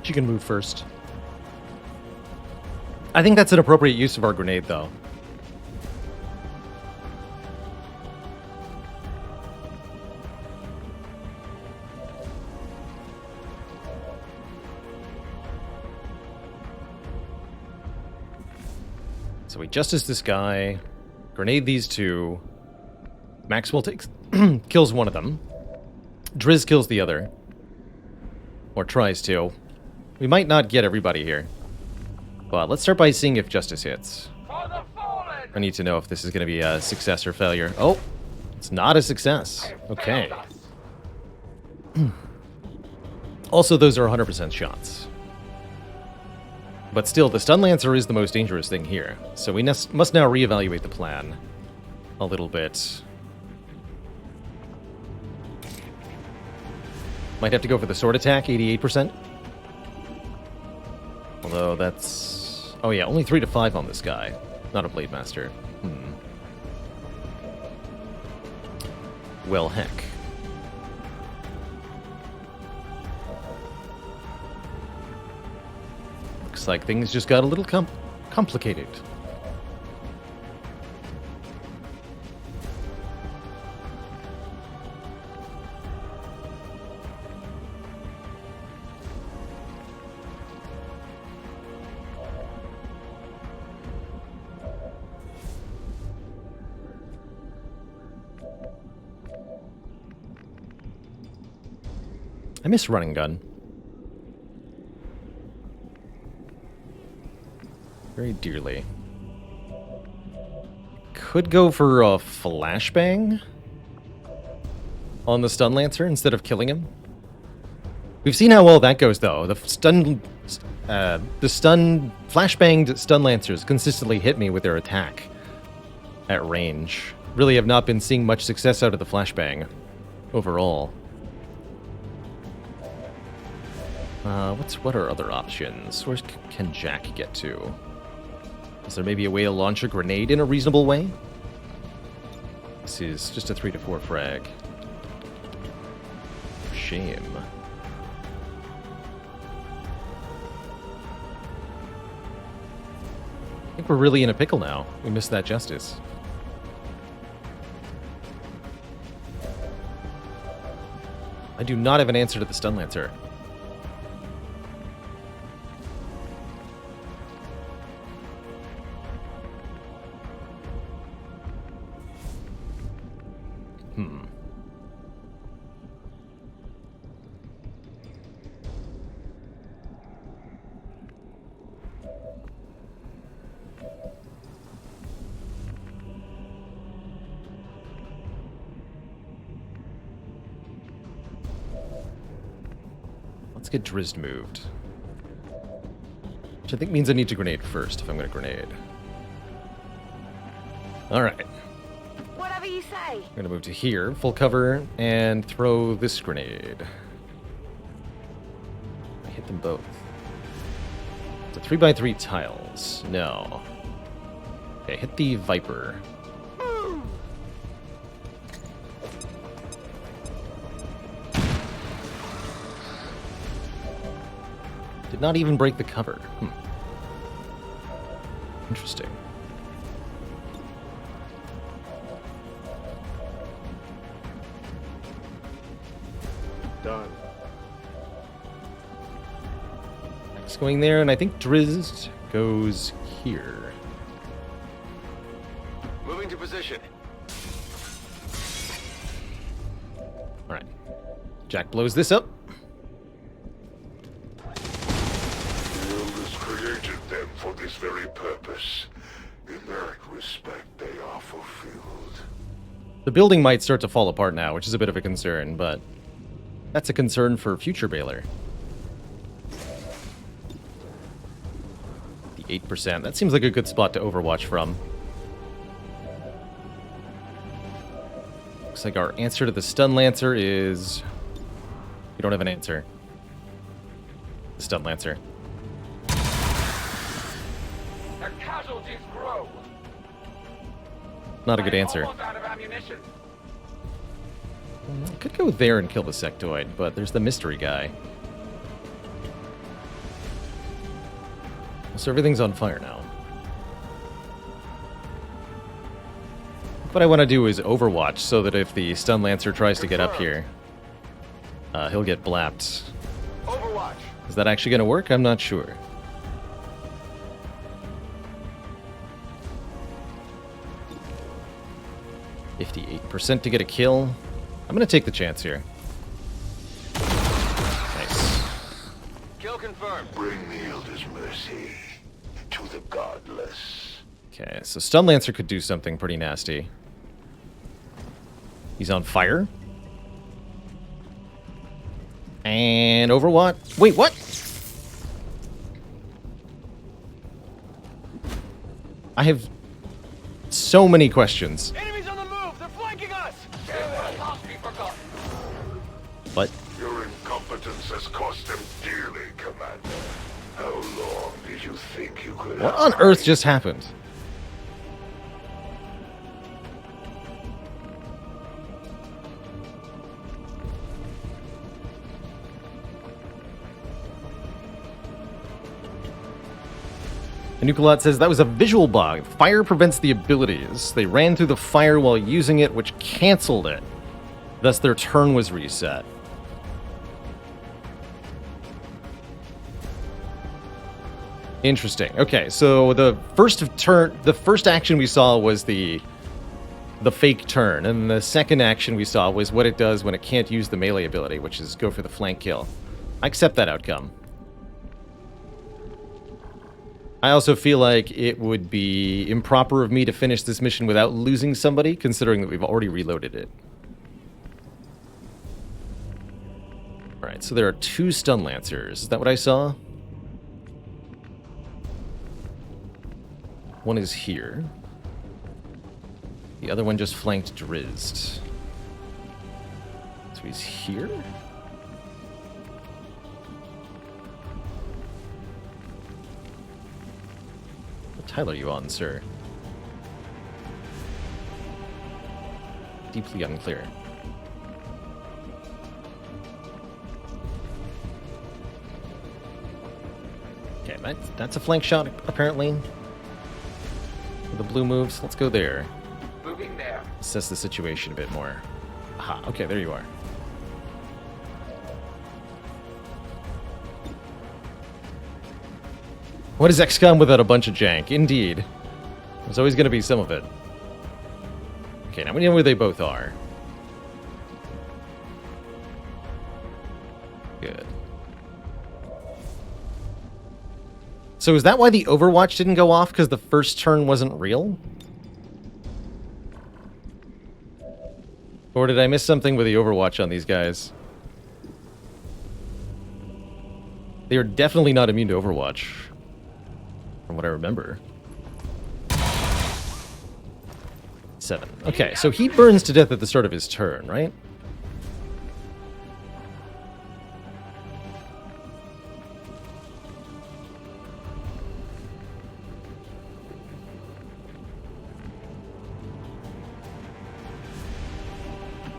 She can move first. I think that's an appropriate use of our grenade, though. So we justice this guy, grenade these two. Maxwell takes kills one of them. Drizzt kills the other. Or tries to. We might not get everybody here. Well, let's start by seeing if justice hits. I need to know if this is going to be a success or failure. Oh, it's not a success. Okay. Also, those are 100% shots. But still, the Stun Lancer is the most dangerous thing here. So we must now reevaluate the plan a little bit. Might have to go for the sword attack, 88%. Although that's... Oh yeah, only 3 to 5 on this guy. Not a Blade Master. Well, heck. Looks like things just got a little complicated. I miss running gun. Very dearly. Could go for a flashbang on the Stun Lancer instead of killing him. We've seen how well that goes, though. The flashbanged Stun Lancers consistently hit me with their attack at range. Really have not been seeing much success out of the flashbang overall. What are other options? Where can Jack get to? Is there maybe a way to launch a grenade in a reasonable way? This is just a 3 to 4 frag. Shame. I think we're really in a pickle now. We missed that justice. I do not have an answer to the Stun Lancer. Let's get Drizzt moved. Which I think means I need to grenade first if I'm going to grenade. Alright. Whatever you say. I'm going to move to here, full cover, and throw this grenade. I hit them both. It's a 3x3 tiles. No. Okay, hit the Viper. Did not even break the cover. Interesting. Done. Next going there, and I think Drizzt goes here. Moving to position. Alright. Jack blows this up. Created them for this very purpose. In that respect, they are fulfilled. The building might start to fall apart now, which is a bit of a concern, but that's a concern for future Baylor. The 8%. That seems like a good spot to overwatch from. Looks like our answer to the Stun Lancer is... We don't have an answer. The Stun Lancer. Their casualties grow. Not a good answer. Almost out of ammunition. I could go there and kill the sectoid, but there's the mystery guy. So everything's on fire now. What I want to do is overwatch so that if the Stun Lancer tries to get up here, he'll get blapped. Overwatch. Is that actually going to work? I'm not sure. %58% to get a kill. I'm going to take the chance here. Nice. Kill confirmed. Bring the Elder's mercy to the godless. Okay, so Stun Lancer could do something pretty nasty. He's on fire. And Overwatch. Wait, what? I have so many questions. Enemies on the move! They're flanking us! What? Your incompetence has cost them dearly, Commander. How long did you think you could What on earth just happened? Nucleot says that was a visual bug. Fire prevents the abilities. They ran through the fire while using it, which canceled it. Thus, their turn was reset. Interesting. Okay, so the first action we saw was the fake turn, and the second action we saw was what it does when it can't use the melee ability, which is go for the flank kill. I accept that outcome. I also feel like it would be improper of me to finish this mission without losing somebody, considering that we've already reloaded it. Alright, so there are 2 Stun Lancers. Is that what I saw? One is here. The other one just flanked Drizzt. So he's here? tile are you on, sir? Deeply unclear. Okay, that's a flank shot, apparently. With the blue moves, let's go there. Moving there. Assess the situation a bit more. Aha, okay, there you are. What is XCOM without a bunch of jank? Indeed. There's always going to be some of it. Okay, now we know where they both are. Good. So is that why the Overwatch didn't go off? Because the first turn wasn't real? Or did I miss something with the Overwatch on these guys? They are definitely not immune to Overwatch. From what I remember. 7. Okay, so he burns to death at the start of his turn, right?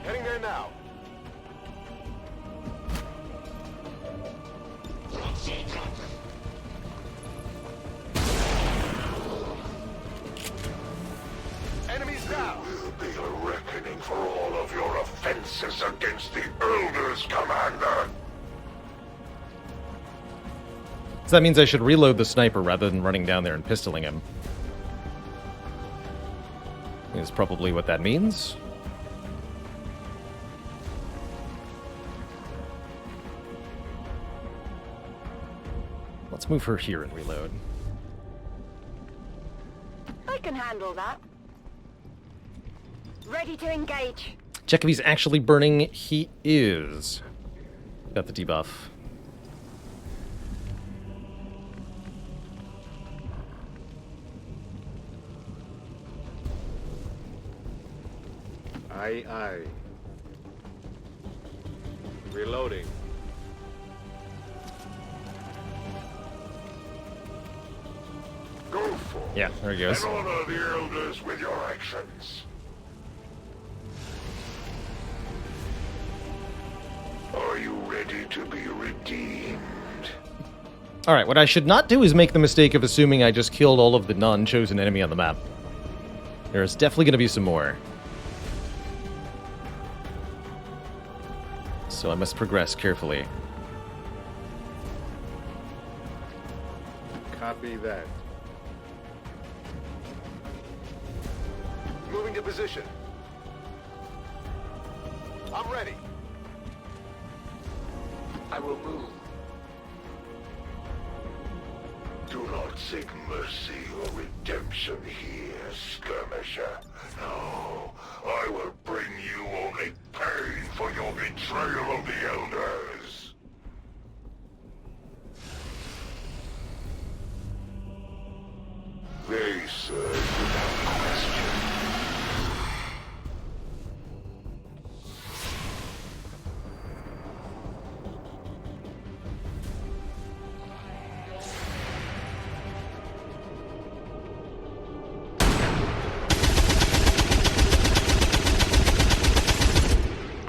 Heading there now. Enemies down. Will be a reckoning for all of your offenses against the Elders, Commander. So that means I should reload the sniper rather than running down there and pistoling him. Is probably what that means. Let's move her here and reload. I can handle that. Ready to engage. Check if he's actually burning. He is. Got the debuff. Aye, aye. Reloading. Go for it. Yeah, there he goes. And honor the Elders with your actions. Are you ready to be redeemed? Alright, what I should not do is make the mistake of assuming I just killed all of the non-chosen enemy on the map. There's definitely going to be some more. So I must progress carefully. Copy that. Moving to position. I'm ready. I will move. Do not seek mercy or redemption here, skirmisher. No, I will bring you only pain for your betrayal of the Elders. They serve without question.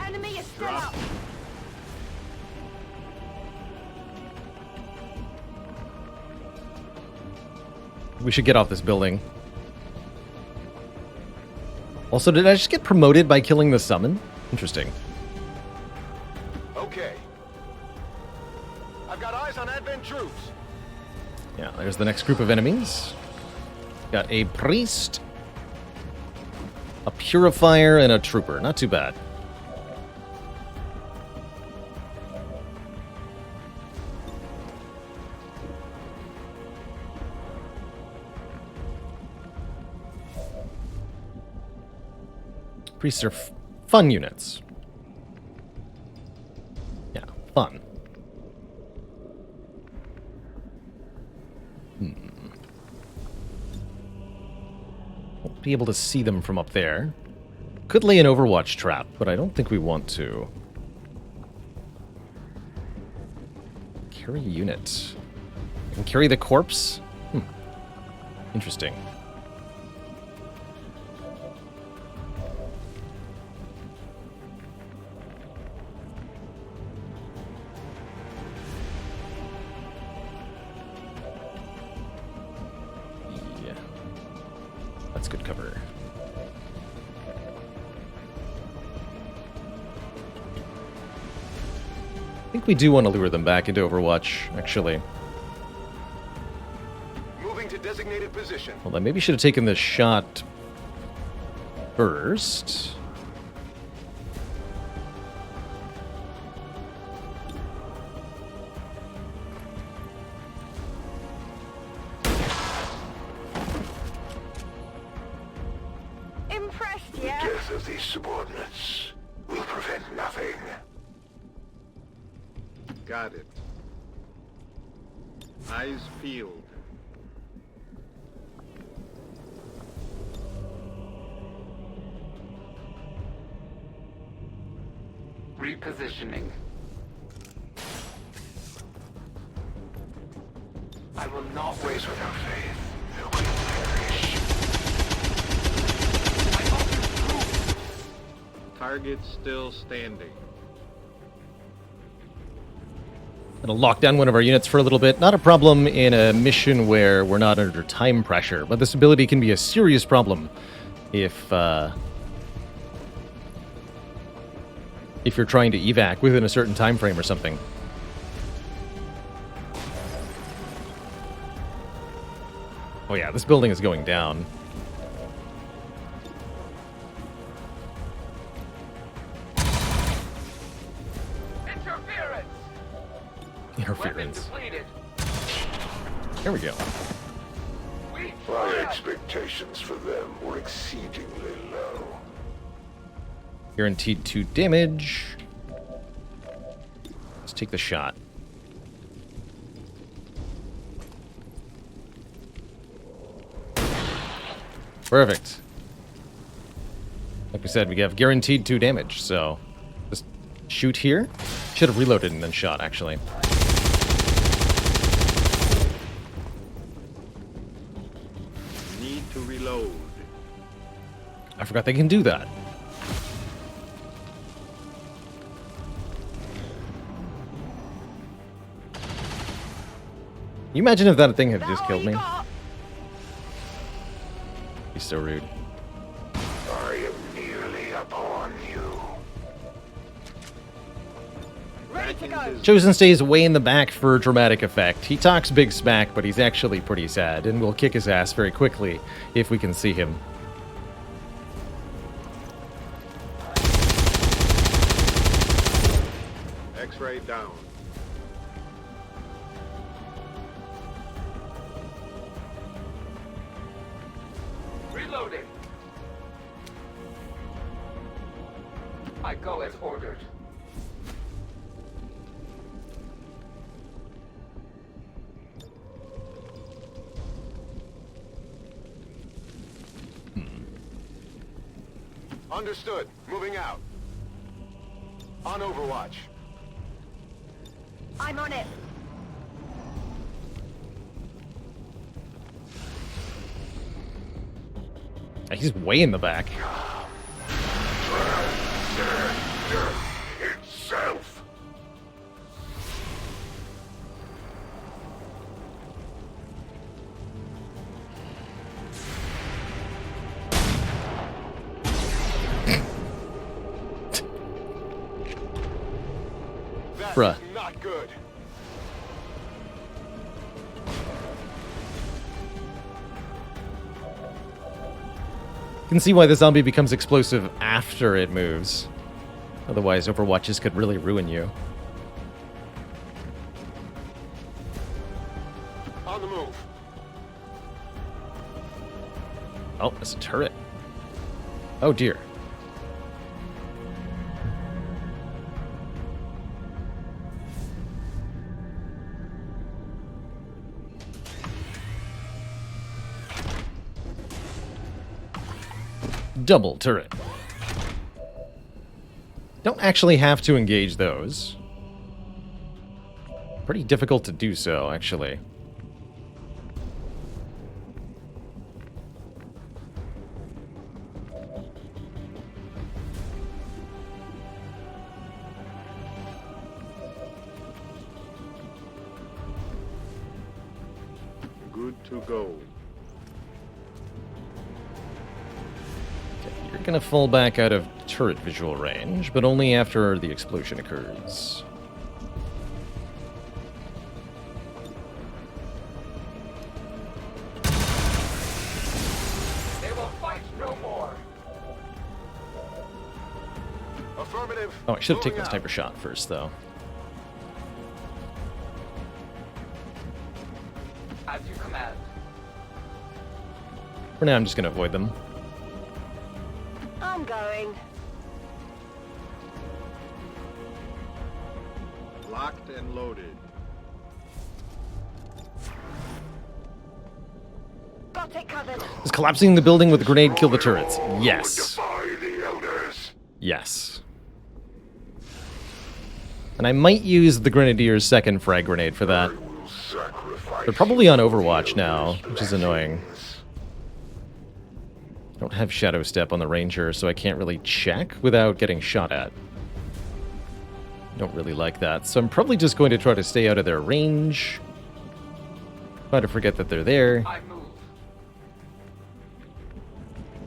Enemy is still up. We should get off this building. Also, did I just get promoted by killing the summon? Interesting. Okay. I've got eyes on Advent troops. Yeah, there's the next group of enemies. Got a priest, a purifier, and a trooper. Not too bad. Priests are fun units. Yeah, fun. Won't be able to see them from up there. Could lay an Overwatch trap, but I don't think we want to. Carry unit. I can carry the corpse? Interesting. Yeah. That's good cover. I think we do want to lure them back into Overwatch, actually. Moving to designated position. Well, I maybe should have taken this shot first. Impressed, The yeah? death of these subordinates will prevent nothing. Got it. Eyes peeled. Repositioning. I will not wait. Those without faith will perish. Target still standing. Gonna lock down one of our units for a little bit. Not a problem in a mission where we're not under time pressure, but this ability can be a serious problem if you're trying to evac within a certain time frame or something. Oh yeah, this building is going down. Interference. There we go. My expectations for them were exceedingly low. Guaranteed 2 damage. Let's take the shot. Perfect. Like we said, we have guaranteed 2 damage, so just shoot here. Should have reloaded and then shot, actually. Need to reload. I forgot they can do that. You imagine if that thing had just killed me? He's so rude. I am nearly upon you. Ready to go. Chosen stays way in the back for dramatic effect. He talks big smack, but he's actually pretty sad, and we'll kick his ass very quickly if we can see him. X-ray down. Reloading. I go as ordered. Understood. Moving out. On Overwatch. I'm on it. He's way in the back. Itself. Bruh. Not good. You can see why the zombie becomes explosive after it moves. Otherwise, Overwatches could really ruin you. On the move. Oh, it's a turret. Oh dear. Double turret. Don't actually have to engage those. Pretty difficult to do so, actually. to go. Okay, you're gonna fall back out of turret visual range, but only after the explosion occurs. They will fight no more. Affirmative. Oh, I should have taken Moving the sniper shot first, though. As you command. For now, I'm just gonna avoid them. I'm going. Locked and loaded. Got it covered. Does collapsing the building with a grenade kill the turrets? Yes. Defy the Elders. Yes. And I might use the Grenadier's second frag grenade for that. They're probably on Overwatch now, which is annoying. I don't have Shadow Step on the Ranger, so I can't really check without getting shot at. Don't really like that, so I'm probably just going to try to stay out of their range. Try to forget that they're there. I move.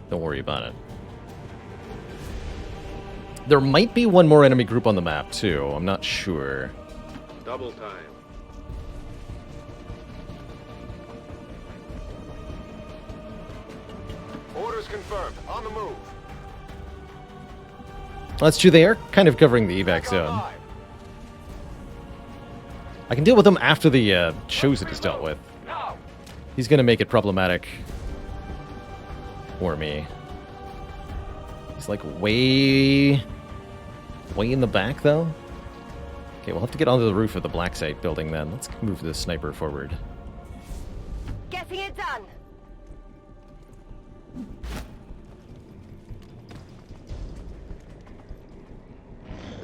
Don't worry about it. There might be one more enemy group on the map, too. I'm not sure. Double time. Orders confirmed. On the move. That's true, they are kind of covering the evac zone. I can deal with them after the chosen is dealt with. He's gonna make it problematic for me. He's like way in the back, though. Okay, we'll have to get onto the roof of the black site building then. Let's move the sniper forward. Getting it done.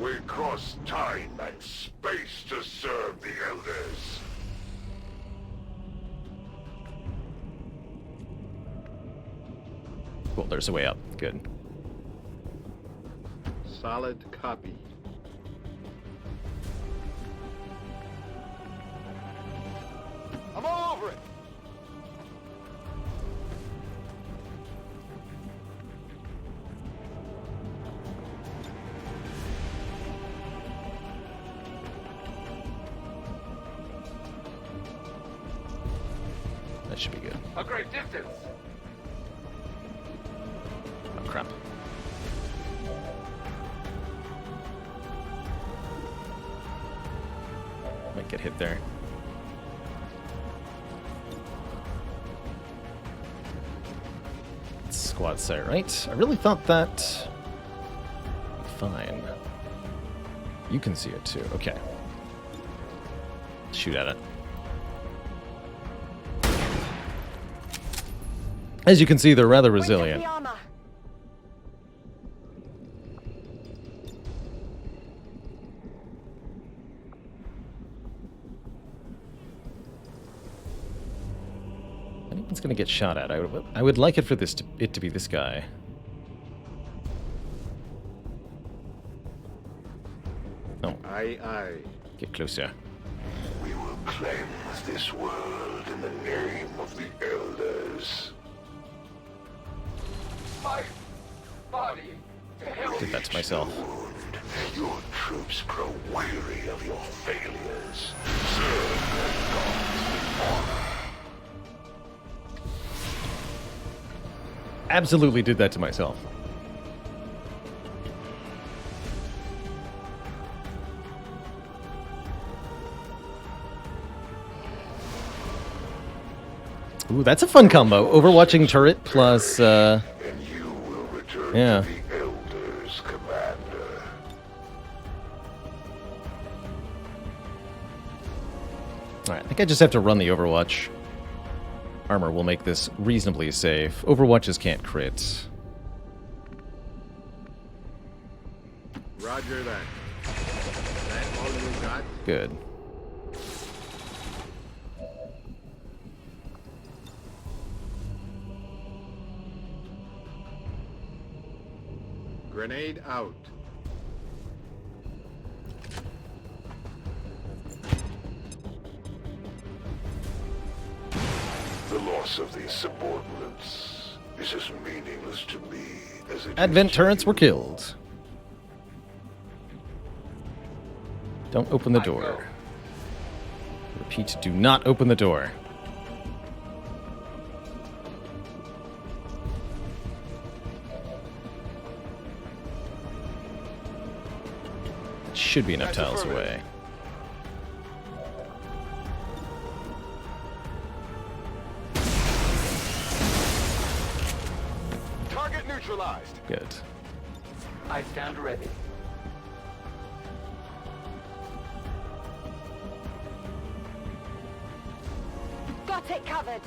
We cross time and space to serve the Elders. Cool, there's a way up. Good. Solid copy. I'm all over it. That should be good. A great distance. Oh, crap. Might get hit there. Squad site, right? I really thought that... Fine. You can see it too. Okay. Shoot at it. As you can see, they're rather resilient. Anyone's gonna get shot at. I would like it for it to be this guy. No. Aye, aye. Get closer. We will cleanse this world in the name of the Elders. My body. Did that to myself. Your troops grow weary of your failures. Serve their gods with honor. Absolutely did that to myself. Ooh, that's a fun combo. Overwatching turret plus, And you will return yeah. to the Elders, Commander. Alright, I think I just have to run the Overwatch. Armor will make this reasonably safe. Overwatches can't crit. Roger that. That all you got? Good. Grenade out. loss of these subordinates is as meaningless to me as it Advent is to turrets you. were killed. Don't open the door. Repeat, do not open the door. Should be enough tiles away. Target neutralized. Good. I stand ready. Got it covered.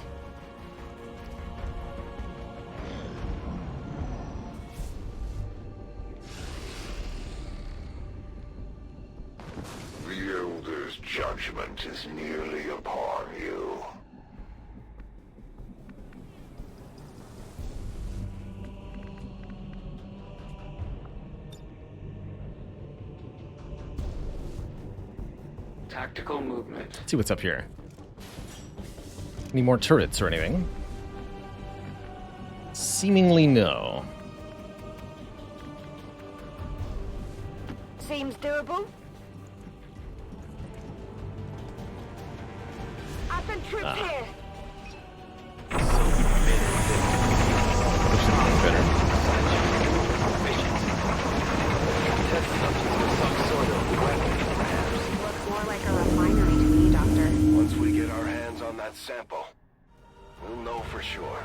The Elder's judgment is nearly upon you. Tactical movement. Let's see what's up here. Any more turrets or anything? Seemingly no. Seems doable. Advent troops here. Looks more like a refinery to me, Doctor. Once we get our hands on that sample, we'll know for sure.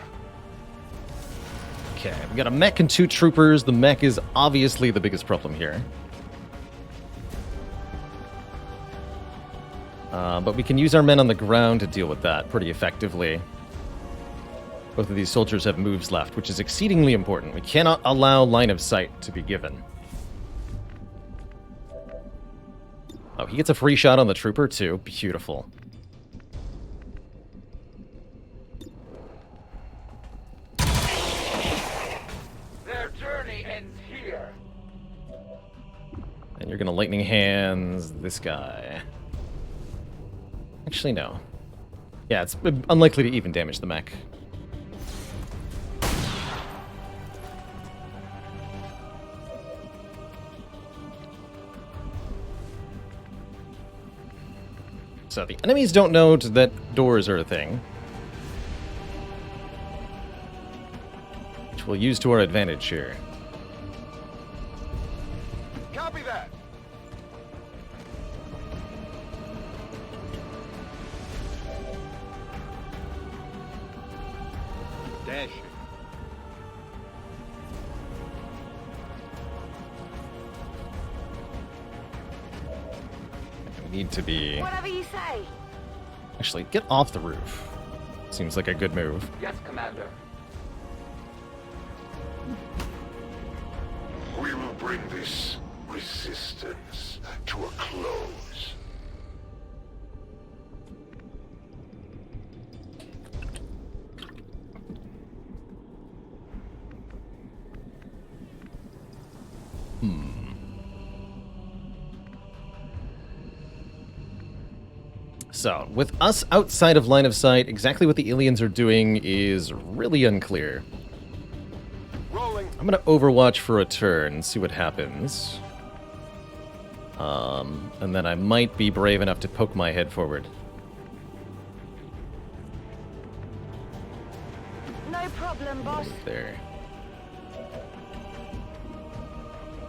Okay, we got a mech and 2 troopers. The mech is obviously the biggest problem here. But we can use our men on the ground to deal with that pretty effectively. Both of these soldiers have moves left, which is exceedingly important. We cannot allow line of sight to be given. Oh, he gets a free shot on the trooper too. Beautiful. Their journey ends here. And you're gonna lightning hands this guy. Actually, no. Yeah, it's unlikely to even damage the mech. So the enemies don't know that doors are a thing. Which we'll use to our advantage here. Copy that. Dashing. We need to be... Whatever you say. Actually, get off the roof. Seems like a good move. Yes, Commander. We will bring this resistance to a close. So, with us outside of line of sight, exactly what the aliens are doing is really unclear. Rolling. I'm gonna overwatch for a turn and see what happens. And then I might be brave enough to poke my head forward. No problem, boss. There.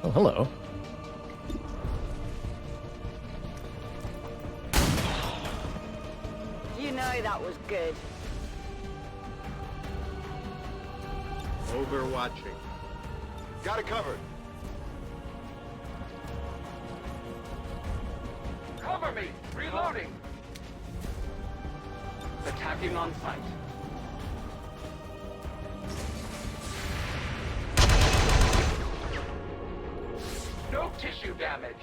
Oh, hello. You know that was good. Overwatching. Got it covered. Cover me! Reloading! Attacking on sight. No tissue damage.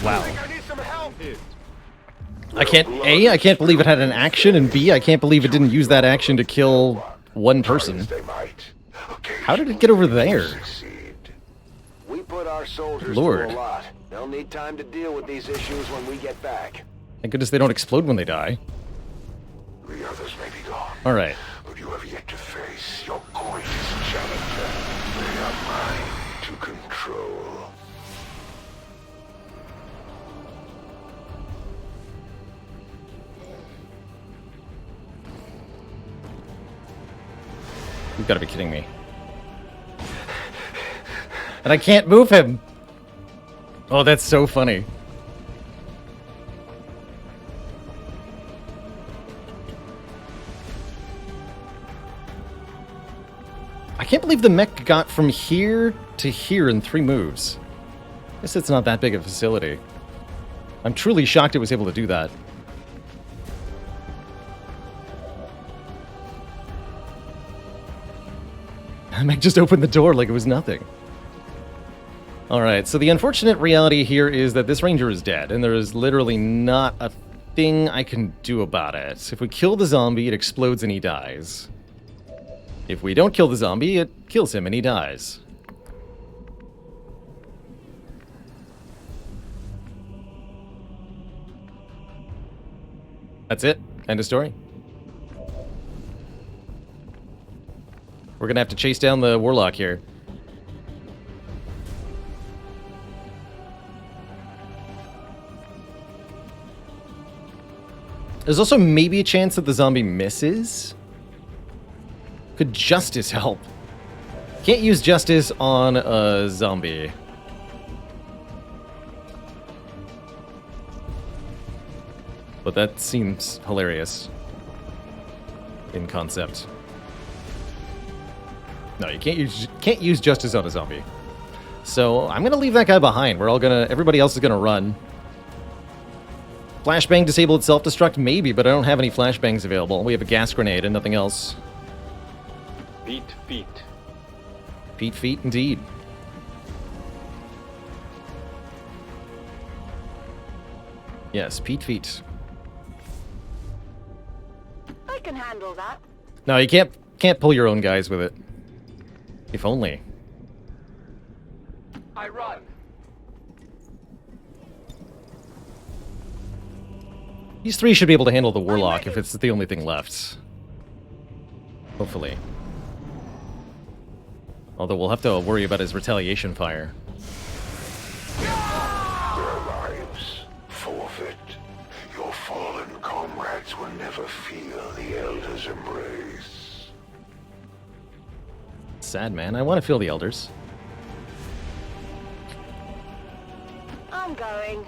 Wow. I need some help. I can't believe it had an action, and B, I can't believe it didn't use that action to kill one person. How did it get over there? We put our soldiers Lord. through a lot. They'll need time to deal with these issues when we get back. Thank goodness they don't explode when they die. others may be gone. All right. But you have yet to face your greatest challenger. They are mine to control. You've got to be kidding me. And I can't move him! Oh, that's so funny. I can't believe the mech got from here to here in 3 moves. Guess it's not that big a facility. I'm truly shocked it was able to do that. The mech just opened the door like it was nothing. Alright, so the unfortunate reality here is that this ranger is dead, and there is literally not a thing I can do about it. If we kill the zombie, it explodes and he dies. If we don't kill the zombie, it kills him and he dies. That's it. End of story. We're gonna have to chase down the warlock here. There's also maybe a chance that the zombie misses. Could justice help? Can't use justice on a zombie. But that seems hilarious in concept. No, you can't use justice on a zombie. So I'm gonna leave that guy behind. Everybody else is gonna run. Flashbang disabled self-destruct? Maybe, but I don't have any flashbangs available. We have a gas grenade and nothing else. Beat feet. Beat feet, indeed. Yes, Pete feet. I can handle that. No, you can't pull your own guys with it. If only. I run. These 3 should be able to handle the warlock if it's the only thing left. Hopefully. Although we'll have to worry about his retaliation fire. Their lives forfeit. Your fallen comrades will never feel the Elder's embrace. Sad, man. I want to feel the elders. I'm going.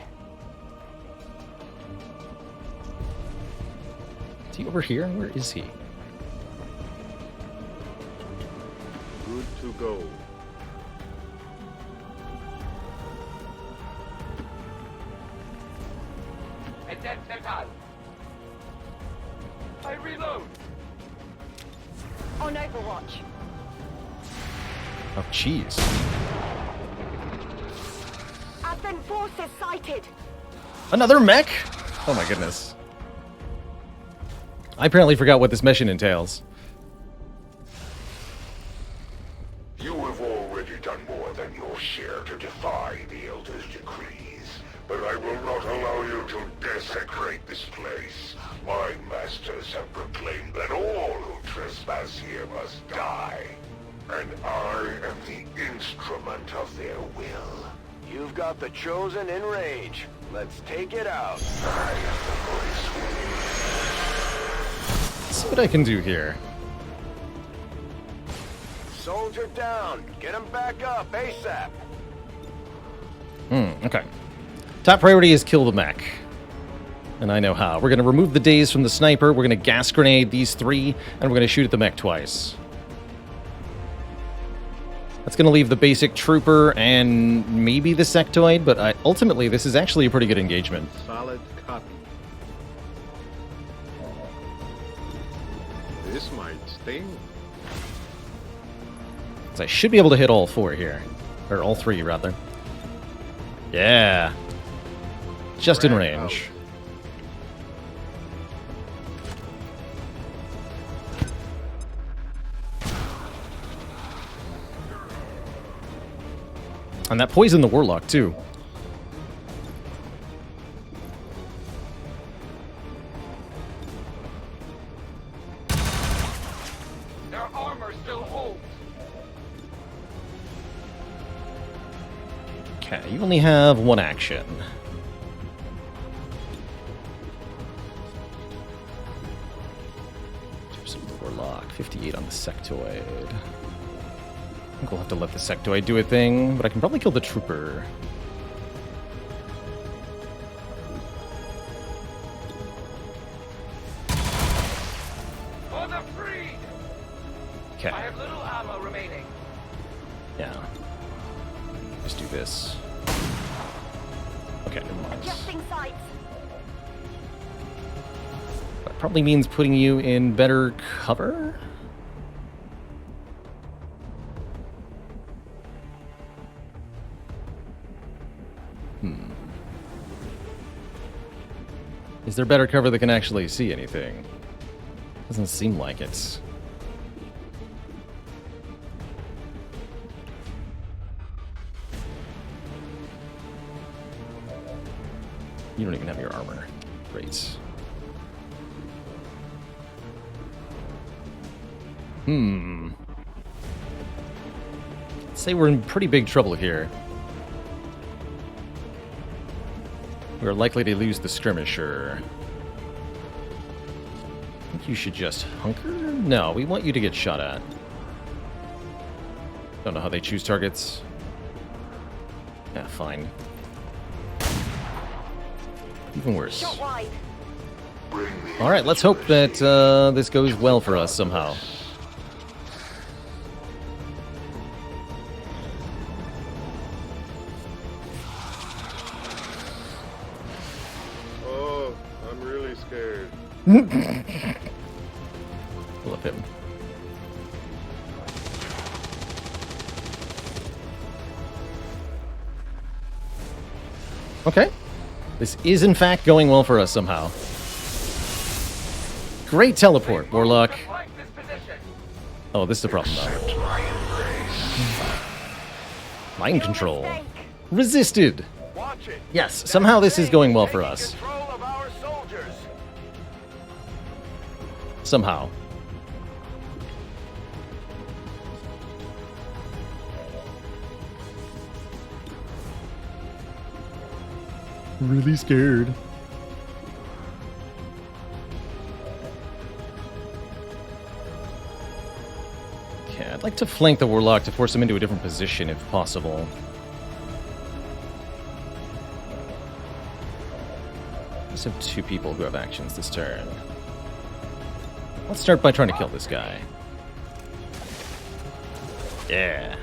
Is he over here? Where is he? Good to go. I reload. On Overwatch. Oh, jeez. Advent forces sighted. Another mech? Oh my goodness. I apparently forgot what this mission entails. You have already done more than your share to defy the Elder's decrees, but I will not allow you to desecrate this place. My masters have proclaimed that all who trespass here must die, and I am the instrument of their will. You've got the Chosen in range. Let's take it out. I am the voice within. Let's see what I can do here. Soldier down. Get him back up ASAP. Okay. Top priority is kill the mech. And I know how. We're going to remove the daze from the sniper, we're going to gas grenade these 3, and we're going to shoot at the mech twice. That's going to leave the basic trooper and maybe the sectoid, but ultimately this is actually a pretty good engagement. Solid copy. This might sting. So I should be able to hit all 4 here. Or all 3, rather. Yeah. Just in range. And that poisoned the warlock, too. armor still holds. Okay, you only have one action. Warlock, 58 on the sectoid. I think we'll have to let the sectoid do a thing, but I can probably kill the trooper. For the freed! Okay. I have little ammo remaining. Yeah. Just do this. Okay, never mind. Adjusting sights. That probably means putting you in better cover? Is there better cover that can actually see anything? Doesn't seem like it. You don't even have your armor. Great. I'd say we're in pretty big trouble here. We're likely to lose the skirmisher. I think you should just hunker? No, we want you to get shot at. Don't know how they choose targets. Yeah, fine. Even worse. Alright, let's hope that this goes well for us somehow. Oh, I'm really scared. Love him. Okay. This is, in fact, going well for us somehow. Great teleport, Warlock. Oh, this is the problem, though. Mind control. Resisted. Yes, somehow this is going well for us. Somehow. Really scared. Okay, I'd like to flank the Warlock to force him into a different position if possible. I just have two people who have actions this turn. Let's start by trying to kill this guy. Yeah.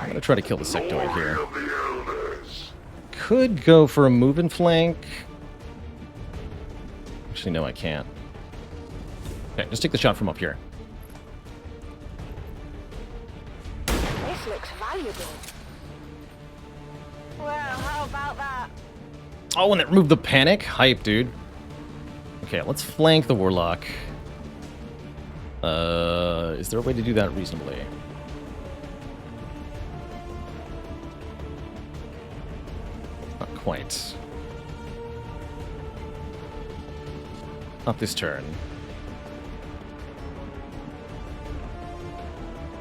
I'm gonna try to kill the sectoid here. Could go for a move and flank. Actually, no, I can't. Okay, just take the shot from up here. This looks valuable. Well, how about that? Oh, and that removed the panic? Hype, dude. Okay, let's flank the Warlock. Is there a way to do that reasonably? Not quite. Not this turn.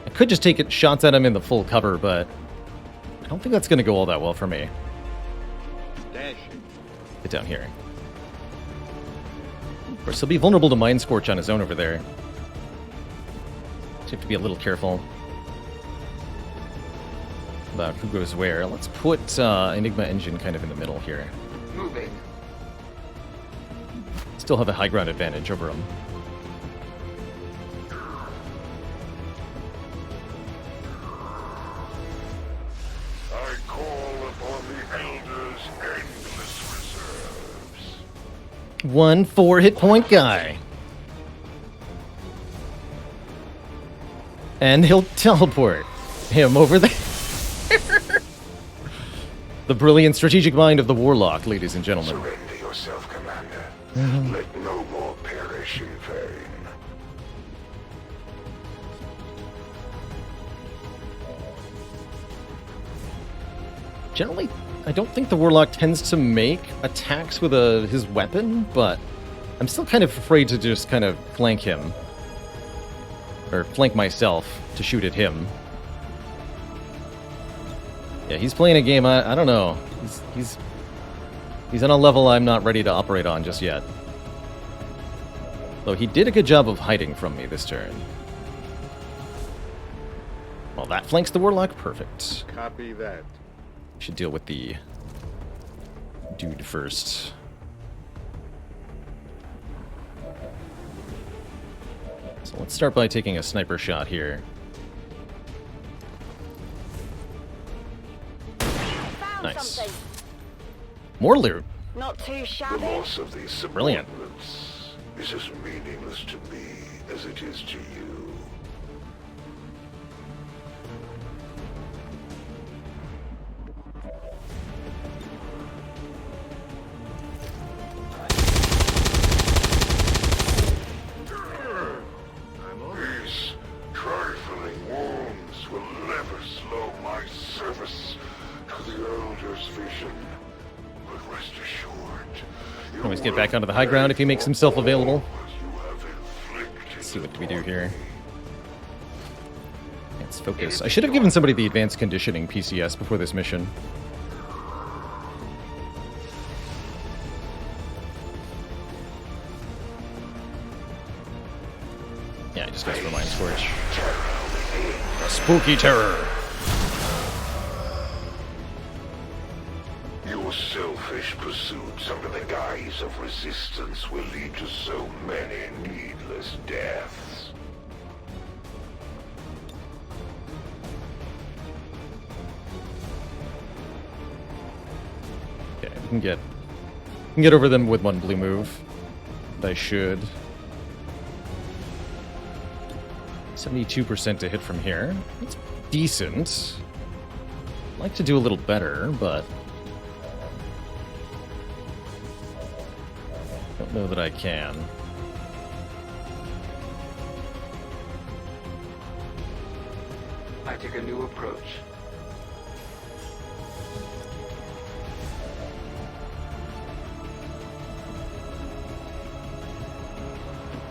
I could just take shots at him in the full cover, but I don't think that's going to go all that well for me. Get down here. Of course, he'll be vulnerable to Mind Scorch on his own over there. So you have to be a little careful about who goes where. Let's put Enigma Engine kind of in the middle here. Moving. Still have a high ground advantage over him. I call upon the Elders' endless reserves. 1 4-hit point guy. And he'll teleport him over there. The brilliant strategic mind of the Warlock, ladies and gentlemen. Surrender yourself, Commander. Let no more perish in vain. Generally, I don't think the Warlock tends to make attacks with his weapon, but I'm still kind of afraid to just kind of flank him. Or flank myself to shoot at him. Yeah, he's playing a game, I don't know. He's on a level I'm not ready to operate on just yet. Though he did a good job of hiding from me this turn. Well, that flanks the Warlock. Perfect. Copy that. Should deal with the dude first. So let's start by taking a sniper shot here. Nice. More loot. Not too The shabby. loss of these Brilliant. subordinates is as meaningless to me as it is to you. These trifling wounds will never slow my service to the Elder's vision. But rest assured, Always get back onto the high ground if he makes himself available. Let's see what we do here. Let's focus. I should have given somebody the advanced conditioning PCS before this mission. Yeah, I just goes for Mind Scorch. Spooky terror. Your selfish pursuits under the guise of resistance will lead to so many needless deaths. Okay, we can get over them with one blue move. I should. 72% to hit from here. That's decent. I'd like to do a little better, but don't know that I can. I take a new approach.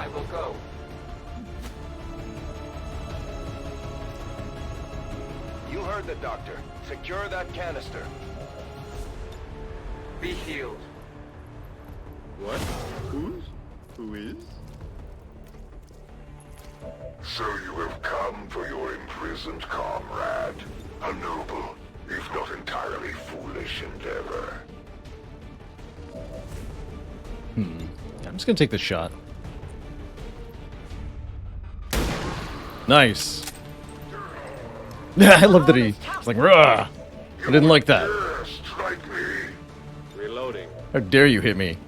I will go. You heard the doctor. Secure that canister. Be healed. What? Who is? So you have come for your imprisoned comrade. A noble, if not entirely foolish endeavor. I'm just gonna take this shot. Nice. Yeah, I love that he was like, "Rah!" I didn't like that. Strike me. Reloading. How dare you hit me?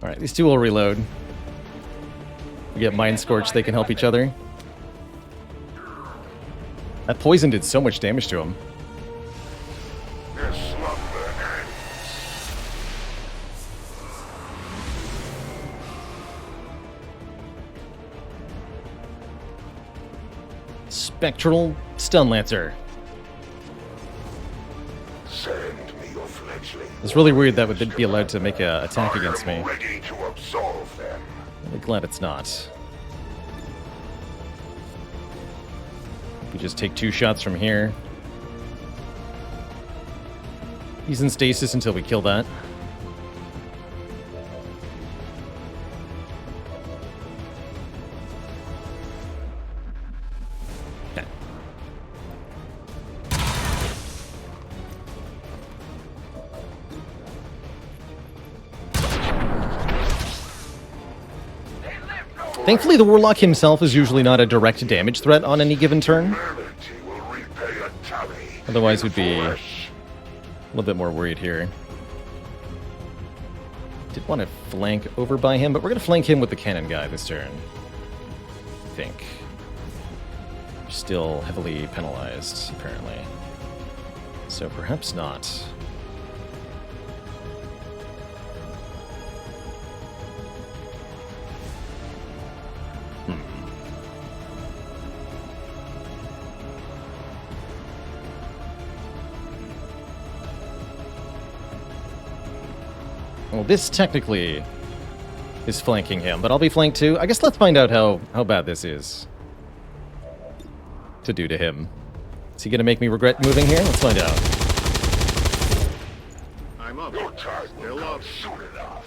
Alright, these two will reload. We get Mind Scorch, they can help each other. That poison did so much damage to him. Their slumber ends. Spectral Stun Lancer. Send me your fledgling. It's really weird that would be allowed to make an attack against me. Ready to absolve them. I'm glad it's not. We just take 2 shots from here. He's in stasis until we kill that. Okay. Thankfully, the Warlock himself is usually not a direct damage threat on any given turn. Humanity will repay a tally. Otherwise, we'd be a Flesh. little bit more worried here. Did want to flank over by him, but we're going to flank him with the cannon guy this turn. I think. Still heavily penalized, apparently. So perhaps not. Well, this technically is flanking him, but I'll be flanked too. I guess let's find out how bad this is to do to him. Is he gonna make me regret moving here? Let's find out. I'm up. Your time will Still come up. soon enough.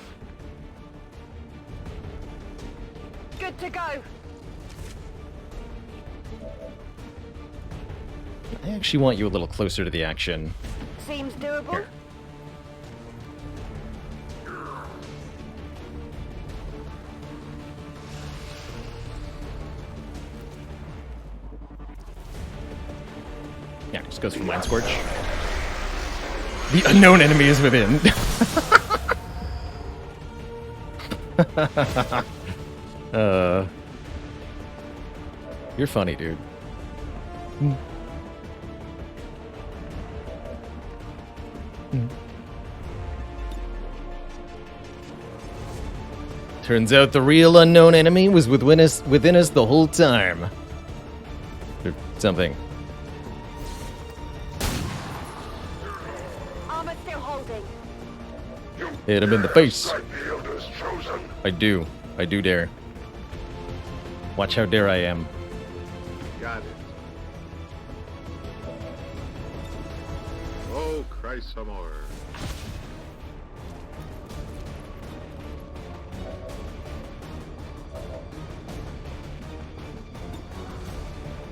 Good to go. I actually want you a little closer to the action. Seems doable. Here. Yeah, just goes for Mind Scorch. The unknown enemy is within. You're funny, dude. Turns out the real unknown enemy was within us the whole time. Or something. Armor still holding. Hit him in the face. Strike the Elders chosen. I do. I do dare. Watch how dare I am. Got it. Oh, Christ, some more.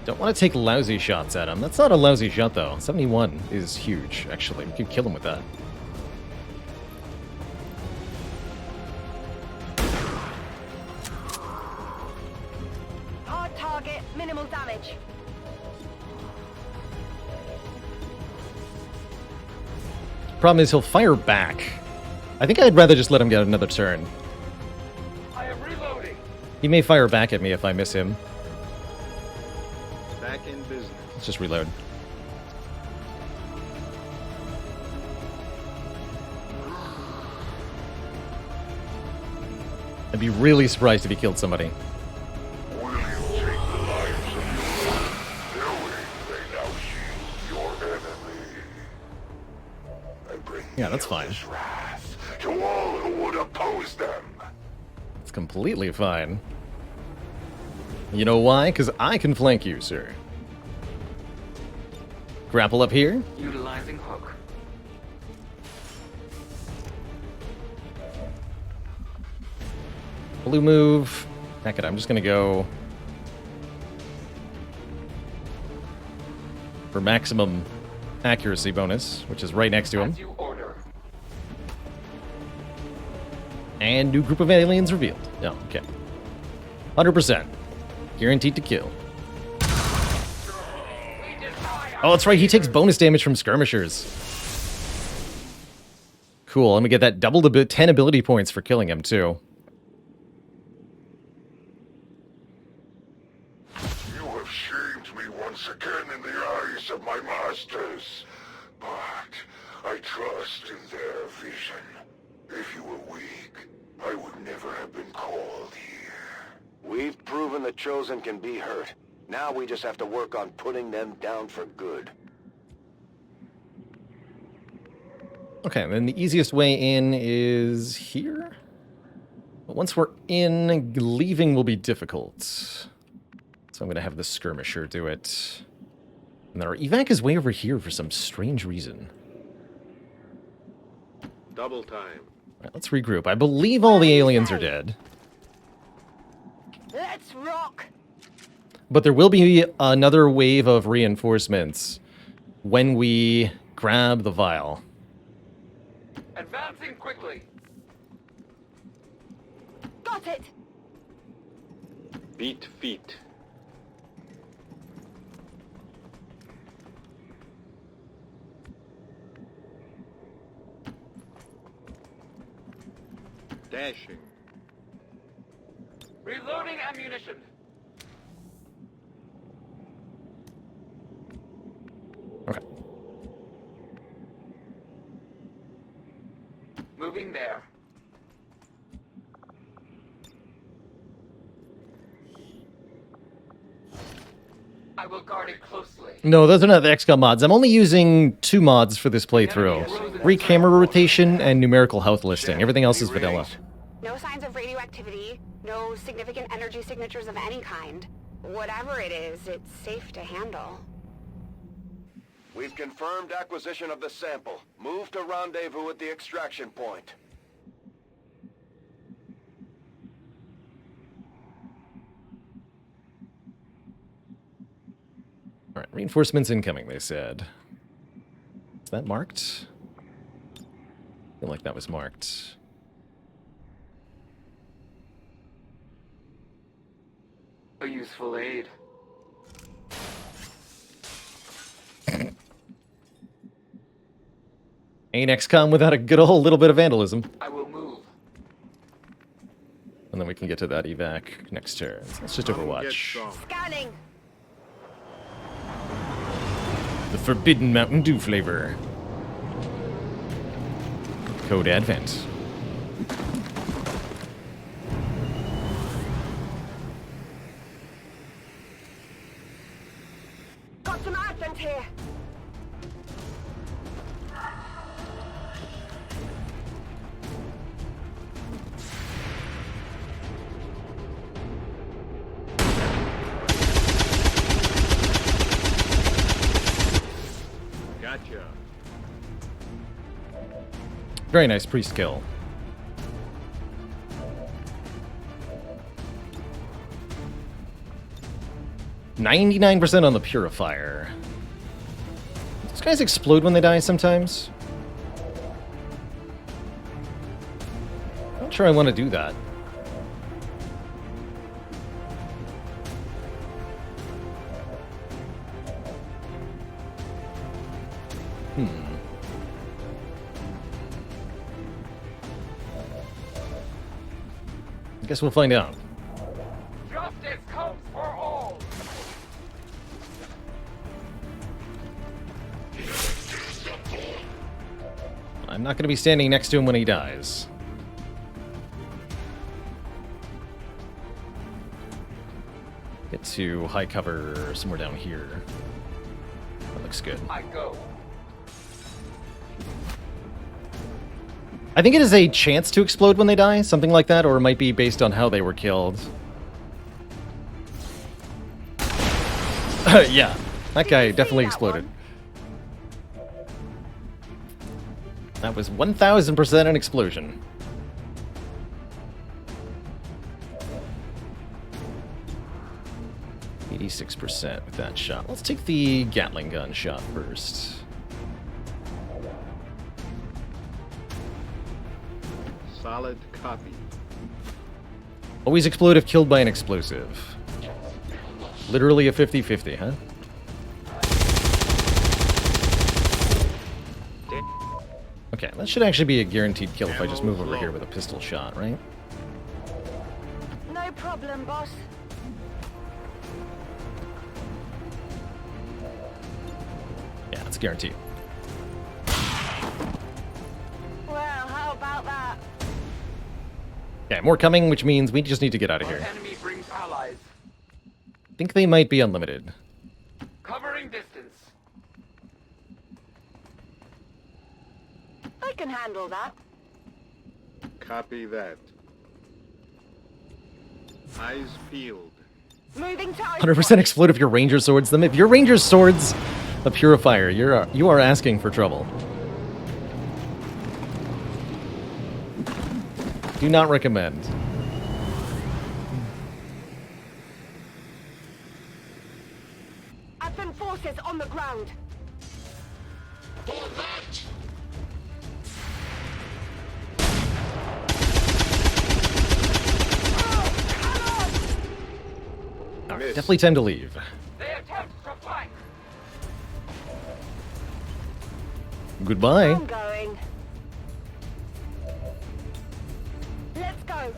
Don't want to take lousy shots at him. That's not a lousy shot, though. 71 is huge, actually. We could kill him with that. Hard target, minimal damage. Problem is, he'll fire back. I think I'd rather just let him get another turn. I am reloading. He may fire back at me if I miss him. Back in business. Let's just reload. I'd be really surprised if he killed somebody. Will you take the lives of your own, knowing they now shield your enemy? I bring Yeah, that's fine. this wrath to all who would oppose them. It's completely fine. You know why? Because I can flank you, sir. Grapple up here. Utilizing hook. Blue move. Heck it, I'm just gonna go for maximum accuracy bonus, which is right next to him. As you order. And new group of aliens revealed. Oh, okay. 100%. Guaranteed to kill. Oh, that's right, he takes bonus damage from skirmishers. Cool, I'm gonna get that double 10 ability points for killing him, too. You have shamed me once again in the eyes of my masters, but I trust in their vision. If you were weak, I would never have been called here. We've proven the Chosen can be hurt. Now we just have to work on putting them down for good. Okay, then the easiest way in is here. But once we're in, leaving will be difficult. So I'm going to have the skirmisher do it. And then our evac is way over here for some strange reason. Double time. All right, let's regroup. I believe all the aliens are dead. Let's rock. But there will be another wave of reinforcements when we grab the vial. Advancing quickly. Got it. Beat feet. Dashing. Reloading ammunition. Okay. Moving there. I will guard it closely. No, those are not the XCOM mods. I'm only using 2 mods for this playthrough. Free camera rotation and numerical health listing. Everything else is vanilla. No signs of radioactivity, no significant energy signatures of any kind. Whatever it is, it's safe to handle. We've confirmed acquisition of the sample. Move to rendezvous at the extraction point. Alright, reinforcements incoming, they said. Is that marked? I feel like that was marked. A useful aid. Ain't XCOM without a good old little bit of vandalism. I will move. And then we can get to that evac next turn. Let's just Overwatch. Scanning. The Forbidden Mountain Dew flavor. Code Advent. Got some Advent here. Gotcha. Very nice priest kill. %99 on the purifier. These guys explode when they die sometimes. I'm not sure I want to do that. I guess we'll find out. Justice comes for all. I'm not going to be standing next to him when he dies. Get to high cover somewhere down here. That looks good. I go. I think it is a chance to explode when they die, something like that, or it might be based on how they were killed. Yeah, that guy definitely exploded. That was 1000% an explosion. %86% with that shot. Let's take the Gatling gun shot first. Solid copy. Always explode if killed by an explosive. Literally a 50-50, huh? Okay, that should actually be a guaranteed kill if I just move over here with a pistol shot, right? No problem, boss. Yeah, it's guaranteed. Well, how about that? Okay, more coming, which means we just need to get out of here. Enemy brings allies. I think they might be unlimited. Covering distance. I can handle that. Copy that. Eyes peeled. Moving to 100% explode if your ranger swords them. If your ranger swords a purifier, you are asking for trouble. Do not recommend. Advent forces on the ground. Definitely time to leave. They attempt to flank. Goodbye. I'm going. Let's go.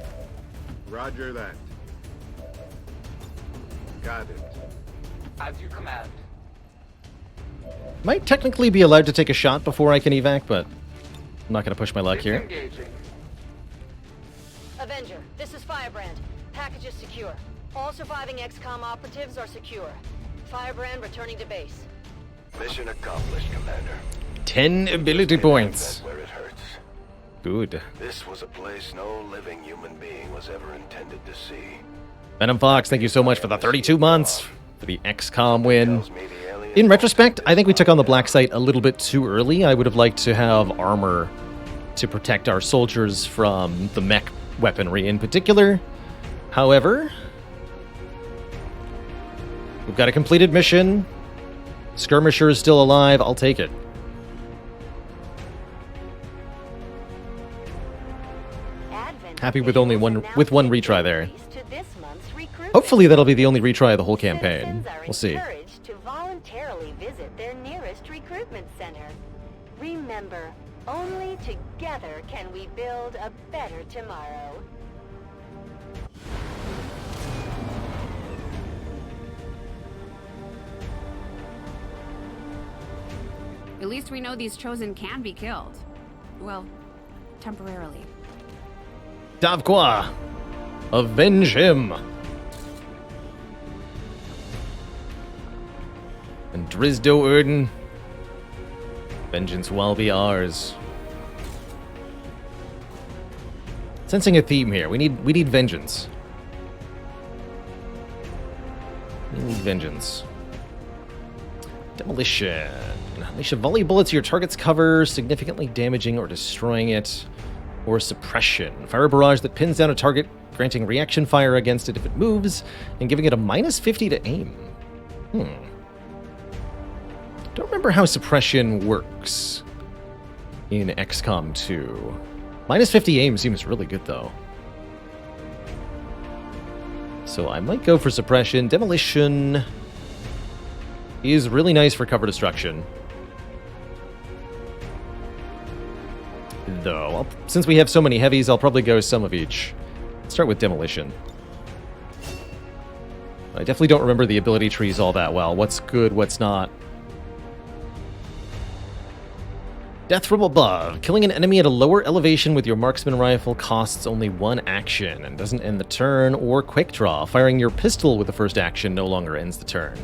Roger that. Got it. As you command. Might technically be allowed to take a shot before I can evac, but I'm not going to push my luck here. Disengaging. Avenger, this is Firebrand. Package is secure. All surviving XCOM operatives are secure. Firebrand returning to base. Mission accomplished, Commander. 10 ability points. Where it hurts. Good. This was a place no living human being was ever intended to see. Venom Fox, thank you so much for the 32 months for the XCOM win. In retrospect, I think we took on the black site a little bit too early. I would have liked to have armor to protect our soldiers from the mech weaponry in particular. However, we've got a completed mission. Skirmisher is still alive. I'll take it. Happy with only one retry there. Hopefully that'll be the only retry of the whole campaign. We'll see. To voluntarily visit their nearest recruitment center. Remember, only together can we build a better tomorrow. At least we know these Chosen can be killed. Well, temporarily. Davqua! Avenge him! And Drizdo Erden, vengeance will be ours. Sensing a theme here. We need vengeance. We need vengeance. Demolition. Unleash a volley of bullets to your target's cover, significantly damaging or destroying it. Or suppression. Fire a barrage that pins down a target, granting reaction fire against it if it moves, and giving it a -50 to aim. Don't remember how suppression works in XCOM 2. -50 aim seems really good, though. So I might go for suppression. Demolition is really nice for cover destruction. Though, since we have so many heavies, I'll probably go some of each. Start with demolition. I definitely don't remember the ability trees all that well. What's good, what's not. Death from above. Killing an enemy at a lower elevation with your marksman rifle costs only one action and doesn't end the turn, or quick draw. Firing your pistol with the first action no longer ends the turn.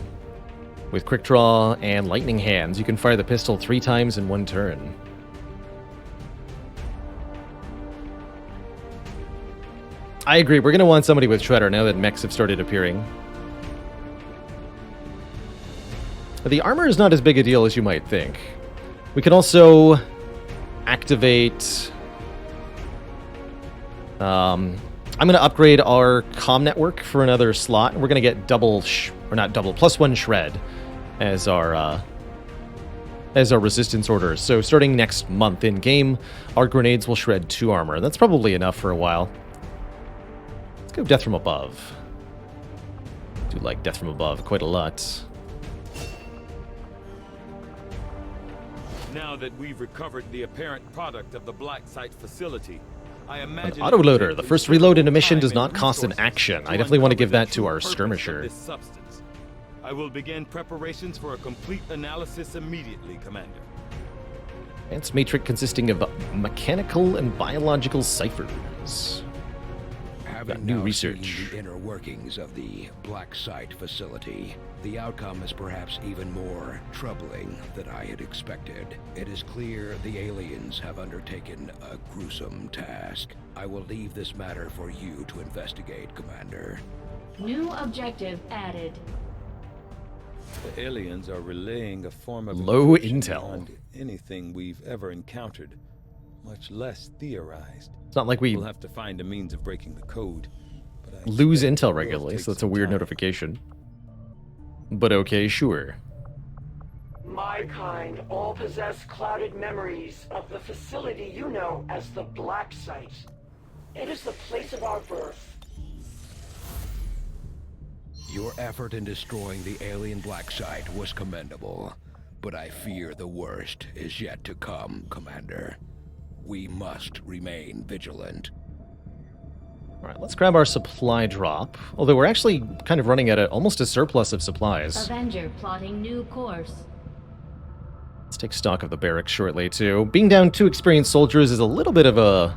With quick draw and lightning hands, you can fire the pistol 3 times in one turn. I agree, we're going to want somebody with Shredder now that mechs have started appearing. The armor is not as big a deal as you might think. We can also activate... I'm going to upgrade our comm network for another slot. We're going to get +1 shred as our resistance orders. So starting next month in game, our grenades will shred 2 armor. That's probably enough for a while. Let's go Death from Above. I do like Death from Above quite a lot. Now that we've recovered the apparent product of the Black Site facility, I imagine... An autoloader. The first reload in a mission does not cost an action. I definitely want to give that to our skirmisher. I will begin preparations for a complete analysis immediately, Commander. Advanced matrix consisting of mechanical and biological ciphers. Having new now research. seen the inner workings of the Black Site facility, the outcome is perhaps even more troubling than I had expected. It is clear the aliens have undertaken a gruesome task. I will leave this matter for you to investigate, Commander. New objective added. The aliens are relaying a form of low encryption intel. beyond anything we've ever encountered, much less theorized. It's not like we We'll have to find a means of breaking the code. But I lose expect intel it will regularly, take so that's a some weird time. notification. But okay, sure. My kind all possess clouded memories of the facility you know as the Black Site. It is the place of our birth. Your effort in destroying the alien Black Site was commendable, but I fear the worst is yet to come, Commander. We must remain vigilant. Alright, let's grab our supply drop. Although we're actually kind of running at almost a surplus of supplies. Avenger plotting new course. Let's take stock of the barracks shortly, too. Being down 2 experienced soldiers is a little bit of a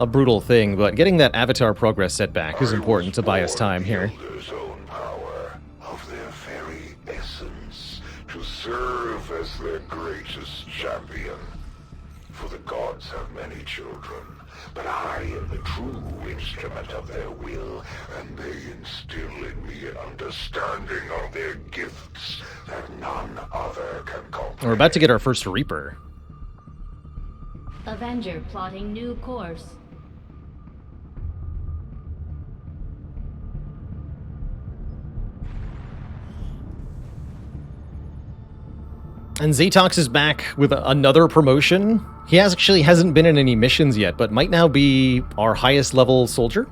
brutal thing, but getting that Avatar progress setback is important to buy us time here. Elders' own power of their very gods have many children, but I am the true instrument of their will, and they instill in me an understanding of their gifts that none other can comprehend. We're about to get our first Reaper. Avenger plotting new course. And Zatox is back with another promotion. He actually hasn't been in any missions yet, but might now be our highest level soldier.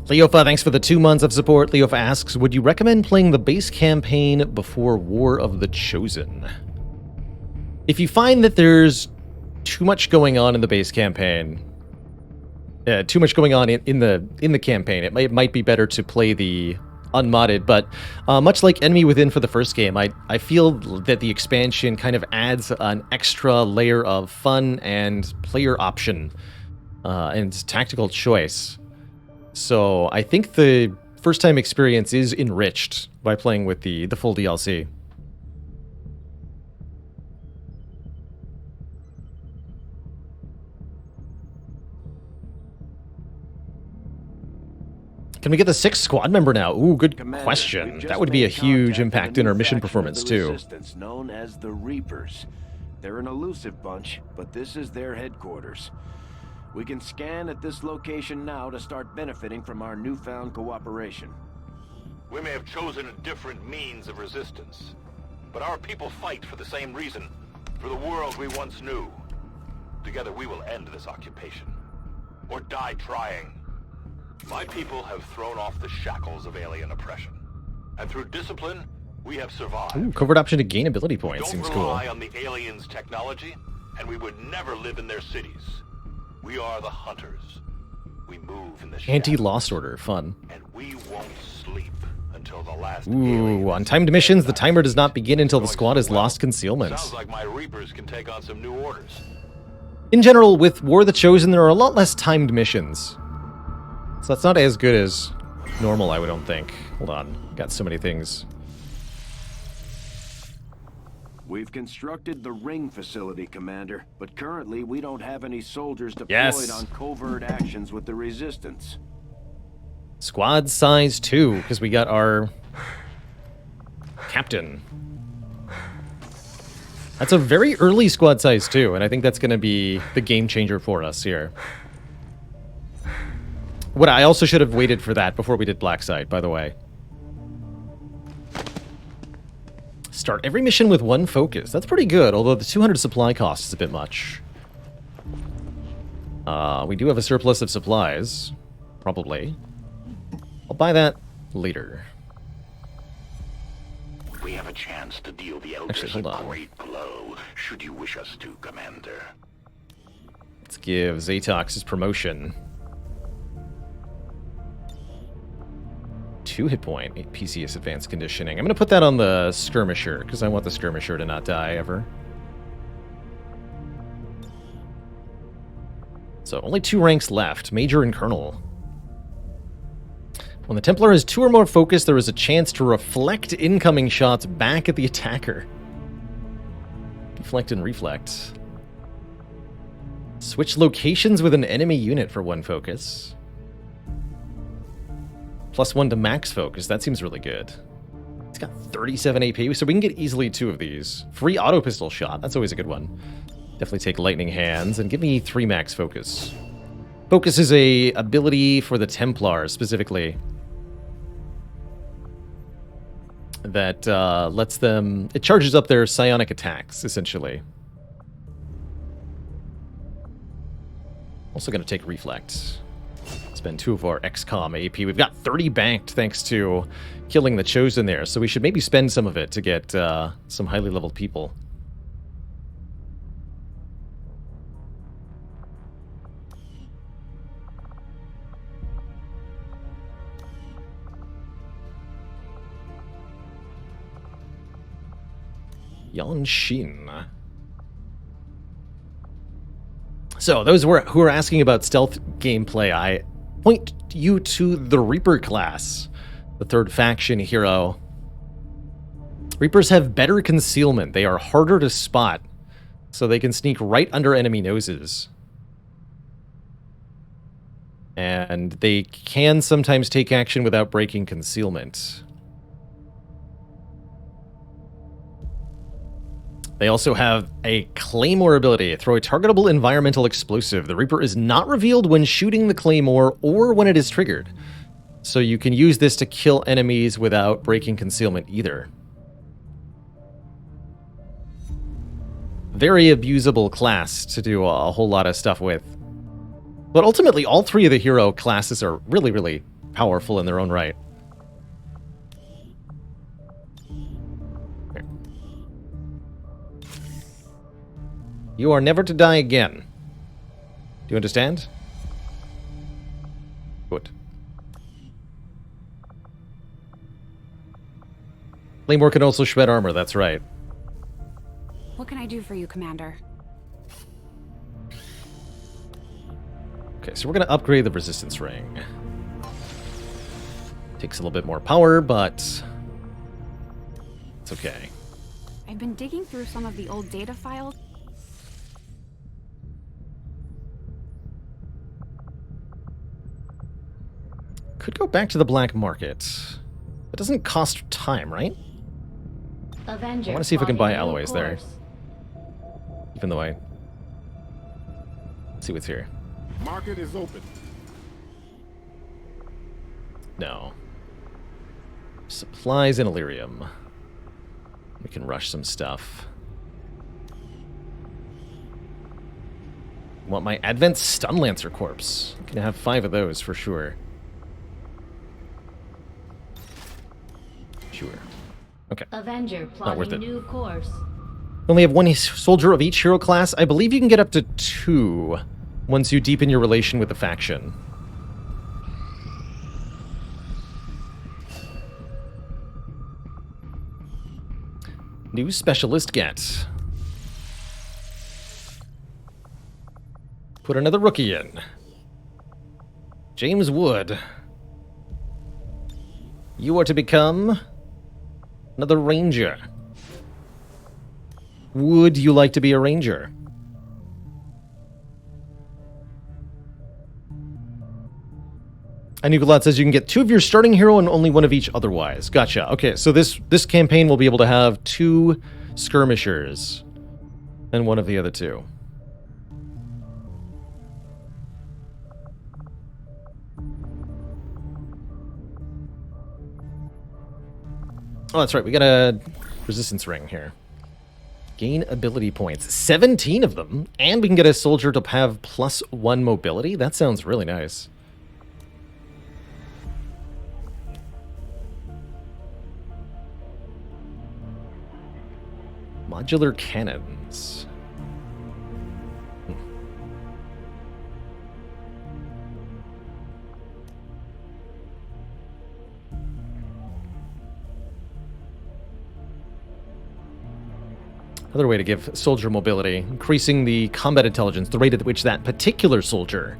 Leofa, thanks for the 2 months of support. Leofa asks, would you recommend playing the base campaign before War of the Chosen? If you find that there's too much going on in the base campaign, too much going on in the campaign, it might be better to play the unmodded, but much like Enemy Within for the first game, I feel that the expansion kind of adds an extra layer of fun and player option and tactical choice. So I think the first time experience is enriched by playing with the full DLC. Can we get the 6th squad member now? Ooh, good question. That would be a huge impact in our mission performance too. Known as the Reapers. They're an elusive bunch, but this is their headquarters. We can scan at this location now to start benefiting from our newfound cooperation. We may have chosen a different means of resistance, but our people fight for the same reason, for the world we once knew. Together we will end this occupation, or die trying. My people have thrown off the shackles of alien oppression, and through discipline, we have survived. Ooh, covert option to gain ability points seems cool. We don't rely on the aliens' technology, and we would never live in their cities. We are the hunters. We move in the shadows. Anti-Lost Order, fun. And we won't sleep until the last. Ooh, on timed missions, the timer does not begin until the squad has lost concealment. Sounds like my Reapers can take on some new orders. In general, with War of the Chosen, there are a lot less timed missions. So that's not as good as normal, I don't think. Hold on, got so many things. We've constructed the ring facility, Commander, but currently we don't have any soldiers deployed on covert actions with the Resistance. Squad size 2, because we got our captain. That's a very early squad size 2, and I think that's going to be the game changer for us here. What I also should have waited for that before we did Black Site, by the way. Start every mission with 1 focus. That's pretty good, although the 200 supply cost is a bit much. We do have a surplus of supplies. Probably. I'll buy that later. We have a chance to deal the Elders a great blow, should you wish us to, Commander. Let's give Zatox his promotion. 2 hit point, 8 PCS advanced conditioning. I'm going to put that on the skirmisher, because I want the skirmisher to not die ever. So only 2 ranks left, Major and Colonel. When the Templar has 2 or more focus, there is a chance to reflect incoming shots back at the attacker. Deflect and reflect. Switch locations with an enemy unit for 1 focus. +1 to max focus. That seems really good. It's got 37 AP, so we can get easily 2 of these. Free auto pistol shot. That's always a good one. Definitely take lightning hands and give me 3 max focus. Focus is a ability for the Templars specifically that lets them. It charges up their psionic attacks essentially. Also going to take reflect. Spend 2 of our XCOM AP. We've got 30 banked thanks to killing the Chosen there, so we should maybe spend some of it to get some highly leveled people. Yan Shin. So, those who are asking about stealth gameplay, I point you to the Reaper class, the 3rd faction hero. Reapers have better concealment. They are harder to spot, so they can sneak right under enemy noses. And they can sometimes take action without breaking concealment. They also have a Claymore ability. Throw a targetable environmental explosive. The Reaper is not revealed when shooting the Claymore or when it is triggered. So you can use this to kill enemies without breaking concealment either. Very abusable class to do a whole lot of stuff with. But ultimately, all three of the hero classes are really, really powerful in their own right. You are never to die again. Do you understand? Good. Claymore can also shred armor, that's right. What can I do for you, Commander? Okay, so we're going to upgrade the resistance ring. Takes a little bit more power, but it's okay. I've been digging through some of the old data files. Could go back to the black market. It doesn't cost time, right? Avenger, I want to see if I can buy plotting new alloys there. course. Even though let's see what's here. Market is open. No. Supplies and Illyrium. We can rush some stuff. Want my Advent Stun Lancer Corpse. I can have 5 of those for sure. Sure. Okay. Avenger, Not worth plotting it. new course. Only have 1 soldier of each hero class. I believe you can get up to 2 once you deepen your relation with the faction. New specialist get. Put another rookie in. James Wood. You are to become another ranger. Would you like to be a ranger? And Nicolette says you can get 2 of your starting hero and only 1 of each otherwise. Gotcha. Okay, so this campaign will be able to have 2 skirmishers and 1 of the other 2. Oh, that's right. We got a resistance ring here. Gain ability points. 17 of them. And we can get a soldier to have +1 mobility. That sounds really nice. Modular cannons. Another way to give soldier mobility, increasing the combat intelligence, the rate at which that particular soldier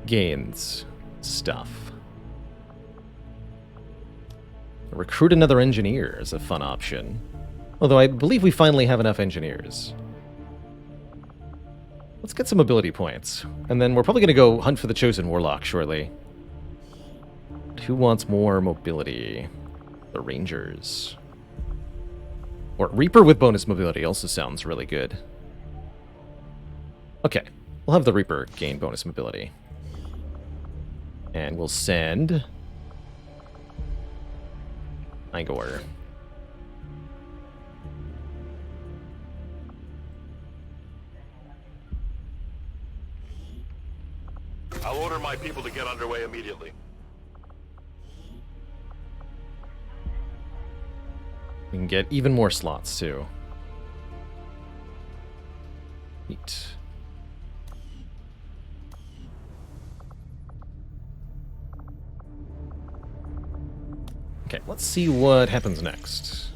gains stuff. Recruit another engineer is a fun option. Although I believe we finally have enough engineers. Let's get some ability points. And then we're probably going to go hunt for the Chosen Warlock shortly. Who wants more mobility? The Rangers. Or Reaper with bonus mobility also sounds really good. Okay, we'll have the Reaper gain bonus mobility. And we'll send Igor. I'll order my people to get underway immediately. We can get even more slots, too. Neat. Okay, let's see what happens next.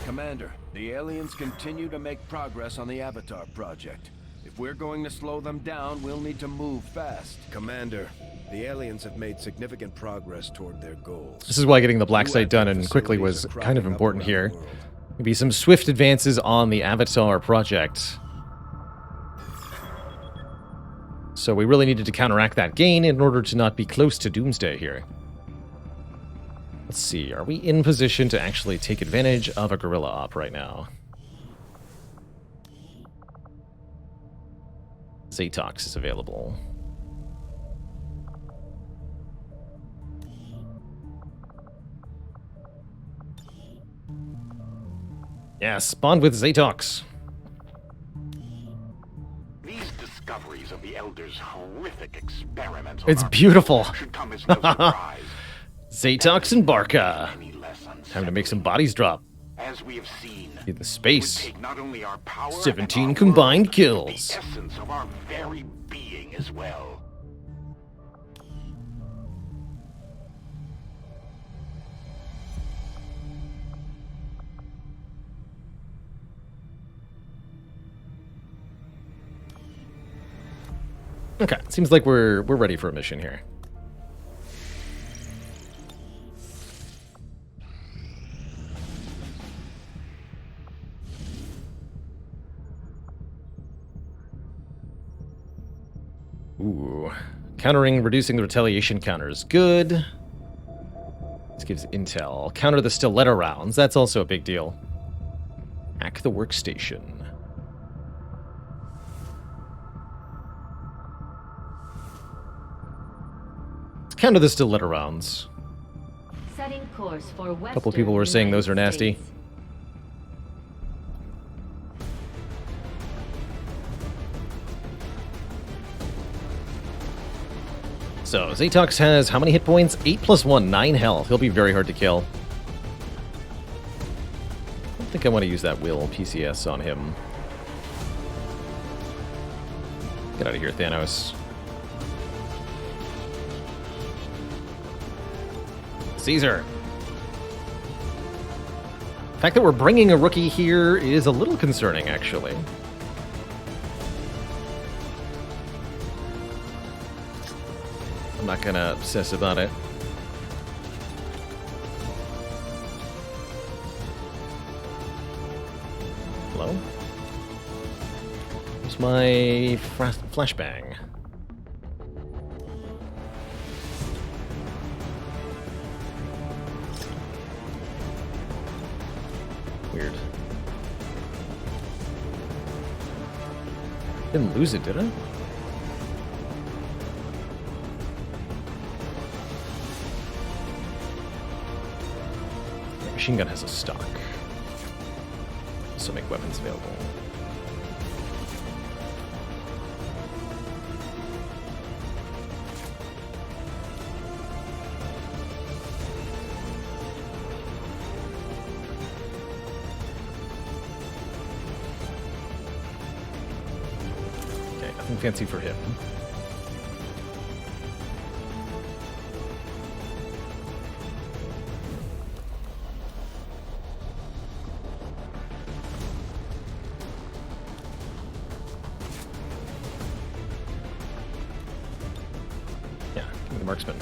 Commander, the aliens continue to make progress on the Avatar project. If we're going to slow them down, we'll need to move fast. Commander, the aliens have made significant progress toward their goals. This is why getting the black site done and quickly was kind of important here. Maybe some swift advances on the Avatar project. So we really needed to counteract that gain in order to not be close to Doomsday here. Let's see, are we in position to actually take advantage of a guerrilla op right now? Zatox is available. Yes, bond with Zatox. These discoveries of the Elders' horrific experiments It's beautiful. should come as no surprise. Zatox and Barca. Time to make some bodies drop. As we have seen, In the space. take not only our power 17 and our combined world, kills. the essence of our very being as well. Okay, seems like we're ready for a mission here. Ooh. Countering, reducing the retaliation counters. Good. This gives intel. Counter the stiletto rounds. That's also a big deal. Hack the workstation. Let's counter the stiletto rounds. Setting course for A couple people were saying those are nasty. So, Zatox has how many hit points? 8 plus 1, 9 health. He'll be very hard to kill. I don't think I want to use that will PCS on him. Get out of here, Thanos. Caesar. The fact that we're bringing a rookie here is a little concerning, actually. I'm not gonna obsess about it. Hello? Where's my flashbang? Weird. Didn't lose it, did I? Machine gun has a stock. Also make weapons available. Okay, nothing fancy for him. Marksman.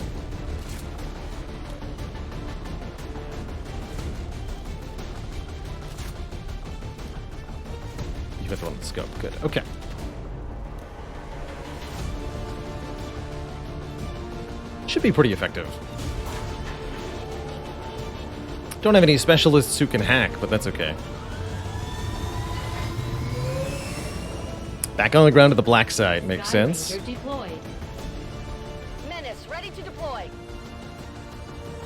You got the one with the scope. Good. Okay. Should be pretty effective. Don't have any specialists who can hack, but that's okay. Back on the ground to the black side makes sense.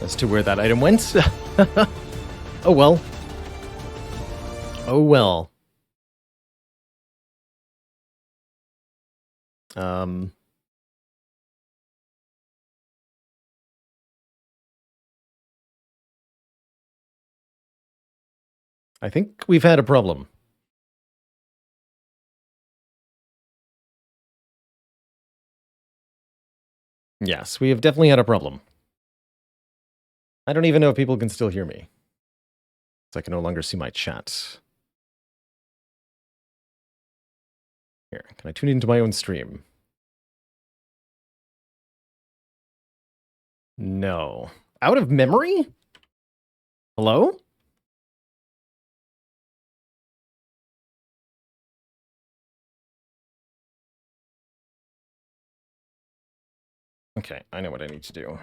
As to where that item went. Oh well. Oh well. I think we've had a problem. Yes, we have definitely had a problem. I don't even know if people can still hear me. So I can no longer see my chat. Here, can I tune into my own stream? No. Out of memory? Hello? Okay, I know what I need to do.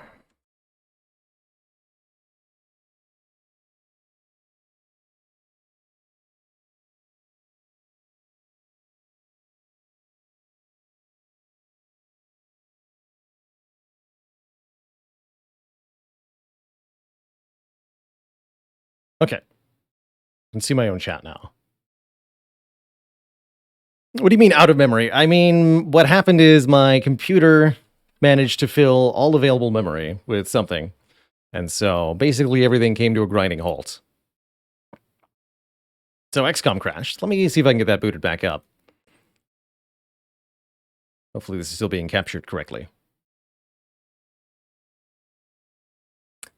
Okay. I can see my own chat now. What do you mean out of memory? I mean, what happened is my computer managed to fill all available memory with something. And so basically everything came to a grinding halt. So XCOM crashed. Let me see if I can get that booted back up. Hopefully this is still being captured correctly.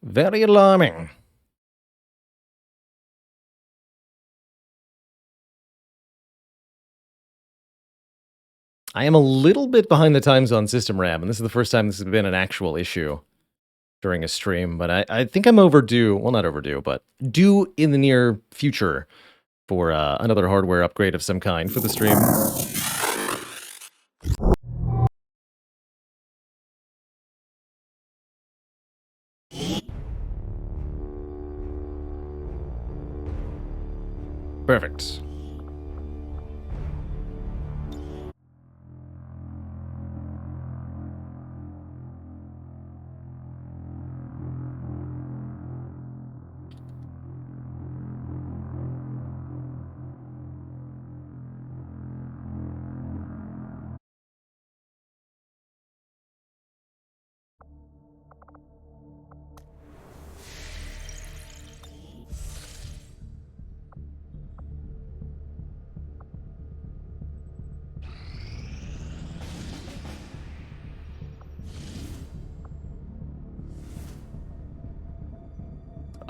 Very alarming. I am a little bit behind the times on system RAM, and this is the first time this has been an actual issue during a stream, but I think I'm overdue. Well, not overdue, but due in the near future for another hardware upgrade of some kind for the stream. Perfect.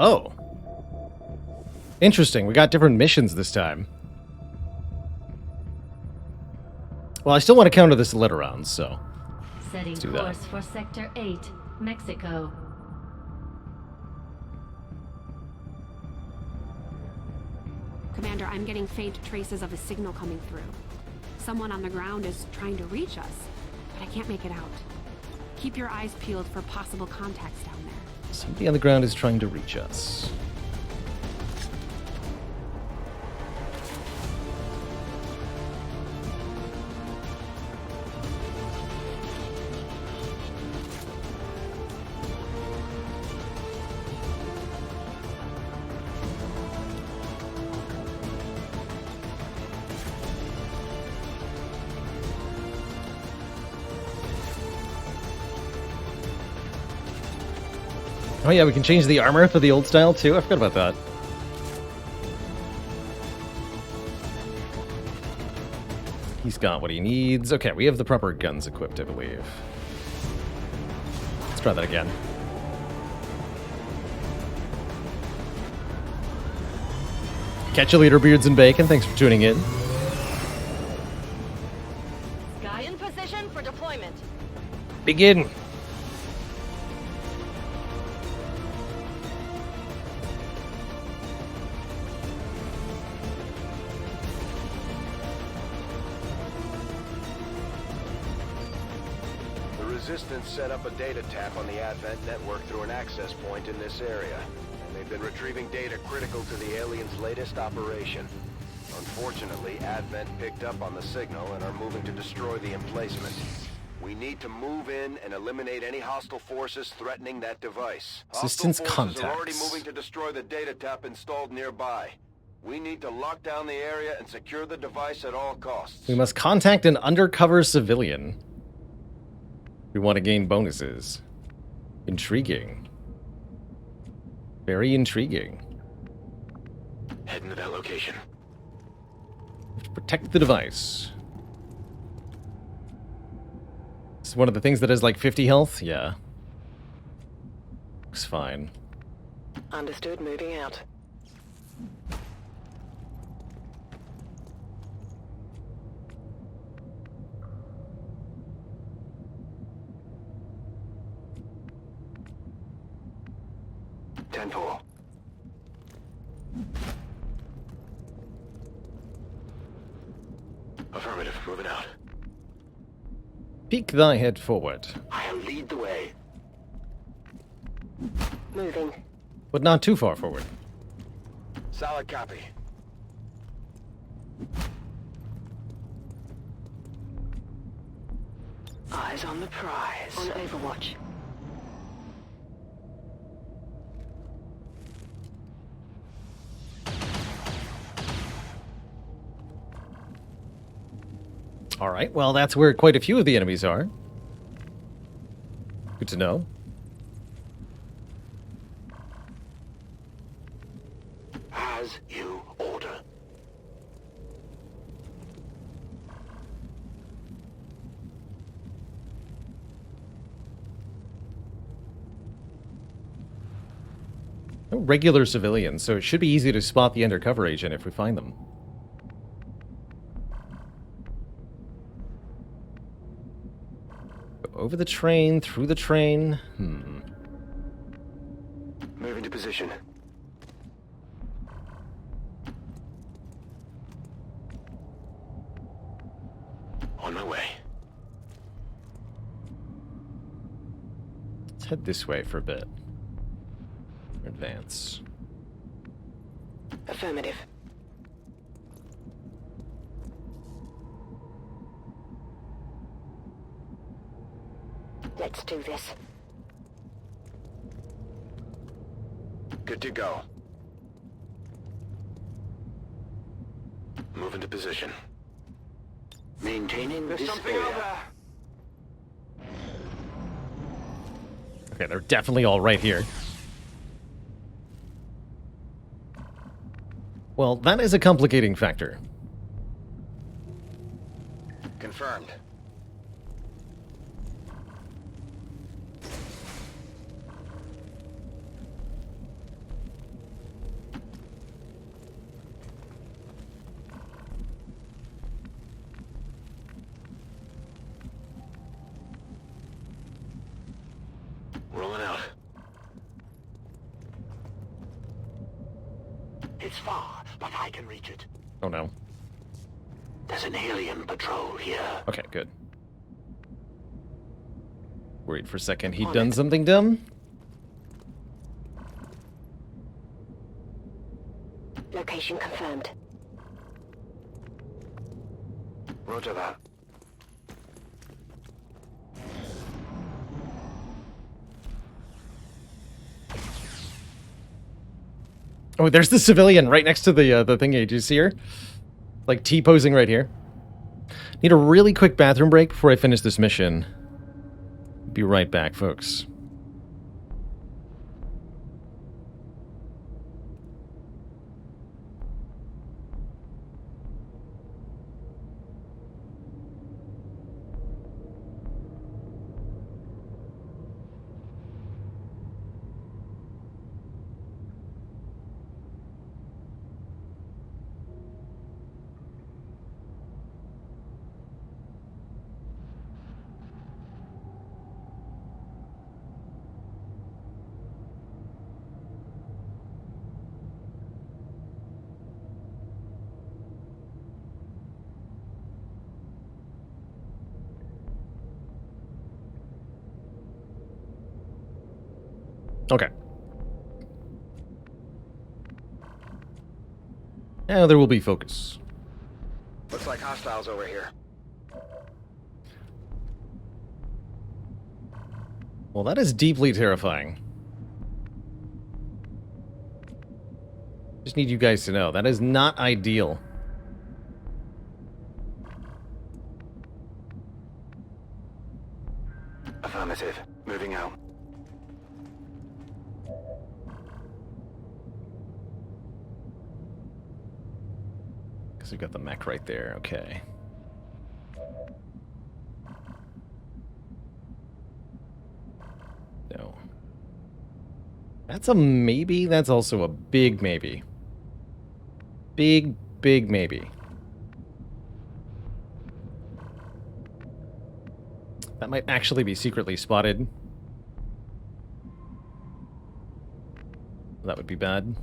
Oh. Interesting. We got different missions this time. Well, I still want to counter this letter round, so Setting let's do that. course for Sector 8, Mexico. Commander, I'm getting faint traces of a signal coming through. Someone on the ground is trying to reach us, but I can't make it out. Keep your eyes peeled for possible contacts down there. Somebody on the ground is trying to reach us. Oh yeah, we can change the armor for the old style too. I forgot about that. He's got what he needs. Okay, we have the proper guns equipped, I believe. Let's try that again. Catch a leader, Beards and Bacon. Thanks for tuning in. Sky in position for deployment. Begin. Resistance set up a data tap on the Advent network through an access point in this area. And they've been retrieving data critical to the aliens' latest operation. Unfortunately, Advent picked up on the signal and are moving to destroy the emplacement. We need to move in and eliminate any hostile forces threatening that device. Resistance Hostile forces are contacts. already moving to destroy the data tap installed nearby. We need to lock down the area and secure the device at all costs. We must contact an undercover civilian. We want to gain bonuses. Intriguing. Very intriguing. Heading to that location. Protect the device. This is one of the things that has like 50 health? Yeah. Looks fine. Understood, moving out. 10-4. Affirmative. Moving out. Peek thy head forward. I'll lead the way. Moving. But not too far forward. Solid copy. Eyes on the prize. On Overwatch. Alright, well, that's where quite a few of the enemies are. Good to know. As you order. No regular civilians, so it should be easy to spot the undercover agent if we find them. Over the train, through the train. Moving to position. On my way. Let's head this way for a bit. Advance. Affirmative. Let's do this. Good to go. Move into position. Maintaining this area. Okay, they're definitely all right here. Well, that is a complicating factor. Confirmed. Rolling out. It's far, but I can reach it. Oh no. There's an alien patrol here. Okay, good. Worried for a second he'd done something dumb. Location confirmed. Roger that. Oh, there's the civilian right next to the thingy. Do you see her? Like T-posing right here. Need a really quick bathroom break before I finish this mission. Be right back, folks. Okay. Now there will be focus. Looks like hostiles over here. Well, that is deeply terrifying. Just need you guys to know, that is not ideal. Affirmative. Moving out. Because we've got the mech right there, okay. No. That's a maybe, that's also a big maybe. Big, big maybe. That might actually be secretly spotted. That would be bad.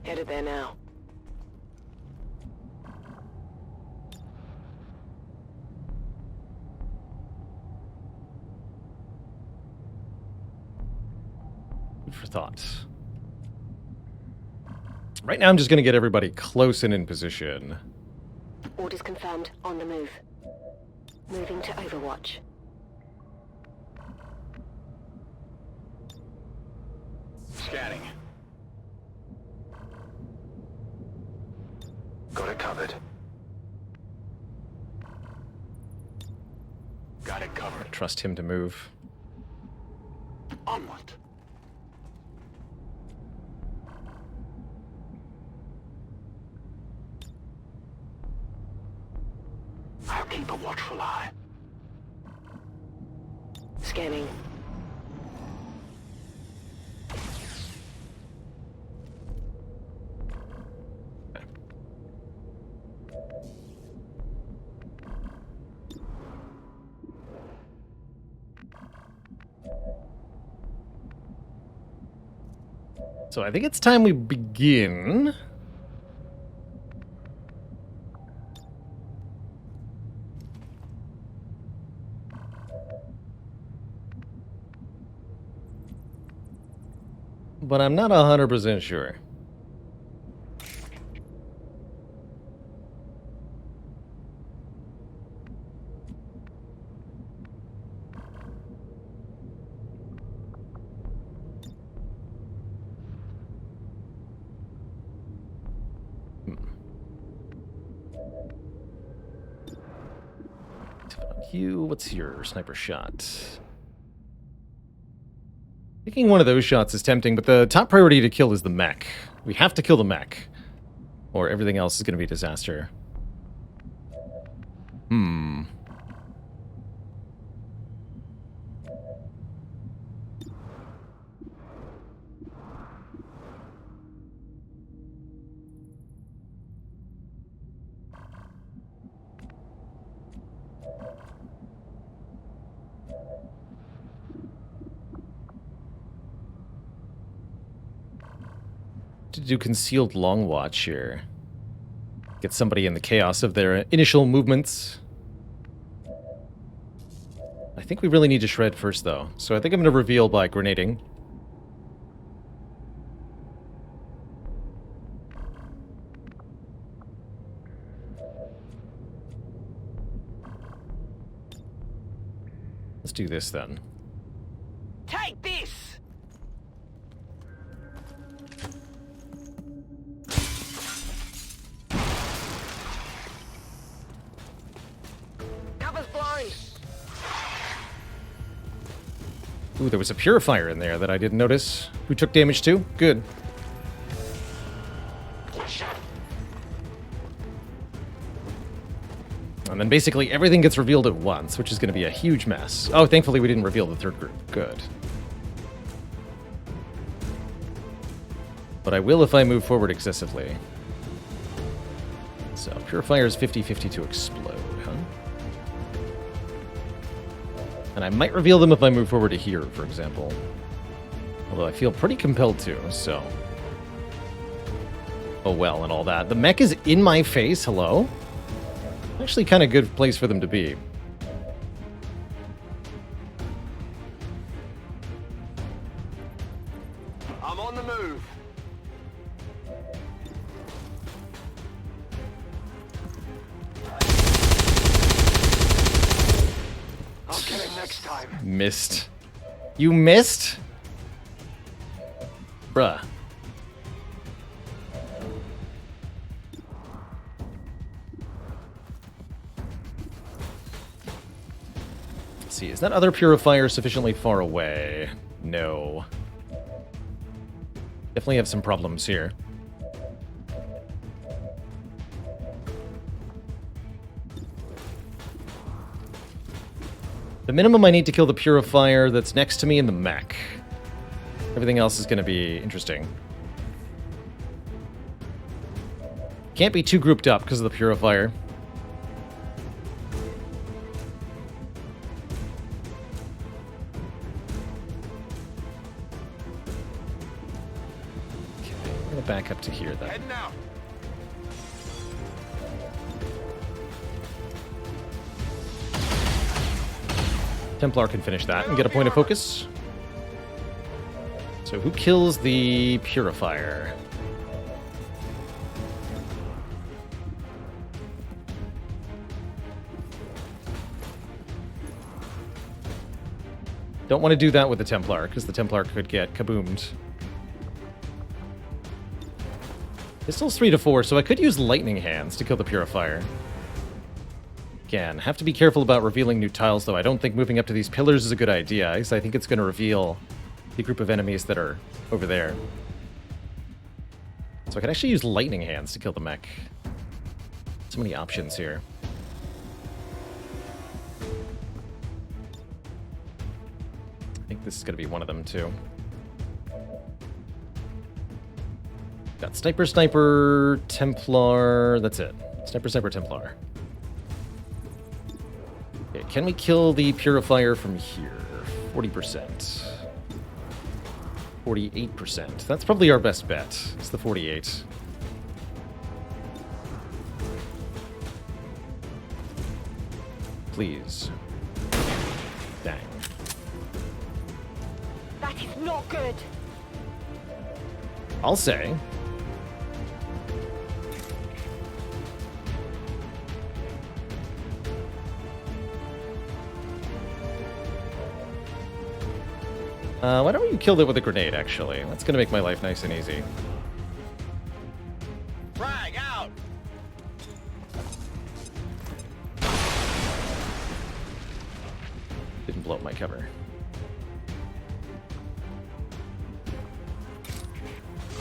Headed there now. Food for thought. Right now, I'm just going to get everybody close and in position. Orders confirmed. On the move. Moving to Overwatch. Scanning. Got it covered. Got it covered. Trust him to move. Onward. I'll keep a watchful eye. Scanning. So I think it's time we begin. But I'm not 100% sure. What's your sniper shot? Taking one of those shots is tempting, but the top priority to kill is the mech. We have to kill the mech, or everything else is going to be a disaster. To do concealed long watch here. Get somebody in the chaos of their initial movements. I think we really need to shred first, though. So I think I'm going to reveal by grenading. Let's do this, then. Take this! Cover's blown! Ooh, there was a purifier in there that I didn't notice. Who took damage too? Good. And then basically everything gets revealed at once, which is going to be a huge mess. Oh, thankfully we didn't reveal the third group. Good. But I will if I move forward excessively. So, purifier is 50-50 to explode, huh? And I might reveal them if I move forward to here, for example. Although I feel pretty compelled to, so... Oh well, and all that. The mech is in my face, hello? Actually kind of good place for them to be. I'm on the move. I'll get him next time. Missed. You missed? Bruh. Let's see, is that other purifier sufficiently far away? No. Definitely have some problems here. The minimum I need to kill the purifier that's next to me in the mech. Everything else is going to be interesting. Can't be too grouped up because of the purifier. get back up to here then. Heading out. Templar can finish that and get a point of focus. So who kills the Purifier? Don't want to do that with the Templar, because the Templar could get kaboomed. Pistol's 3 to 4, so I could use Lightning Hands to kill the Purifier. Again, have to be careful about revealing new tiles, though. I don't think moving up to these pillars is a good idea, because I think it's going to reveal the group of enemies that are over there. So I could actually use Lightning Hands to kill the mech. So many options here. I think this is going to be one of them, too. Got Sniper, Sniper, Templar. That's it. Sniper, Sniper, Templar. Okay, can we kill the Purifier from here? 40%. 48%. That's probably our best bet. It's the 48. Please. Dang. That is not good. I'll say. Why don't you kill it with a grenade, actually? That's going to make my life nice and easy. Frag out! Didn't blow up my cover.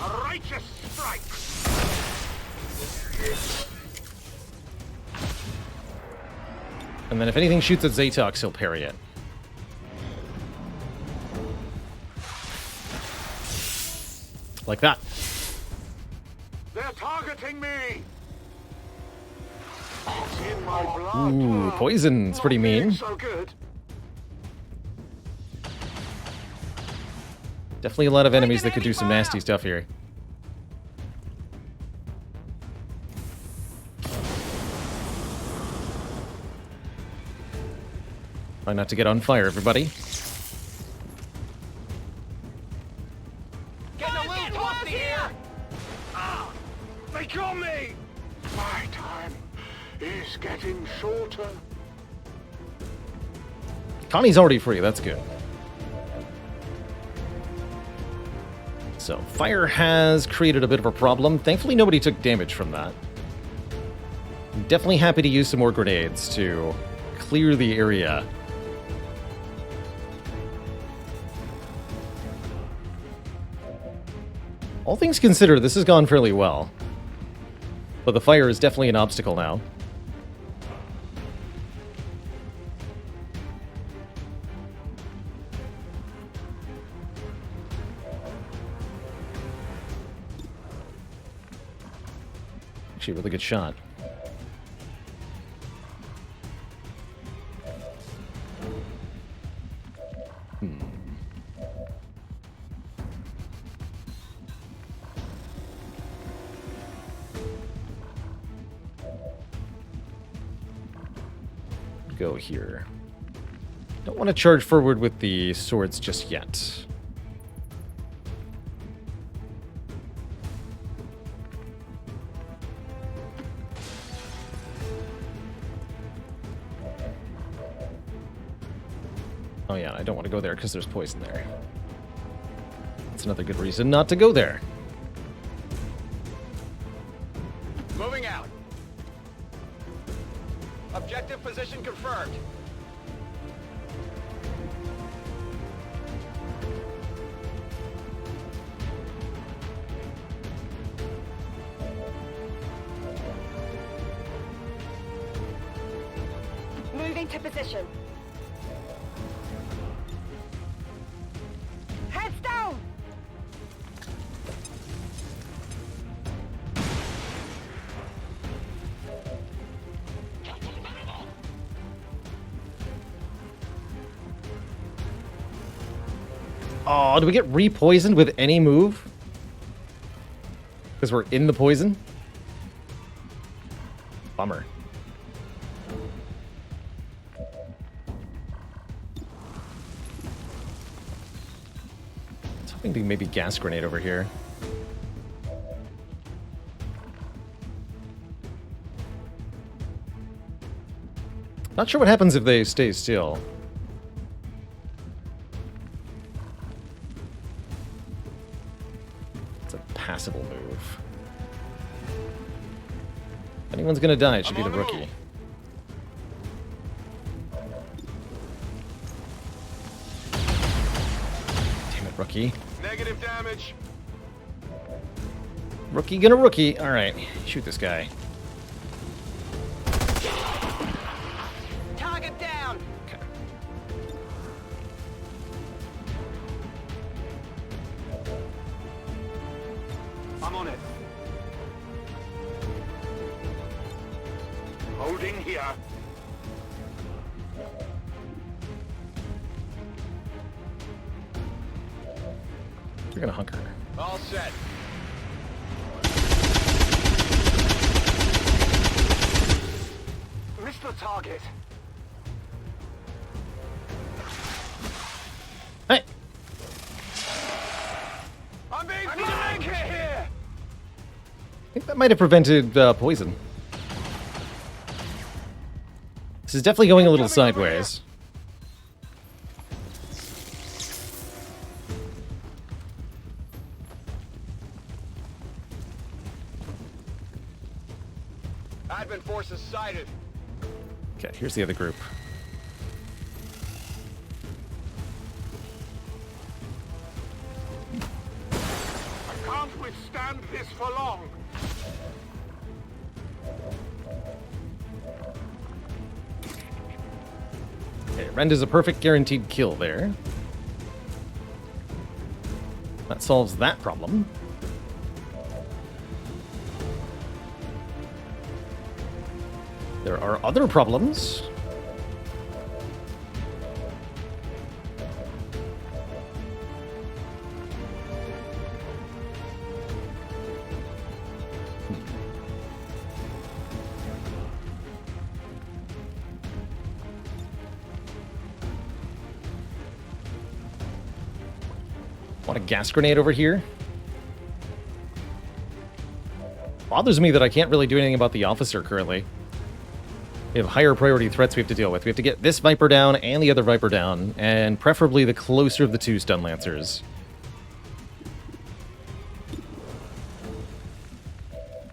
A righteous strike! And then if anything shoots at Zatox, he'll parry it. Like that. They're targeting me! It's in my blood. Ooh, poison. It's pretty mean. So good. Definitely a lot of enemies that could do some nasty stuff here. Try not to get on fire, everybody. They got me! My time is getting shorter. Connie's already free, that's good. So, fire has created a bit of a problem. Thankfully, nobody took damage from that. I'm definitely happy to use some more grenades to clear the area. All things considered, this has gone fairly well. But the fire is definitely an obstacle now. Actually, a really good shot. Go here. Don't want to charge forward with the swords just yet. Oh yeah, I don't want to go there because there's poison there. That's another good reason not to go there. Moving out. Objective position confirmed. Moving to position. Heads down! Oh, do we get re-poisoned with any move? Because we're in the poison? Bummer. I was hoping to maybe gas grenade over here. Not sure what happens if they stay still. It's a passable move. If anyone's gonna die, it should be the rookie. Damn it, rookie. Negative damage. Rookie gonna rookie. Alright, shoot this guy. Target down. Okay. I'm on it. Holding here. You're gonna hunker. All set. Missed the target. Hey! I'm being flanked here. I think that might have prevented poison. This is definitely going a little sideways. Advent forces sighted. Okay, here's the other group. I can't withstand this for long. Okay, Rend is a perfect guaranteed kill there. That solves that problem. There are other problems. Want a gas grenade over here? Bothers me that I can't really do anything about the officer currently. We have higher priority threats we have to deal with. We have to get this Viper down and the other Viper down, and preferably the closer of the two stun lancers.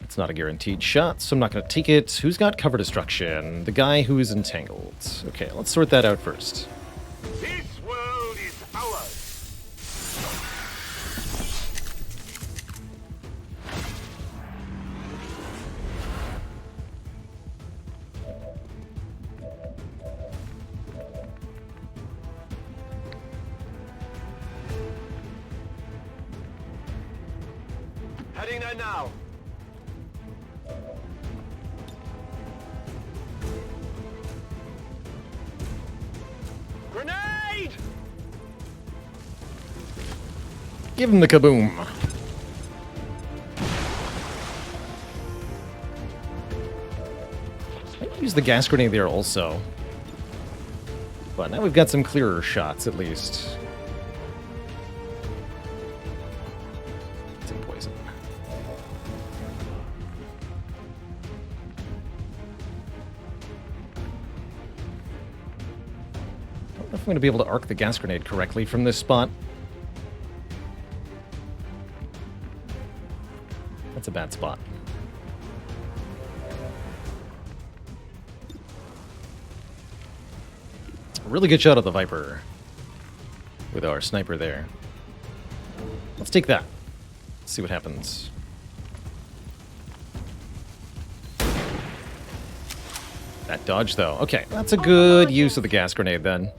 It's not a guaranteed shot, so I'm not going to take it. Who's got cover destruction? The guy who is entangled. Okay, let's sort that out first. This world is ours. Heading there now. Grenade! Give him the kaboom. I use the gas grenade there also. But now we've got some clearer shots, at least. It's in poison. I don't know if I'm going to be able to arc the gas grenade correctly from this spot. That's a bad spot. Really good shot of the Viper with our sniper there. Let's take that. See what happens. That dodge, though. Okay, that's a good use of the gas grenade, then.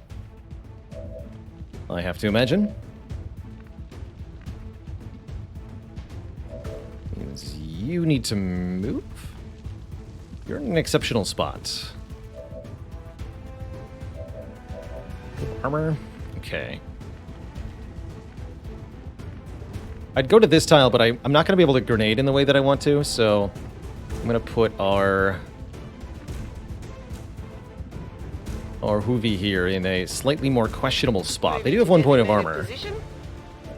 I have to imagine. Means you need to move. You're in an exceptional spot. Armor. Okay. I'd go to this tile, but I'm not going to be able to grenade in the way that I want to, so I'm going to put our Hoovy here in a slightly more questionable spot. They do have 1 point of armor,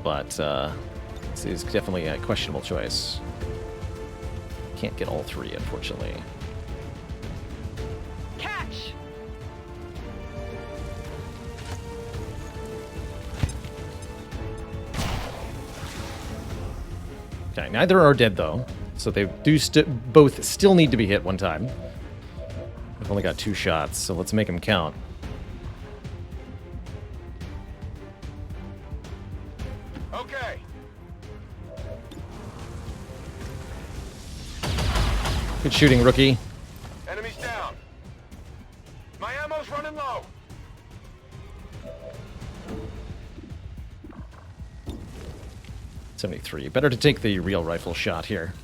but this is definitely a questionable choice. Can't get all 3, unfortunately. Catch! Okay, neither are dead, though, so they do both still need to be hit 1 time. I've only got 2 shots, so let's make them count. Okay. Good shooting, rookie. Enemies down. My ammo's running low. .73. Better to take the real rifle shot here.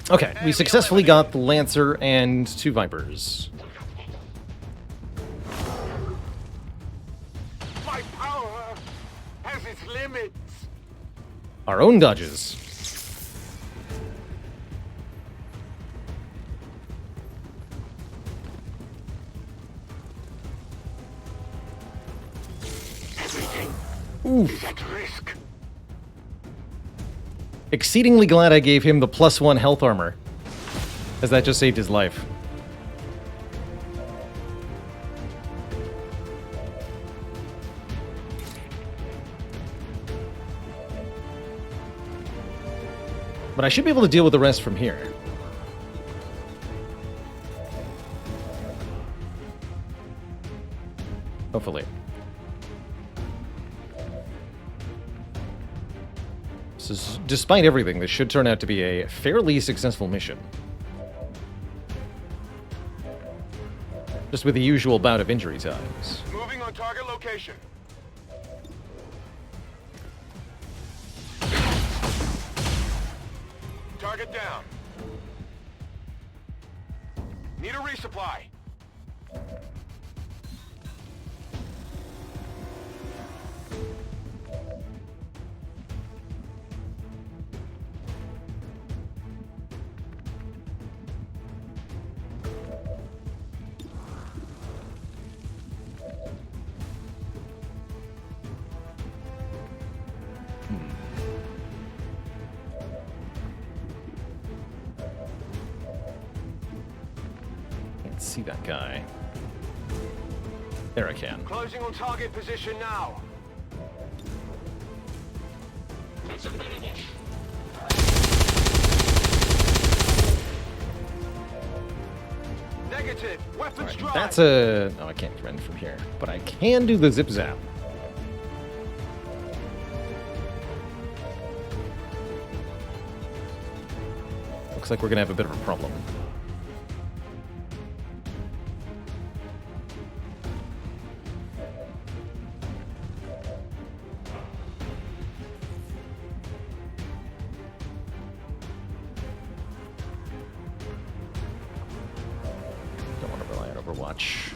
Okay, we successfully got the Lancer and 2 Vipers. My power has its limits. Our own dodges. Oof. At risk. Exceedingly glad I gave him the +1 health armor, as that just saved his life. But I should be able to deal with the rest from here. Hopefully. So, despite everything, this should turn out to be a fairly successful mission. Just with the usual bout of injury times. Moving on target location. Target down. Need a resupply. See that guy. There I can. Closing on target position now. Negative. Weapons Right, dry. that's a... No, I can't run from here. But I can do the zip zap. Looks like we're gonna have a bit of a problem. Overwatch.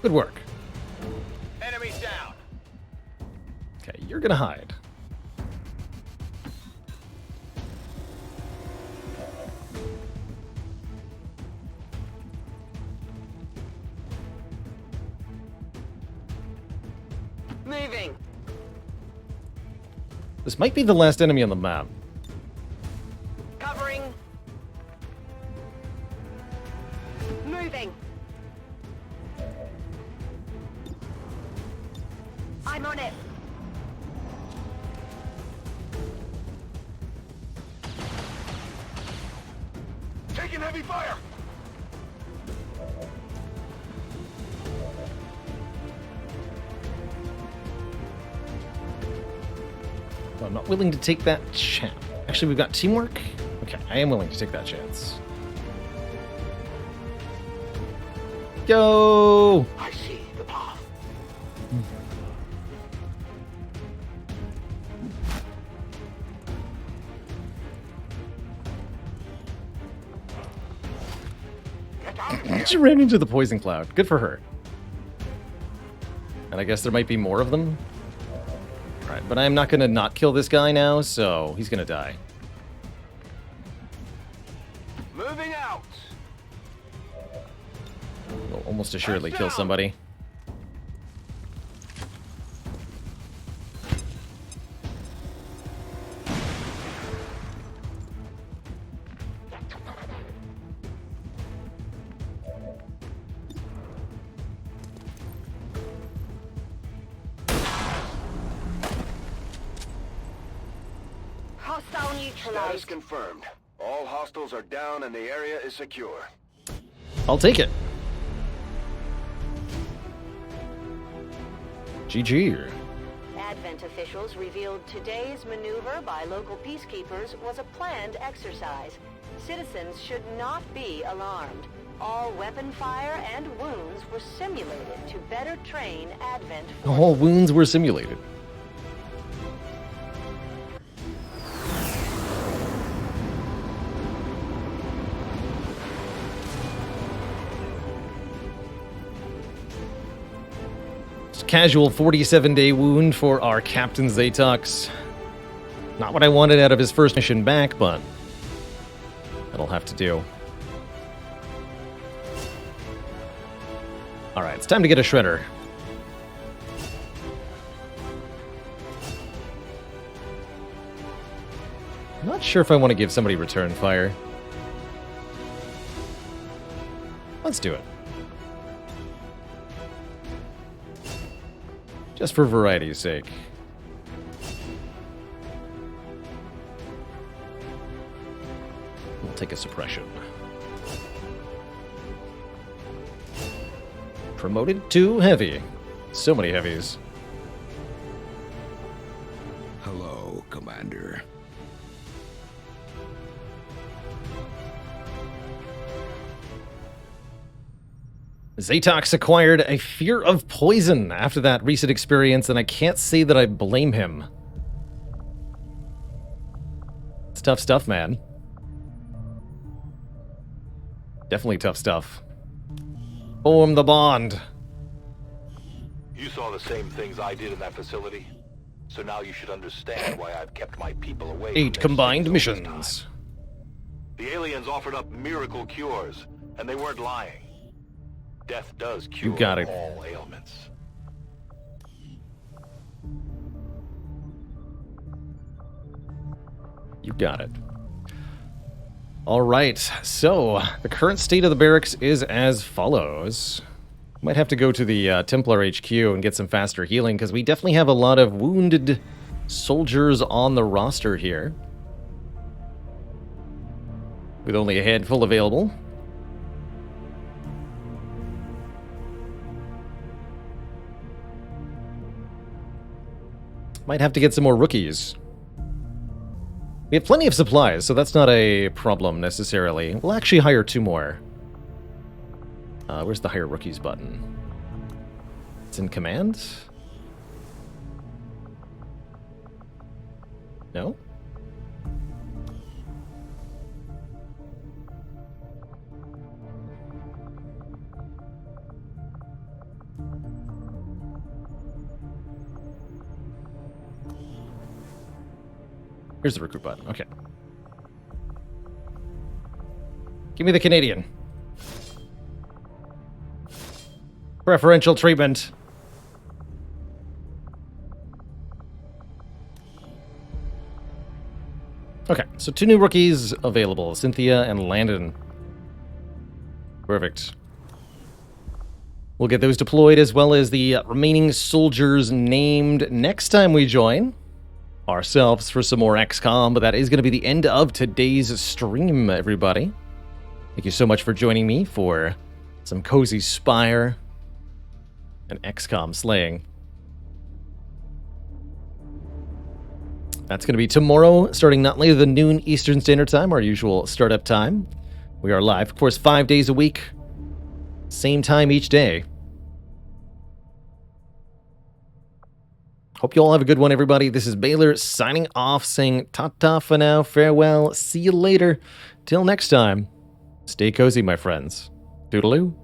Good work. Enemies down. Okay, you're gonna hide. Moving. This might be the last enemy on the map. Covering. Moving. I'm on it. Taking heavy fire. I'm not willing to take that chance. Actually, we've got teamwork? Okay, I am willing to take that chance. Go! I see the path. She ran into the poison cloud. Good for her. And I guess there might be more of them. Alright, but I'm not going to not kill this guy now, so he's going to die. Moving out. Will almost assuredly kill somebody. Hostile Status neutralized. confirmed. All hostiles are down and the area is secure. I'll take it. GG. Advent officials revealed today's maneuver by local peacekeepers was a planned exercise. Citizens should not be alarmed. All weapon fire and wounds were simulated to better train Advent forces. All wounds were simulated. Casual 47-day wound for our Captain Zatox. Not what I wanted out of his first mission back, but that'll have to do. Alright, it's time to get a shredder. Not sure if I want to give somebody return fire. Let's do it. Just for variety's sake. We'll take a suppression. Promoted to heavy. So many heavies. Hello, Commander. Zatox acquired a fear of poison after that recent experience, and I can't say that I blame him. It's tough stuff, man. Definitely tough stuff. Form the bond. You saw the same things I did in that facility. So now you should understand why I've kept my people away. 8 combined missions. The aliens offered up miracle cures, and they weren't lying. Death does cure You got it. all ailments. You got it. All right, so the current state of the barracks is as follows. Might have to go to the Templar HQ and get some faster healing, because we definitely have a lot of wounded soldiers on the roster here, with only a handful available. Might have to get some more rookies. We have plenty of supplies, so that's not a problem necessarily. We'll actually hire 2 more. Where's the hire rookies button? It's in command? No? Here's the recruit button. Okay. Give me the Canadian. Preferential treatment. Okay, so 2 new rookies available. Cynthia and Landon. Perfect. We'll get those deployed, as well as the remaining soldiers named next time we join ourselves for some more XCOM, but that is going to be the end of today's stream, everybody. Thank you so much for joining me for some cozy Spire and XCOM slaying. That's going to be tomorrow, starting not later than noon Eastern Standard Time, our usual startup time. We are live, of course, 5 days a week, same time each day. Hope you all have a good one, everybody. This is Baylor signing off, saying ta-ta for now, farewell, see you later. Till next time, stay cozy, my friends. Toodaloo.